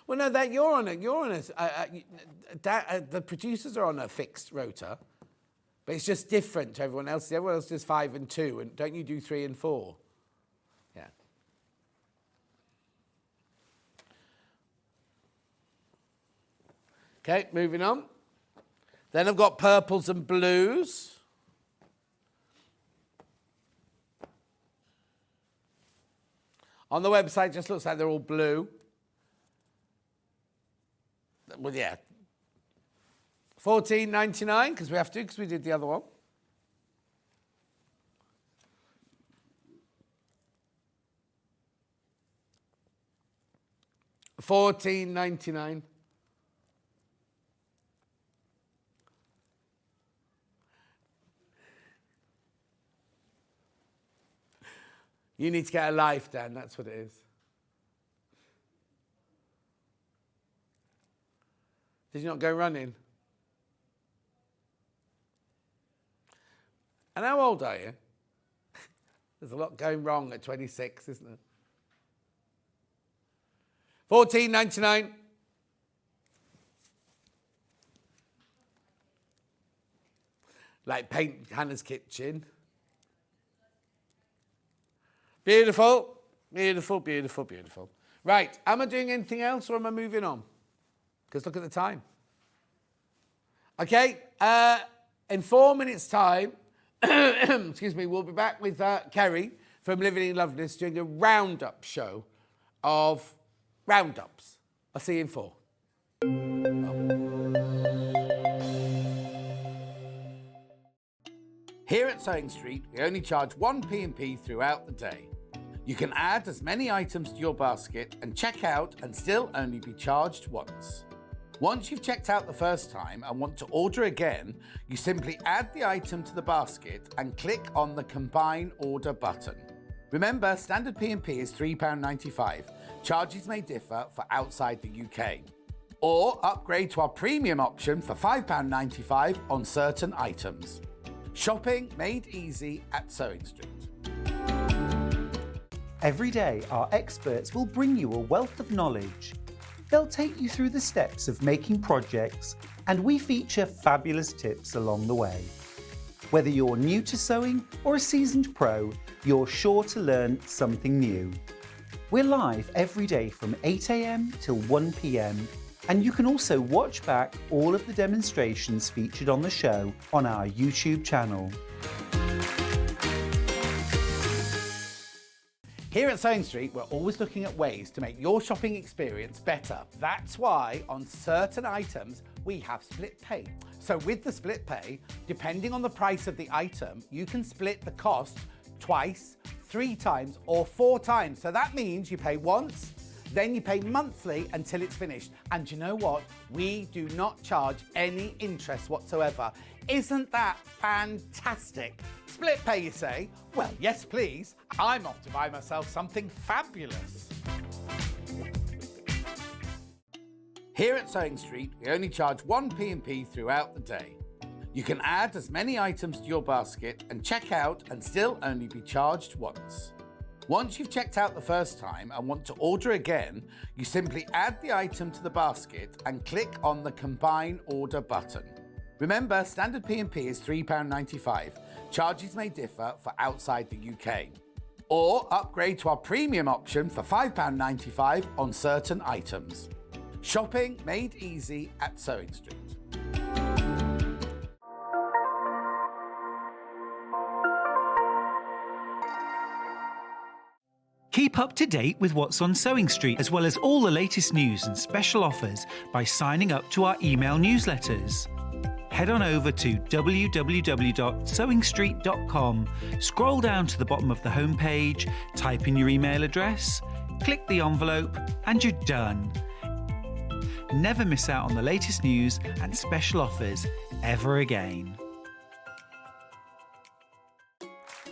B: Well, no, that you're on the producers are on a fixed rota, but it's just different to everyone else. Everyone else does 5 and 2, and don't you do 3 and 4? Yeah. Okay, moving on. Then I've got purples and blues. On the website, it just looks like they're all blue. Well, yeah. $14.99, because we have to, because we did the other one. $14.99. You need to get a life, Dan, that's what it is. Did you not go running? And how old are you? There's a lot going wrong at 26, isn't there? $14.99. Like paint Hannah's kitchen. Beautiful, beautiful, beautiful, beautiful. Right, am I doing anything else or am I moving on? Because look at the time. Okay, in 4 minutes' time, excuse me, we'll be back with Kerrie from Loveliness doing a roundup show of roundups. I'll see you in 4. Here at Sewing Street, we only charge 1 P&P throughout the day. You can add as many items to your basket and check out and still only be charged once. Once you've checked out the first time and want to order again, you simply add the item to the basket and click on the Combine Order button. Remember, standard P&P is £3.95. Charges may differ for outside the UK. Or upgrade to our premium option for £5.95 on certain items. Shopping made easy at Sewing Street.
D: Every day, our experts will bring you a wealth of knowledge. They'll take you through the steps of making projects, and we feature fabulous tips along the way. Whether you're new to sewing or a seasoned pro, you're sure to learn something new. We're live every day from 8 a.m. till 1 p.m, and you can also watch back all of the demonstrations featured on the show on our YouTube channel.
B: Here at Sewing Street, we're always looking at ways to make your shopping experience better. That's why on certain items, we have split pay. So with the split pay, depending on the price of the item, you can split the cost twice, 3 times, or 4 times. So that means you pay once Then you pay monthly until it's finished. And you know what? We do not charge any interest whatsoever. Isn't that fantastic? Split pay, you say? Well, yes, please. I'm off to buy myself something fabulous. Here at Sewing Street, we only charge one P&P throughout the day. You can add as many items to your basket and check out and still only be charged once. Once you've checked out the first time and want to order again, you simply add the item to the basket and click on the Combine Order button. Remember, standard P&P is £3.95. Charges may differ for outside the UK. Or upgrade to our premium option for £5.95 on certain items. Shopping made easy at Sewing Street.
D: Keep up to date with what's on Sewing Street, as well as all the latest news and special offers by signing up to our email newsletters. Head on over to www.sewingstreet.com, scroll down to the bottom of the homepage, type in your email address, click the envelope, and you're done. Never miss out on the latest news and special offers ever again.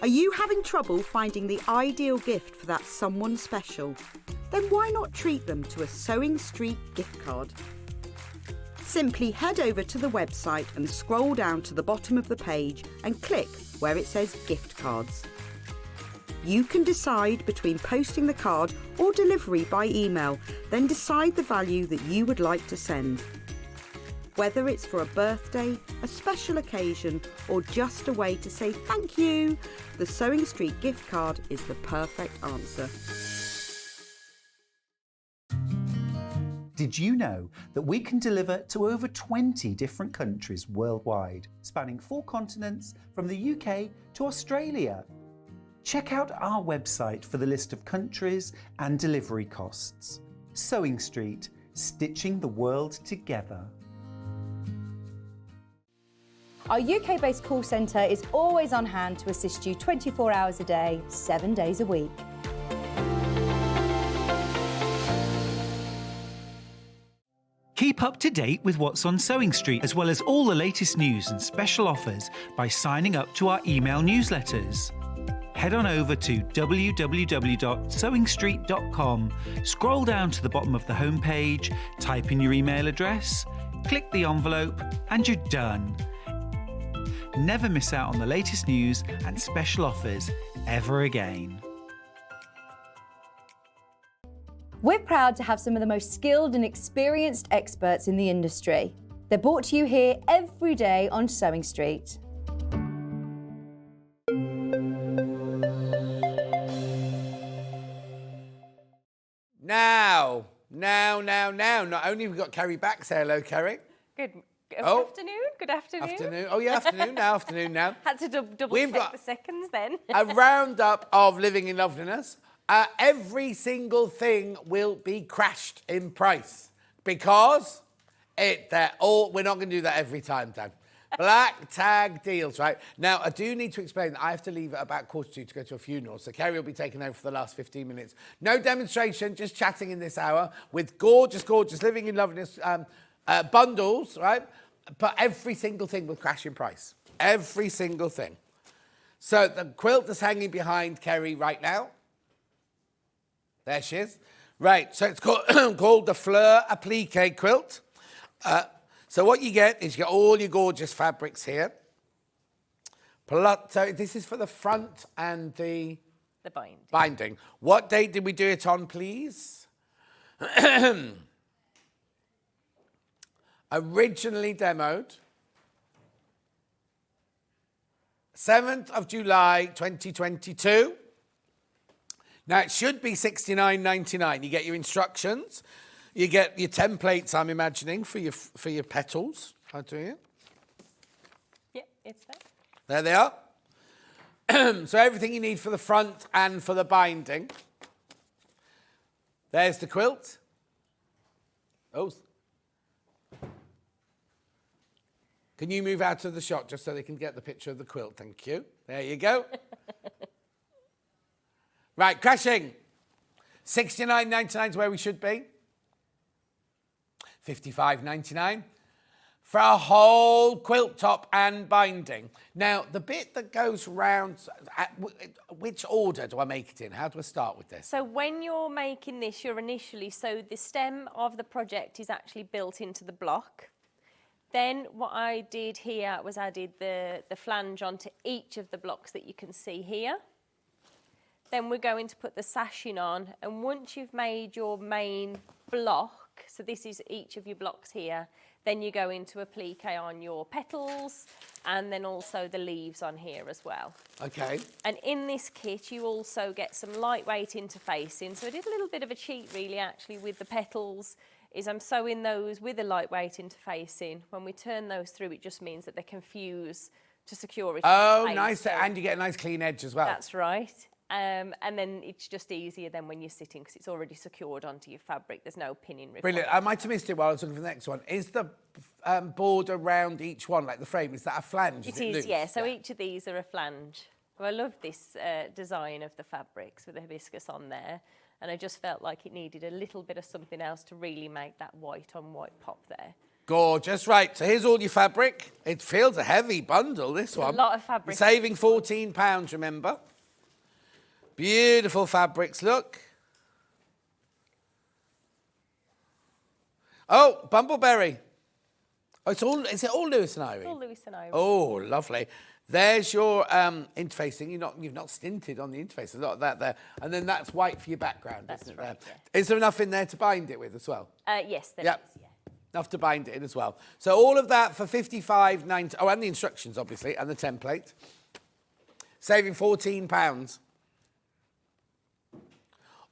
E: Are you having trouble finding the ideal gift for that someone special? Then why not treat them to a Sewing Street gift card? Simply head over to the website and scroll down to the bottom of the page and click where it says gift cards. You can decide between posting the card or delivery by email, then decide the value that you would like to send. Whether it's for a birthday, a special occasion, or just a way to say thank you, the Sewing Street gift card is the perfect answer.
D: Did you know that we can deliver to over 20 different countries worldwide, spanning 4 continents from the UK to Australia? Check out our website for the list of countries and delivery costs. Sewing Street, stitching the world together.
A: Our UK-based call centre is always on hand to assist you 24 hours a day, 7 days a week.
D: Keep up to date with what's on Sewing Street, as well as all the latest news and special offers by signing up to our email newsletters. Head on over to www.sewingstreet.com, scroll down to the bottom of the homepage, type in your email address, click the envelope, and you're done. Never miss out on the latest news and special offers ever again.
A: We're proud to have some of the most skilled and experienced experts in the industry. They're brought to you here every day on Sewing Street.
B: Now. Not only have we got Kerrie back, say hello, Kerrie.
G: Good
B: Oh.
G: afternoon. Good afternoon.
B: Afternoon. Oh, yeah, afternoon now.
G: Had to double
B: We've
G: check
B: got
G: the seconds then.
B: A roundup of Living in Loveliness. Every single thing will be crashed in price because we're not going to do that every time, Dan. Black tag deals, right? Now, I do need to explain that I have to leave at about 1:45 to go to a funeral, so Kerrie will be taking over for the last 15 minutes. No demonstration, just chatting in this hour with gorgeous Living in Loveliness bundles, right? But every single thing will crash in price. Every single thing. So the quilt is hanging behind Kerrie right now. There she is. Right, so it's called the Fleur Applique quilt. So what you get is you get all your gorgeous fabrics here. So this is for the front and the binding. What date did we do it on, please? Originally demoed 7th of July 2022. Now it should be $69.99. You get your instructions, you get your templates. I'm imagining for your petals. How do you?
G: Yeah, it's there.
B: There they are. So everything you need for the front and for the binding. There's the quilt. Oh. Can you move out of the shot just so they can get the picture of the quilt? Thank you. There you go. Right, crashing. $69.99 is where we should be. $55.99 for a whole quilt top and binding. Now, the bit that goes round, which order do I make it in? How do I start with this?
G: So when you're making this, so the stem of the project is actually built into the block. Then what I did here was I did the flange onto each of the blocks that you can see here. Then we're going to put the sashing on, and once you've made your main block, so this is each of your blocks here, then you go into applique on your petals and then also the leaves on here as well.
B: Okay.
G: And in this kit, you also get some lightweight interfacing. So I did a little bit of a cheat really actually with the petals, is I'm sewing those with a lightweight interfacing. When we turn those through, it just means that they can fuse to secure it.
B: Oh, nice. So, and you get a nice clean edge as well.
G: That's right. And then it's just easier then when you're sitting because it's already secured onto your fabric. There's no pinning required.
B: Brilliant. I might have missed it while I was looking for the next one. Is the border around each one, like the frame, is that a flange?
G: It is, yeah. So each of these are a flange. Well, I love this design of the fabrics with the hibiscus on there. And I just felt like it needed a little bit of something else to really make that white on white pop there.
B: Gorgeous. Right, so here's all your fabric. It feels a heavy bundle, this one.
G: A lot of fabric.
B: You're saving £14, remember? Beautiful fabrics, look. Oh, Bumbleberry. Oh, is it all Lewis and Irene?
G: All Lewis and Irene.
B: Oh, lovely. There's your interfacing. You've not stinted on the interface. A lot of that there. And then that's white for your background,
G: That's
B: isn't it?
G: right,
B: There?
G: yeah.
B: Is there enough in there to bind it with as well?
G: Yes, there is, yeah.
B: Enough to bind it in as well. So all of that for $55.90. Oh, and the instructions, obviously, and the template. Saving £14.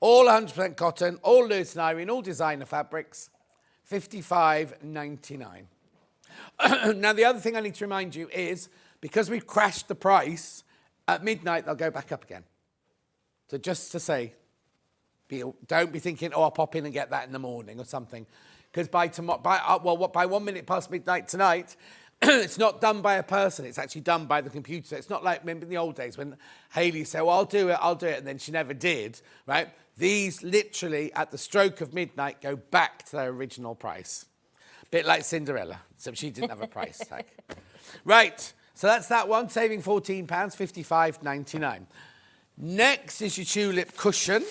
B: All 100% cotton, all Lewis and Irene, all designer fabrics, $55.99. Now, the other thing I need to remind you is, because we've crashed the price, at midnight they'll go back up again. So just to say, don't be thinking, oh, I'll pop in and get that in the morning or something. Because by 1 minute past midnight tonight, it's not done by a person, it's actually done by the computer. It's not like, remember in the old days when Hayley said, well, I'll do it, and then she never did, right? These literally, at the stroke of midnight, go back to their original price. Bit like Cinderella, except she didn't have a price tag. Right, so that's that one, saving £14, $55.99. Next is your tulip cushion.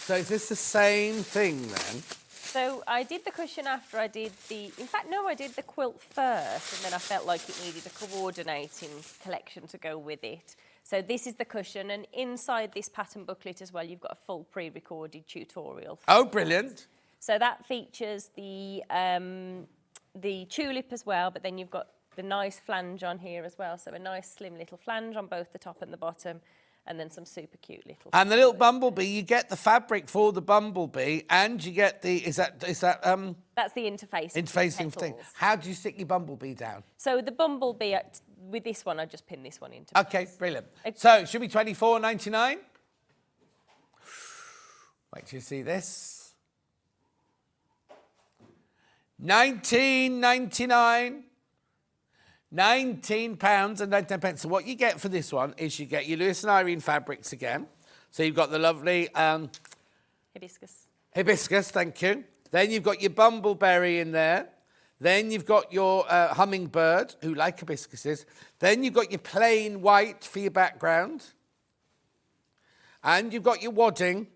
B: So is this the same thing then?
G: So I did the cushion after I did I did the quilt first, and then I felt like it needed a coordinating collection to go with it. So this is the cushion, and inside this pattern booklet as well, you've got a full pre-recorded tutorial.
B: Oh, brilliant.
G: So that features the tulip as well, but then you've got the nice flange on here as well. So a nice slim little flange on both the top and the bottom, and then some super cute little...
B: And the little bumblebee, you get the fabric for the bumblebee, and you get the, is that
G: That's the interfacing.
B: interfacing thing.
G: petals.
B: How do you stick your bumblebee down?
G: So the bumblebee, with this one, I just pin this one into
B: Okay,
G: place.
B: brilliant.
G: Okay.
B: So, should be $24.99? Wait till you see this. $19.99. £19.99. So what you get for this one is you get your Lewis and Irene fabrics again. So you've got the lovely hibiscus, thank you. Then you've got your bumbleberry in there. Then you've got your hummingbird, who like hibiscuses. Then you've got your plain white for your background. And you've got your wadding.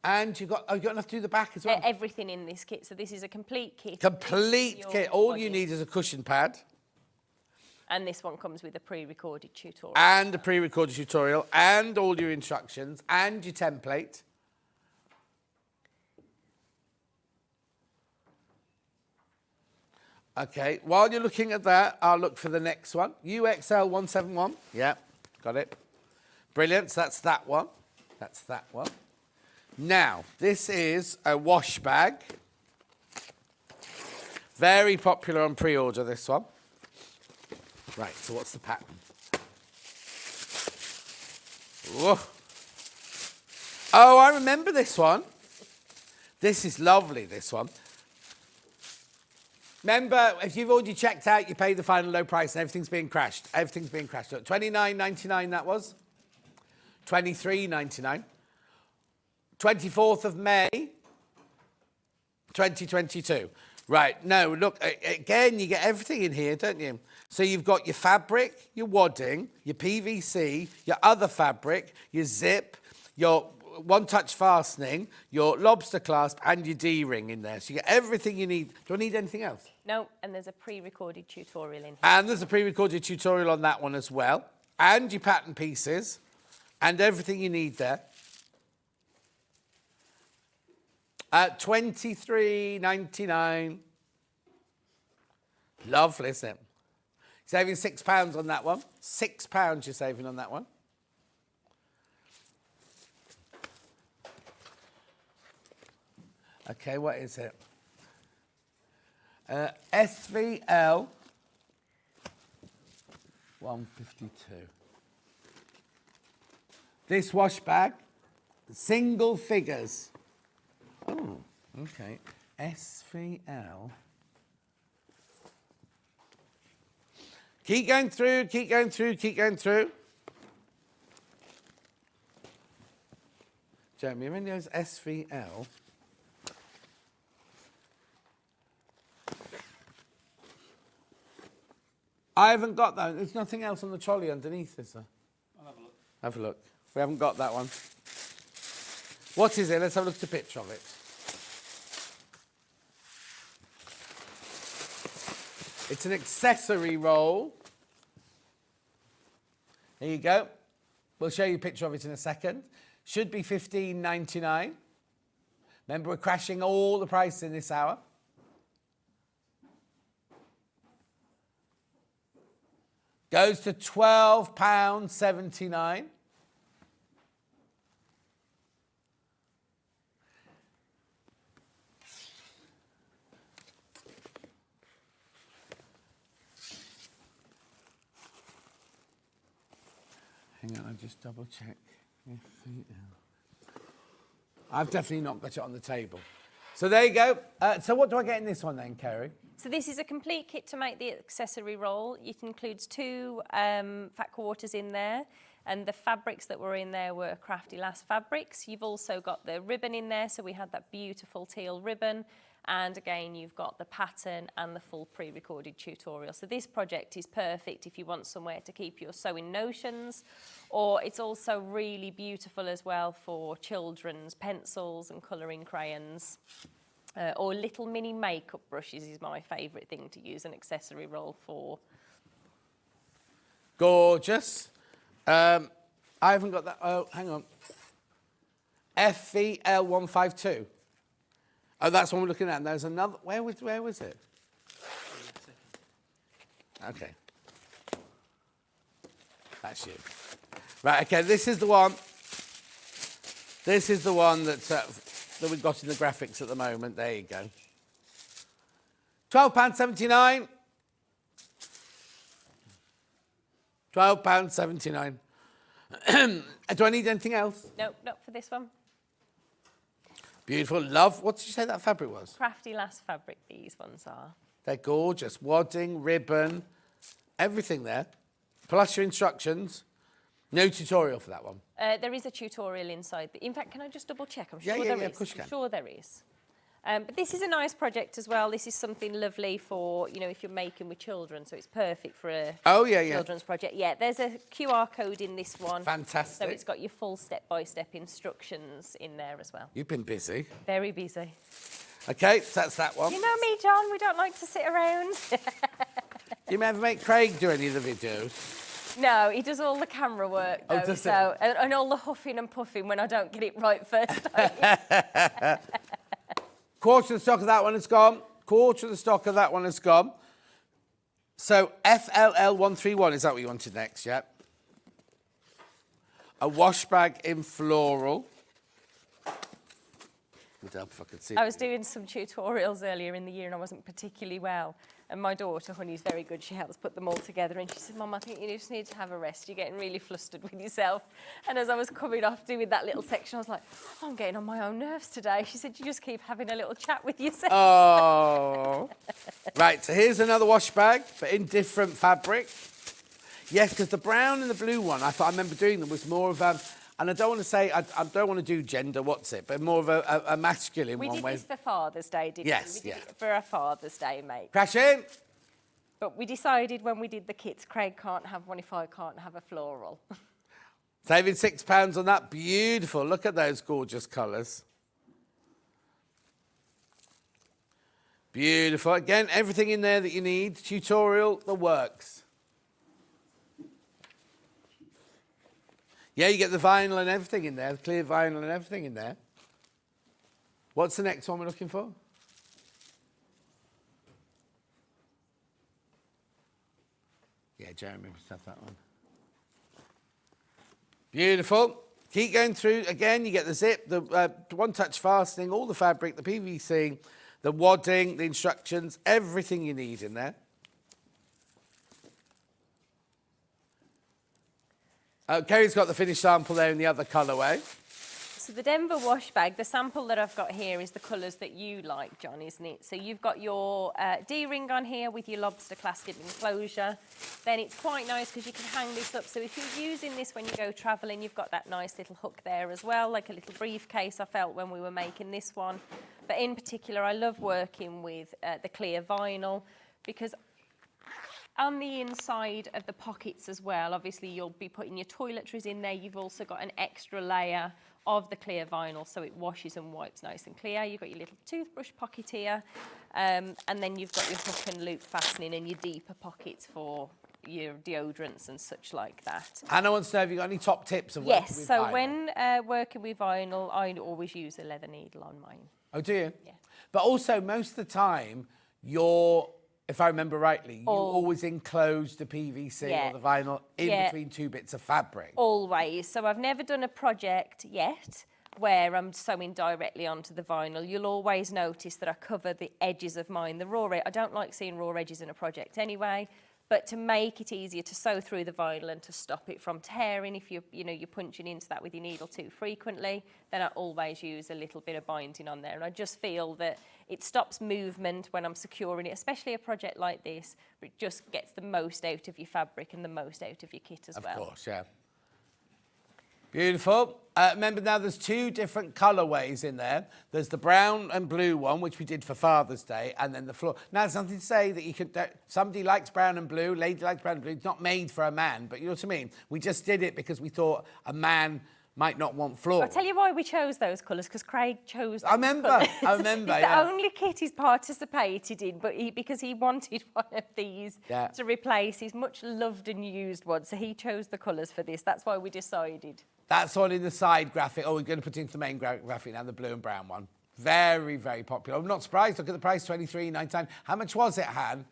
B: And you've got enough to do the back as well.
G: Everything in this kit. So this is a complete kit.
B: Complete kit. All you
G: wadding.
B: need is a cushion pad.
G: And this one comes with a pre-recorded tutorial.
B: And a pre-recorded tutorial, and all your instructions, and your template. Okay, while you're looking at that, I'll look for the next one. UXL 171. Yeah, got it. Brilliant, so that's that one. That's that one. Now, this is a wash bag. Very popular on pre-order, this one. Right, so what's the pattern? Whoa. Oh, I remember this one. This is lovely, this one. Remember, if you've already checked out, you pay the final low price and everything's being crashed. Everything's being crashed. $29.99 that was. $23.99. 24th of May, 2022. Right, no, look, again, you get everything in here, don't you? So you've got your fabric, your wadding, your PVC, your other fabric, your zip, your one-touch fastening, your lobster clasp, and your D-ring in there. So you get everything you need. Do I need anything else?
G: No, and there's a pre-recorded tutorial in here.
B: And there's a pre-recorded tutorial on that one as well. And your pattern pieces, and everything you need there. $23.99. Lovely, isn't it? Saving £6 on that one. £6 you're saving on that one. Okay, what is it? SVL 152. This wash bag, single figures. Oh, okay. SVL. Keep going through, keep going through, keep going through. Jeremy, when there's SVL. I haven't got that. There's nothing else on the trolley underneath, is there?
C: I'll have a look.
B: Have a look. We haven't got that one. What is it? Let's have a look at the picture of it. It's an accessory roll. There you go. We'll show you a picture of it in a second. Should be $15.99. Remember, we're crashing all the prices in this hour. Goes to £12.79. Hang on, I'll just double check. I've definitely not got it on the table. So there you go. So what do I get in this one then, Kerrie?
G: So this is a complete kit to make the accessory roll. It includes 2 fat quarters in there, and the fabrics that were in there were Crafty Lass fabrics. You've also got the ribbon in there, so we had that beautiful teal ribbon. And again, you've got the pattern and the full pre-recorded tutorial. So this project is perfect if you want somewhere to keep your sewing notions, or it's also really beautiful as well for children's pencils and colouring crayons. Or little mini makeup brushes is my favourite thing to use an accessory roll for.
B: Gorgeous. I haven't got that. Oh, hang on. FVL 152. Oh, that's what we're looking at. And there's another. Where was it? Okay. That's you. Right, okay, this is the one. This is the one that we've got in the graphics at the moment. There you go. £12.79. £12.79. Do I need anything else?
G: No, not for this one.
B: Beautiful. Love. What did you say that fabric was?
G: Crafty Lass fabric, these ones are.
B: They're gorgeous. Wadding, ribbon, everything there. Plus your instructions. No tutorial for that one.
G: There is a tutorial inside. In fact, can I just double check? I'm sure there is.
B: Of course you can.
G: I'm sure there is. But this is a nice project as well. This is something lovely for, you know, if you're making with children. So it's perfect for a children's project. Yeah, there's a QR code in this one.
B: Fantastic.
G: So it's got your full step-by-step instructions in there as well.
B: You've been busy.
G: Very busy.
B: Okay, so that's that one.
G: You know me, John. We don't like to sit around.
B: Do you ever make Craig do any of the videos?
G: No, he does all the camera work, though.
B: Oh, does
G: so, and all the huffing and puffing when I don't get it right first time.
B: Quarter of the stock of that one is gone. Quarter of the stock of that one is gone. So FLL 131, is that what you wanted next, yeah? A wash bag in floral. Would help if I could see.
G: I was doing some tutorials earlier in the year and I wasn't particularly well. And my daughter, Honey's very good. She helps put them all together. And she said, Mum, I think you just need to have a rest. You're getting really flustered with yourself. And as I was coming off doing that little section, I was like, oh, I'm getting on my own nerves today. She said, you just keep having a little chat with yourself.
B: Oh. Right, so here's another wash bag, but in different fabric. Yes, because the brown and the blue one, I remember doing them, was more of And I don't want to say, I don't want to do gender, what's it, but more of a masculine
G: We
B: one.
G: did
B: Where...
G: this for Father's Day, didn't
B: Yes,
G: we? We did
B: yeah.
G: it for a Father's Day, mate.
B: Crash in.
G: But we decided when we did the kits, Craig can't have one if I can't have a floral.
B: Saving £6 on that. Beautiful. Look at those gorgeous colours. Beautiful. Again, everything in there that you need. Tutorial, the works. Yeah, you get the vinyl and everything in there, the clear vinyl and everything in there. What's the next one we're looking for? Yeah, Jeremy must have that one. Beautiful. Keep going through. Again, you get the zip, the one-touch fastening, all the fabric, the PVC, the wadding, the instructions, everything you need in there. Kerrie's got the finished sample there in the other colourway.
G: So the Denver wash bag, the sample that I've got here is the colours that you like, John, isn't it? So you've got your D-ring on here with your lobster clasp enclosure. Then it's quite nice because you can hang this up. So if you're using this when you go travelling, you've got that nice little hook there as well, like a little briefcase I felt when we were making this one. But in particular, I love working with the clear vinyl because on the inside of the pockets as well, obviously you'll be putting your toiletries in there. You've also got an extra layer of the clear vinyl so it washes and wipes nice and clear. You've got your little toothbrush pocket here, and then you've got your hook and loop fastening and your deeper pockets for your deodorants and such like that.
B: Hannah wants to know if you've got any top tips of working with
G: Yes, so
B: vinyl.
G: when working with vinyl, I always use a leather needle on mine.
B: Oh, do you?
G: Yeah.
B: But also, most of the time, if I remember rightly, you always enclose the PVC or the vinyl in between two bits of fabric.
G: Always. So I've never done a project yet where I'm sewing directly onto the vinyl. You'll always notice that I cover the edges of mine. I don't like seeing raw edges in a project anyway, but to make it easier to sew through the vinyl and to stop it from tearing if you're punching into that with your needle too frequently, then I always use a little bit of binding on there. And I just feel that it stops movement when I'm securing it, especially a project like this, but it just gets the most out of your fabric and the most out of your kit as well.
B: Of course, yeah. Beautiful. Remember now there's two different colourways in there. There's the brown and blue one, which we did for Father's Day, and then the floor. Now, there's nothing to say that you could... somebody likes brown and blue, lady likes brown and blue. It's not made for a man, but you know what I mean? We just did it because we thought a man might not want floral.
G: I'll tell you why we chose those colours, because Craig chose those
B: I remember,
G: it's
B: yeah.
G: the only kit he's participated in, but because he wanted one of these to replace his much loved and used one, so he chose the colours for this. That's why we decided.
B: That's on in the side graphic. Oh, we're going to put it into the main graphic now, the blue and brown one. Very, very popular. I'm not surprised. Look at the price, $23.99. How much was it, Han?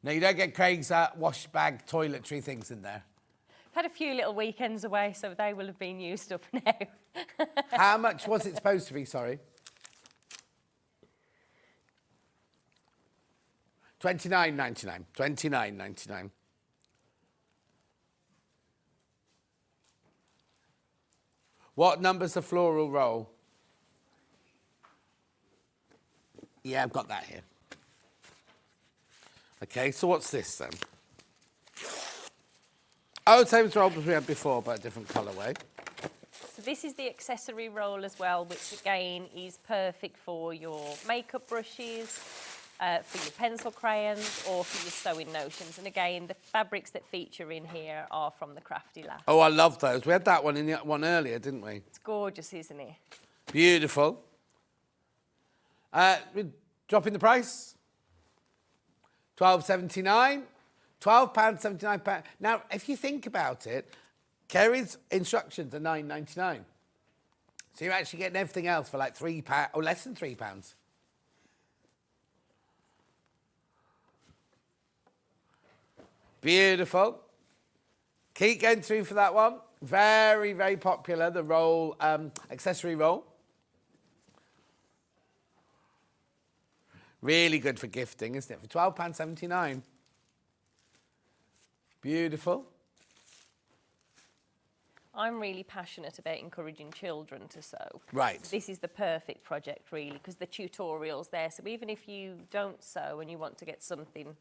B: No, you don't get Craig's wash bag toiletry things in there.
G: Had a few little weekends away, so they will have been used up now.
B: How much was it supposed to be, sorry? $29.99. $29.99. What number's the floral roll? Yeah, I've got that here. Okay, so what's this then? Oh, same as roll as we had before, but a different colourway.
G: So this is the accessory roll as well, which again is perfect for your makeup brushes, for your pencil crayons, or for your sewing notions. And again, the fabrics that feature in here are from the Crafty Lass.
B: Oh, I love those. We had that one in the one earlier, didn't we?
G: It's gorgeous, isn't it?
B: Beautiful. We're dropping the price. £12.79. £12.79. Now, if you think about it, Kerrie's instructions are £9.99. So you're actually getting everything else for like £3 or less than £3. Beautiful. Keep going through for that one. Very, very popular, the roll, accessory roll. Really good for gifting, isn't it? For £12.79. Beautiful.
G: I'm really passionate about encouraging children to sew.
B: Right.
G: So this is the perfect project, really, because the tutorial's there. So even if you don't sew and you want to get something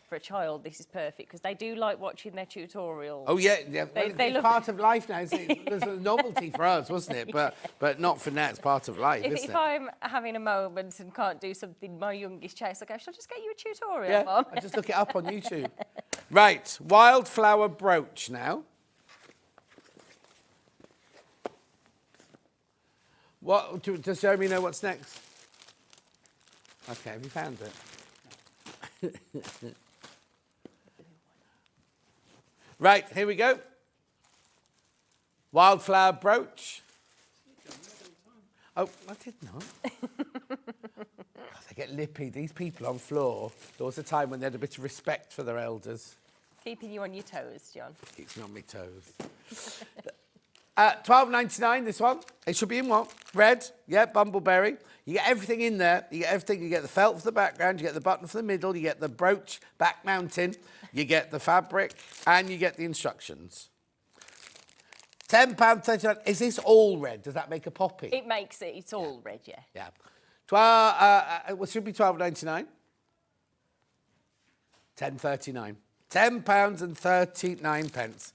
G: for a child, this is perfect because they do like watching their tutorials.
B: Oh yeah, yeah. Well,
G: They
B: it's
G: love-
B: part of life now. There's a novelty for us, wasn't it? But not for now. It's part of life, isn't
G: If
B: it?
G: I'm having a moment and can't do something, my youngest chase, I go, shall I just get you a tutorial,
B: Yeah,
G: Mum?
B: I just look it up on YouTube. Right, wildflower brooch now. Does Jeremy know what's next? Okay, have you found it? Right, here we go. Wildflower brooch. Oh, I did not. God, they get lippy. These people on floor, there was a time when they had a bit of respect for their elders.
G: Keeping you on your toes, John.
B: Keeps me on my toes. $12.99, this one. It should be in what? Red, yeah, bumbleberry. You get everything in there. You get everything. You get the felt for the background, you get the button for the middle, you get the brooch back mounting, you get the fabric, and you get the instructions. £10.39. Is this all red? Does that make a poppy?
G: It makes it, it's all red, yeah.
B: Yeah. It should be £12.99. £10.39. £10.39.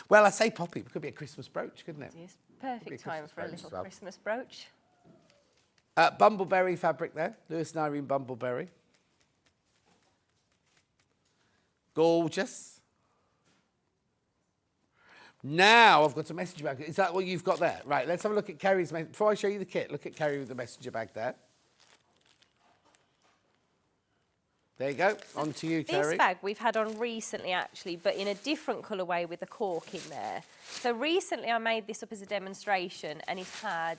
B: Well, I say poppy. It could be a Christmas brooch, couldn't it?
G: It's perfect time for a little
B: well.
G: Christmas brooch.
B: Bumbleberry fabric there. Lewis and Irene Bumbleberry. Gorgeous. Now I've got a messenger bag. Is that what you've got there? Right, let's have a look at Kerrie's. Before I show you the kit, look at Kerrie with the messenger bag there. There you go. On to you, Kerrie.
G: This bag we've had on recently, actually, but in a different colourway with a cork in there. So recently I made this up as a demonstration, and it had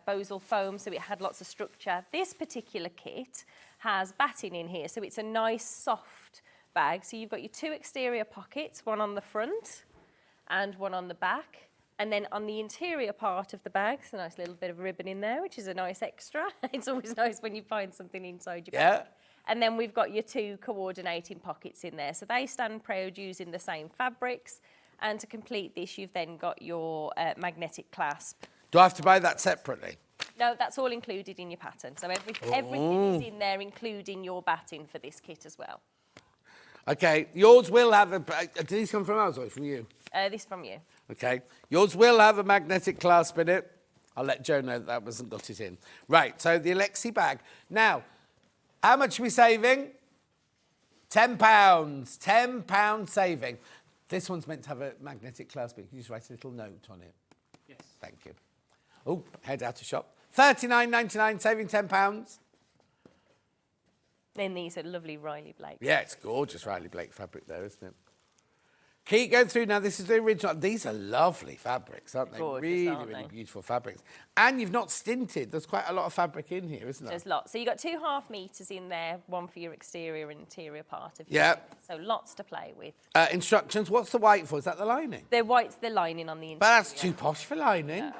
G: bosal foam, so it had lots of structure. This particular kit has batting in here, so it's a nice soft bag. So you've got your two exterior pockets, one on the front and one on the back. And then on the interior part of the bag, it's a nice little bit of ribbon in there, which is a nice extra. It's always nice when you find something inside your bag. And then we've got your two coordinating pockets in there. So they stand proud using the same fabrics. And to complete this, you've then got your magnetic clasp.
B: Do I have to buy that separately?
G: No, that's all included in your pattern. So everything is in there, including your batting for this kit as well.
B: Okay, yours will have a... Did these come from us or from you?
G: This from you.
B: Okay, yours will have a magnetic clasp in it. I'll let Joe know that wasn't got it in. Right, so the Alexi bag. Now, how much are we saving? £10. £10 saving. This one's meant to have a magnetic clasp, but you can just write a little note on it.
C: Yes.
B: Thank you. Oh, head out of shop. £39.99, saving £10.
G: Then these are lovely Riley Blake.
B: Yeah, it's gorgeous Riley Blake fabric there, isn't it? Keep going through now. This is the original. These are lovely fabrics, aren't they?
G: Gorgeous,
B: really,
G: aren't
B: really
G: they?
B: beautiful fabrics. And you've not stinted. There's quite a lot of fabric in here, isn't there?
G: There's lots. So you've got 2.5 metres in there, one for your exterior and interior part of your
B: Yeah.
G: kit. So lots to play with.
B: Instructions. What's the white for? Is that the lining?
G: The white's the lining on the interior.
B: But that's too posh for lining.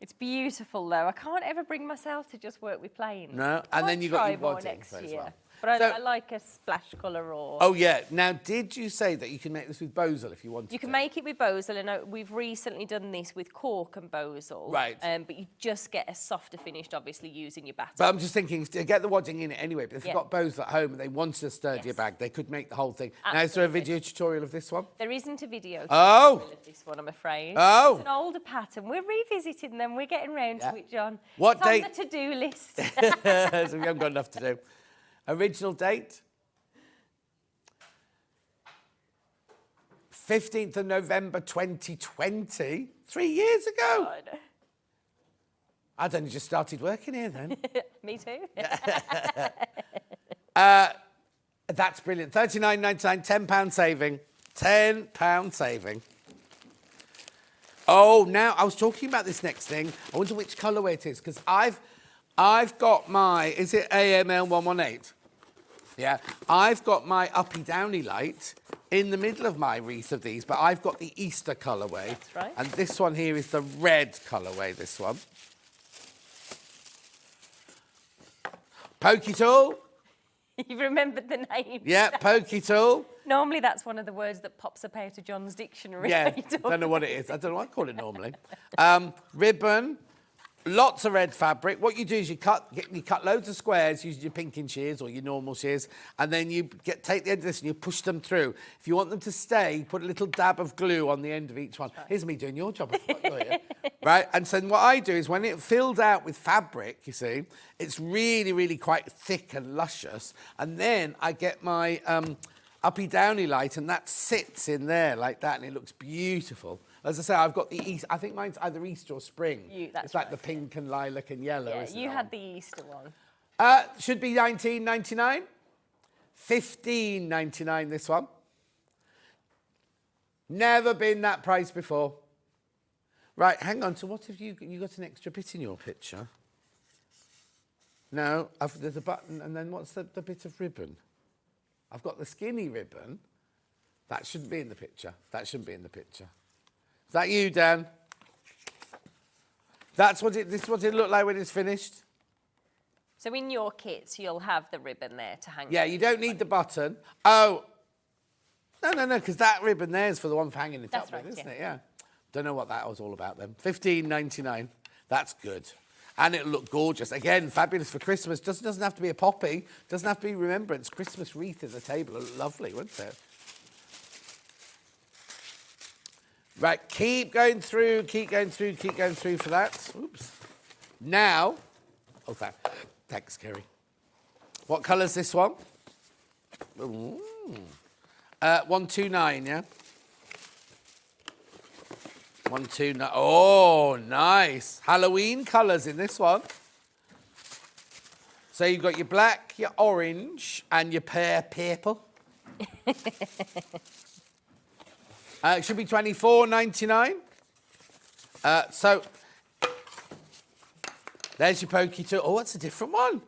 G: It's beautiful though. I can't ever bring myself to just work with plain.
B: No, and then you've got your
G: more
B: wadding
G: next
B: as
G: year.
B: well.
G: But
B: So-
G: I like a splash colour or...
B: Oh, yeah. Now, did you say that you can make this with bosal if you wanted
G: You can
B: to?
G: make it with bosal, and we've recently done this with cork and bosal.
B: Right.
G: But you just get a softer finish, obviously, using your batter.
B: But I'm just thinking, if they get the wadding in it anyway, but if
G: Yeah.
B: they've got bosal at home and they wanted a sturdier
G: Yes.
B: bag, they could make the whole thing. Now, is there a
G: Absolutely.
B: video tutorial of this one?
G: There isn't a video
B: Oh.
G: tutorial of this one, I'm afraid.
B: Oh.
G: It's an older pattern. We're revisiting them. We're getting round to it, John.
B: What
G: it's
B: date?
G: on the to-do list.
B: So we haven't got enough to do. Original date? 15th of November 2020. 3 years ago.
G: God.
B: I'd only just started working here then.
G: Me too.
B: That's brilliant. £39.99, £10 saving. £10 saving. Oh, now I was talking about this next thing. I wonder which colourway it is, because I've got my, is it AML 118? Yeah, I've got my uppy downy light in the middle of my wreath of these, but I've got the Easter colourway.
G: That's right.
B: And this one here is the red colourway, this one. Pokey tool.
G: You've remembered the name.
B: Yeah, pokey tool.
G: Normally that's one of the words that pops up out of John's dictionary.
B: Yeah,
G: when you
B: I
G: talk
B: don't know what it is. I don't know what I call it normally. Ribbon. Lots of red fabric. What you do is you cut loads of squares using your pinking shears or your normal shears, and then you take the end of this and you push them through. If you want them to stay, put a little dab of glue on the end of each one. Here's me doing your job. I forgot you're here. Right? And so what I do is when it fills out with fabric, you see, it's really, really quite thick and luscious. And then I get my uppy downy light, and that sits in there like that, and it looks beautiful. As I say, I've got the East. I think mine's either Easter or spring. It's like the pink and lilac and yellow.
G: Yeah,
B: isn't
G: you
B: it?
G: had the Easter one.
B: Should be $19.99. $15.99 this one. Never been that price before. Right, hang on. So what have you got an extra bit in your picture? No, there's a button, and then what's the bit of ribbon? I've got the skinny ribbon. That shouldn't be in the picture. That shouldn't be in the picture. Is that you, Dan? This is what it looked like when it's finished.
G: So in your kits, you'll have the ribbon there to hang.
B: Yeah, you don't need the button. Oh, no, because that ribbon there is for the one for hanging it
G: That's
B: up with,
G: right,
B: isn't it? Yeah. Don't know what that was all about then. $15.99. That's good. And it'll look gorgeous. Again, fabulous for Christmas. Doesn't have to be a poppy. Doesn't have to be remembrance. Christmas wreath at the table. It'll look lovely, wouldn't it? Right, keep going through for that. Oops. Now, thanks, Kerrie. What colour's this one? Ooh. 129, yeah? 129. Oh, nice. Halloween colours in this one. So you've got your black, your orange, and your pear purple. It should be $24.99. So there's your pokey tool. Oh, it's a different one.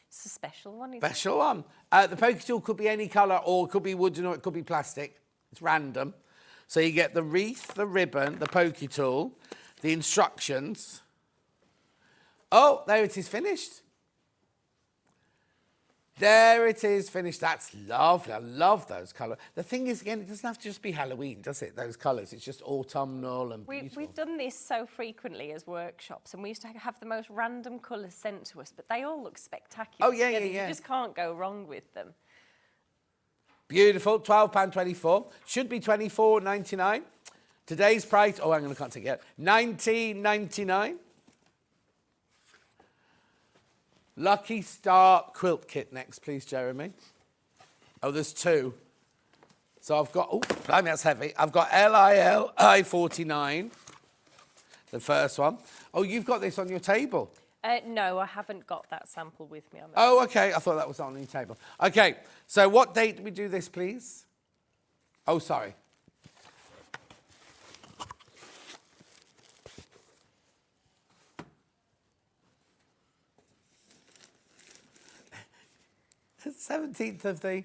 G: It's a special one.
B: Special one. The pokey tool could be any colour, or it could be wooden, or it could be plastic. It's random. So you get the wreath, the ribbon, the pokey tool, the instructions. Oh, there it is finished. There it is finished. That's lovely. I love those colours. The thing is, again, it doesn't have to just be Halloween, does it? Those colours. It's just autumnal and beautiful.
G: We've done this so frequently as workshops, and we used to have the most random colours sent to us, but they all look spectacular.
B: Oh, yeah.
G: You just can't go wrong with them.
B: Beautiful. £12.24. Should be $24.99. Today's price. Oh, hang on, I can't take it yet. $19.99. Lucky Star quilt kit next, please, Jeremy. Oh, there's two. So I've got, oh, blimey, that's heavy. I've got LIL 49, the first one. Oh, you've got this on your table.
G: No, I haven't got that sample with me.
B: Oh, okay. I thought that was on your table. Okay, so what date do we do this, please? Oh, sorry. The 17th of the...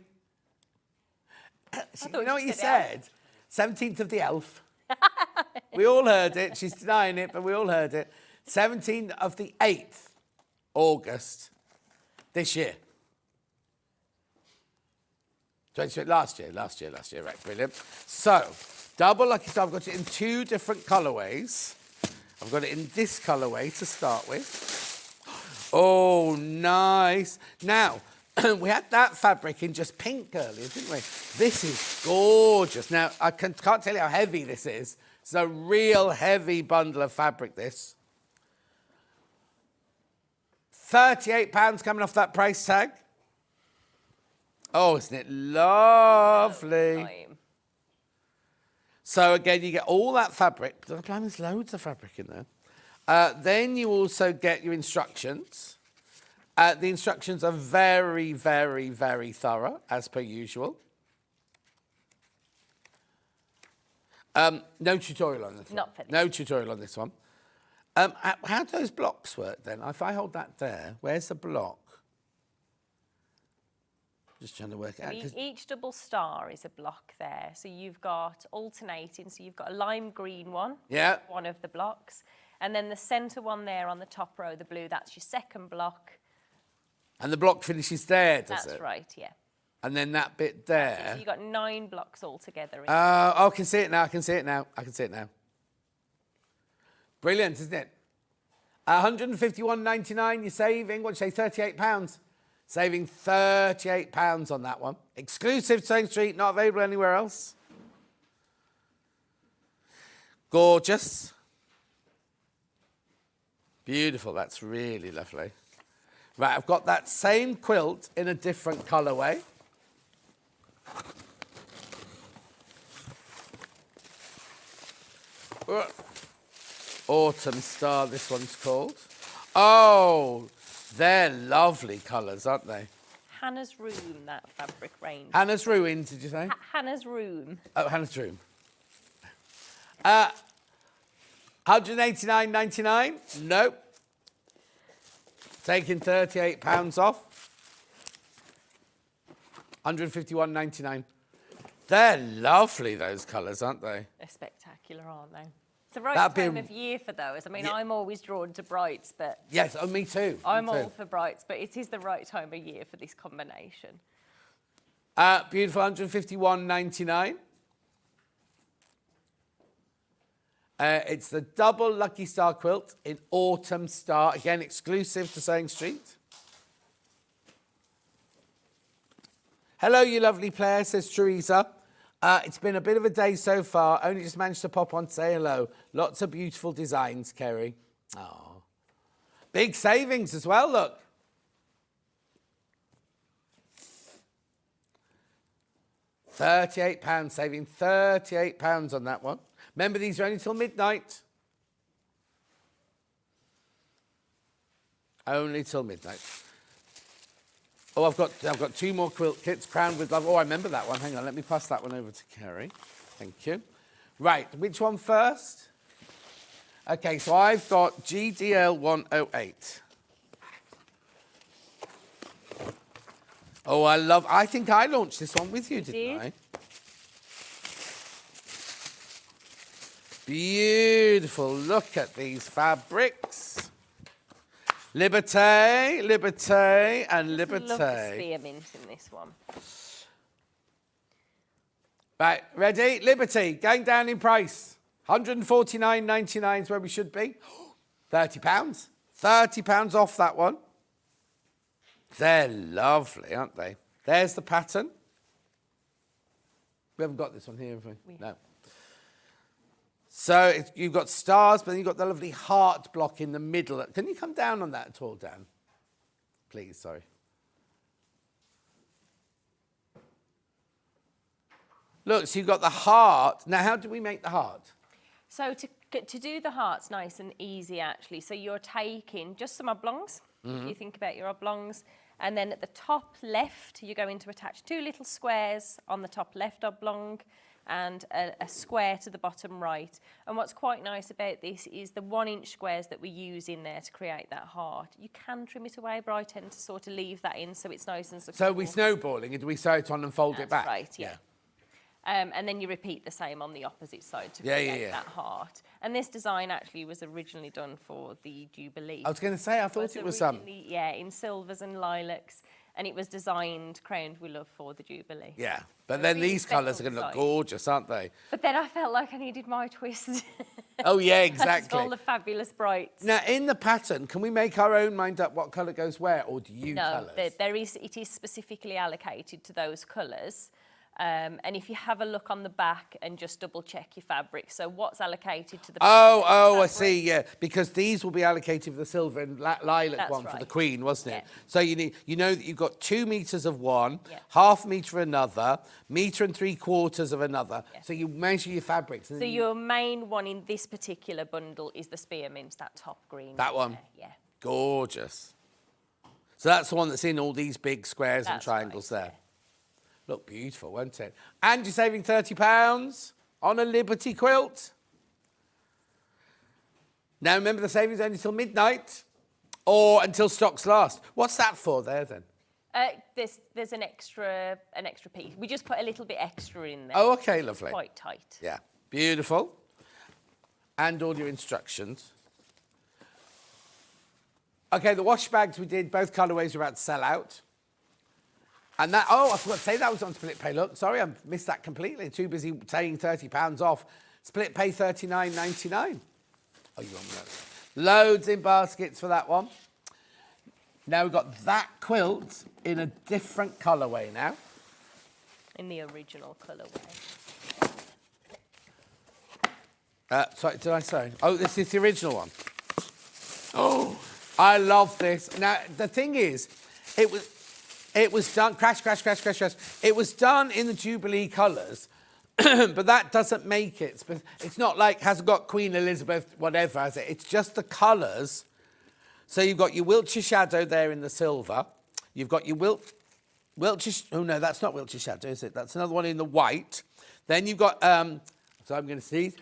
B: You know what you said? 17th of the elf. We all heard it. She's denying it, but we all heard it. 17th of the 8th August this year. Last year, right, brilliant. So, double lucky star, I've got it in two different colourways. I've got it in this colourway to start with. Oh, nice. Now, we had that fabric in just pink earlier, didn't we? This is gorgeous. Now, I can't tell you how heavy this is. It's a real heavy bundle of fabric, this. £38 coming off that price tag. Oh, isn't it lovely? So, again, you get all that fabric. There's loads of fabric in there. Then you also get your instructions. The instructions are very, very, very thorough, as per usual. No tutorial on this one.
G: Not finished.
B: No tutorial on this one. How do those blocks work then? If I hold that there, where's the block? Just trying to work it out.
G: Each double star is a block there. So you've got alternating. So you've got a lime green one.
B: Yeah.
G: One of the blocks. And then the centre one there on the top row, the blue, that's your second block.
B: And the block finishes there, does it?
G: That's right, yeah.
B: And then that bit there.
G: So you've got 9 blocks altogether.
B: I can see it now. I can see it now. Brilliant, isn't it? £151.99, you're saving, what do you say, £38? Saving £38 on that one. Exclusive to Sewing Street, not available anywhere else. Gorgeous. Beautiful, that's really lovely. Right, I've got that same quilt in a different colourway. Autumn Star, this one's called. Oh, they're lovely colours, aren't they?
G: Hannah's Room, that fabric range.
B: Hannah's Ruin, did you say?
G: Hannah's Room.
B: Oh, Hannah's Room. £189.99? Nope. Taking £38 off. £151.99. They're lovely, those colours, aren't they?
G: They're spectacular, aren't they? It's the right
B: That'd be
G: time of year for those. I mean, I'm always drawn to brights, but...
B: Yes, oh, me too.
G: I'm
B: Me too.
G: all for brights, but it is the right time of year for this combination.
B: Beautiful, £151.99. It's the double Lucky Star quilt in Autumn Star. Again, exclusive to Sewing Street. Hello, you lovely player, says Teresa. It's been a bit of a day so far. Only just managed to pop on to say hello. Lots of beautiful designs, Kerrie. Oh, big savings as well, look. £38, saving £38 on that one. Remember, these are only till midnight. Only till midnight. Oh, I've got two more quilt kits, Crowned with Love. Oh, I remember that one. Hang on, let me pass that one over to Kerrie. Thank you. Right, which one first? Okay, so I've got GDL 108. Oh, I think I launched this one with you, didn't I? Beautiful. Look at these fabrics. Liberté, Liberté, and Liberté.
G: Love the spearmint in this one.
B: Right, ready? Liberty, going down in price. £149.99 is where we should be. £30. £30 off that one. They're lovely, aren't they? There's the pattern. We haven't got this one here, have we? No. So you've got stars, but then you've got the lovely heart block in the middle. Can you come down on that at all, Dan? Please, sorry. Look, so you've got the heart. Now, how do we make the heart?
G: So to do the heart's nice and easy, actually. So you're taking just some oblongs. You think about your oblongs. And then at the top left, you're going to attach two little squares on the top left oblong and a square to the bottom right. And what's quite nice about this is the 1 inch squares that we use in there to create that heart. You can trim it away, but I tend to sort of leave that in so it's nice and secure.
B: So we're snowballing and do we sew it on and fold it back?
G: Right, yeah. And then you repeat the same on the opposite side to create that heart. And this design actually was originally done for the Jubilee.
B: I was going to say, I thought it was
G: yeah, in silvers and lilacs. And it was designed, crowned with love for the Jubilee.
B: Yeah, but then these colours are going to look gorgeous, aren't they?
G: But then I felt like I needed my twist.
B: Oh, yeah, exactly.
G: All the fabulous brights.
B: Now, in the pattern, can we make our own mind up what colour goes where, or do you tell us?
G: No, it is specifically allocated to those colours. And if you have a look on the back and just double check your fabric, so what's allocated to the
B: fabric. I see, yeah, because these will be allocated for the silver and lilac one for the Queen, wasn't it? Yeah. So you know that you've got 2 meters of one, half metre another, 1 3/4 of another. Yeah. So you measure your fabrics.
G: So your main one in this particular bundle is the spearmint, that top green.
B: That one?
G: Yeah.
B: Gorgeous. So that's the one that's in all these big squares and triangles there. Yeah. Look beautiful, won't it? And you're saving £30 on a Liberty quilt. Now, remember, the savings only till midnight or until stocks last. What's that for there, then?
G: There's an extra piece. We just put a little bit extra in there.
B: Oh, OK, lovely.
G: It's quite tight.
B: Yeah, beautiful. And all your instructions. OK, the wash bags we did, both colourways are about to sell out. And that, I forgot to say that was on Split Pay. Look, sorry, I missed that completely. Too busy saying £30 off. Split Pay $39.99. Oh, you want that? Loads in baskets for that one. Now we've got that quilt in a different colourway now.
G: In the original colourway.
B: Sorry, did I say? Oh, this is the original one. Oh, I love this. Now, the thing is, it was done, crash. It was done in the Jubilee colours, but that doesn't make it. It's not like, hasn't got Queen Elizabeth, whatever, has it? It's just the colours. So you've got your Wiltshire Shadow there in the silver. You've got your Wiltshire, oh no, that's not Wiltshire Shadow, is it? That's another one in the white. Then you've got, so I'm going to sneeze.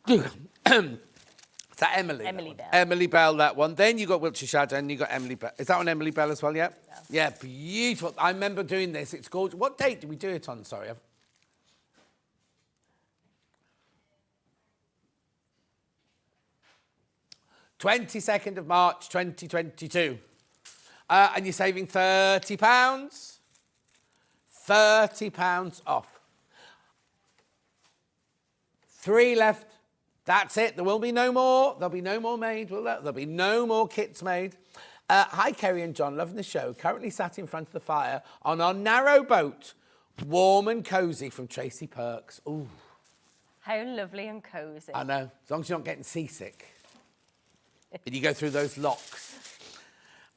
B: Is that Emily?
G: Emily Bell.
B: Emily Bell, that one. Then you got Wiltshire Shadow and you got Emily Bell. Is that one Emily Bell as well, yeah? Yeah, beautiful. I remember doing this. It's gorgeous. What date did we do it on? Sorry. 22nd of March, 2022. And you're saving £30. £30 off. 3 left. That's it. There will be no more. There'll be no more made, will there? There'll be no more kits made. Hi, Kerrie and John. Loving the show. Currently sat in front of the fire on our narrow boat. Warm and cosy from Tracy Perks. Ooh.
G: How lovely and cosy.
B: I know. As long as you're not getting seasick. And you go through those locks.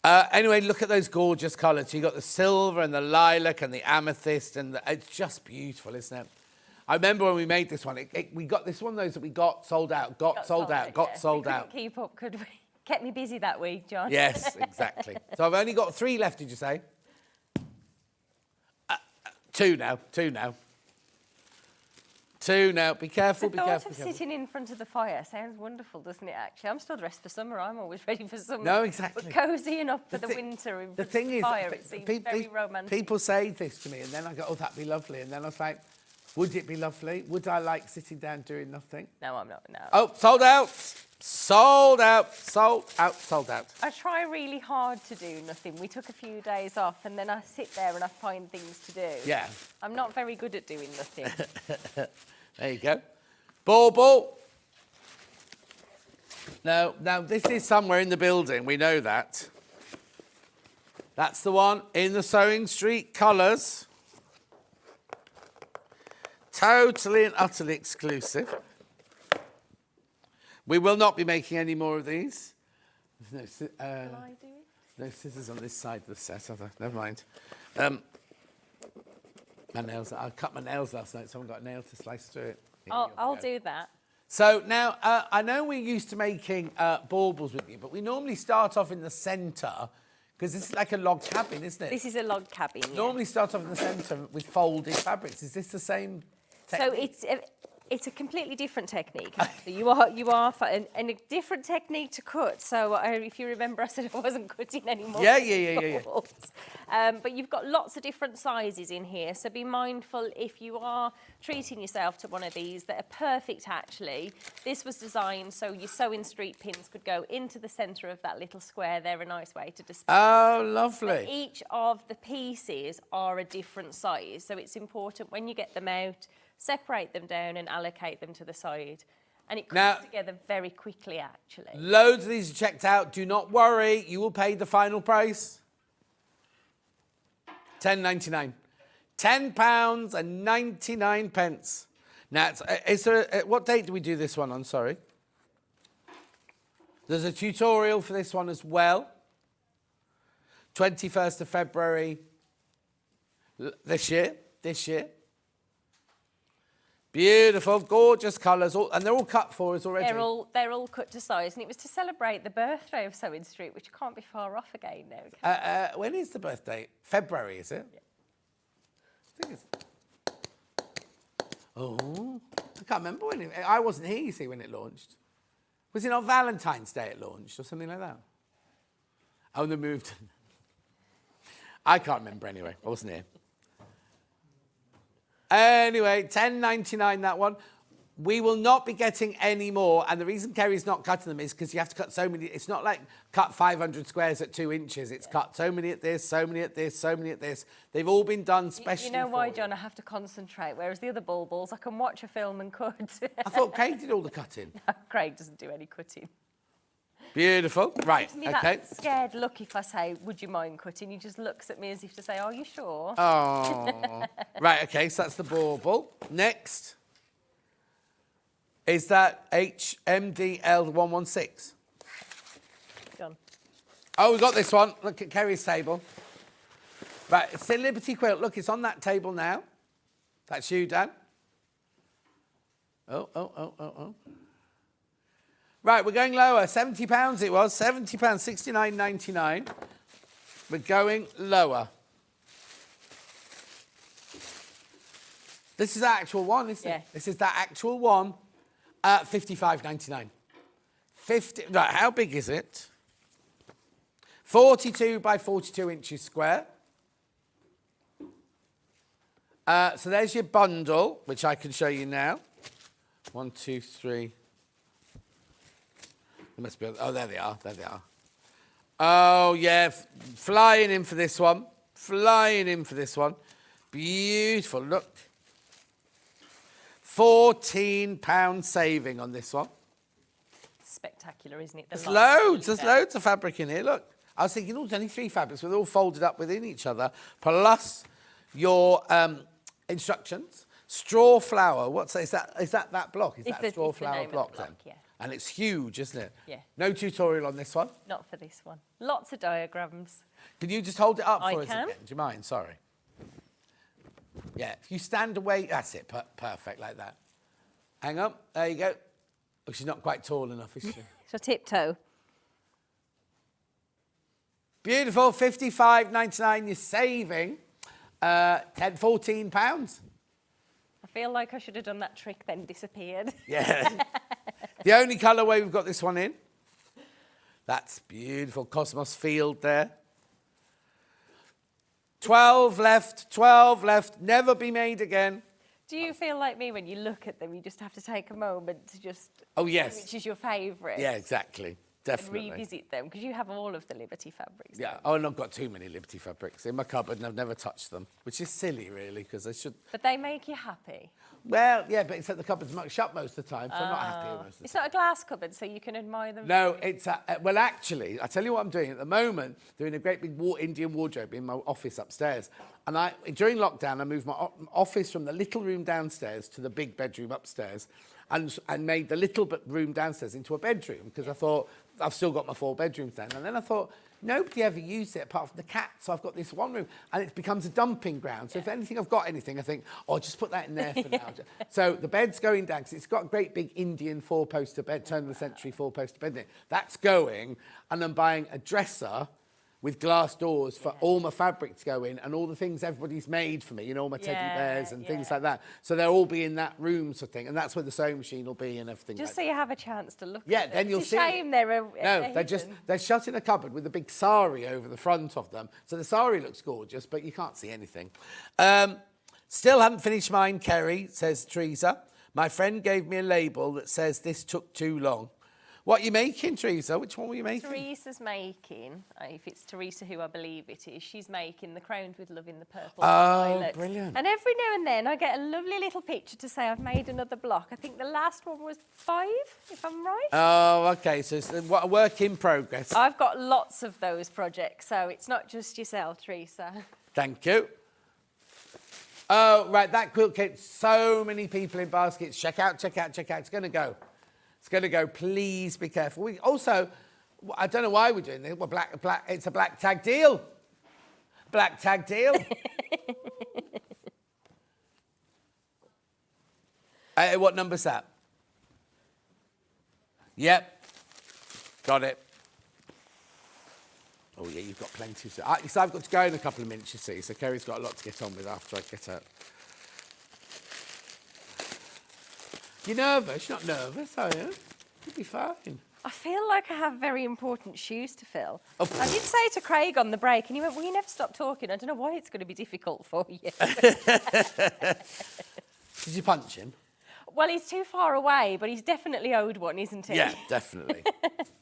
B: Anyway, look at those gorgeous colours. You've got the silver and the lilac and the amethyst. And it's just beautiful, isn't it? I remember when we made this one, we got this one of those that we got sold out, got sold out.
G: We couldn't keep up, could we? Kept me busy that week, John.
B: Yes, exactly. So I've only got 3 left, did you say? 2 now. 2 now. Be careful, be careful.
G: Sitting in front of the fire sounds wonderful, doesn't it, actually? I'm still dressed for summer. I'm always ready for summer.
B: No, exactly.
G: But cosy enough for the winter in front of the fire. It seems very romantic.
B: People say this to me, and then I go, oh, that'd be lovely. And then I was like, would it be lovely? Would I like sitting down doing nothing?
G: No, I'm not, no.
B: Oh, sold out. Sold out. Sold out. Sold out.
G: I try really hard to do nothing. We took a few days off, and then I sit there and I find things to do.
B: Yeah.
G: I'm not very good at doing nothing.
B: There you go. Bauble. Now, this is somewhere in the building. We know that. That's the one in the Sewing Street colours. Totally and utterly exclusive. We will not be making any more of these. No,
G: Can I do it?
B: no scissors on this side of the set, are there? Never mind. My nails. I cut my nails last night, so I haven't got a nail to slice through it.
G: I'll do that.
B: So now, I know we're used to making baubles with you, but we normally start off in the centre, because this is like a log cabin, isn't it?
G: This is a log cabin, yeah.
B: Normally start off in the centre with folded fabrics. Is this the same technique?
G: So it's a completely different technique. Actually. You are and a different technique to cut. So if you remember, I said I wasn't cutting anymore.
B: Yeah.
G: But you've got lots of different sizes in here. So be mindful if you are treating yourself to one of these that are perfect. Actually, this was designed so your Sewing Street pins could go into the centre of that little square. They're a nice way to display.
B: Oh, lovely.
G: But each of the pieces are a different size. So it's important when you get them out, separate them down and allocate them to the side. And it comes together very quickly, actually.
B: Loads of these are checked out. Do not worry. You will pay the final price. £10.99. £10.99. Now, what date do we do this one on? Sorry. There's a tutorial for this one as well. 21st of February this year. Beautiful, gorgeous colours, and they're all cut for us already.
G: They're all cut to size, and it was to celebrate the birthday of Sewing Street, which can't be far off again now.
B: When is the birthday? February, is it?
G: Yeah.
B: I think it's... Oh, I can't remember when I wasn't here, you see, when it launched. Was it on Valentine's Day it launched, or something like that? Oh, they moved. I can't remember anyway. I wasn't here. Anyway, £10.99 that one. We will not be getting any more, and the reason Kerrie's not cutting them is because you have to cut so many. It's not like cut 500 squares at 2 inches. It's cut so many at this, so many at this, so many at this. They've all been done specially.
G: You know why,
B: for
G: John? I have to concentrate, whereas the other bulbuls, I can watch a film and cut.
B: I thought Craig did all the cutting.
G: No, Craig doesn't do any cutting.
B: Beautiful. Right.
G: Gives me
B: Okay.
G: that scared look if I say, would you mind cutting? He just looks at me as if to say, are you sure?
B: Oh. Right. Okay. So that's the bauble. Next. Is that HMDL116?
G: John.
B: Oh, we got this one. Look at Kerrie's table. Right, it's the Liberty quilt. Look, it's on that table now. That's you, Dan. Oh. Right, we're going lower. £70 it was. £70, 69.99. We're going lower. This is the actual one, isn't it? This is the actual one. 55.99. 50. Right, how big is it? 42 by 42 inches square. So there's your bundle, which I can show you now. 1, 2, 3. There must be. Oh, there they are. There they are. Oh yeah, flying in for this one. Flying in for this one. Beautiful. Look. £14 saving on this one.
G: Spectacular, isn't it?
B: There's loads of fabric in here, look. I was thinking, there's only 3 fabrics, but they're all folded up within each other, plus your instructions. Straw flower, what's that? Is that block? Is that a straw flower block then?
G: Yeah.
B: And it's huge, isn't it?
G: Yeah.
B: No tutorial on this one?
G: Not for this one. Lots of diagrams.
B: Can you just hold it up for us
G: can.
B: again? Do you mind? Sorry. Yeah, if you stand away, that's it, perfect, like that. Hang on, there you go. Oh, she's not quite tall enough, is she?
G: So tiptoe.
B: Beautiful, £55.99, you're saving £14.
G: I feel like I should have done that trick, then disappeared.
B: Yeah. The only colourway we've got this one in. That's beautiful, Cosmos Field there. 12 left, never be made again.
G: Do you feel like me when you look at them, you just have to take a moment to just...
B: Oh, yes.
G: Which is your favourite?
B: Yeah, exactly. Definitely.
G: And revisit them, because you have all of the Liberty fabrics.
B: Yeah. Oh, and I've got too many Liberty fabrics in my cupboard and I've never touched them, which is silly, really, because I should...
G: But they make you happy.
B: Well, yeah, but except the cupboard's shut most of the time, so I'm not happy most of the
G: It's
B: time.
G: not a glass cupboard, so you can admire them.
B: No, it's... well, actually, I tell you what I'm doing. At the moment, doing a great big Indian wardrobe in my office upstairs. And during lockdown, I moved my office from the little room downstairs to the big bedroom upstairs and made the little room downstairs into a bedroom because I thought, I've still got my 4 bedrooms then. And then I thought, nobody ever used it apart from the cat, so I've got this one room. And it becomes a dumping ground. So if I've got anything, I think, just put that in there for now. So the bed's going down because it's got a great big Indian 4-poster bed, turn of the century 4-poster bed in it. That's going, and I'm buying a dresser with glass doors for all my fabric to go in and all the things everybody's made for me, all my teddy bears and things like that. So they'll all be in that room sort of thing, and that's where the sewing machine will be and everything.
G: Just so you have a chance to look at
B: then
G: them.
B: you'll
G: It's
B: see.
G: a shame they're
B: They're shut in a cupboard with a big sari over the front of them. So the sari looks gorgeous, but you can't see anything. Still haven't finished mine, Kerrie, says Teresa. My friend gave me a label that says this took too long. What are you making, Teresa? Which one were you making?
G: Teresa's making, if it's Teresa who I believe it is, she's making the Crowned with Love in the purple.
B: Oh, brilliant.
G: And every now and then I get a lovely little picture to say I've made another block. I think the last one was 5, if I'm right.
B: Oh, OK, so it's a work in progress.
G: I've got lots of those projects, so it's not just yourself, Teresa.
B: Thank you. Oh, right, that quilt kit, so many people in baskets. Check out. It's going to go. It's going to go. Please be careful. We also, I don't know why we're doing this. Well, it's a black tag deal. Black tag deal. What number's that? Yep. Got it. Oh, yeah, you've got plenty. So I've got to go in a couple of minutes, you see. So Kerrie's got a lot to get on with after I get out. You're nervous? You're not nervous, are you? You'll be fine.
G: I feel like I have very important shoes to fill.
B: Oh.
G: I did say to Craig on the break, and he went, well, you never stop talking. I don't know why it's going to be difficult for you.
B: Did you punch him?
G: Well, he's too far away, but he's definitely owed one, isn't he?
B: Yeah, definitely.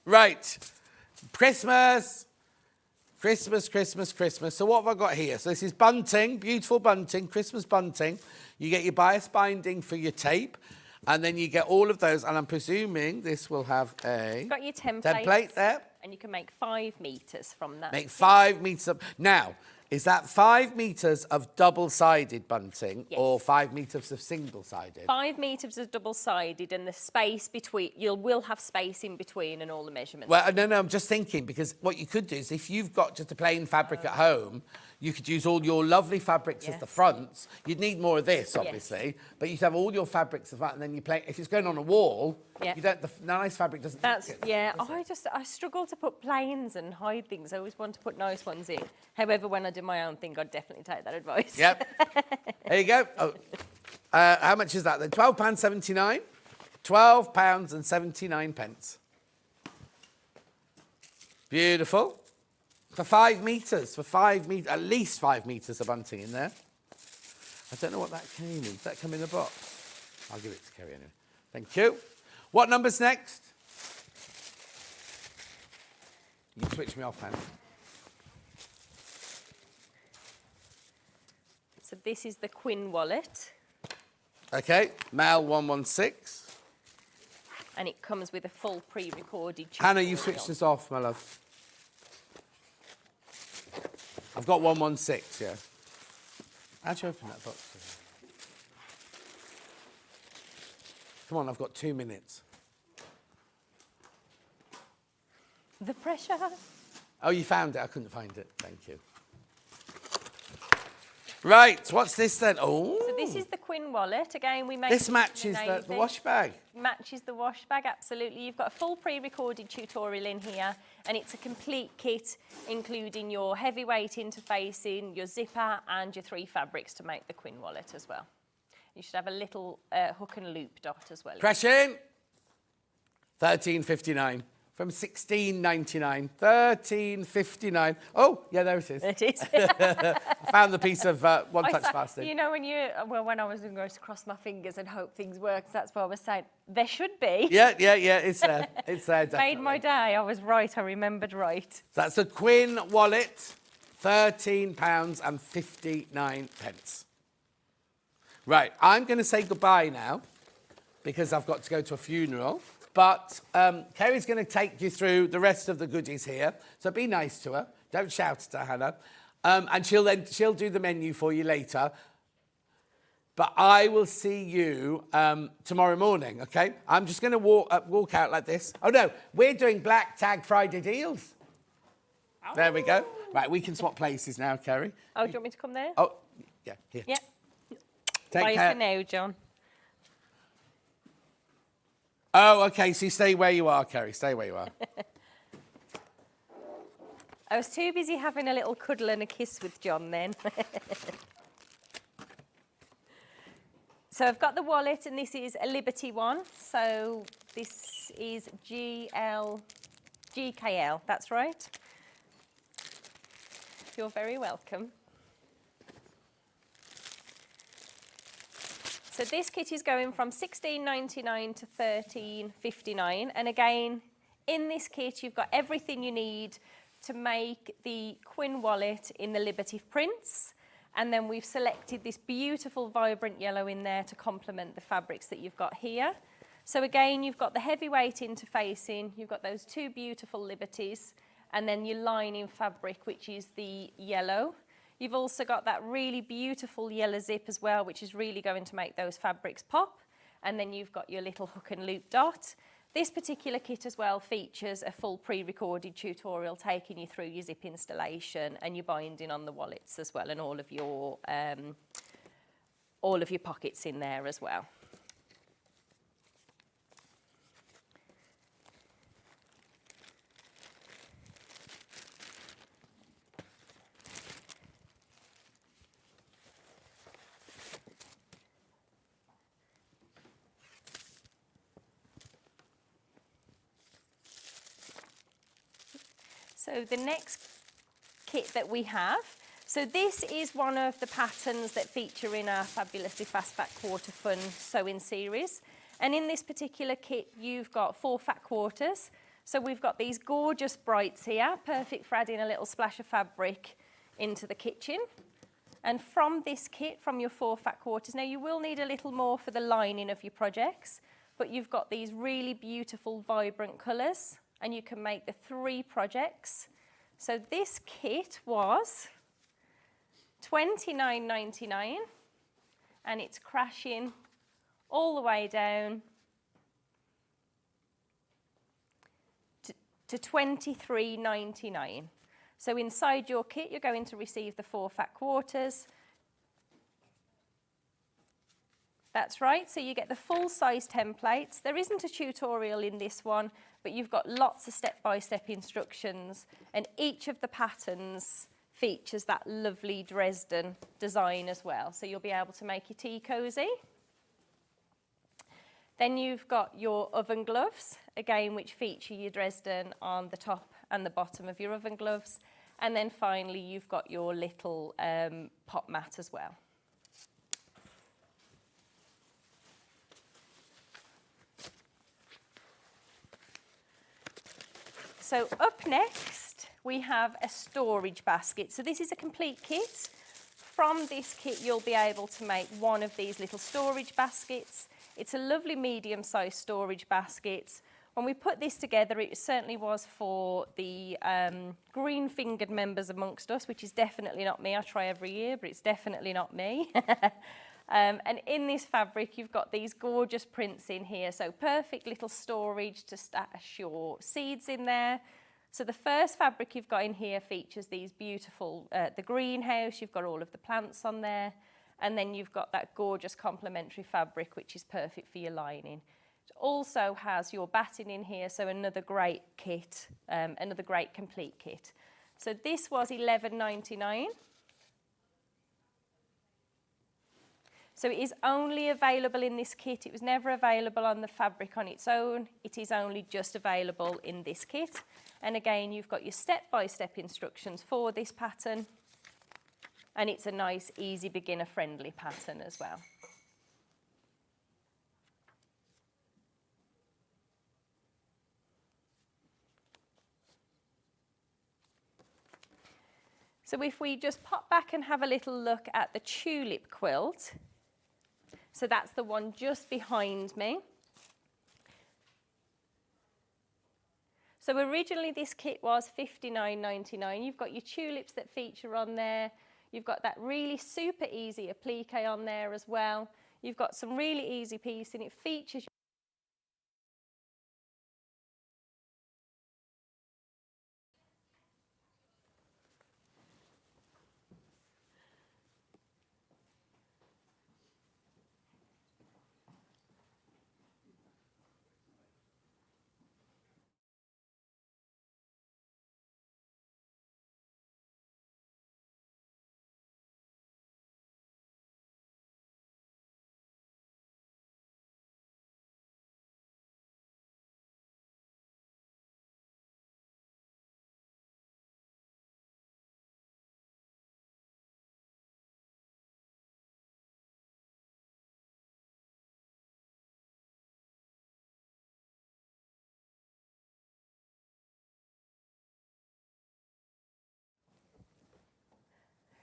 B: Right. Christmas. Christmas, Christmas, Christmas. So what have I got here? So this is bunting, beautiful bunting, Christmas bunting. You get your bias binding for your tape, and then you get all of those, and I'm presuming this will have a...
G: Got your
B: template there.
G: And you can make 5 metres from that.
B: Make 5 metres of... Now, is that 5 metres of double-sided bunting or 5 metres of single-sided?
G: 5 metres of double-sided, and the space between, you will have space in between and all the measurements.
B: Well, no, I'm just thinking, because what you could do is if you've got just a plain fabric at home, you could use all your lovely fabrics as the fronts. You'd need more of this, obviously, but you'd have all your fabrics of that, and then you play. If it's going on a wall, you don't. The nice fabric doesn't.
G: That's I struggle to put plains and hide things. I always want to put nice ones in. However, when I do my own thing, I'd definitely take that advice.
B: Yep. There you go. Oh. How much is that then? £12.79. £12.79. Beautiful. For 5 metres, at least 5 metres of bunting in there. I don't know what that came in. Does that come in a box? I'll give it to Kerrie anyway. Thank you. What number's next? You can switch me off, Hannah.
G: So this is the Quinn wallet.
B: Okay, Mal 116.
G: And it comes with a full pre-recorded tutorial.
B: Hannah, you switched this off, my love. I've got 116, yeah. How'd you open that box? Come on, I've got 2 minutes.
G: The pressure.
B: Oh, you found it? I couldn't find it. Thank you. Right, what's this then? Oh.
G: So this is the Quinn wallet. Again, we make
B: this matches the wash bag.
G: Matches the wash bag, absolutely. You've got a full pre-recorded tutorial in here, and it's a complete kit, including your heavyweight interfacing, your zipper, and your 3 fabrics to make the Quinn wallet as well. You should have a little hook and loop dot as well.
B: Press in. £13.59 from £16.99. £13.59. Oh, yeah, there it is.
G: It is.
B: I found the piece of one touch fasting.
G: You know, when I was going to cross my fingers and hope things worked, that's what I was saying. There should be.
B: Yeah, it's there. It's there, definitely.
G: Made my day. I was right. I remembered right.
B: So that's a Quinn wallet, £13.59. Right, I'm going to say goodbye now because I've got to go to a funeral. But Kerrie's going to take you through the rest of the goodies here. So be nice to her. Don't shout at her, Hannah. And she'll do the menu for you later. But I will see you tomorrow morning, OK? I'm just going to walk out like this. Oh, no, we're doing Black Tag Friday deals. Oh. There we go. Right, we can swap places now, Kerrie.
G: Oh, do you want me to come there?
B: Oh, yeah, here.
G: Yeah.
B: Take
G: Bye
B: care.
G: for now, John.
B: Oh, OK, so you stay where you are, Kerrie. Stay where you are.
G: I was too busy having a little cuddle and a kiss with John then. So I've got the wallet, and this is a Liberty one. So this is GKL, that's right. You're very welcome. So this kit is going from £16.99 to £13.59. And again, in this kit, you've got everything you need to make the Quinn wallet in the Liberty prints. And then we've selected this beautiful vibrant yellow in there to complement the fabrics that you've got here. So again, you've got the heavyweight interfacing, you've got those 2 beautiful Liberties, and then your lining fabric, which is the yellow. You've also got that really beautiful yellow zip as well, which is really going to make those fabrics pop. And then you've got your little hook and loop dot. This particular kit as well features a full pre-recorded tutorial taking you through your zip installation and your binding on the wallets as well, and all of your pockets in there as well. So the next kit that we have, So this is one of the patterns that feature in our fabulously fast fat quarter fun sewing series. And in this particular kit, you've got 4 fat quarters. So we've got these gorgeous brights here, perfect for adding a little splash of fabric into the kitchen. And from this kit, from your 4 fat quarters, now you will need a little more for the lining of your projects, but you've got these really beautiful, vibrant colours, and you can make the 3 projects. So this kit was $29.99, and it's crashing all the way down to $23.99. So inside your kit, you're going to receive the 4 fat quarters. That's right, so you get the full-size templates. There isn't a tutorial in this one, but you've got lots of step-by-step instructions, and each of the patterns features that lovely Dresden design as well. So you'll be able to make your tea cosy. Then you've got your oven gloves, again, which feature your Dresden on the top and the bottom of your oven gloves. And then finally, you've got your little pot mat as well. So up next, we have a storage basket. So this is a complete kit. From this kit, you'll be able to make one of these little storage baskets. It's a lovely medium-sized storage basket. When we put this together, it certainly was for the green-fingered members amongst us, which is definitely not me. I try every year, but it's definitely not me. And in this fabric, you've got these gorgeous prints in here. So perfect little storage to stash your seeds in there. So the first fabric you've got in here features these beautiful, the greenhouse. You've got all of the plants on there. And then you've got that gorgeous complementary fabric, which is perfect for your lining. It also has your batting in here, so another great kit, another great complete kit. So this was $11.99. So it is only available in this kit. It was never available on the fabric on its own. It is only just available in this kit. And again, you've got your step-by-step instructions for this pattern. And it's a nice, easy, beginner-friendly pattern as well. So if we just pop back and have a little look at the tulip quilt, so that's the one just behind me. So originally this kit was $59.99. You've got your tulips that feature on there. You've got that really super easy applique on there as well. You've got some really easy piecing. It features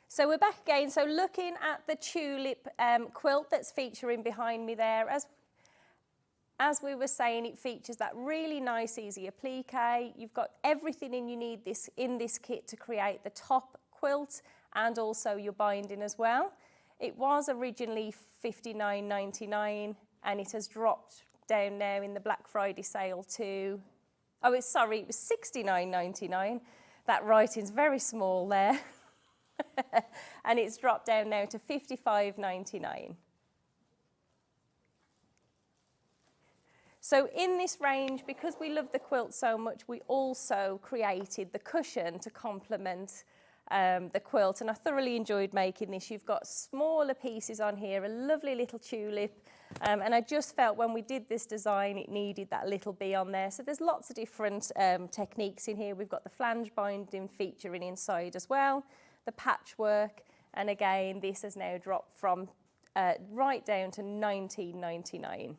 G: So we're back again. So looking at the tulip quilt that's featuring behind me there, as we were saying, it features that really nice, easy applique. You've got everything you need in this kit to create the top quilt and also your binding as well. It was originally $59.99 and it has dropped down now in the Black Friday sale to, it was $69.99. That writing's very small there. And it's dropped down now to $55.99. So in this range, because we love the quilt so much, we also created the cushion to complement the quilt, and I thoroughly enjoyed making this. You've got smaller pieces on here, a lovely little tulip, and I just felt when we did this design it needed that little bee on there. So there's lots of different techniques in here. We've got the flange binding featuring inside as well. the patchwork, and again, this has now dropped from right down to £19.99.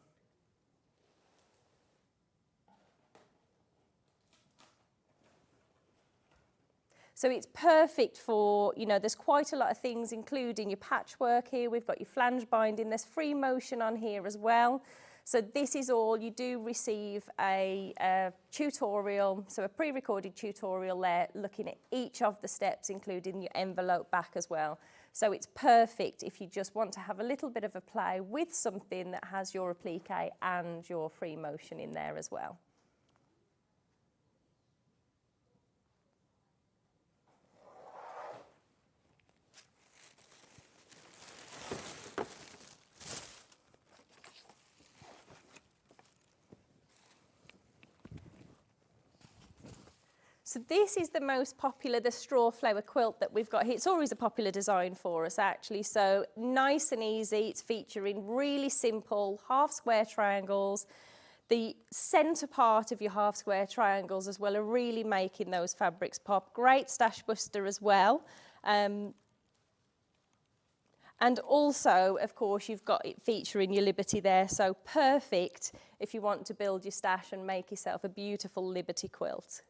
G: So it's perfect for, you know, there's quite a lot of things, including your patchwork here. We've got your flange binding. There's free motion on here as well. So this is all. You do receive a tutorial, so a pre-recorded tutorial there, looking at each of the steps, including your envelope back as well. So it's perfect if you just want to have a little bit of a play with something that has your applique and your free motion in there as well. So this is the most popular, the straw flower quilt that we've got here. It's always a popular design for us, actually. So nice and easy. It's featuring really simple half square triangles. The centre part of your half square triangles as well are really making those fabrics pop. Great stash buster as well. And also, of course, you've got it featuring your Liberty there. So perfect if you want to build your stash and make yourself a beautiful Liberty quilt.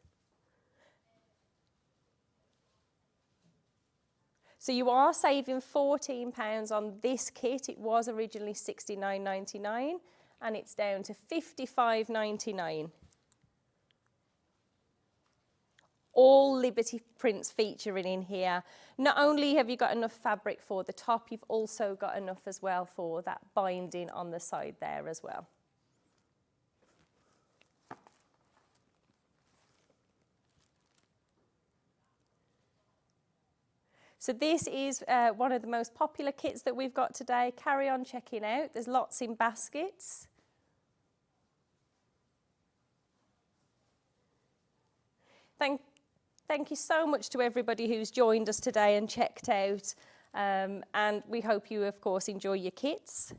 G: So you are saving £14 on this kit. It was originally $69.99 and it's down to $55.99. All Liberty prints featuring in here. Not only have you got enough fabric for the top, you've also got enough as well for that binding on the side there as well. So this is one of the most popular kits that we've got today. Carry on checking out. There's lots in baskets. Thank you so much to everybody who's joined us today and checked out. And we hope you, of course, enjoy your kits.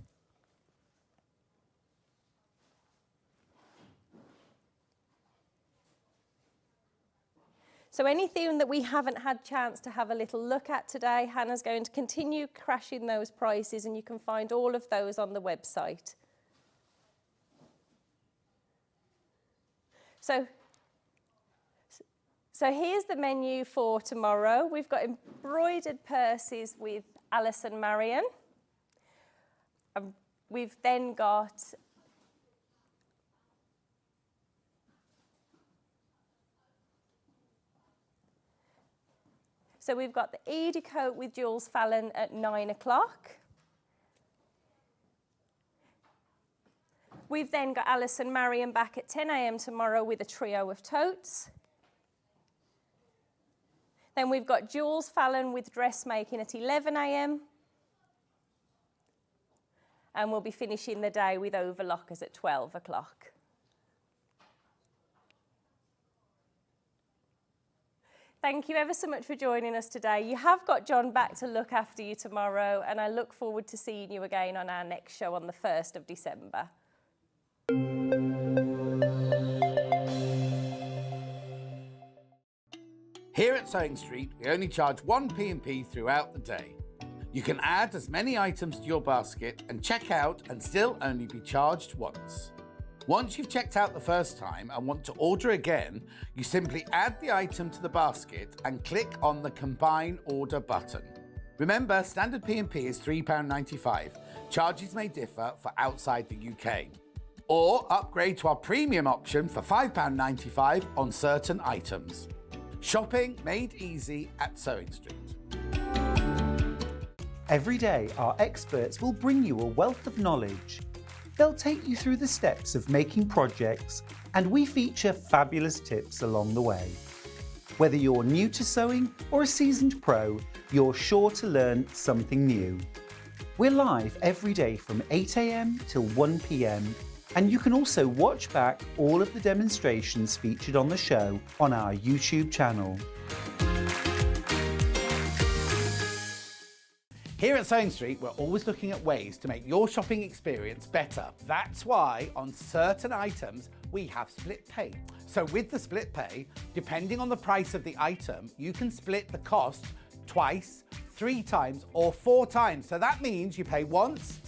G: So anything that we haven't had chance to have a little look at today, Hannah's going to continue crashing those prices, and you can find all of those on the website. So here's the menu for tomorrow. We've got embroidered purses with Alice and Marion. We've then got So we've got the Edie coat with Jules Fallon at 9 o'clock. We've then got Alice and Marion back at 10 a.m. tomorrow with a trio of totes. Then we've got Jules Fallon with dressmaking at 11 a.m. And we'll be finishing the day with overlockers at 12 o'clock. Thank you ever so much for joining us today. You have got John back to look after you tomorrow, and I look forward to seeing you again on our next show on the 1st of December.
B: Here at Sewing Street, we only charge one P&P throughout the day. You can add as many items to your basket and check out and still only be charged once. Once you've checked out the first time and want to order again, you simply add the item to the basket and click on the Combine Order button. Remember, standard P&P is £3.95. Charges may differ for outside the UK. Or upgrade to our premium option for £5.95 on certain items. Shopping made easy at Sewing Street.
D: Every day, our experts will bring you a wealth of knowledge. They'll take you through the steps of making projects, and we feature fabulous tips along the way. Whether you're new to sewing or a seasoned pro, you're sure to learn something new. We're live every day from 8 a.m. till 1 p.m, and you can also watch back all of the demonstrations featured on the show on our YouTube channel.
B: Here at Sewing Street, we're always looking at ways to make your shopping experience better. That's why on certain items, we have split pay. So with the split pay, depending on the price of the item, you can split the cost twice, 3 times, or 4 times. So that means you pay once,